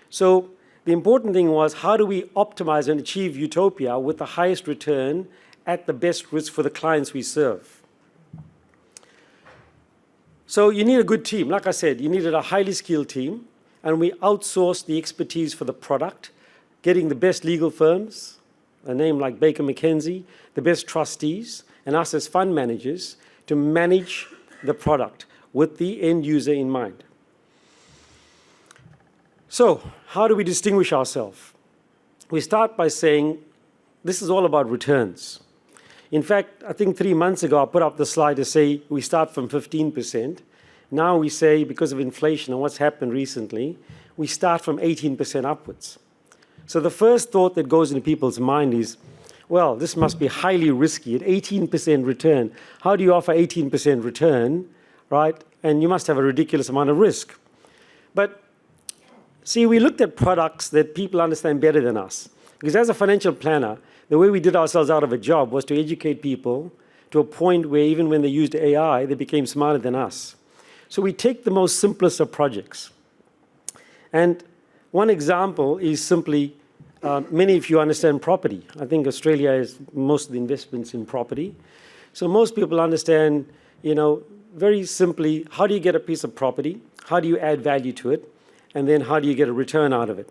So the important thing was, how do we optimize and achieve utopia with the highest return at the best risk for the clients we serve? So you need a good team. Like I said, you needed a highly skilled team, and we outsourced the expertise for the product, getting the best legal firms, a name like Baker McKenzie, the best trustees, and us as fund managers to manage the product with the end user in mind. So how do we distinguish ourselves? We start by saying this is all about returns. In fact, I think 3 months ago, I put up the slide to say we start from 15%. Now we say, because of inflation and what's happened recently, we start from 18% upwards. So the first thought that goes into people's mind is, well, this must be highly risky at 18% return. How do you offer 18% return, right? And you must have a ridiculous amount of risk. But see, we looked at products that people understand better than us. Because as a financial planner, the way we did ourselves out of a job was to educate people to a point where even when they used AI, they became smarter than us. So we take the most simplest of projects. And one example is simply, many of you understand property. I think Australia has most of the investments in property. So most people understand, very simply, how do you get a piece of property? How do you add value to it? And then how do you get a return out of it?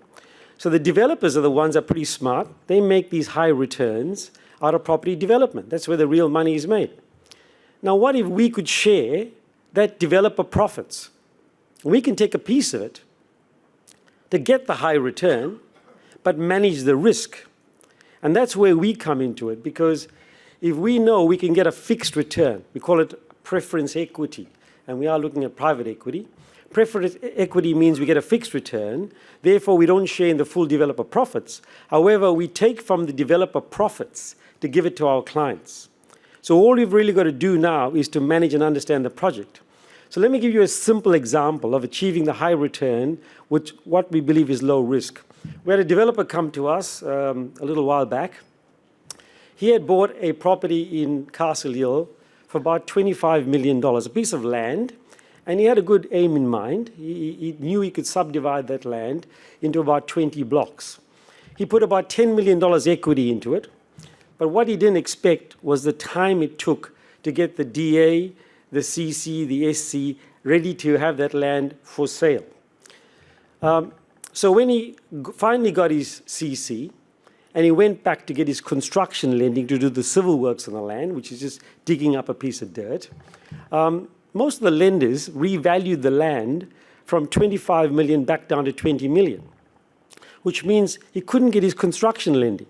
So the developers are the ones that are pretty smart. They make these high returns out of property development. That's where the real money is made. Now, what if we could share that developer profits? We can take a piece of it to get the high return, but manage the risk. And that's where we come into it, because if we know we can get a fixed return, we call it preference equity, and we are looking at private equity. Preference equity means we get a fixed return, therefore we don't share in the full developer profits. However, we take from the developer profits to give it to our clients. So all we've really got to do now is to manage and understand the project. So let me give you a simple example of achieving the high return with what we believe is low risk. We had a developer come to us a little while back. He had bought a property in Castle Hill for about $25 million, a piece of land, and he had a good aim in mind. He knew he could subdivide that land into about 20 blocks. He put about $10 million equity into it, but what he didn't expect was the time it took to get the DA, the CC, the SC ready to have that land for sale. So when he finally got his CC, and he went back to get his construction lending to do the civil works on the land, which is just digging up a piece of dirt, most of the lenders revalued the land from 25 million back down to 20 million, which means he couldn't get his construction lending.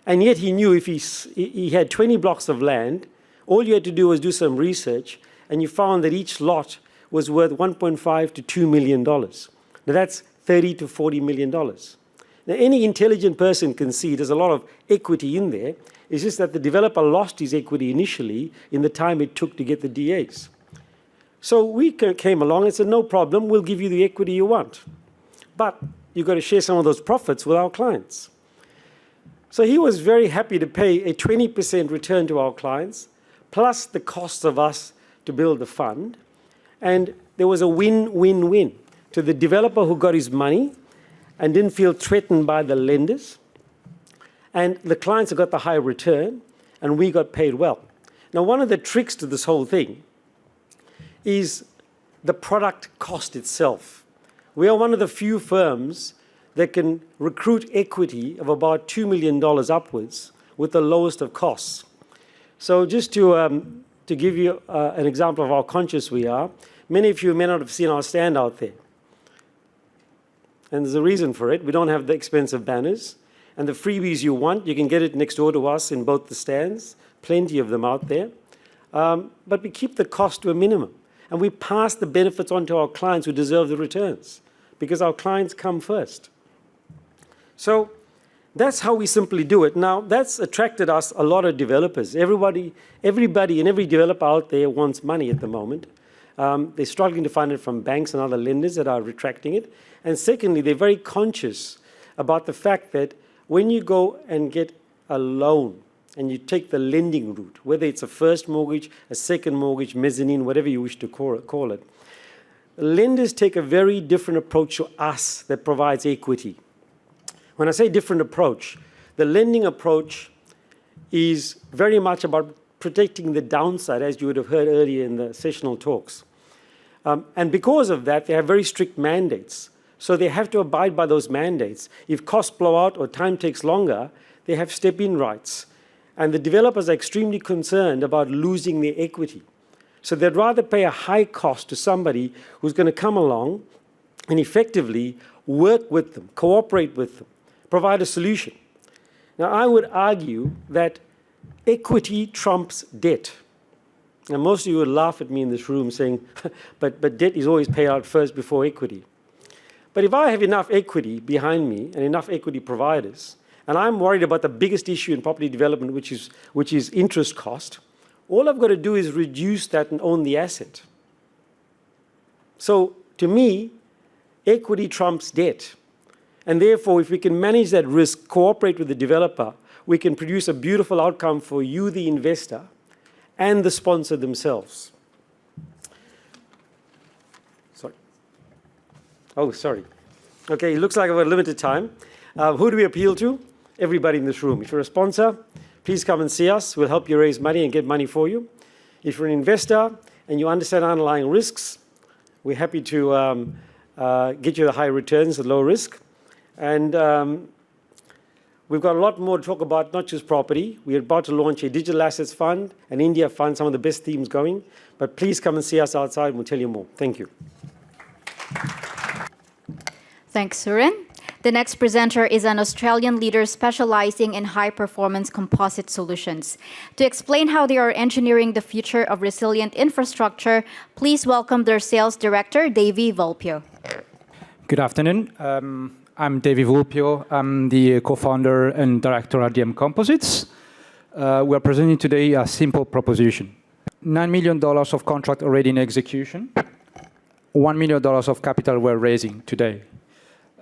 And yet he knew if he had 20 blocks of land, all you had to do was do some research, and you found that each lot was worth $1.5 to $2 million. Now that's $30 to $40 million. Now any intelligent person can see there's a lot of equity in there. It's just that the developer lost his equity initially in the time it took to get the DAs. So we came along and said, no problem, we'll give you the equity you want. But you've got to share some of those profits with our clients. So he was very happy to pay a 20% return to our clients, plus the cost of us to build the fund. And there was a win-win-win to the developer who got his money and didn't feel threatened by the lenders. And the clients got the high return, and we got paid well. Now, one of the tricks to this whole thing is the product cost itself. We are one of the few firms that can recruit equity of about $2 million upwards with the lowest of costs. So just to give you an example of how conscious we are, many of you may not have seen our stand out there. And there's a reason for it. We don't have the expensive banners. And the freebies you want, you can get it next door to us in both the stands. Plenty of them out there. But we keep the cost to a minimum. And we pass the benefits on to our clients who deserve the returns, because our clients come first. So that's how we simply do it. Now, that's attracted us a lot of developers. Everybody and every developer out there wants money at the moment. They're struggling to find it from banks and other lenders that are retracting it. And secondly, they're very conscious about the fact that when you go and get a loan and you take the lending route, whether it's a first mortgage, a second mortgage, mezzanine, whatever you wish to call it, lenders take a very different approach to us that provides equity. When I say different approach, the lending approach is very much about protecting the downside, as you would have heard earlier in the sessional talks. And because of that, they have very strict mandates. So they have to abide by those mandates. If costs blow out or time takes longer, they have step-in rights. And the developers are extremely concerned about losing their equity. So they'd rather pay a high cost to somebody who's going to come along and effectively work with them, cooperate with them, provide a solution. Now, I would argue that equity trumps debt. And most of you would laugh at me in this room saying, but debt is always paid out first before equity. But if I have enough equity behind me and enough equity providers, and I'm worried about the biggest issue in property development, which is interest cost, all I've got to do is reduce that and own the asset. So to me, equity trumps debt. And therefore, if we can manage that risk, cooperate with the developer, we can produce a beautiful outcome for you, the investor, and the sponsor themselves. Sorry. Oh, sorry. Okay, it looks like I've got limited time. Who do we appeal to? Everybody in this room. If you're a sponsor, please come and see us. We'll help you raise money and get money for you. If you're an investor and you understand underlying risks, we're happy to get you the high returns at low risk. And we've got a lot more to talk about, not just property. We're about to launch a digital assets fund, an India fund, some of the best themes going. But please come and see us outside and we'll tell you more. Thank you. Thanks, Surin. The next presenter is an Australian leader specializing in high-performance composite solutions. To explain how they are engineering the future of resilient infrastructure, please welcome their sales director, Davy Volpio. Good afternoon. I'm Davy Volpio. I'm the co-founder and director at DM Composites. We're presenting today a simple proposition. $9 million of contract already in execution. $1 million of capital we're raising today.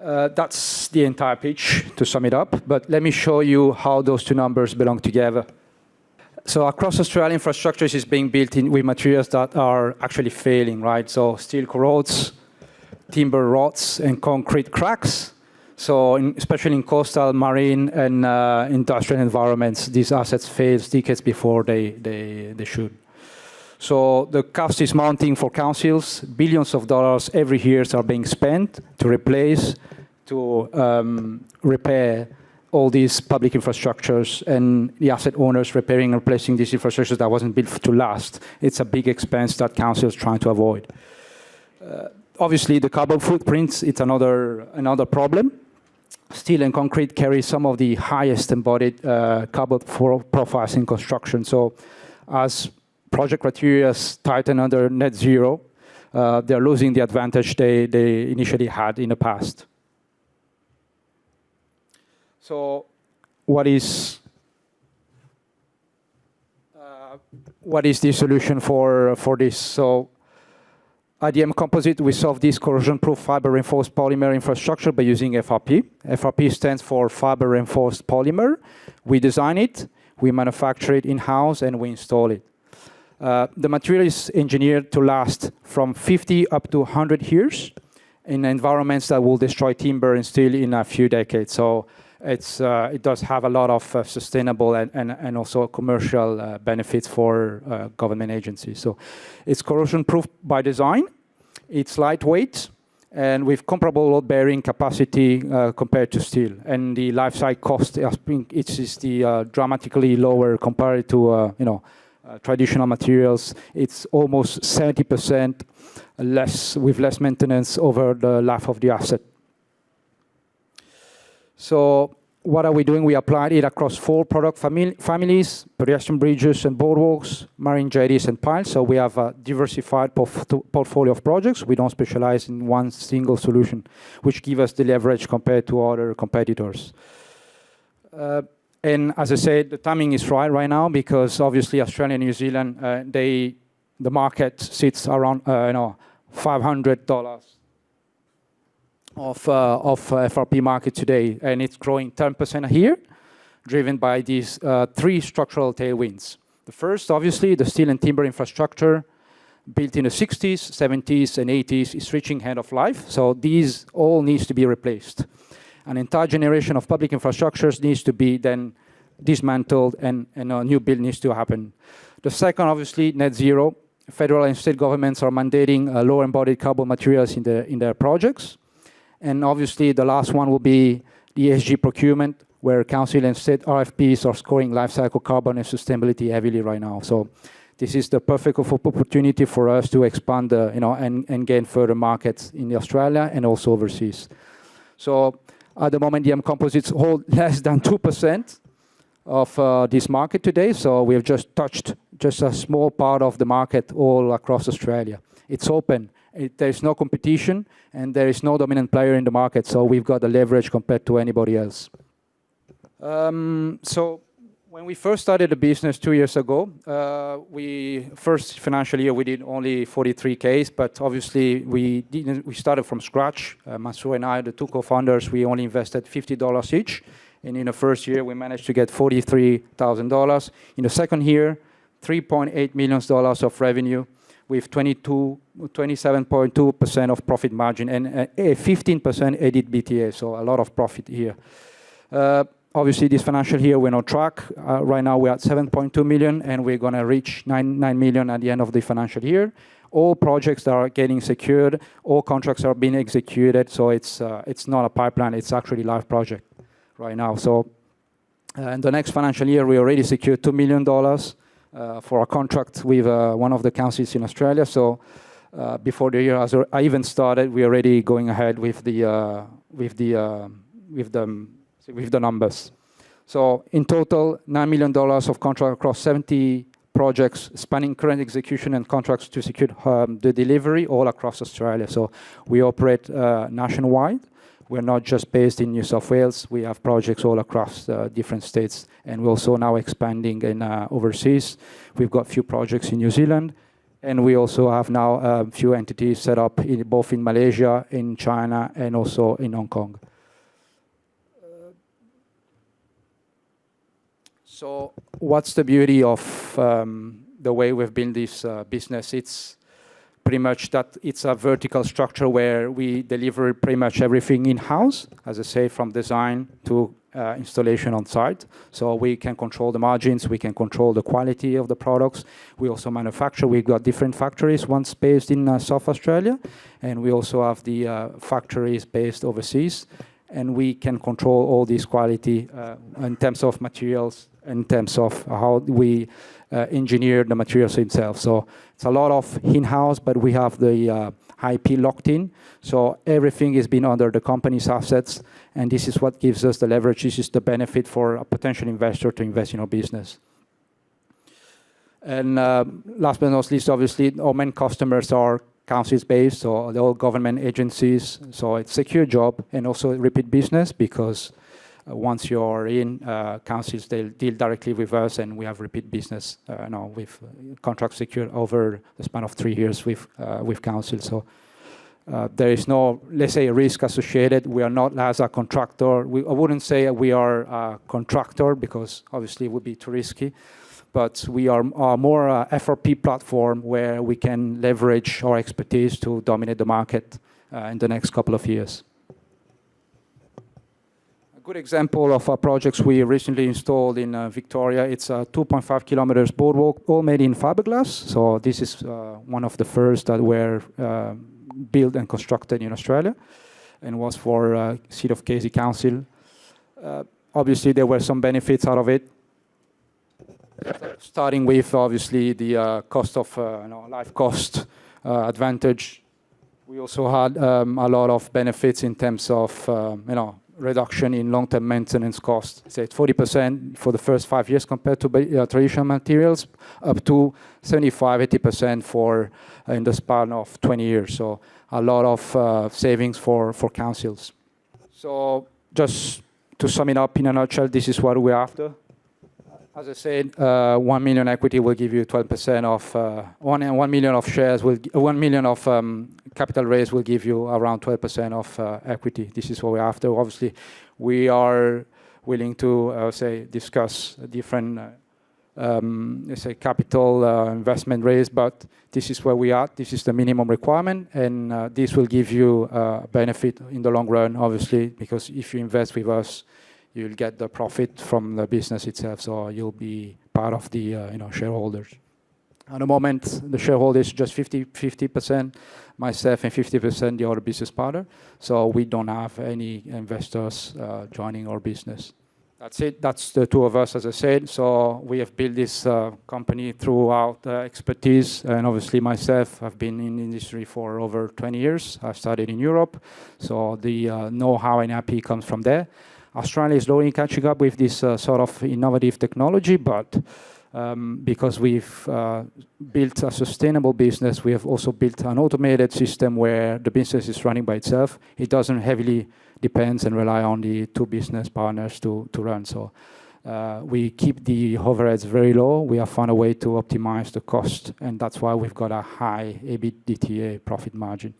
That's the entire pitch, to sum it up. But let me show you how those two numbers belong together. So across Australia, infrastructure is being built with materials that are actually failing, right? So steel corrodes, timber rots, and concrete cracks. So especially in coastal, marine, and industrial environments, these assets fail decades before they should. So the cost is mounting for councils. Billions of dollars every year are being spent to replace, to repair all these public infrastructures, and the asset owners repairing and replacing these infrastructures that wasn't built to last. It's a big expense that councils are trying to avoid. Obviously, the carbon footprints, it's another problem. Steel and concrete carry some of the highest embodied carbon profiles in construction. So as project criteria tighten under net zero, they're losing the advantage they initially had in the past. So what is the solution for this? So at DM Composite, we solve this corrosion-proof fiber-reinforced polymer infrastructure by using FRP. FRP stands for fiber-reinforced polymer. We design it, we manufacture it in-house, and we install it. The material is engineered to last from 50 up to 100 years in environments that will destroy timber and steel in a few decades. So it does have a lot of sustainable and also commercial benefits for government agencies. So it's corrosion-proof by design. It's lightweight and with comparable load-bearing capacity compared to steel. And the life cycle cost is dramatically lower compared to traditional materials. It's almost 70% less with less maintenance over the life of the asset. So what are we doing? We applied it across 4 product families: pedestrian bridges and boardwalks, marine jetties and piles. So we have a diversified portfolio of projects. We don't specialize in one single solution, which gives us the leverage compared to other competitors. And as I said, the timing is right now because obviously Australia and New Zealand, the market sits around $500 of FRP market today, and it's growing 10% a year, driven by these 3 structural tailwinds. The first, obviously, the steel and timber infrastructure built in the 60s, 70s, and 80s is reaching end of life, so these all needs to be replaced. An entire generation of public infrastructures needs to be then dismantled, and a new build needs to happen. The second, obviously, net zero. Federal and state governments are mandating low embodied carbon materials in their projects. And obviously, the last one will be the ESG procurement, where council and state RFPs are scoring life cycle carbon and sustainability heavily right now. So this is the perfect opportunity for us to expand, and gain further markets in Australia and also overseas. So at the moment, DM composites hold less than 2% of this market today. So we have just touched just a small part of the market all across Australia. It's open. There's no competition, and there is no dominant player in the market. So we've got the leverage compared to anybody else. So when we first started the business 2 years ago, first financial year we did only 43Ks, but obviously we started from scratch. Mansoor and I, the 2 co-founders, we only invested $50 each. And in the first year, we managed to get $43,000. In the second year, $3.8 million of revenue with 27.2% of profit margin and a 15% edit BTA, so a lot of profit here. Obviously, this financial year, we're on track. Right now, we're at 7.2 million, and we're going to reach 9 million at the end of the financial year. All projects are getting secured. All contracts are being executed, so it's not a pipeline. It's actually a live project right now. So in the next financial year, we already secured $2 million for a contract with one of the councils in Australia. So before the year has even started, we're already going ahead with the numbers. So in total, $9 million of contract across 70 projects, spanning current execution and contracts to secure the delivery all across Australia. So we operate nationwide. We're not just based in New South Wales. We have projects all across different states, and we're also now expanding in overseas. We've got a few projects in New Zealand, and we also have now a few entities set up both in Malaysia, in China, and also in Hong Kong. So what's the beauty of the way we've built this business? It's pretty much that it's a vertical structure where we deliver pretty much everything in-house, as I say, from design to installation on site. So we can control the margins, we can control the quality of the products. We also manufacture. We've got different factories, one's based in South Australia, and we also have the factories based overseas. And we can control all this quality in terms of materials, in terms of how we engineer the materials itself. So it's a lot of in-house, but we have the IP locked in. So everything is being under the company's assets, and this is what gives us the leverage. This is the benefit for a potential investor to invest in our business. And last but not least, obviously, our main customers are councils-based, so they're all government agencies. So it's a secure job and also repeat business, because once you're in, councils, they'll deal directly with us, and we have repeat business now with contracts secured over the span of 3 years with councils. So there is no, let's say, risk associated. We are not as a contractor. I wouldn't say we are a contractor, because obviously it would be too risky. But we are more a FRP platform where we can leverage our expertise to dominate the market in the next couple of years. A good example of projects we recently installed in Victoria, it's a 2.5 kilometers boardwalk, all made in fiberglass. So this is one of the first that were built and constructed in Australia, and was for Seat of Casey Council. Obviously, there were some benefits out of it. Starting with, obviously, the cost of life cost advantage. We also had a lot of benefits in terms of reduction in long-term maintenance costs. Say 40% for the first 5 years compared to traditional materials, up to 75-80% for in the span of 20 years. So a lot of savings for councils. So just to sum it up in a nutshell, this is what we're after. As I said, 1 million equity will give you 12% of 1 million of shares. 1 million of capital raise will give you around 12% of equity. This is what we're after. Obviously, we are willing to discuss different capital investment raise, but this is where we are. This is the minimum requirement, and this will give you benefit in the long run, obviously, because if you invest with us, you'll get the profit from the business itself, so you'll be part of the shareholders. At the moment, the shareholders just 50%, myself, and 50% the other business partner. So we don't have any investors joining our business. That's it. That's the two of us, as I said. So we have built this company throughout expertise, and obviously myself, I've been in the industry for over 20 years. I started in Europe, so the know-how and IP comes from there. Australia is slowly catching up with this sort of innovative technology, but because we've built a sustainable business, we have also built an automated system where the business is running by itself. It doesn't heavily depend and rely on the two business partners to run. So we keep the overheads very low. We have found a way to optimize the cost, and that's why we've got a high EBITDA profit margin.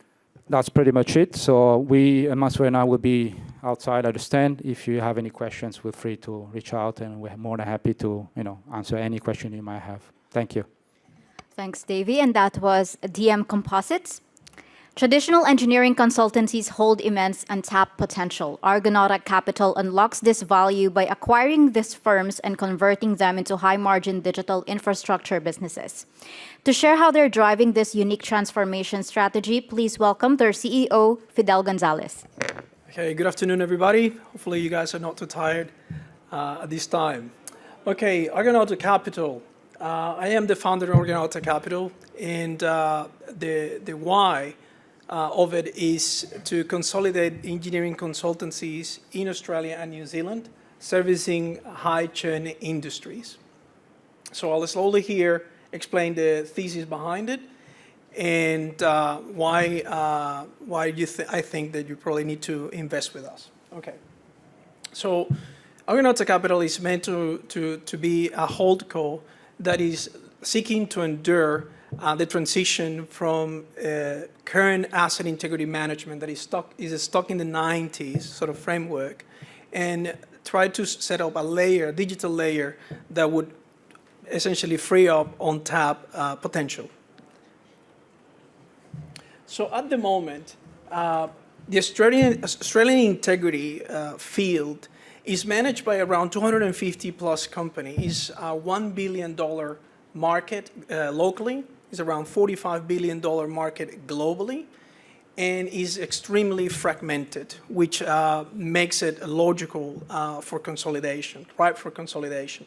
That's pretty much it. So Maswe and I will be outside at the stand. If you have any questions, feel free to reach out, and we're more than happy to answer any question you might have. Thank you. Thanks, Davey. And that was DM Composites. Traditional engineering consultancies hold immense untapped potential. Argonaut Capital unlocks this value by acquiring these firms and converting them into high-margin digital infrastructure businesses. To share how they're driving this unique transformation strategy, please welcome their CEO, Fidel Gonzalez. Okay, good afternoon, everybody. Hopefully you guys are not too tired at this time. Okay, Argonaut Capital. I am the founder of Argonaut Capital, and the why of it is to consolidate engineering consultancies in Australia and New Zealand, servicing high-churn industries. So I'll slowly here explain the thesis behind it and why I think that you probably need to invest with us. Okay. So Argonaut Capital is meant to be a holdco that is seeking to endure the transition from current asset integrity management that is stuck in the 90s sort of framework, and try to set up a digital layer that would essentially free up untapped potential. So at the moment, the Australian integrity field is managed by around 250 plus companies. It's a $1 billion market locally. It's around $45 billion market globally, and is extremely fragmented, which makes it logical for consolidation, ripe for consolidation.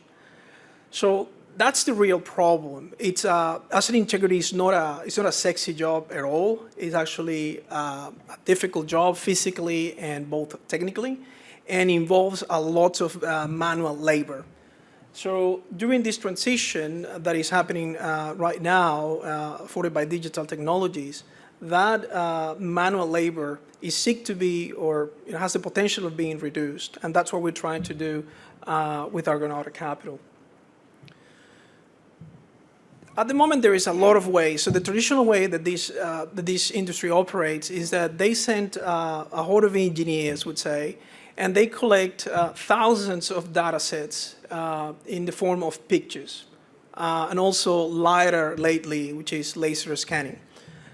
So that's the real problem. It's asset integrity is not a sexy job at all. It's actually a difficult job physically and both technically, and involves a lot of manual labor. So during this transition that is happening right now, afforded by digital technologies, that manual labor is seek to be, or it has the potential of being reduced, and that's what we're trying to do with Argonaut Capital. At the moment, there is a lot of ways. So the traditional way that this industry operates is that they send a horde of engineers, would say, and they collect thousands of data sets in the form of pictures, and also LiDAR lately, which is laser scanning.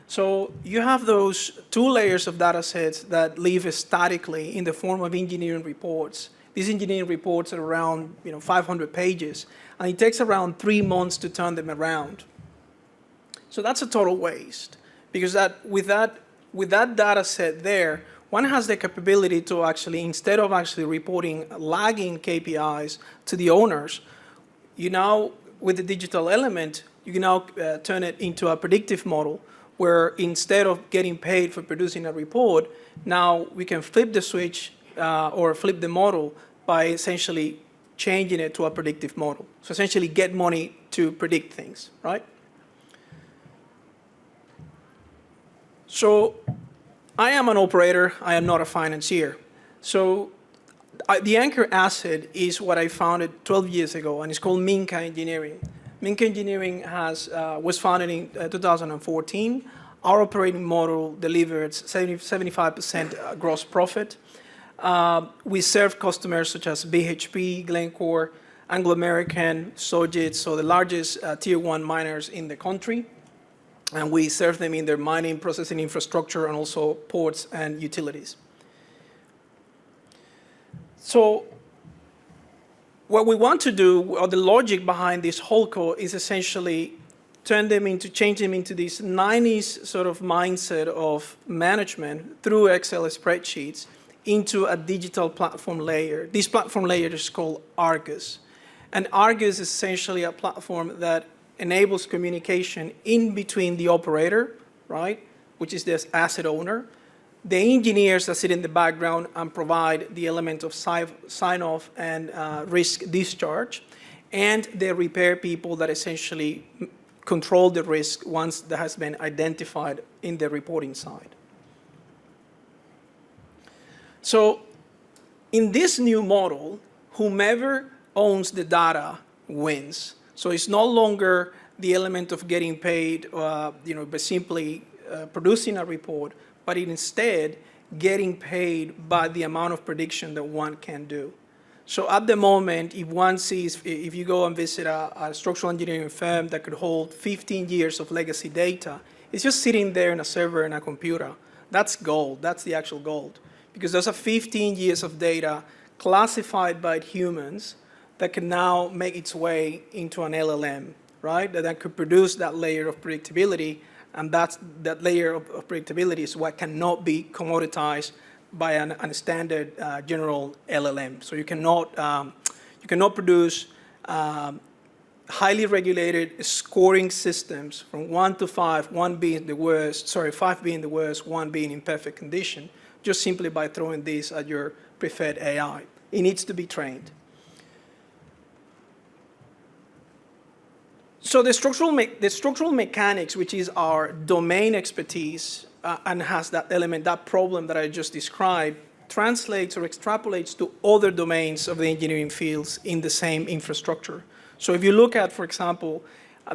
So you have those 2 layers of data sets that live statically in the form of engineering reports. These engineering reports are around 500 pages, and it takes around 3 months to turn them around. So that's a total waste, because with that data set there, one has the capability to actually, instead of actually reporting lagging KPIs to the owners, with the digital element, you can now turn it into a predictive model where instead of getting paid for producing a report, now we can flip the switch or flip the model by essentially changing it to a predictive model. So essentially get money to predict things, right? So I am an operator, I am not a financier. So the anchor asset is what I founded 12 years ago, and it's called Minka Engineering. Minka Engineering was founded in 2014. Our operating model delivered 75% gross profit. We serve customers such as BHP, Glencore, Anglo American, Sojit, so the largest tier 1 miners in the country. And we serve them in their mining, processing infrastructure, and also ports and utilities. So what we want to do, or the logic behind this whole code, is essentially change them into this 90s sort of mindset of management through Excel spreadsheets into a digital platform layer. This platform layer is called Argus. And Argus is essentially a platform that enables communication in between the operator, right, which is the asset owner, the engineers that sit in the background and provide the element of sign-off and risk discharge, and the repair people that essentially control the risk once that has been identified in the reporting side. So in this new model, whomever owns the data wins. So it's no longer the element of getting paid by simply producing a report, but instead getting paid by the amount of prediction that one can do. So at the moment, if you go and visit a structural engineering firm that could hold 15 years of legacy data, it's just sitting there in a server in a computer. That's gold. That's the actual gold. Because those are 15 years of data classified by humans that can now make its way into an LLM, right? That could produce that layer of predictability, and that layer of predictability is what cannot be commoditized by a standard general LLM. So you cannot produce highly regulated scoring systems from 1 to 5, 1 being the worst, 5 being the worst, 1 being in perfect condition, just simply by throwing this at your preferred AI. It needs to be trained. So the structural mechanics, which is our domain expertise and has that element, that problem that I just described, translates or extrapolates to other domains of the engineering fields in the same infrastructure. So if you look at, for example,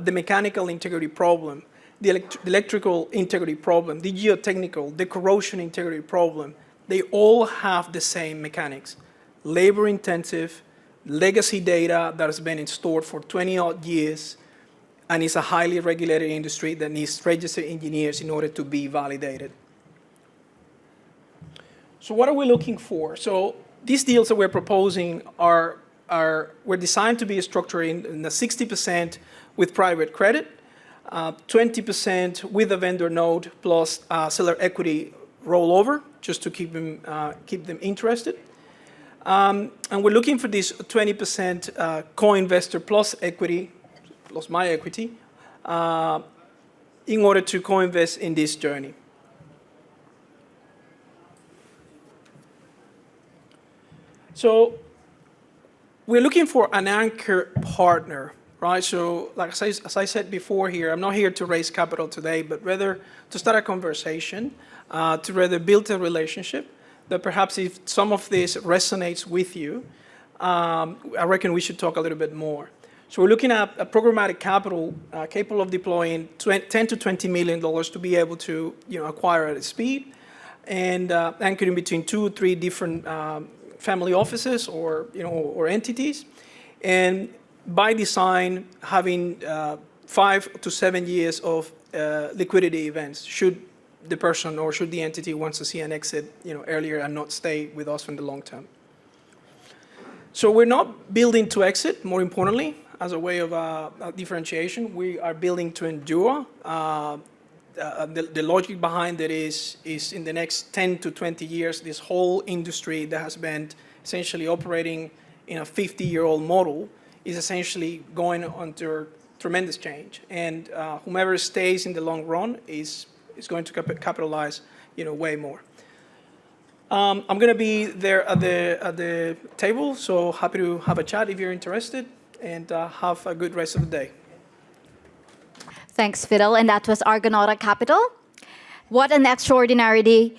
the mechanical integrity problem, the electrical integrity problem, the geotechnical, the corrosion integrity problem, they all have the same mechanics. Labor intensive, legacy data that has been stored for 20-odd years, and it's a highly regulated industry that needs registered engineers in order to be validated. So what are we looking for? So these deals that we're proposing were designed to be structured in the 60% with private credit, 20% with a vendor note plus seller equity rollover, just to keep them interested. And we're looking for this 20% co-investor plus equity, plus my equity, in order to co-invest in this journey. So we're looking for an anchor partner, right? So like as I said before here, I'm not here to raise capital today, but rather to start a conversation, to rather build a relationship that perhaps if some of this resonates with you, I reckon we should talk a little bit more. So we're looking at a programmatic capital capable of deploying $10 to $20 million to be able to acquire at a speed, and anchored in between 2 or 3 different family offices or entities, and by design having 5 to 7 years of liquidity events should the person or should the entity wants to see an exit earlier and not stay with us in the long term. So we're not building to exit, more importantly, as a way of differentiation. We are building to endure. The logic behind it is in the next 10 to 20 years, this whole industry that has been essentially operating in a 50-year-old model is essentially going under tremendous change. And whomever stays in the long run is going to capitalize way more. I'm going to be there at the table, so happy to have a chat if you're interested, and have a good rest of the day. Thanks, Fiddle, and that was Argonaut Capital. What an extraordinary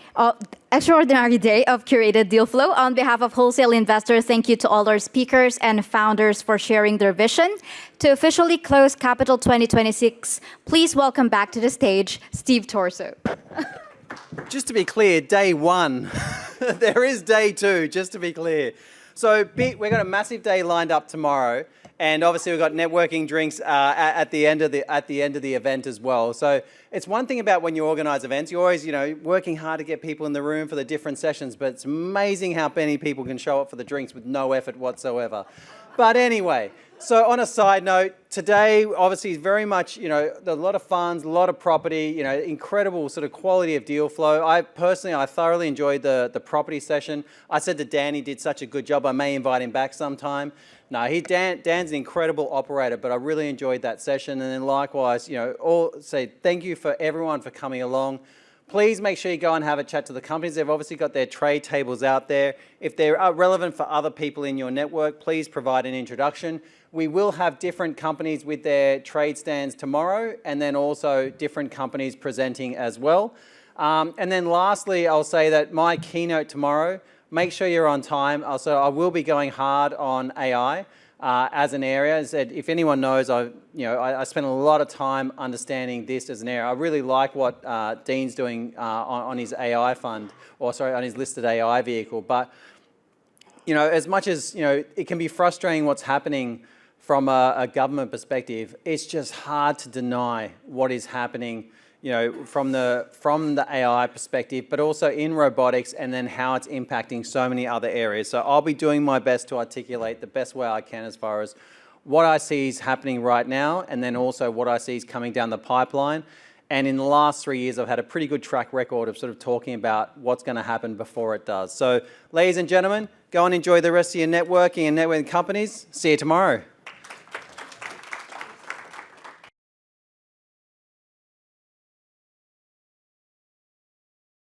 extraordinary day of curated deal flow. On behalf of Wholesale Investor, thank you to all our speakers and founders for sharing their vision. To officially close Capital 2026, please welcome back to the stage Steve Torso. Just to be clear, day one. There is day two, just to be clear. So we've got a massive day lined up tomorrow. And obviously we've got networking drinks at the end of the event as well. So it's one thing about when you organise events, you're always working hard to get people in the room for the different sessions. But it's amazing how many people can show up for the drinks with no effort whatsoever. But anyway, so on a side note, today obviously is very much a lot of funds, a lot of property, incredible sort of quality of deal flow. I thoroughly enjoyed the property session. I said to Dan he did such a good job. I may invite him back sometime. No, Dan's an incredible operator, but I really enjoyed that session. And then likewise, say thank you for everyone for coming along. Please make sure you go and have a chat to the companies. They've obviously got their trade tables out there. If they're relevant for other people in your network, please provide an introduction. We will have different companies with their trade stands tomorrow, and then also different companies presenting as well. And then lastly, I'll say that my keynote tomorrow, make sure you're on time. Also, I will be going hard on AI as an area. As I said, if anyone knows, I spent a lot of time understanding this as an area. I really like what Dean's doing on his AI fund, on his listed AI vehicle. But as much as it can be frustrating what's happening from a government perspective, it's just hard to deny what is happening. From the AI perspective, but also in robotics, and then how it's impacting so many other areas. So I'll be doing my best to articulate the best way I can as far as what I see is happening right now, and then also what I see is coming down the pipeline. And in the last 3 years, I've had a pretty good track record of sort of talking about what's going to happen before it does. So ladies and gentlemen, go and enjoy the rest of your networking and networking companies. See you tomorrow.